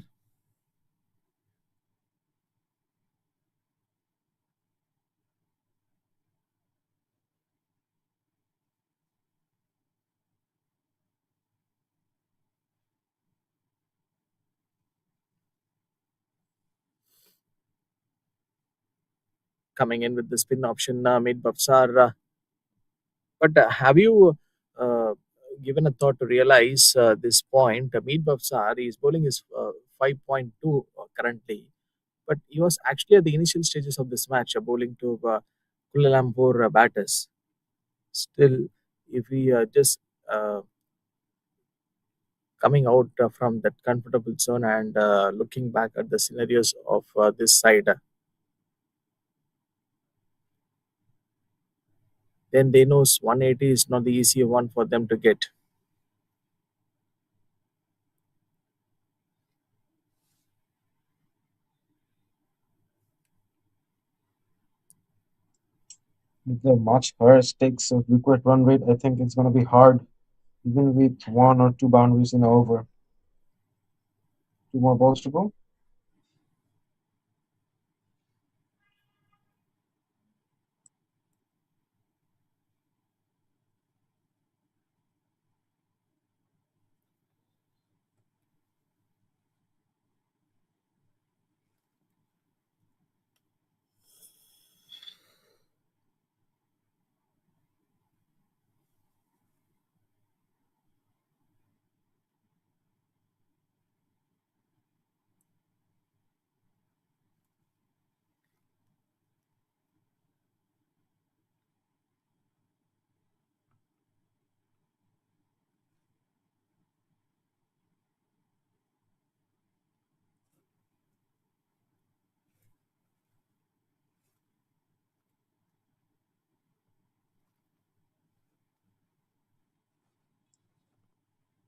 Coming in with the spin option, mid Bafsar. But have you uh, given a thought to realize this point? Meet Bafsar is bowling is 5.2 currently, but he was actually at the initial stages of this match bowling to Kuala Lumpur batters. Still, if we just uh, coming out from that comfortable zone and looking back at the scenarios of this side, then they know 180 is not the easy one for them to get. With the much higher stakes of required run rate, I think it's going to be hard, even with one or two boundaries in over. Two more balls to go.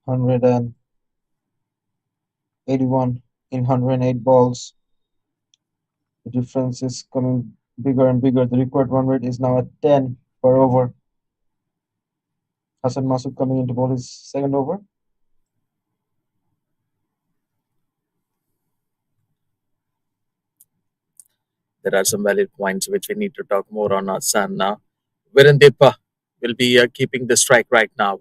Hundred and 81 in 108 balls. The difference is coming bigger and bigger. The required run rate is now at 10 per over. Hassan Masood coming into bowl his second over. There are some valid points which we need to talk more on. San now. Virendip will be keeping the strike right now.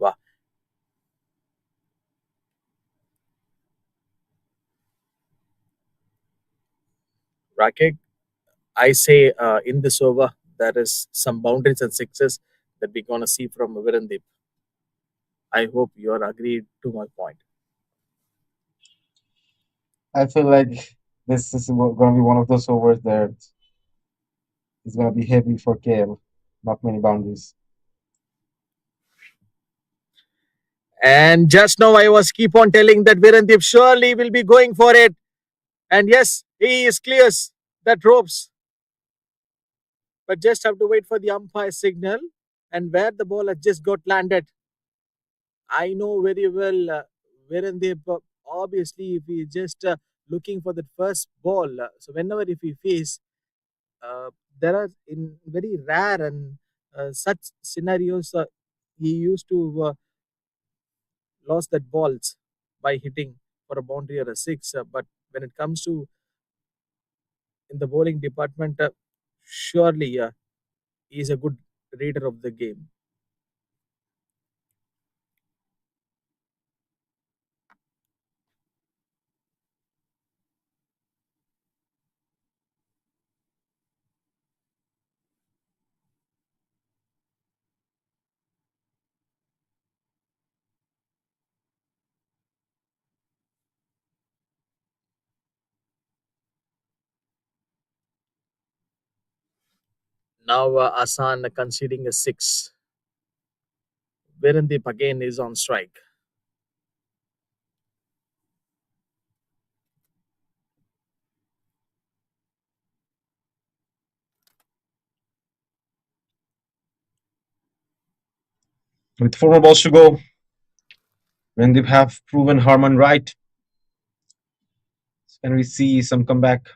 Rakesh, I say in this over, there is some boundaries and sixes that we're going to see from Virendip. I hope you are agreed to my point. I feel like this is going to be one of those overs that is going to be heavy for KL. Not many boundaries. And just now, I was keep on telling that Virendip surely will be going for it. And yes, he is clears that ropes, but just have to wait for the umpire signal and where the ball has just got landed. I know very well Virendip, obviously, if he just looking for the first ball, so whenever if he face, uh, there are in very rare and such scenarios, he used to lost that balls by hitting for a boundary or a six. But when it comes to in the bowling department, surely he is a good reader of the game. Now Asan conceding a six. Virendip again is on strike. With four more balls to go, Vendip have proven Harman right. Can we see some comeback?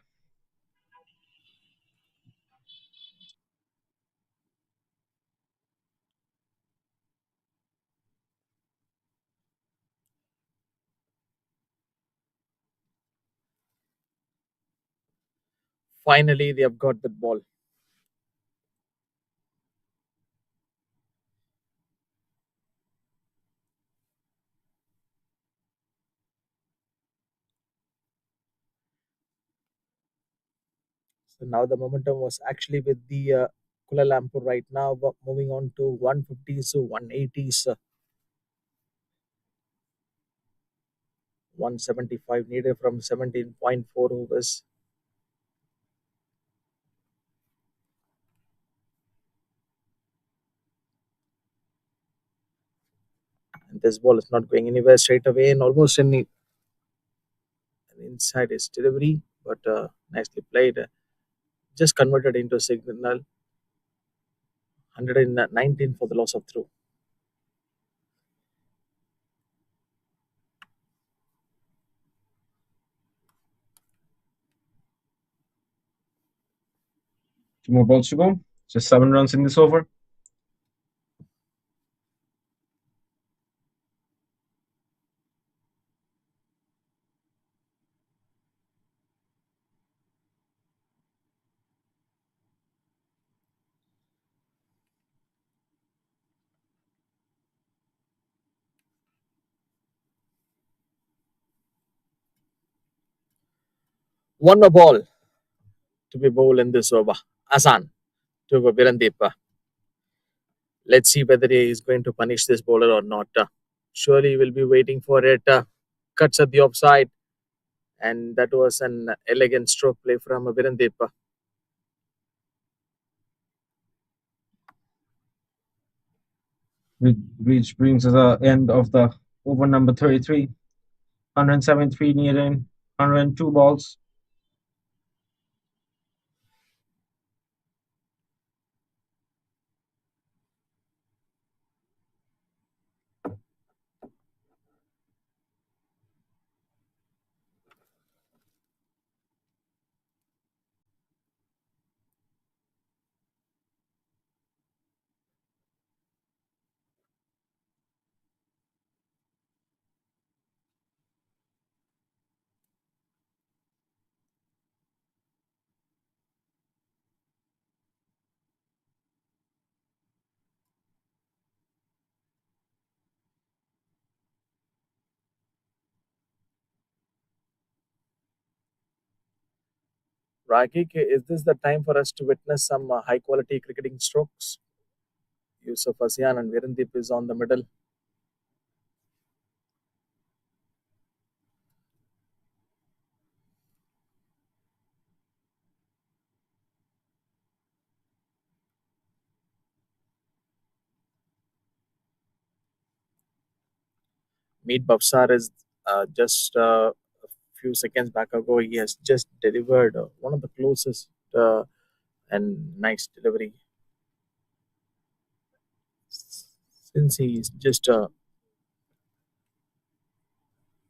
Finally, they have got the ball. So now the momentum was actually with the Kuala Lumpur right now, but moving on to 150s, so 180s, 175 needed from 17.4 overs. And this ball is not going anywhere straight away and almost any inside his delivery, but nicely played. Just converted into a signal 119 for the loss of throw. Two more balls to go. Just 7 runs in this over. One more ball to be bowled in this over. Asan to Virendip. Let's see whether he is going to punish this bowler or not. Surely we'll be waiting for it. Cuts at the offside, and that was an elegant stroke play from Virendip. Which brings us the end of the over number 33. 173 needed, 102 balls. Rakik, is this the time for us to witness some high quality cricketing strokes? Yusuf Asian and Virendip is on the middle. Meet Bafsar is just a few seconds back ago. He has just delivered one of the closest and nice delivery since he's just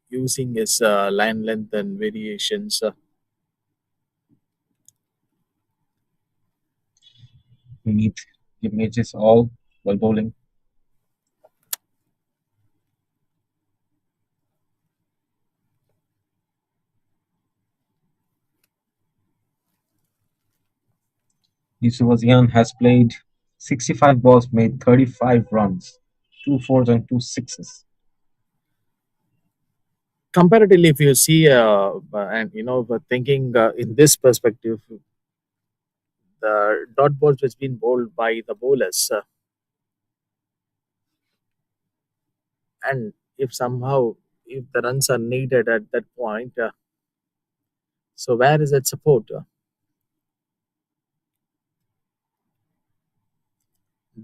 using his line length and variations. We need give Mages all while bowling. Yusuf Azian has played 65 balls, made 35 runs, two fours and two sixes. Comparatively, if you see, and thinking in this perspective, the dot balls which been bowled by the bowlers, and if somehow if the runs are needed at that point, so where is that support?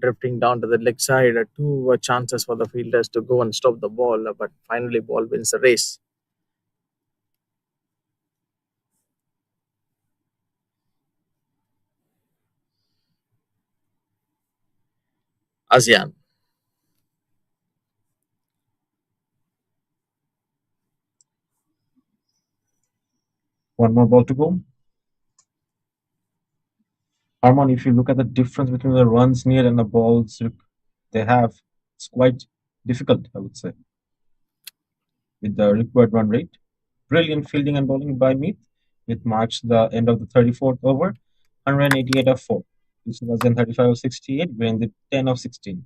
Drifting down to the leg side, two chances for the fielders to go and stop the ball, but finally ball wins the race. ASEAN. One more ball to go. Harmon, if you look at the difference between the runs needed and the balls they have, it's quite difficult, I would say, with the required run rate. Brilliant fielding and bowling by Meath, which marks the end of the 34th over, 188 of 4. This was in 35 of 68, winning the 10 of 16.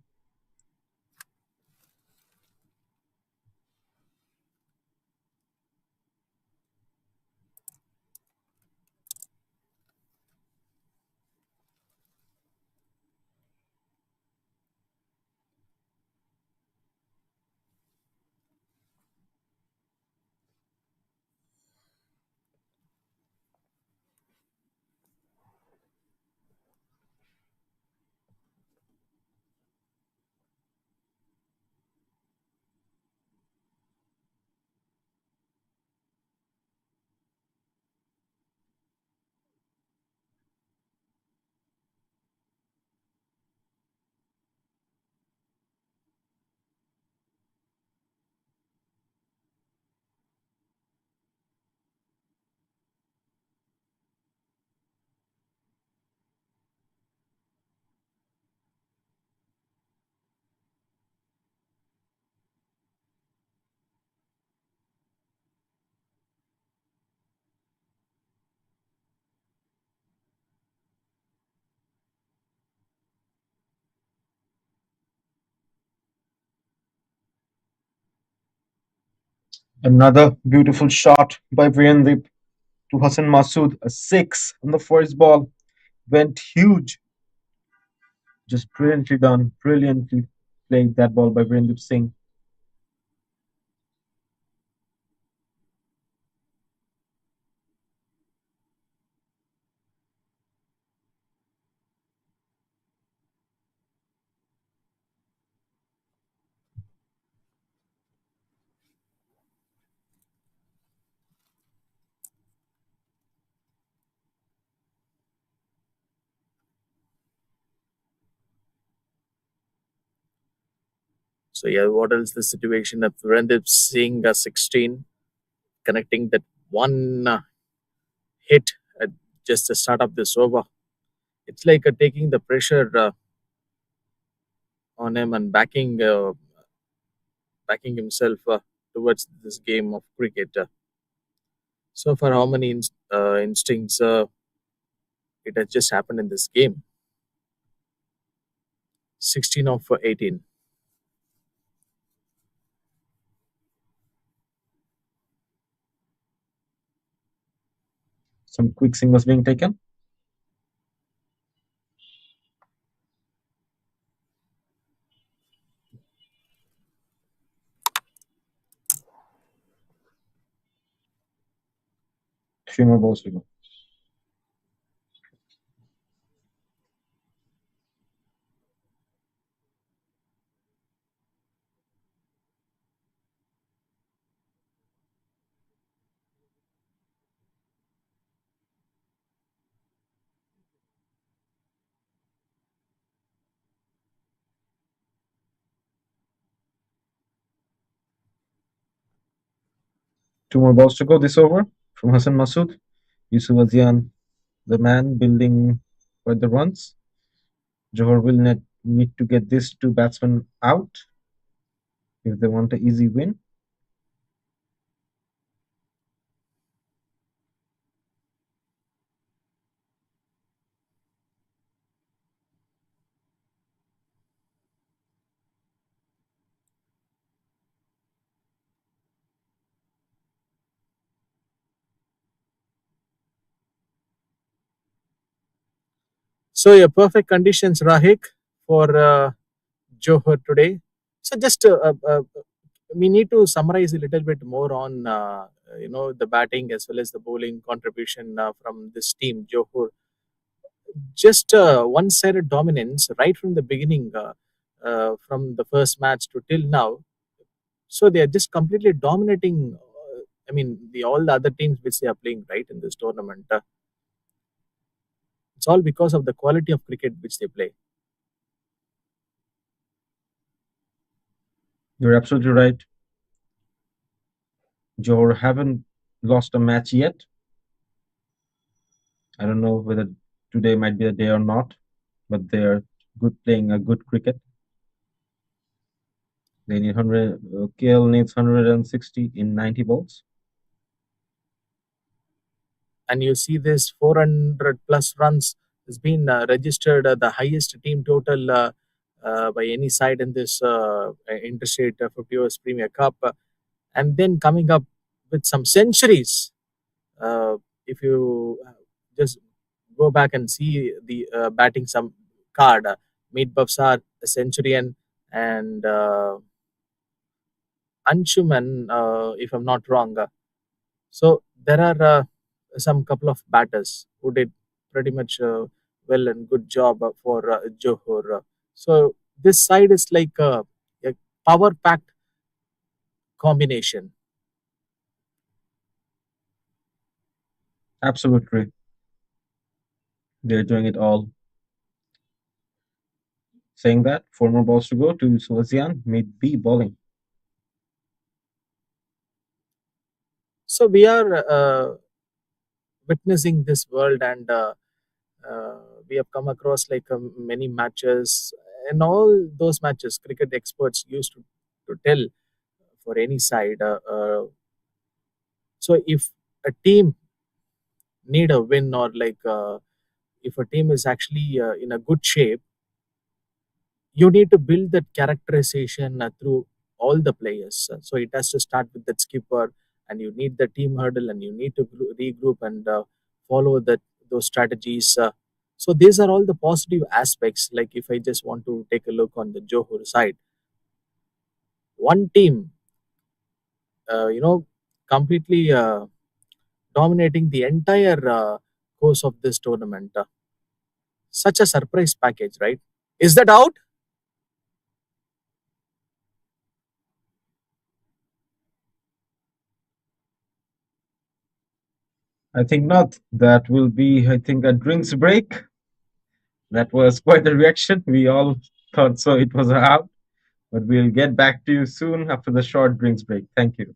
Another beautiful shot by Virendip to Hassan Masood, a 6 on the first ball. Went huge. Just brilliantly done, brilliantly played that ball by Virendip Singh. So yeah, what else the situation of Virendip seeing 16, connecting that one hit at just the start of this over. It's like taking the pressure on him and backing himself towards this game of cricket. So far, how many instincts it has just happened in this game? 16 of 18. Some quick singles being taken. Three more balls to go. Two more balls to go this over from Hassan Masood. Yusuf Azian, the man building for the runs. Johor will need to get these two batsmen out if they want an easy win. So, yeah, perfect conditions, Rahik, for Johor today. So, just we need to summarize a little bit more on the batting as well as the bowling contribution from this team, Johor. Just one-sided dominance right from the beginning, from the first match to till now. So they are just completely dominating. I mean, the all the other teams which they are playing right in this tournament. It's all because of the quality of cricket which they play. You're absolutely right. Johor haven't lost a match yet. I don't know whether today might be a day or not, but they're good playing a good cricket. They need 100. KL needs 160 in 90 balls. And you see this 400 plus runs has been registered the highest team total by any side in this interstate 50 overs Premier Cup, and then coming up with some centuries. If you just go back and see the batting some card, Meet Bafsar, a centurion, and Anshuman, if I'm not wrong. So there are some couple of batters who did pretty much well and good job for Johor. So this side is like a power packed combination. Absolutely. They're doing it all. Saying that, four more balls to go to Suazian, mid B bowling. So we are witnessing this world, and we have come across like many matches, and all those matches cricket experts used to tell for any side. So if a team need a win, or like if a team is actually in a good shape, you need to build that characterization through all the players. So it has to start with that skipper, and you need the team hurdle, and you need to regroup and follow that those strategies. So these are all the positive aspects. Like if I just want to take a look on the Johor side, one team, completely dominating the entire course of this tournament. Such a surprise package, right? Is that out? I think not. That will be, I think, a drinks break. That was quite a reaction. We all thought so it was out, but we'll get back to you soon after the short drinks break. Thank you.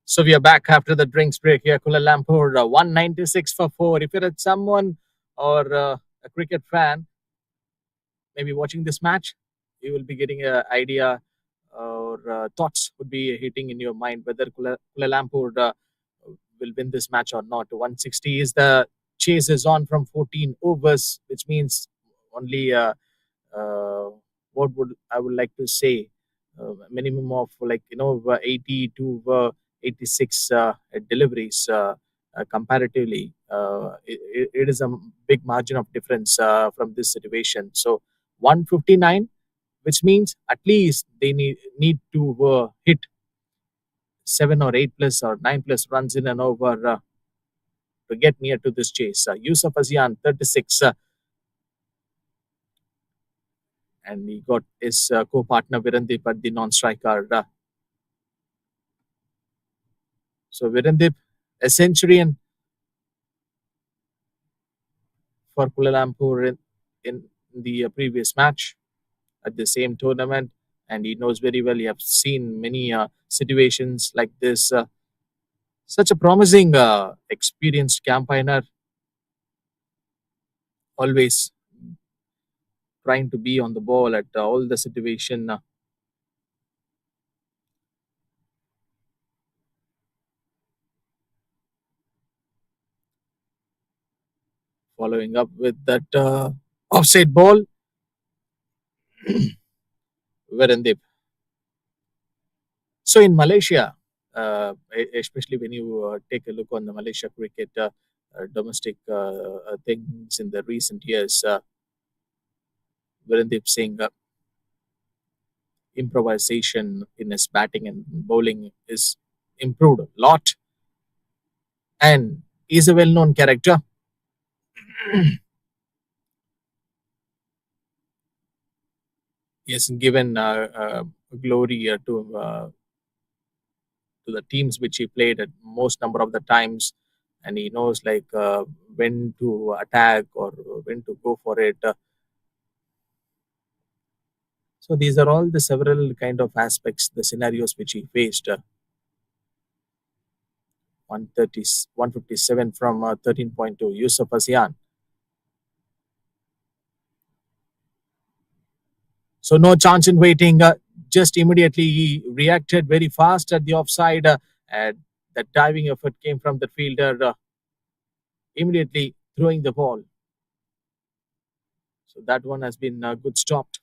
So we are back after the drinks break here. Kuala Lumpur, 196 for 4. If you're at someone or a cricket fan, maybe watching this match, you will be getting an idea or thoughts would be hitting in your mind whether Kuala Lumpur will win this match or not. 160 is the chase is on from 14 overs, which means only uh, what would I would like to say minimum of 80 to 86 deliveries comparatively. It is a big margin of difference from this situation. So 159, which means at least they need to hit 7 or 8 plus or 9 plus runs in and over to get near to this chase. Yusuf Azian 36. And he got his co-partner Virendip at the non-striker. So Virendip, a centurion for Kuala Lumpur in the previous match at the same tournament, and he knows very well. He have seen many situations like this. Such a promising, experienced campaigner, always trying to be on the ball at all the situation. Following up with that offside ball, Virendip. So in Malaysia, especially when you take a look on the Malaysia cricket domestic things in the recent years, Virendip Singh improvisation in his batting and bowling is improved a lot, and he's a well-known character. He has given glory to the teams which he played at most number of the times, and he knows when to attack or when to go for it. So these are all the several kind of aspects, the scenarios which he faced. 130, 157 from 13.2. Yusuf Asian. So no chance in waiting. Just immediately he reacted very fast at the offside. And that diving effort came from the fielder, immediately throwing the ball. So that one has been good stopped.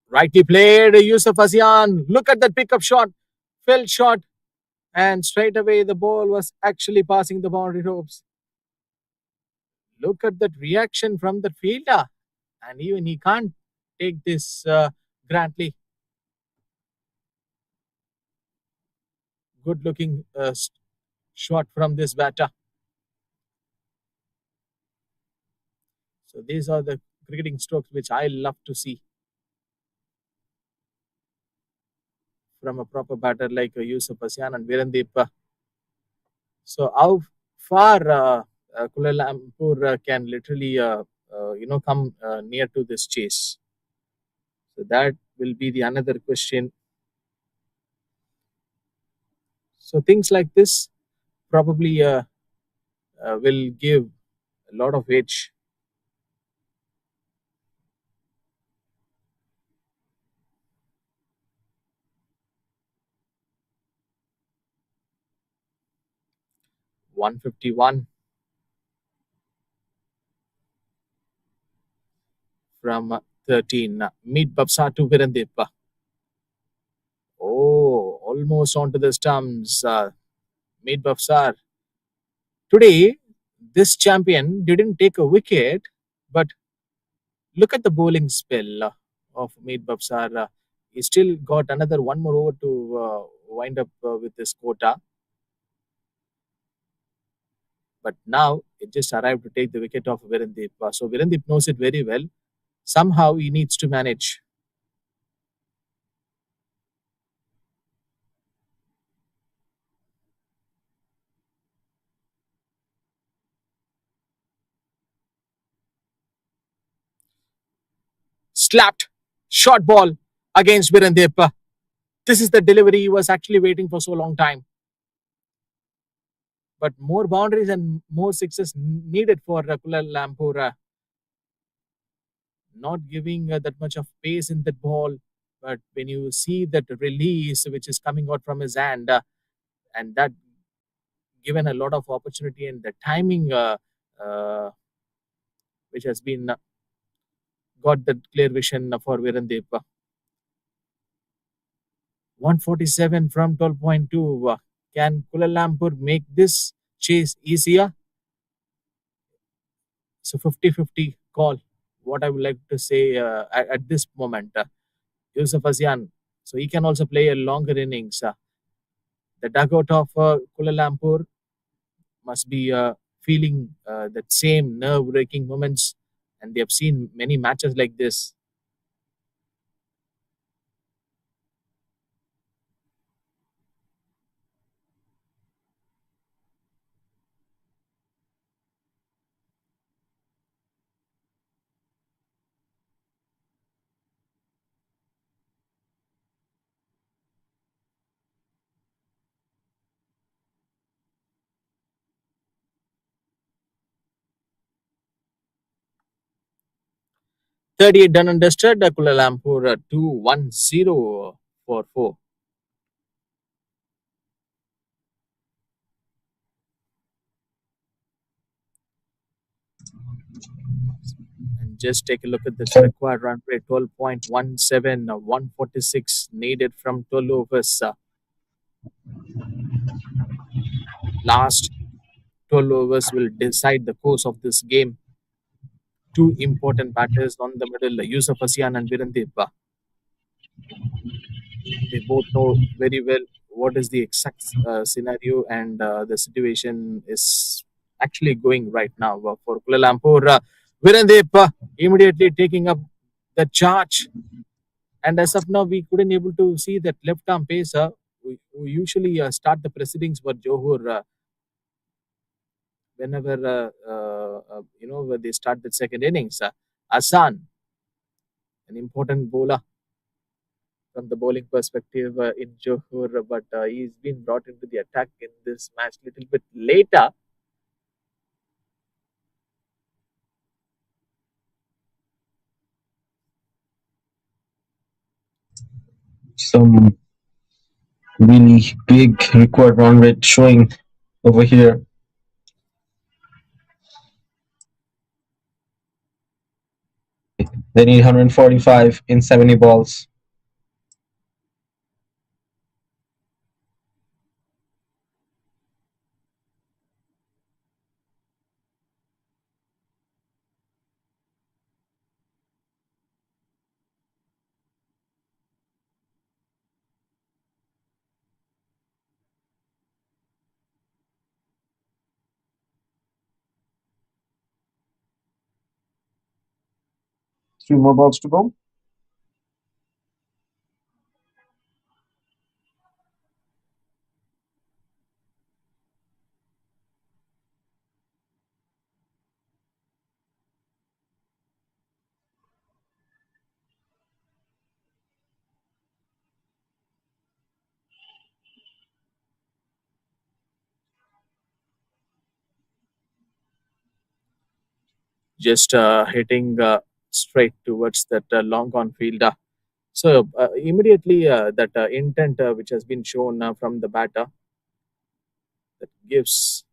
Rightly played, Yusuf Asian. Look at that pickup shot, fell shot, and straight away the ball was actually passing the boundary ropes. Look at that reaction from the fielder, and even he can't take this grandly. Good looking shot from this batter. So these are the cricketing strokes which I love to see from a proper batter like Yusuf Asian and Virendip. So how far Kuala Lumpur can literally come near to this chase? So that will be the another question. So things like this probably will give a lot of edge. .151 from 13. Meet Babsa to Virendip. Oh, almost onto the stumps. Meet Babsar. Today, this champion didn't take a wicket, but look at the bowling spell of Meet Babsar. He still got another one more over to wind up with this quota, but now it just arrived to take the wicket of Virendip. So Virendip knows it very well. Somehow he needs to manage. Slapped, short ball against Virendip. This is the delivery he was actually waiting for so long time. But more boundaries and more sixes needed for Kuala Lumpur. Not giving that much of pace in that ball. But when you see that release which is coming out from his hand, and that given a lot of opportunity and the timing uh, which has been got that clear vision for Virendip. 147 from 12.2. Can Kuala Lumpur make this chase easier? So 50-50 call. What I would like to say at this moment, Yusuf Asian. So he can also play a longer innings. The dugout of Kuala Lumpur must be feeling that same nerve-wracking moments, and they have seen many matches like this. 38 done and dusted. Kuala Lumpur 2-1-0 for 4. And just take a look at this required run rate 12.17, 146 needed from 12 overs. Last 12 overs will decide the course of this game. Two important batters on the middle, Yusuf Asian and Virendip. They both know very well what is the exact scenario and the situation is actually going right now for Kuala Lumpur. Virendip immediately taking up the charge. And as of now, we couldn't able to see that left arm pacer. We usually start the proceedings for Johor whenever when they start the second innings. Asan, an important bowler from the bowling perspective in Johor, but he's been brought into the attack in this match a little bit later. Some really big required run rate showing over here. They need 145 in 70 balls. Three more balls to go. Just hitting straight towards that long on field. So immediately that intent which has been shown from the batter that gives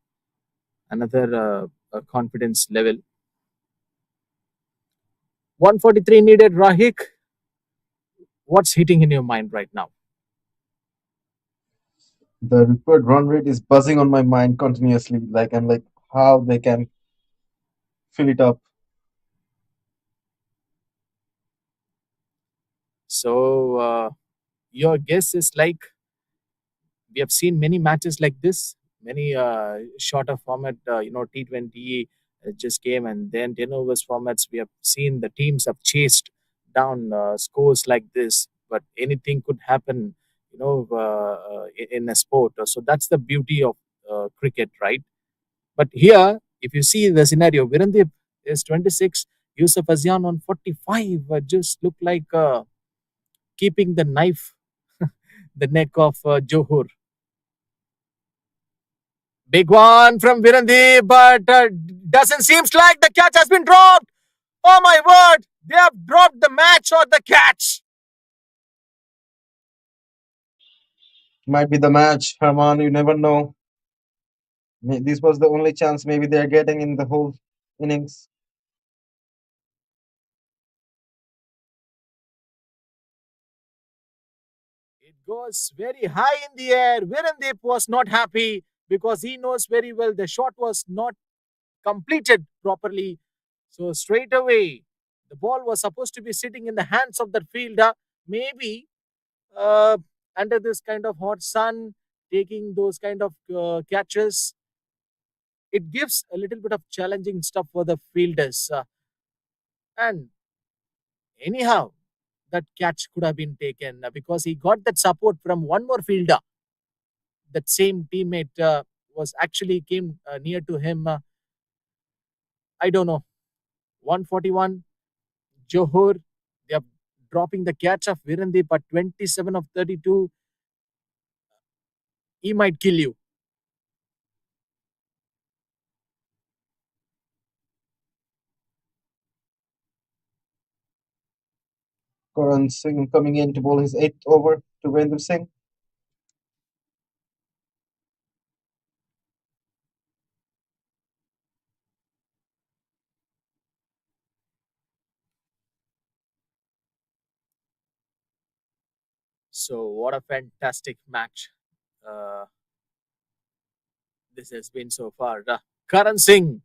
another confidence level. 143 needed, Rahik. What's hitting in your mind right now? The required run rate is buzzing on my mind continuously. Like I'm like how they can fill it up. So your guess is like We have seen many matches like this, many shorter format, T20 just came, and then 10 overs formats. We have seen the teams have chased down scores like this, but anything could happen, in a sport. So that's the beauty of cricket, right? But here, if you see the scenario, Virendip is 26, Yusuf Azian on 45, just look like keeping the knife, the neck of Johor. Big one from Virendip, but doesn't seems like the catch has been dropped. Oh my word! They have dropped the match or the catch. Might be the match, Herman. You never know. This was the only chance maybe they're getting in the whole innings. It goes very high in the air. Virendip was not happy because he knows very well the shot was not completed properly. So straight away, the ball was supposed to be sitting in the hands of the fielder. Maybe uh, under this kind of hot sun, taking those kind of catches, it gives a little bit of challenging stuff for the fielders. And anyhow, that catch could have been taken because he got that support from one more fielder. That same teammate was actually came near to him. I don't know, 141. Johor, they are dropping the catch of Virendip at 27 of 32. He might kill you. Karan Singh coming in to bowl his eighth over to Virendra Singh. So what a fantastic match uh, this has been so far. Karan Singh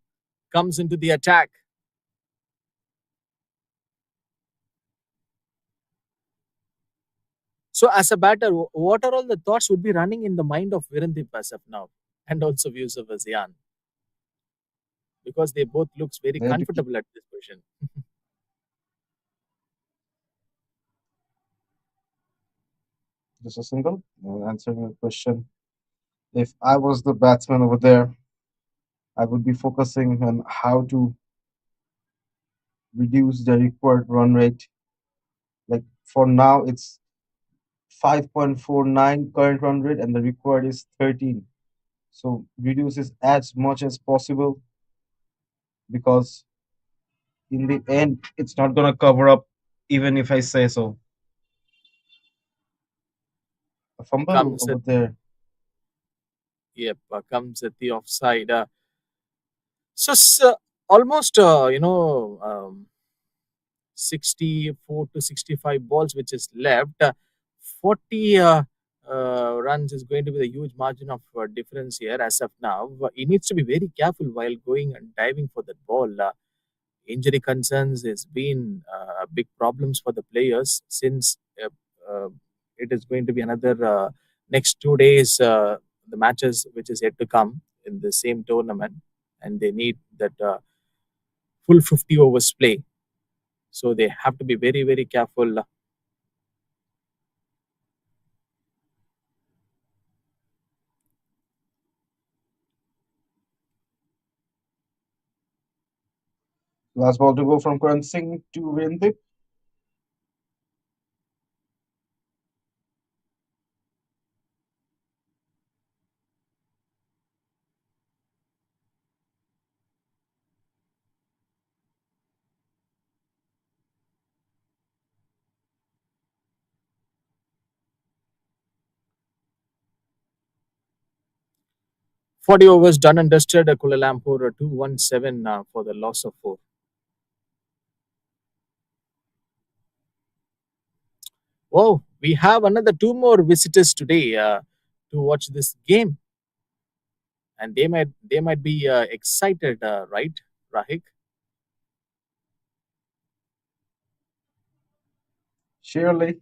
comes into the attack. So as a batter, what are all the thoughts would be running in the mind of Virendip as of now, and also views of Azian, because they both looks very They had to keep comfortable at this position. just a single. Answering your question. If I was the batsman over there, I would be focusing on how to reduce the required run rate. Like for now, it's 5.49 current run rate, and the required is 13. So reduce it as much as possible because in the end, it's not gonna cover up even if I say so. A fumble Comes over at there. Yep, comes at the offside. So almost 64 to 65 balls which is left. 40 runs is going to be the huge margin of difference here as of now. He needs to be very careful while going and diving for that ball. Injury concerns has been big problems for the players since uh, it is going to be another next 2 days, the matches which is yet to come in the same tournament, and they need that full 50 overs play, so they have to be very very careful. Last ball to go from Karan Singh to Virendip. 40 overs done and dusted. Kuala Lumpur 217 for the loss of 4. Oh, we have another 2 more visitors today to watch this game, and they might be excited, right, Rahik? Surely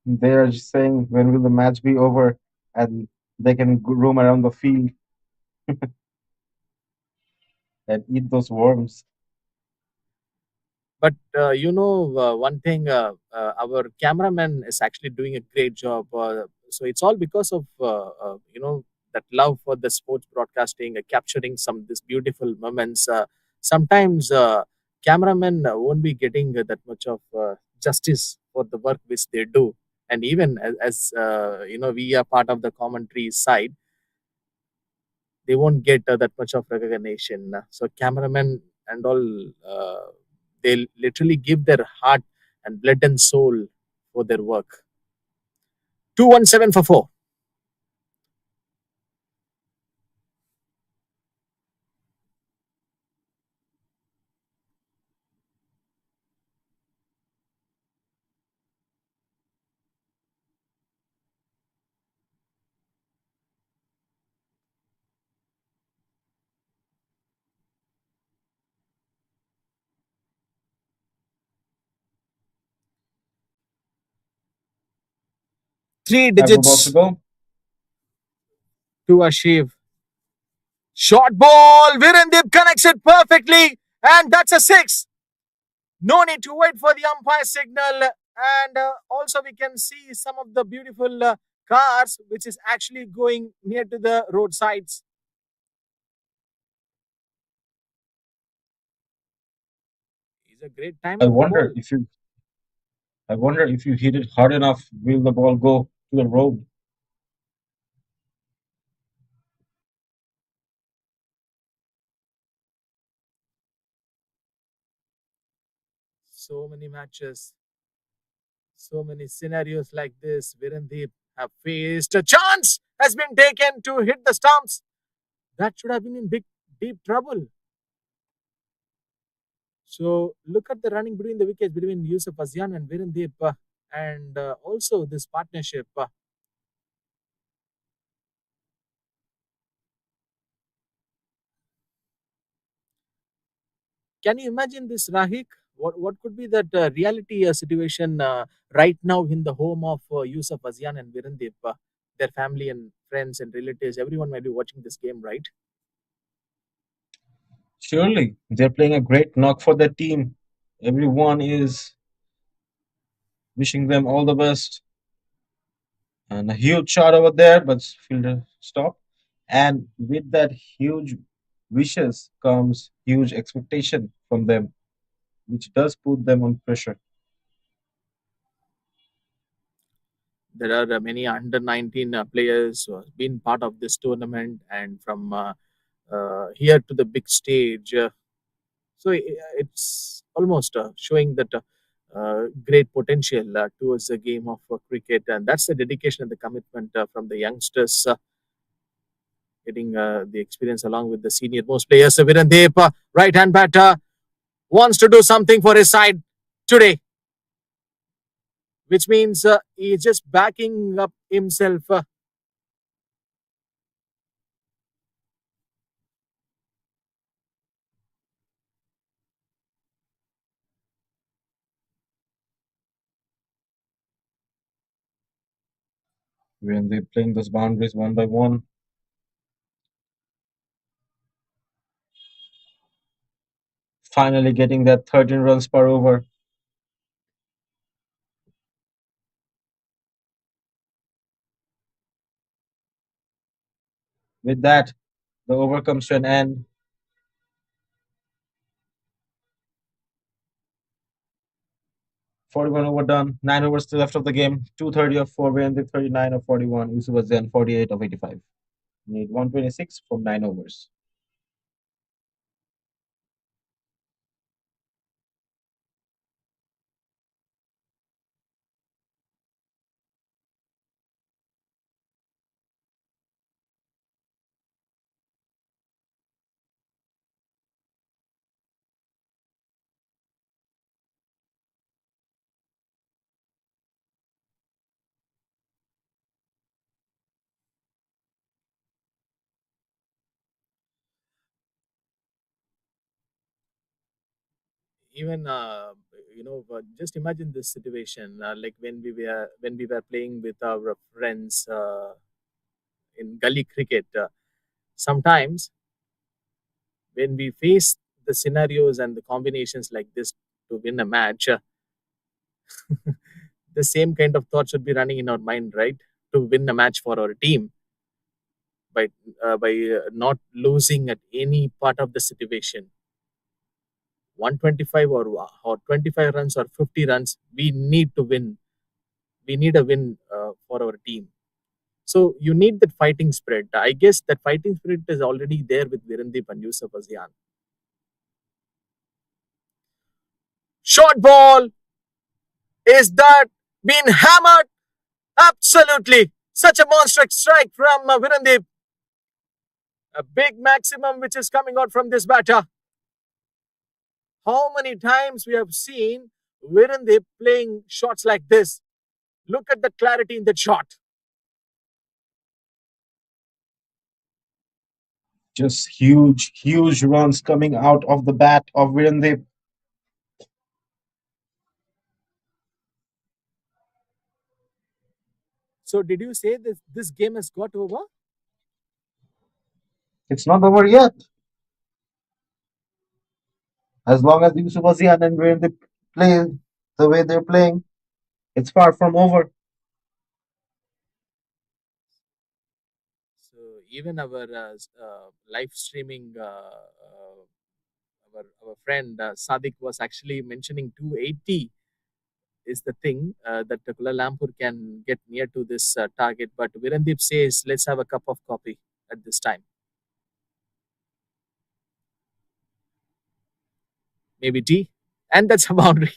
they are just saying when will the match be over, and They can roam around the field and eat those worms. But one thing, our cameraman is actually doing a great job. So it's all because of that love for the sports broadcasting, capturing some this beautiful moments. Sometimes cameramen won't be getting that much of justice for the work which they do, and even as we are part of the commentary side, they won't get that much of recognition. So cameramen and all, they literally give their heart and blood and soul for their work. 217 for 4. 3 5 more balls to digits go. to achieve. Short ball. Virendip connects it perfectly. And that's a 6. No need to wait for the umpire signal. And also, we can see some of the beautiful cars which is actually going near to the roadsides. It's a great I timing of the wonder ball. if you I wonder if you hit it hard enough, will the ball go to the road? So many matches, so many scenarios like this. Virendip have faced a chance has been taken to hit the stumps. That should have been in big, deep trouble. So look at the running between the wickets between Yusuf Azian and Virendip, and also this partnership. Can you imagine this, Rahik? What could be that reality situation right now in the home of Yusuf Azian and Virendip? Their family and friends and relatives, everyone might be watching this game, right? Surely, they're playing a great knock for their team. Everyone is wishing them all the best. And a huge shot over there, but fielder stop. And with that huge wishes comes huge expectation from them, which does put them on pressure. There are many under 19 players who have been part of this tournament, and from here to the big stage. It's almost showing that great potential towards the game of cricket, and that's the dedication and the commitment from the youngsters, getting the experience along with the senior most players. Viren Dep, right hand batter, wants to do something for his side today, which means he's just backing up himself. When they're playing those boundaries one by one, finally getting that 13 runs per over. With that, the over comes to an end. 41 over done. 9 overs still left of the game. 230 of 4 Wendy, 39 of 41. Yusuf was then 48 of 85. Need 126 from 9 overs. Even just imagine this situation, like when we were playing with our friends in gully cricket. Sometimes when we face the scenarios and the combinations like this to win a match, the same kind of thought should be running in our mind, right? To win a match for our team by not losing at any part of the situation. 125 or 25 runs or 50 runs, we need to win. We need a win for our team. So you need that fighting spirit. I guess that fighting spirit is already there with Virendip and Yusuf Azian. Short ball, is that being hammered? Absolutely. Such a monster strike from Virendip. A big maximum which is coming out from this batter. How many times we have seen Virendip playing shots like this? Look at the clarity in that shot. Just huge, huge runs coming out of the bat of Virendip. So did you say this game has got over? It's not over yet. As long as Yusuf Azian and Virendip play the way they're playing, it's far from over. So even our live streaming, our friend Sadiq was actually mentioning 280 is the thing that the Kuala Lumpur can get near to this target. But Virendip says, let's have a cup of coffee at this time. Maybe tea. And that's a boundary.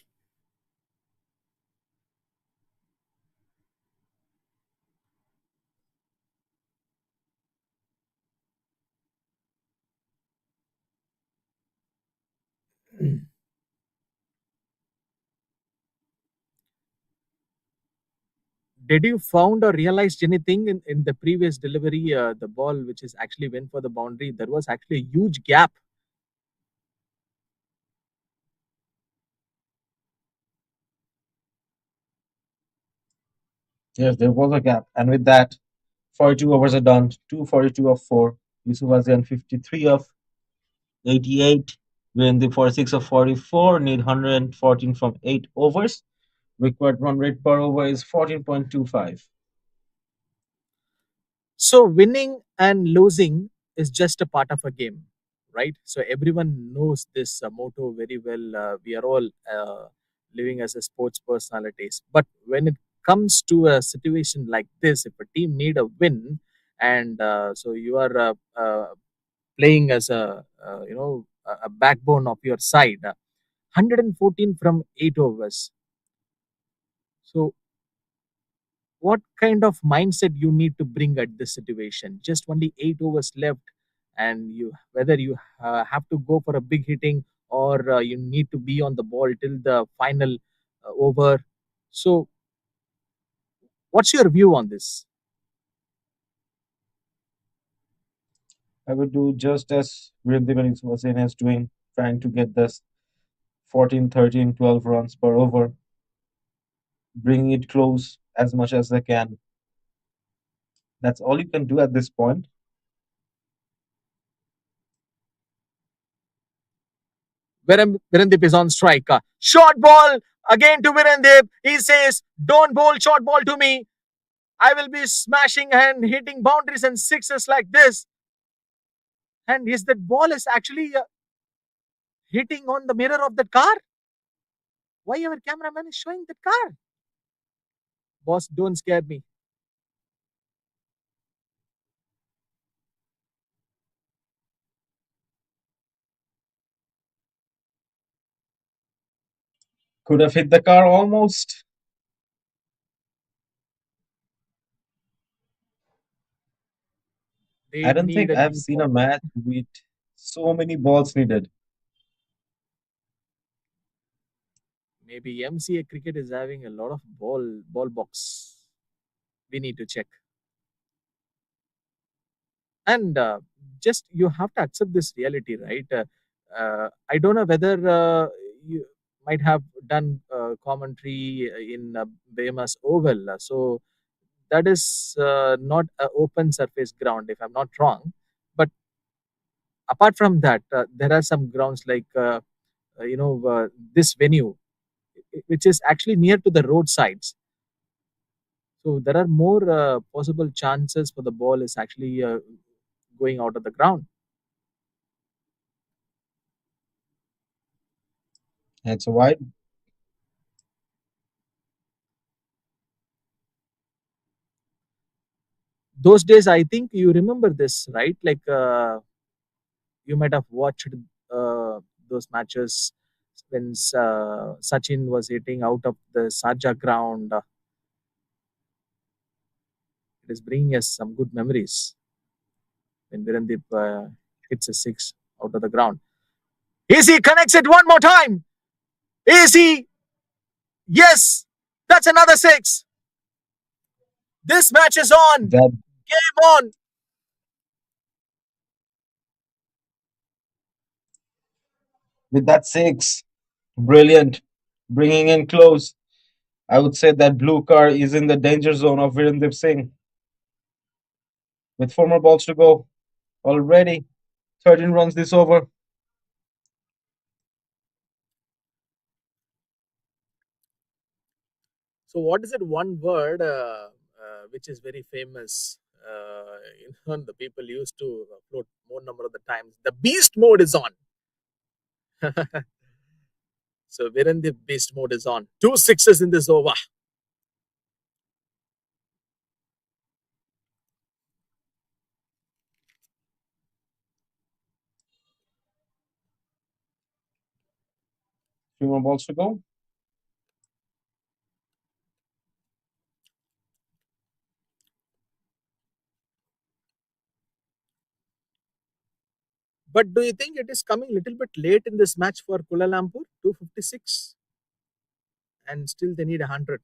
Did you found or realized anything in the previous delivery, the ball which is actually went for the boundary? There was actually a huge gap. Yes, there was a gap. And with that, 42 overs are done. 242 of 4. Yusuf Azian 53 of 88. Virendip 46 of 44. Need 114 from 8 overs. Required run rate per over is 14.25. So winning and losing is just a part of a game, right? So everyone knows this motto very well. We are all living as a sports personalities. But when it comes to a situation like this, if a team need a win, and so you are playing as a backbone of your side, 114 from 8 overs. So what kind of mindset you need to bring at this situation? Just only 8 overs left, and you whether you have to go for a big hitting or you need to be on the ball till the final over. So, what's your view on this? I would do just as Virendip and Yusuf Azian is doing, trying to get this 14, 13, 12 runs per over, bringing it close as much as they can. That's all you can do at this point. Virendip is on strike. Short ball again to Virendip. He says, "Don't bowl short ball to me. I will be smashing and hitting boundaries and sixes like this." And is that ball is actually hitting on the mirror of the car? Why our cameraman is showing that car? Boss, don't scare me. Could have hit the car almost. I They don't need think a I've new seen a ball. match with so many balls needed. Maybe MCA cricket is having a lot of ball box. We need to check. And just you have to accept this reality, right? I don't know whether you might have done commentary in Bemas Oval. So that is not an open surface ground, if I'm not wrong. But apart from that, there are some grounds like this venue, which is actually near to the roadsides. So there are more possible chances for the ball is actually going out of the ground. It's a wide. Those days, I think you remember this, right? Like you might have watched uh, those matches when Sachin was hitting out of the Sarja ground. It is bringing us some good memories when Virendip hits a six out of the ground. Easy connects it one more time. Easy, yes, that's another six. This match is on. That Game on. with that six, brilliant, bringing in close. I would say that blue car is in the danger zone of Virendip Singh with 4 more balls to go. Already 13 runs this over. So, what is it? One word which is very famous. The people used to float more number of the times. The beast mode is on. So, Virendip beast mode is on. Two sixes in this over. Few more balls to go. But do you think it is coming a little bit late in this match for Kuala Lumpur? 256, and still they need 100.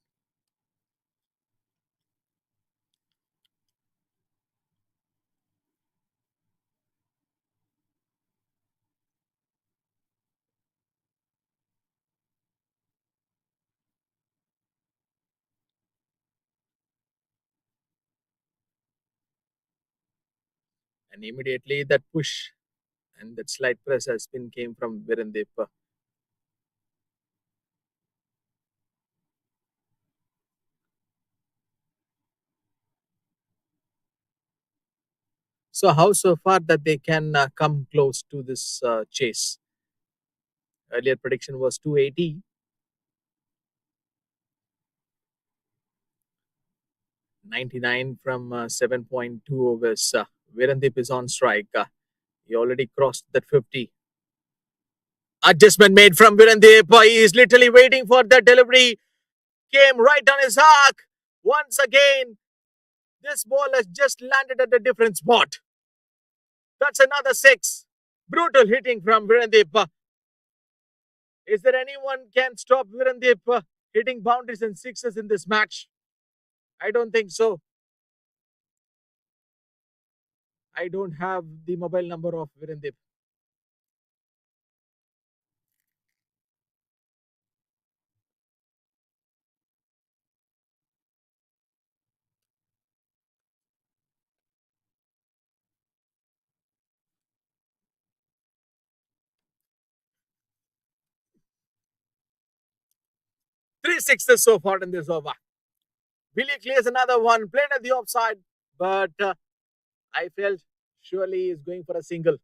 And immediately that push and that slight press has been came from Virendip. So how so far that they can come close to this chase? Earlier prediction was 280. 99 from 7.2 overs. Virendip is on strike. He already crossed that 50. Adjustment made from Virendip. He is literally waiting for that delivery. Came right on his arc. Once again, this ball has just landed at a different spot. That's another six. Brutal hitting from Virendip. Is there anyone can stop Virendip hitting boundaries and sixes in this match? I don't think so. I don't have the mobile number of Virendip. 3 sixes so far in this over. Billy clears another one, played at the offside, but I felt surely he's going for a single.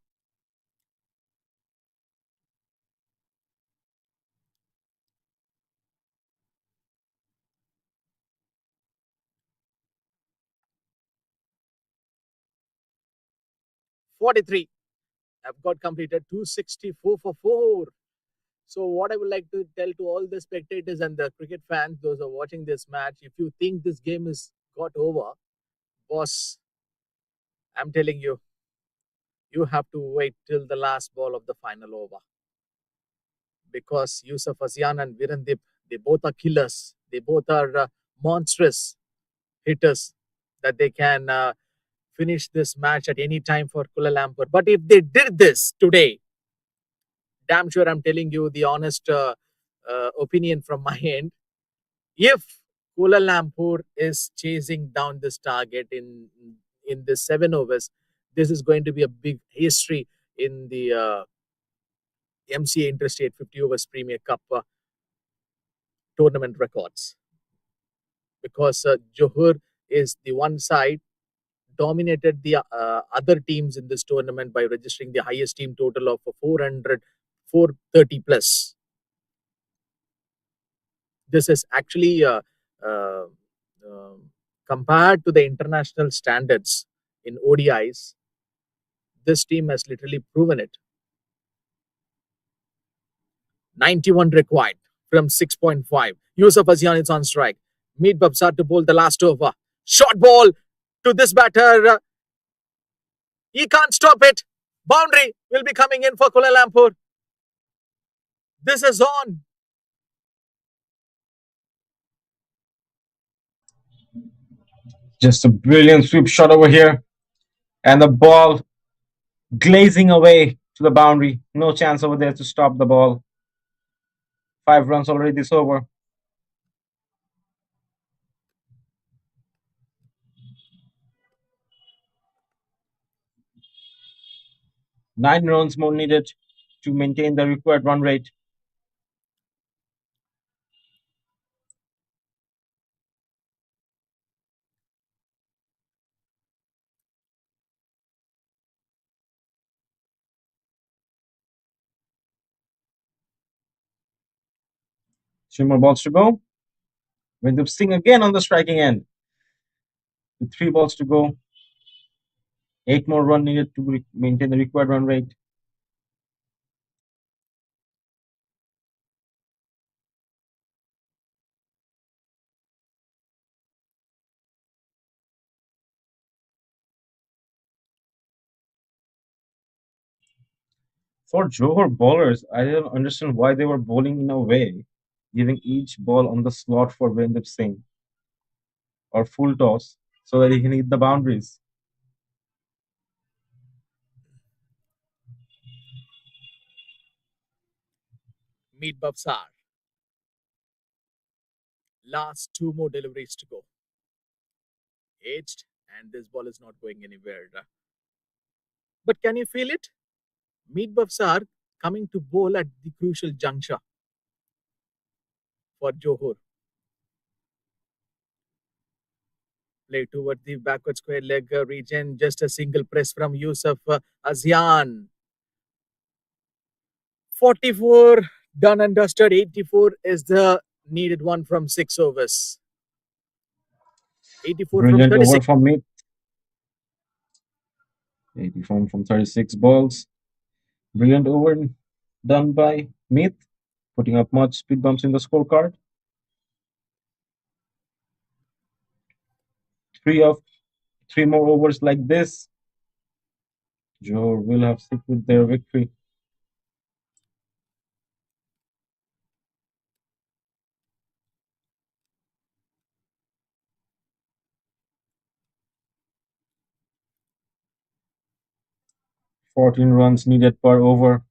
.43. I've got completed 264 for 4. So what I would like to tell to all the spectators and the cricket fans, those who are watching this match, if you think this game is got over, boss, I'm telling you, you have to wait till the last ball of the final over. Because Yusuf Asian and Virendip, they both are killers. They both are monstrous hitters that they can finish this match at any time for Kuala Lumpur. But if they did this today, damn sure I'm telling you the honest opinion from my end. If Kuala Lumpur is chasing down this target in the 7 overs. This is going to be a big history in the MCA Interstate 50 overs Premier Cup tournament records, because Johor is the one side dominated the other teams in this tournament by registering the highest team total of 400, 430 plus. This is actually uh, um compared to the international standards in ODIs. This team has literally proven it. 91 required from 6.5. Yusuf Azian is on strike. Meet Babsar to bowl the last over. Short ball to this batter. He can't stop it. Boundary will be coming in for Kuala Lumpur. This is on. Just a brilliant sweep shot over here. And the ball glazing away to the boundary. No chance over there to stop the ball. 5 runs already this over. 9 runs more needed to maintain the required run rate. Two more balls to go. Vindip Singh again on the striking end. With 3 balls to go. 8 more runs needed to maintain the required run rate. For Johor bowlers, I don't understand why they were bowling in a way, giving each ball on the slot for Vindip Singh or full toss so that he can hit the boundaries. Meet Babsar. Last two more deliveries to go. Aged, and this ball is not going anywhere. But can you feel it? Meet Babsar coming to bowl at the crucial juncture for Johor. Play toward the backward square leg region. Just a single press from Yusuf Azian. 44 done and dusted. 84 is the needed one from 6 overs. 84 from Brilliant over 36. from Meet. 84 from 36 balls. Brilliant over done by Meet, putting up much speed bumps in the scorecard. Three more overs like this, Johor will have stick with their victory. ₹14 needed per over.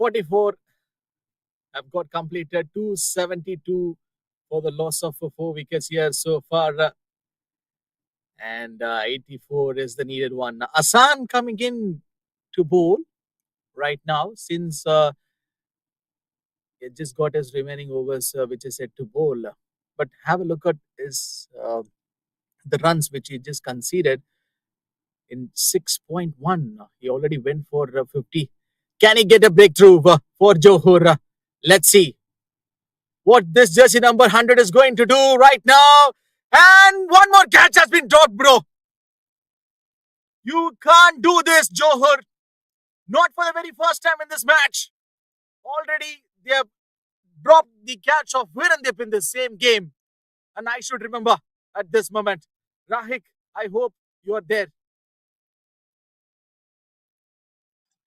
.44 have got completed. 272 for the loss of 4 wickets here so far. And 84 is the needed one. Asan coming in to bowl right now, since it just got his remaining overs, which is set to bowl. But have a look at his the runs which he just conceded in 6.1. He already went for 50. Can he get a breakthrough for Johor? Let's see what this jersey number 100 is going to do right now. And one more catch has been dropped, bro. You can't do this, Johor. Not for the very first time in this match. Already they have dropped the catch of Virandip in the same game. And I should remember at this moment. Rahik, I hope you are there.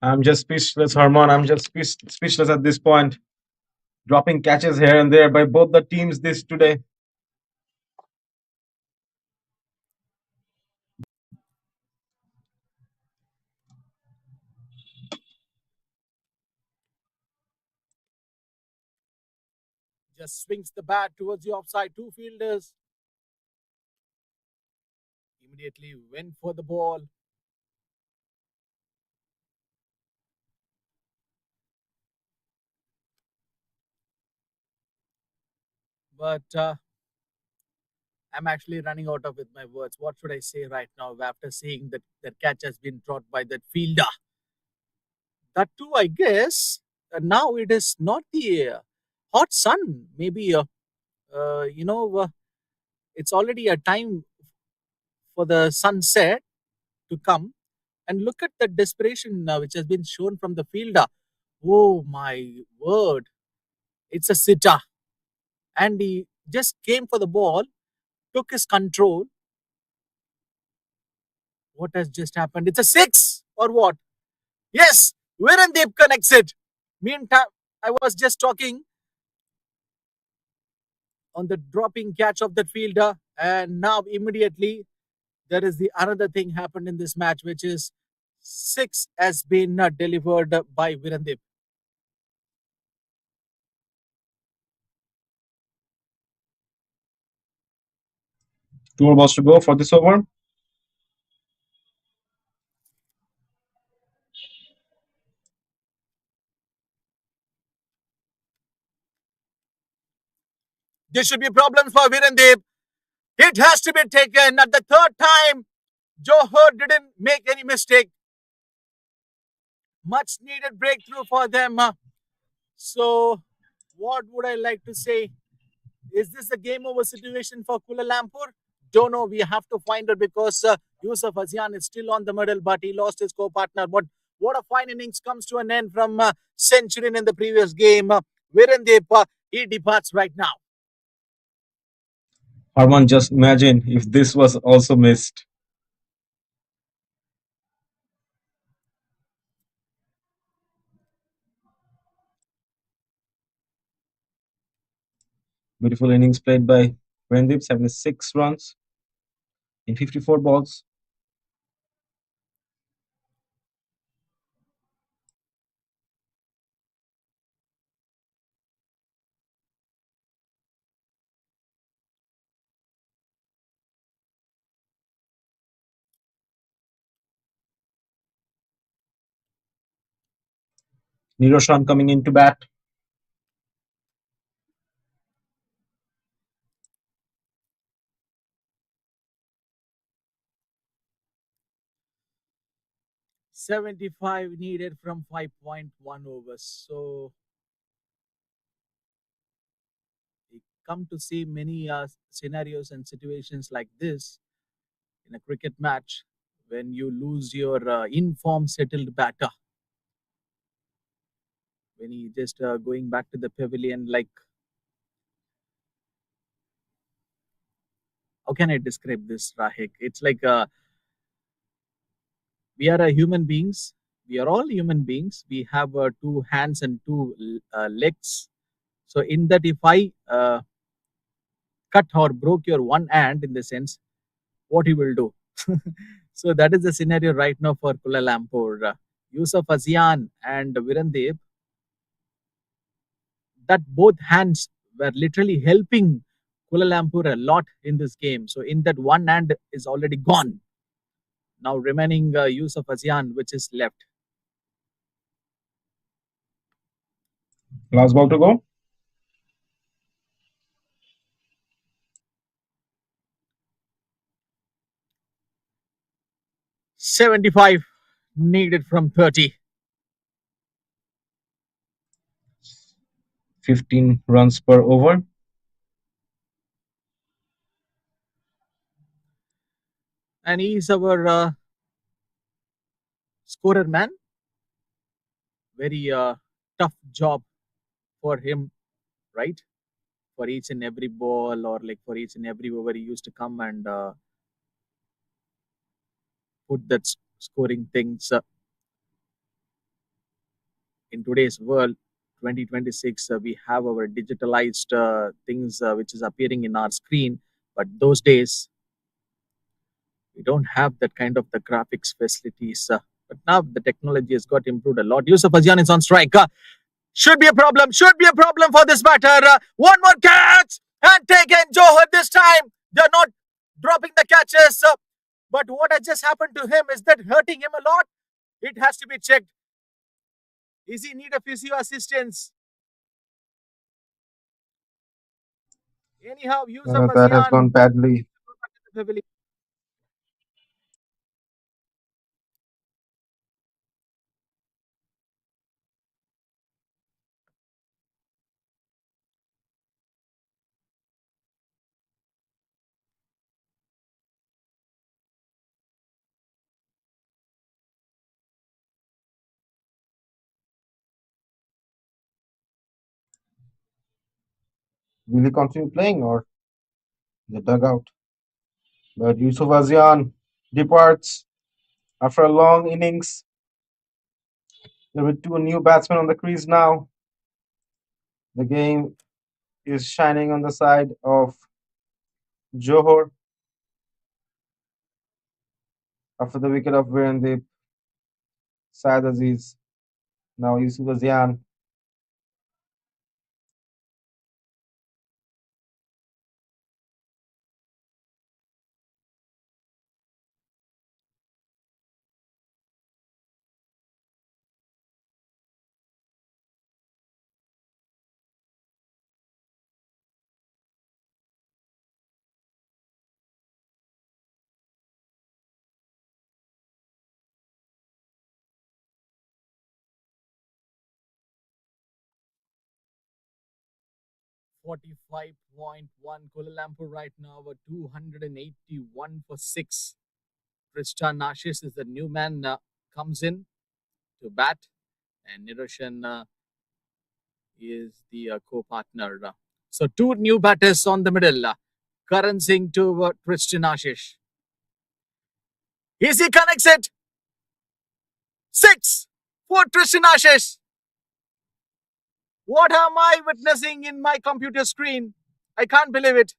I'm just speechless, Harman. I'm just speechless at this point. Dropping catches here and there by both the teams this today. Just swings the bat towards the offside. Two fielders immediately went for the ball. But I'm actually running out of with my words. What should I say right now after seeing that that catch has been dropped by that fielder? That too, I guess. Now it is not the hot sun. Maybe you know it's already a time for the sunset to come. And look at the desperation which has been shown from the fielder. Oh my word! It's a sitter, and he just came for the ball, took his control. What has just happened? It's a six or what? Yes, Virandip connects it. Meantime, I was just talking on the dropping catch of that fielder, and now immediately there is the another thing happened in this match, which is six has been delivered by Virandip. 2 more balls to go for this over. There should be problems for Virandip. It has to be taken at the third time. Johor didn't make any mistake. Much needed breakthrough for them. So, what would I like to say? Is this a game over situation for Kuala Lumpur? Don't know. We have to find it because Yusuf Azian is still on the middle, but he lost his co-partner. But what a fine innings comes to an end from Centurion in the previous game. Virendip, he departs right now. Harman, just imagine if this was also missed. Beautiful innings played by Rendip, 76 runs in 54 balls. Niroshan coming into bat. 75 needed from 5.1 overs. So we come to see many scenarios and situations like this in a cricket match when you lose your informed settled batter, when he just going back to the pavilion like, how can I describe this, Rahik? It's like we are human beings. We are all human beings. We have two hands and two legs. So in that, if I cut or broke your one hand, in the sense, what he will do? So that is the scenario right now for Kuala Lumpur. Yusuf Azian and Virandev, that both hands were literally helping Kuala Lumpur a lot in this game. So in that, one hand is already gone. Now remaining Yusuf Azian, which is left. Last ball to go. 75 needed from 30. 15 runs per over. And he's our scorer man. Very tough job for him, right? For each and every ball, or like for each and every over, he used to come and put that scoring things in today's world. 2026, we have our digitalized things which is appearing in our screen, but those days we don't have that kind of the graphics facilities. But now the technology has got improved a lot. Yusuf Azian is on strike. Should be a problem. Should be a problem for this batter. One more catch and taken. Johor this time. They're not dropping the catches. But what has just happened to him, is that hurting him a lot? It has to be checked. Is he need a physio assistance? Anyhow, Yusuf That has Azian gone badly. heavily. Will he continue playing or the dugout? But Yusuf Azian departs after a long innings. There were two new batsmen on the crease now. The game is shining on the side of Johor after the wicket of Virendip. Syed Aziz. Now Yusuf Azian. 45.1. Kuala Lumpur right now, 281 for 6. Tristan Ashish is the new man, comes in to bat, and Niroshan is the co-partner. So two new batters on the middle. Karan Singh to Tristan Ashish. Easy connects it. 6 for Tristan Ashish. What am I witnessing in my computer screen? I can't believe it.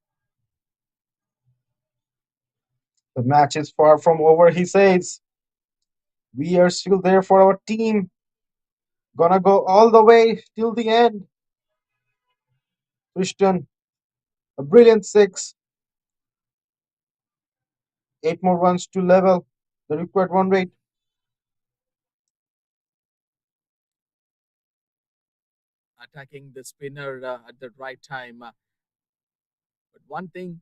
The match is far from over, he says. We are still there for our team. Gonna go all the way till the end. Christian, a brilliant six. 8 more runs to level the required run rate. Attacking the spinner at the right time. But one thing,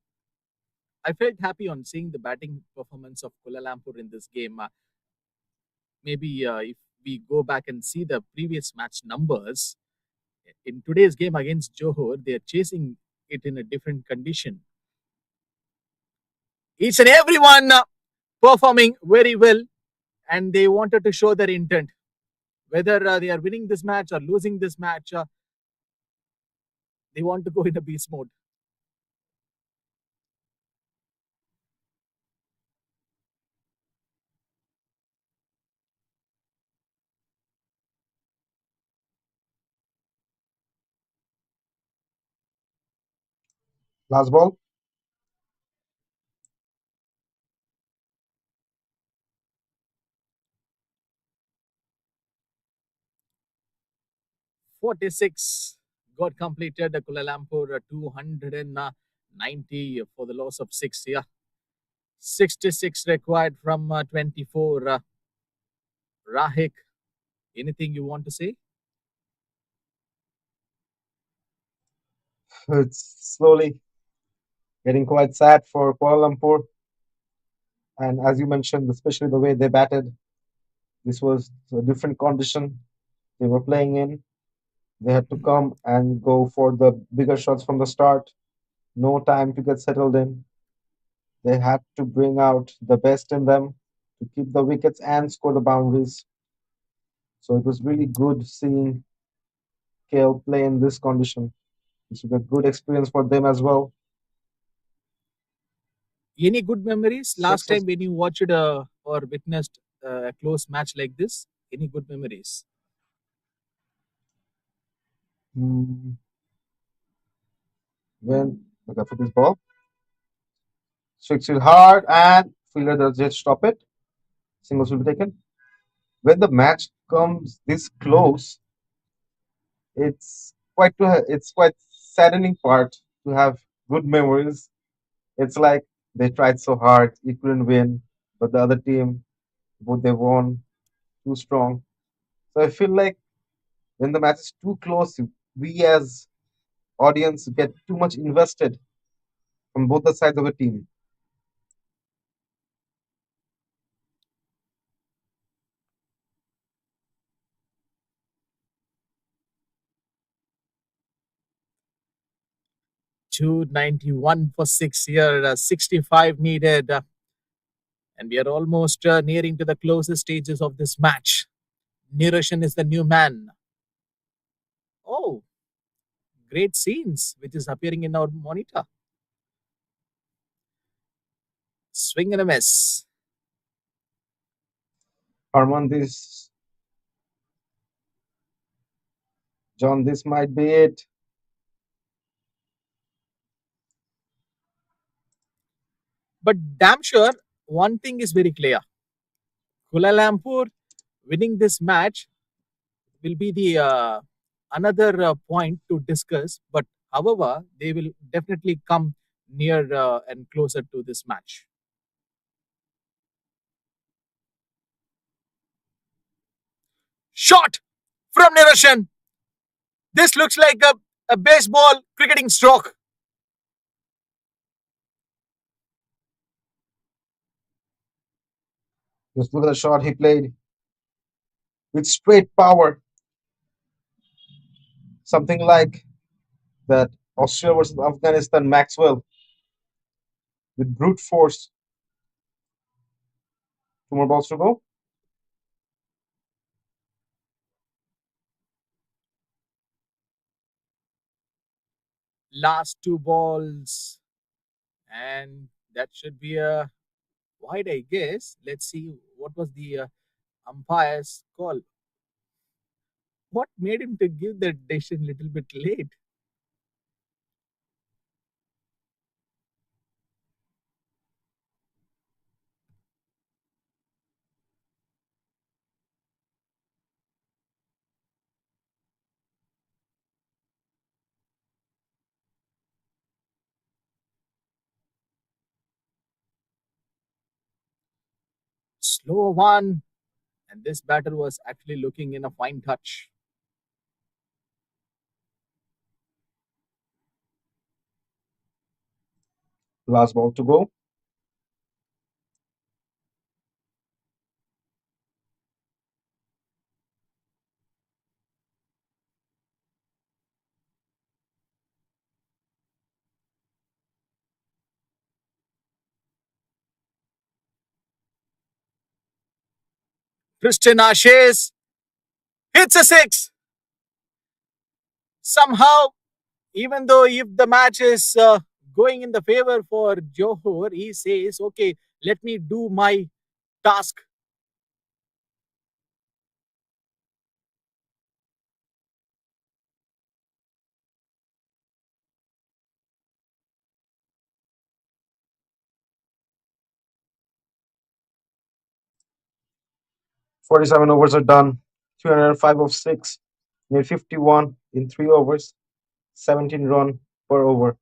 I felt happy on seeing the batting performance of Kuala Lumpur in this game. Maybe if we go back and see the previous match numbers, in today's game against Johor, they are chasing it in a different condition. Each and everyone performing very well, and they wanted to show their intent. Whether they are winning this match or losing this match, they want to go in a beast mode. Last ball. 46 got completed. Kuala Lumpur 290 for the loss of 6. Yeah, 66 required from 24. Rahik, anything you want to say? It's slowly getting quite sad for Kuala Lumpur. And as you mentioned, especially the way they batted, this was a different condition they were playing in. They had to come and go for the bigger shots from the start. No time to get settled in. They had to bring out the best in them to keep the wickets and score the boundaries. So it was really good seeing KL play in this condition. This was a good experience for them as well. Any good memories last Sixes. time when you watched or witnessed a close match like this? Any good memories? Mm, when look up for this ball, swings it hard and fielder does just stop it. Singles will be taken. When the match comes this close, it's quite saddening part to have good memories. It's like they tried so hard, you couldn't win, but the other team, both they won too strong. So I feel like when the match is too close, we as audience get too much invested from both the sides of the team. 291 for 6 here, 65 needed, and we are almost nearing to the closest stages of this match. Niroshan is the new man. Oh, great scenes, which is appearing in our monitor. Swing and a miss. Harman, this John, this might be it. But damn sure, one thing is very clear. Kuala Lumpur winning this match will be the another point to discuss. But however, they will definitely come near and closer to this match. Shot from Niroshan. This looks like a baseball cricketing stroke. Just look at the shot he played with straight power, something like that Australia versus Afghanistan Maxwell with brute force. Two more balls to go. Last two balls, and that should be a wide, I guess. Let's see what was the umpire's call. What made him to give that decision a little bit late? Slow one, and this batter was actually looking in a fine touch. Last ball to go. Christian Ashes hits a six. Somehow, even though if the match is going in the favor for Johor, he says, okay, let me do my task. 47 overs are done. 305 of 6. Near 51 in 3 overs. 17 run per over.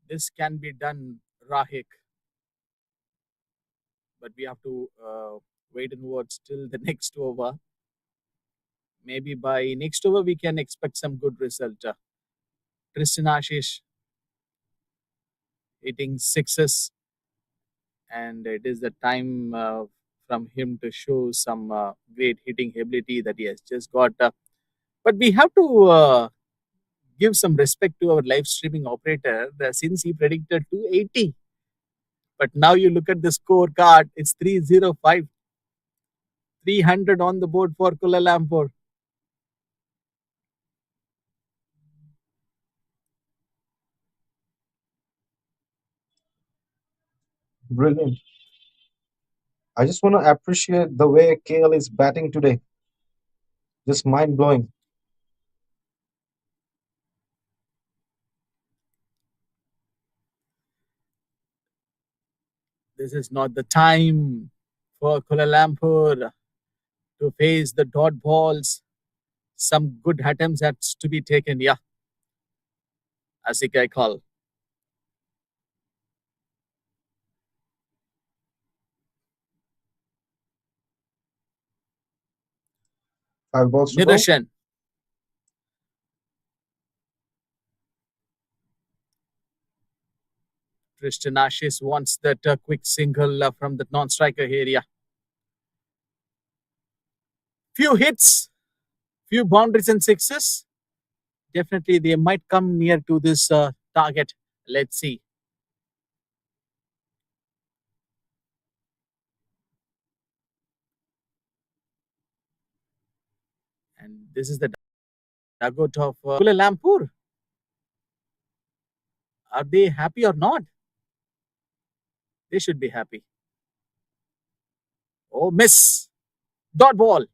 This can be done, Rahik, but we have to wait and watch till the next over. Maybe by next over, we can expect some good result. Tristan Ashish hitting sixes, and it is the time from him to show some great hitting ability that he has just got. But we have to give some respect to our live streaming operator since he predicted 280. But now you look at the scorecard, it's 305, 300 on the board for Kuala Lumpur. Brilliant. I just want to appreciate the way KL is batting today. Just mind blowing. This is not the time for Kuala Lumpur to face the dot balls. Some good attempts has to be taken. Yeah, Asik I call. 5 balls to go. Nirishan. Tristan Ashish wants that quick single from the non-striker area. Few hits, few boundaries and sixes. Definitely they might come near to this target. Let's see. And this is the dugout of Kuala Lumpur. Are they happy or not? They should be happy. Oh, miss. Dot ball.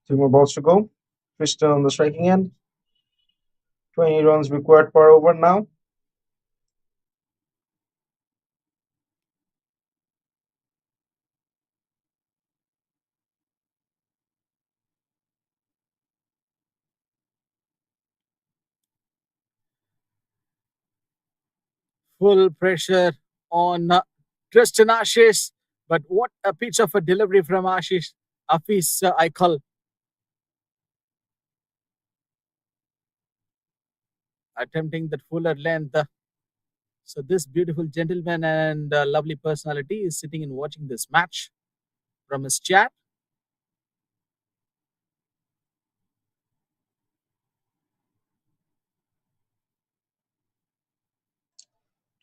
Two more balls to go. Tristan on the striking end. 20 runs required per over now. Full pressure on Tristan Ashish. But what a pitch of a delivery from Ashish. Afis Aikal attempting that fuller length. So this beautiful gentleman and lovely personality is sitting and watching this match from his chat.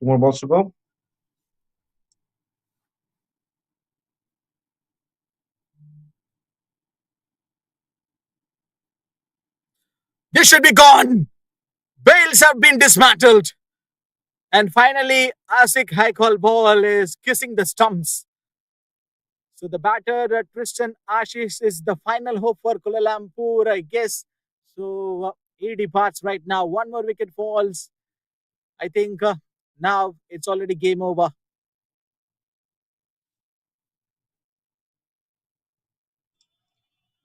Two more balls to go. This should be gone. Bales have been dismantled. And finally, Asik high call ball is kissing the stumps. So the batter, Tristan Ashish, is the final hope for Kuala Lumpur, I guess. So he departs right now. One more wicket falls. I think now it's already game over.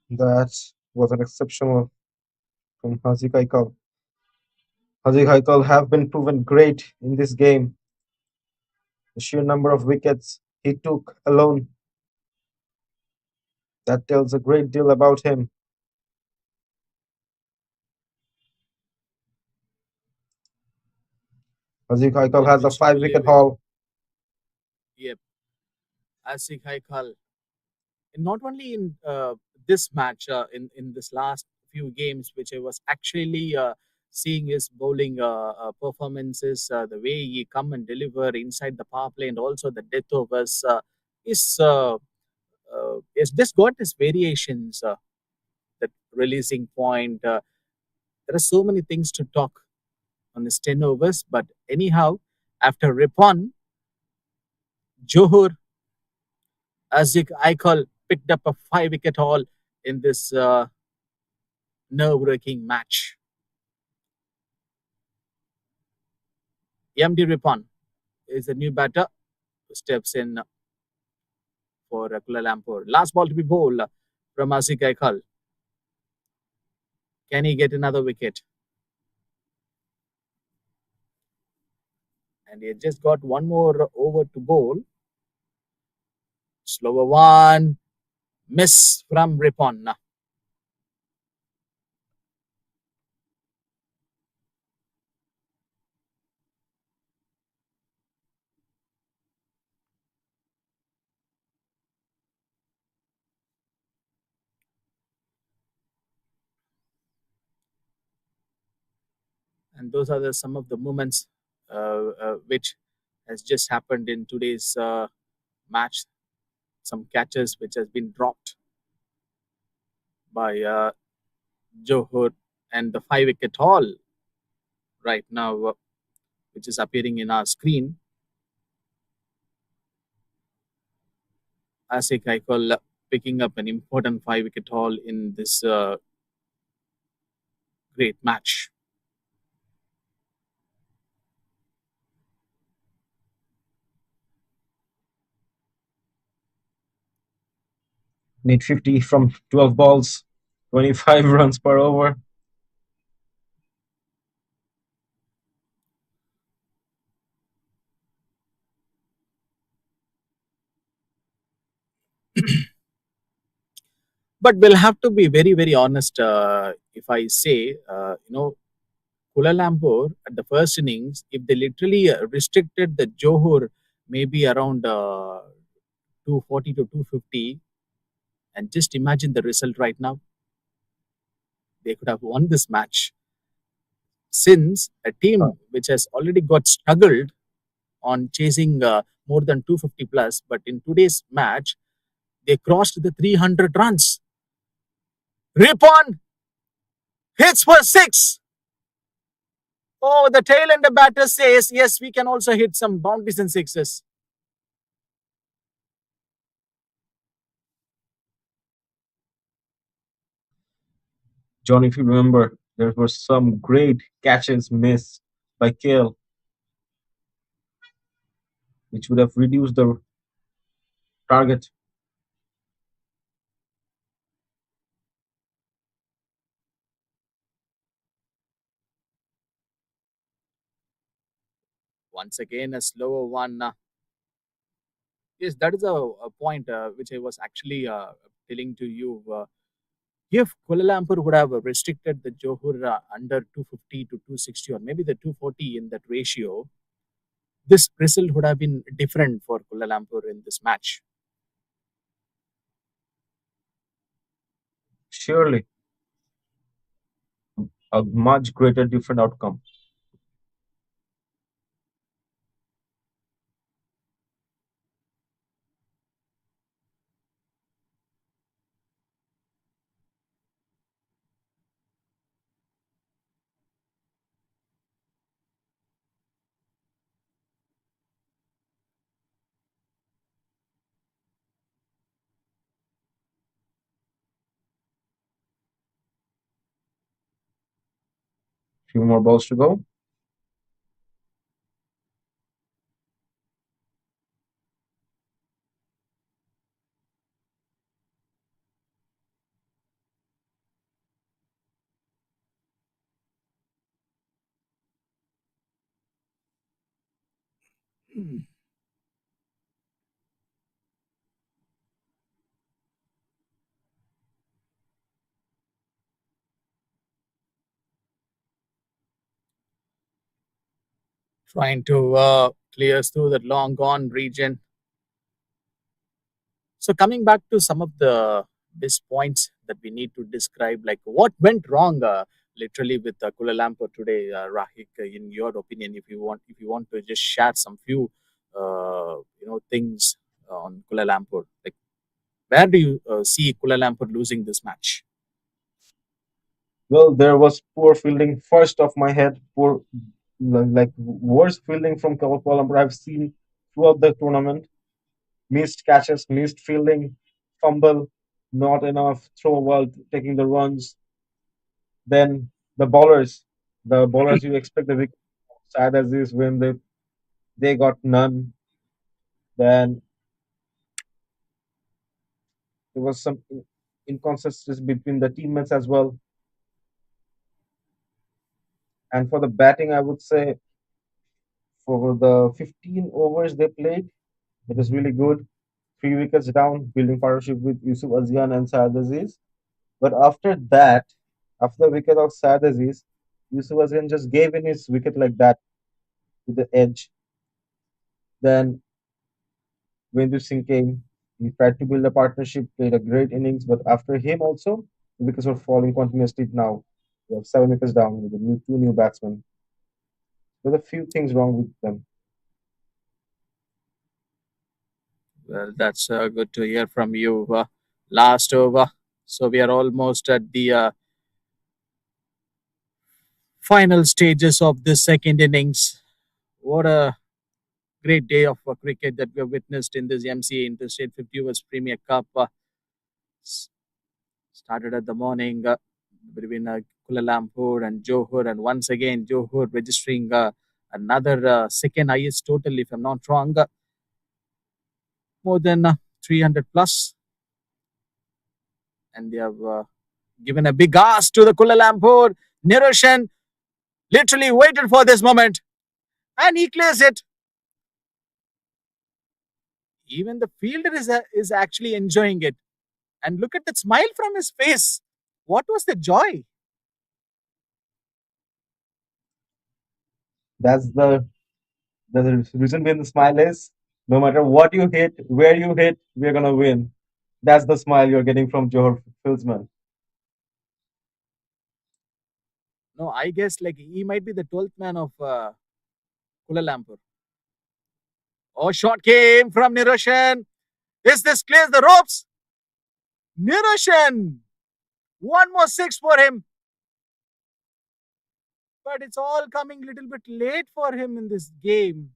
That was an exceptional from Hazik Aikal. Hazik Aikal have been proven great in this game. The sheer number of wickets he took alone, that tells a great deal about him. Hazik Aikal Let has me a check 5 wicket 11. haul. Yep, Asik Haikal. And not only in this match, in this last few games, which I was actually seeing his bowling performances, the way he come and deliver inside the power play, and also the death overs, is just got his variations. That releasing point. There are so many things to talk on his 10 overs, but anyhow, after Ripon, Johor, Azik Aikal picked up a 5 wicket haul in this nerve-wracking match. MD Ripon is the new batter who steps in for Kuala Lumpur. Last ball to be bowled from Azik Aikal. Can he get another wicket? And he had just got one more over to bowl. Slower one. Miss from Ripon. And those are some of the moments which has just happened in today's match. Some catches which has been dropped by Johor, and the 5 wicket haul right now, which is appearing in our screen. Asik Aikol picking up an important 5 wicket haul in this great match. Need 50 from 12 balls, 25 runs per over. But we'll have to be very, very honest. If I say, Kuala Lumpur at the first innings, if they literally restricted the Johor maybe around 240 to 250, and just imagine the result right now, they could have won this match. Since a Uh, team which has already got struggled on chasing more than 250 plus, but in today's match, they crossed the 300 runs. Ripon hits for six. Oh, the tail end batter says, yes, we can also hit some boundaries and sixes. John, if you remember, there were some great catches missed by Kale, which would have reduced the target. Once again, a slower one. Yes, that is a point which I was actually telling to you. If Kuala Lumpur would have restricted the Johor under 250 to 260 or maybe the 240 in that ratio, this result would have been different for Kuala Lumpur in this match. Surely a much greater different outcome. Few more balls to go. Trying to clear through that long gone region. So coming back to some of the best points that we need to describe, like what went wrong, literally with Kuala Lumpur today, Rahik. In your opinion, if you want to just share some few, things on Kuala Lumpur, like where do you see Kuala Lumpur losing this match? Well, there was poor fielding first off my head. Poor, like worst fielding from Kuala Lumpur I've seen throughout the tournament. Missed catches, missed fielding, fumble, not enough throw while taking the runs. Then the bowlers you expect the wicket sad as is when they got none. Then there was some inconsistencies between the teammates as well. And for the batting, I would say for the 15 overs they played, it was really good. 3 wickets down, building partnership with Yusuf Azian and Saad Aziz. But after that, after the wicket of Saad Aziz, Yusuf Azian just gave in his wicket like that with the edge. Then Vendu Singh came. He tried to build a partnership, played a great innings, but after him also, the wickets were falling continuously now. We have 7 wickets down with the two new batsmen. with a few things wrong with them. Well, that's good to hear from you. Last over. So we are almost at the final stages of the second innings. What a great day of cricket that we have witnessed in this MCA Interstate 50 Overs Premier Cup. S- Started at the morning between Kuala Lumpur and Johor, and once again Johor registering another second highest total, if I'm not wrong, more than 300 plus, and they have given a big ask to the Kuala Lumpur. Niroshan literally waited for this moment, and he clears it. Even the fielder is actually enjoying it, and look at that smile from his face. What was the joy? That's the reason behind the smile is no matter what you hit, where you hit, we're gonna win. That's the smile you're getting from Johor Filsman. No, I guess like he might be the 12th man of Kuala Lumpur. Oh, shot came from Niroshan. Is this clears the ropes? Niroshan! One more six for him. But it's all coming a little bit late for him in this game.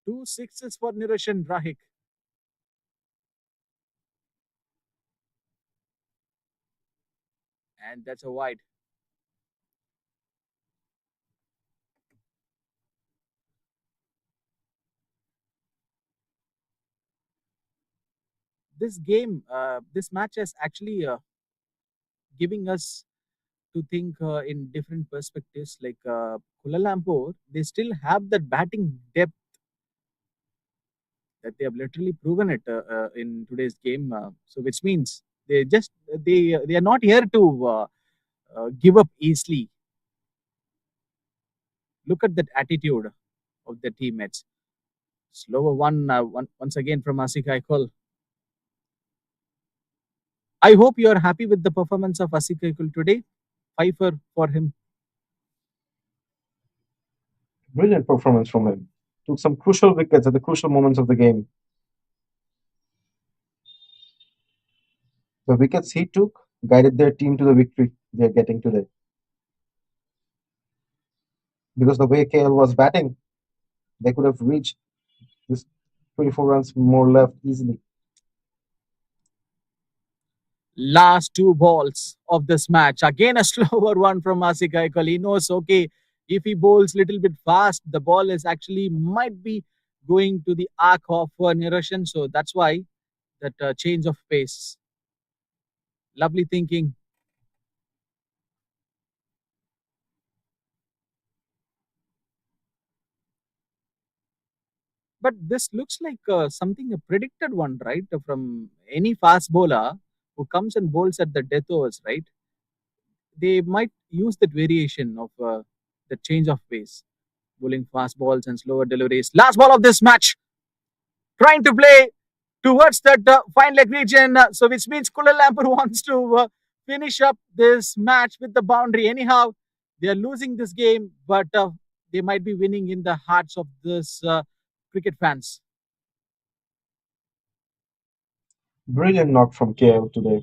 Two sixes for Niroshan Rahik. And that's a wide. This match is actually giving us to think in different perspectives. Like Kuala Lumpur, they still have that batting depth that they have literally proven it in today's game. So which means they are not here to give up easily. Look at that attitude of the teammates. Slower once again from Asik Aikul. I hope you are happy with the performance of Asik Aikul today. Five for him. Brilliant performance from him. Took some crucial wickets at the crucial moments of the game. The wickets he took guided their team to the victory they are getting today. Because the way KL was batting, they could have reached this 24 runs more left easily. Last two balls of this match. Again, a slower one from Asik Aikul. He knows, okay, if he bowls little bit fast, the ball is actually might be going to the arc of Niroshan. So that's why that change of pace. Lovely thinking. But this looks like something a predicted one, right? From any fast bowler who comes and bowls at the death overs, right? They might use that variation of the change of pace, bowling fast balls and slower deliveries. Last ball of this match, trying to play towards that fine leg region. So which means Kuala Lumpur wants to finish up this match with the boundary. Anyhow, they are losing this game, but they might be winning in the hearts of this cricket fans. Brilliant knock from KL today.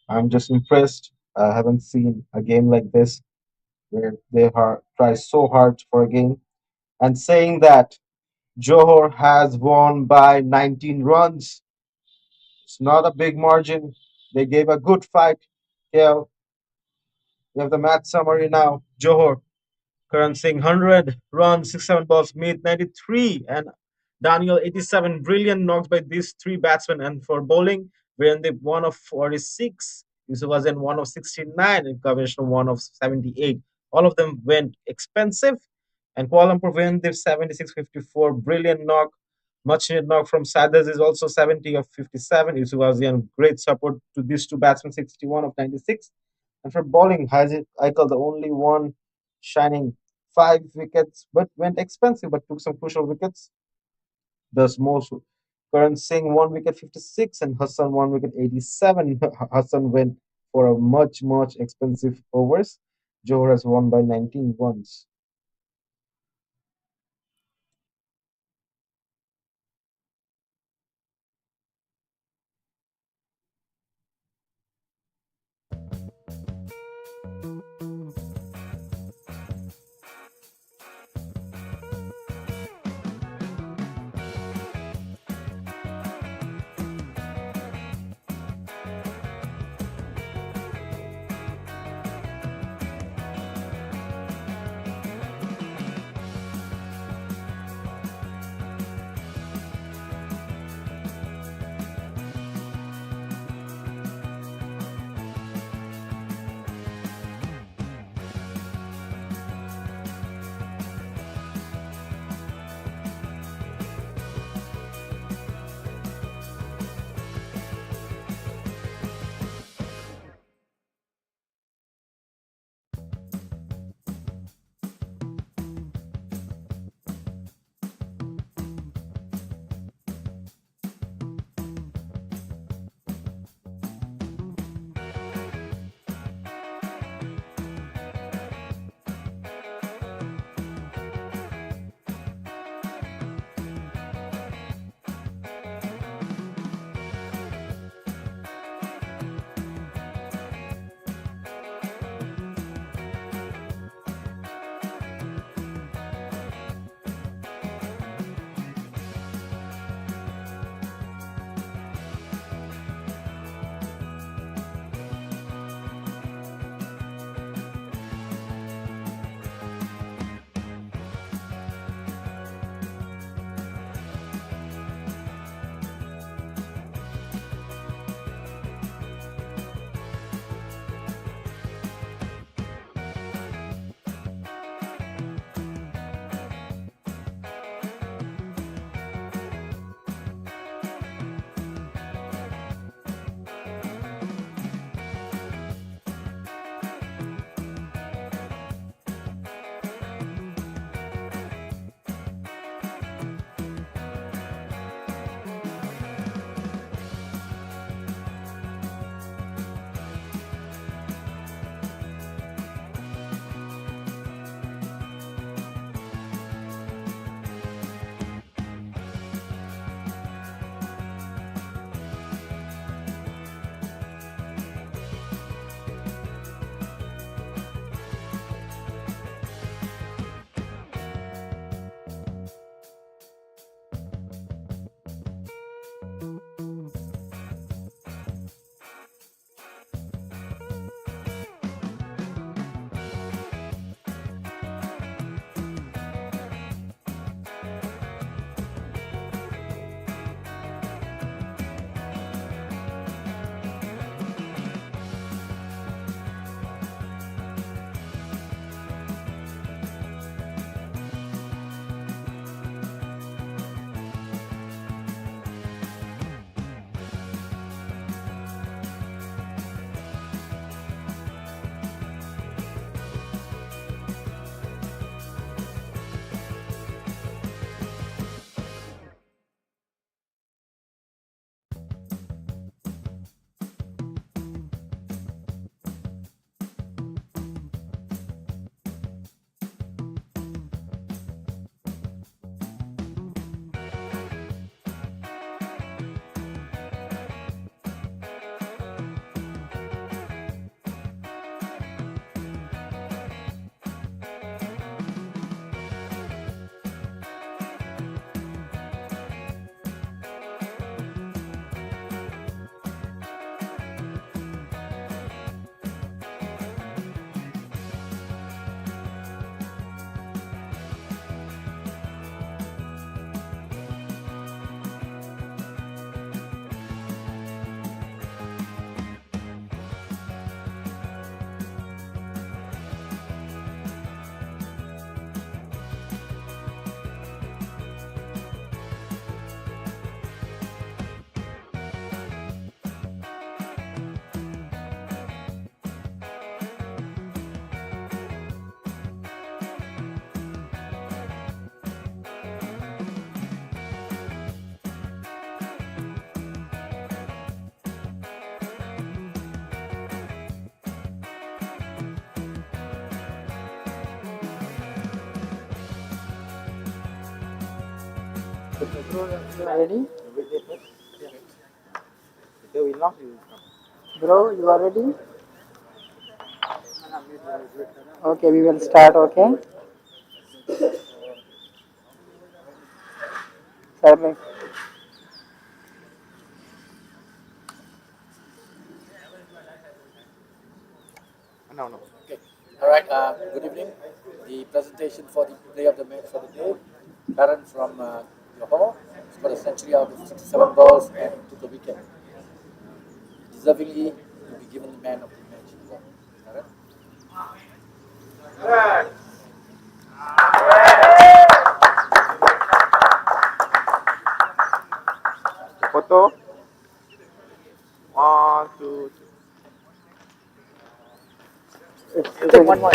I'm just impressed. I haven't seen a game like this where they try so hard for a game. And saying that Johor has won by 19 runs. It's not a big margin. They gave a good fight. KL, we have the match summary now. Johor Karan Singh 100 runs, 6-7 balls, made 93, and Daniel 87. Brilliant knocks by these three batsmen. And for bowling, Virendip 1 of 46, Yusuf Azan 1 of 69, and Kavishnu 1 of 78. All of them went expensive. And Kuala Lumpur Virendip 76-54. Brilliant knock. Much needed knock from Saders is also 70 of 57. Yusuf Azan, great support to these two batsmen, 61 of 96. And for bowling, Haziq Aikal, the only one shining 5 wickets, but went expensive, but took some crucial wickets. Thus, most Karan Singh 1 wicket 56 and Hassan 1 wicket 87. Hassan went for a much expensive overs. Johor has won by 19 runs. Ready? Bro, you are ready? Okay, we will start. Okay. Start. Okay. All right. Good evening. The presentation for the play of the match for the day. Karan from Johor scored a century out of 67 balls and took a wicket. Deservingly to be given the man of the match award. Karan. Photo. One, two, three. Take one more.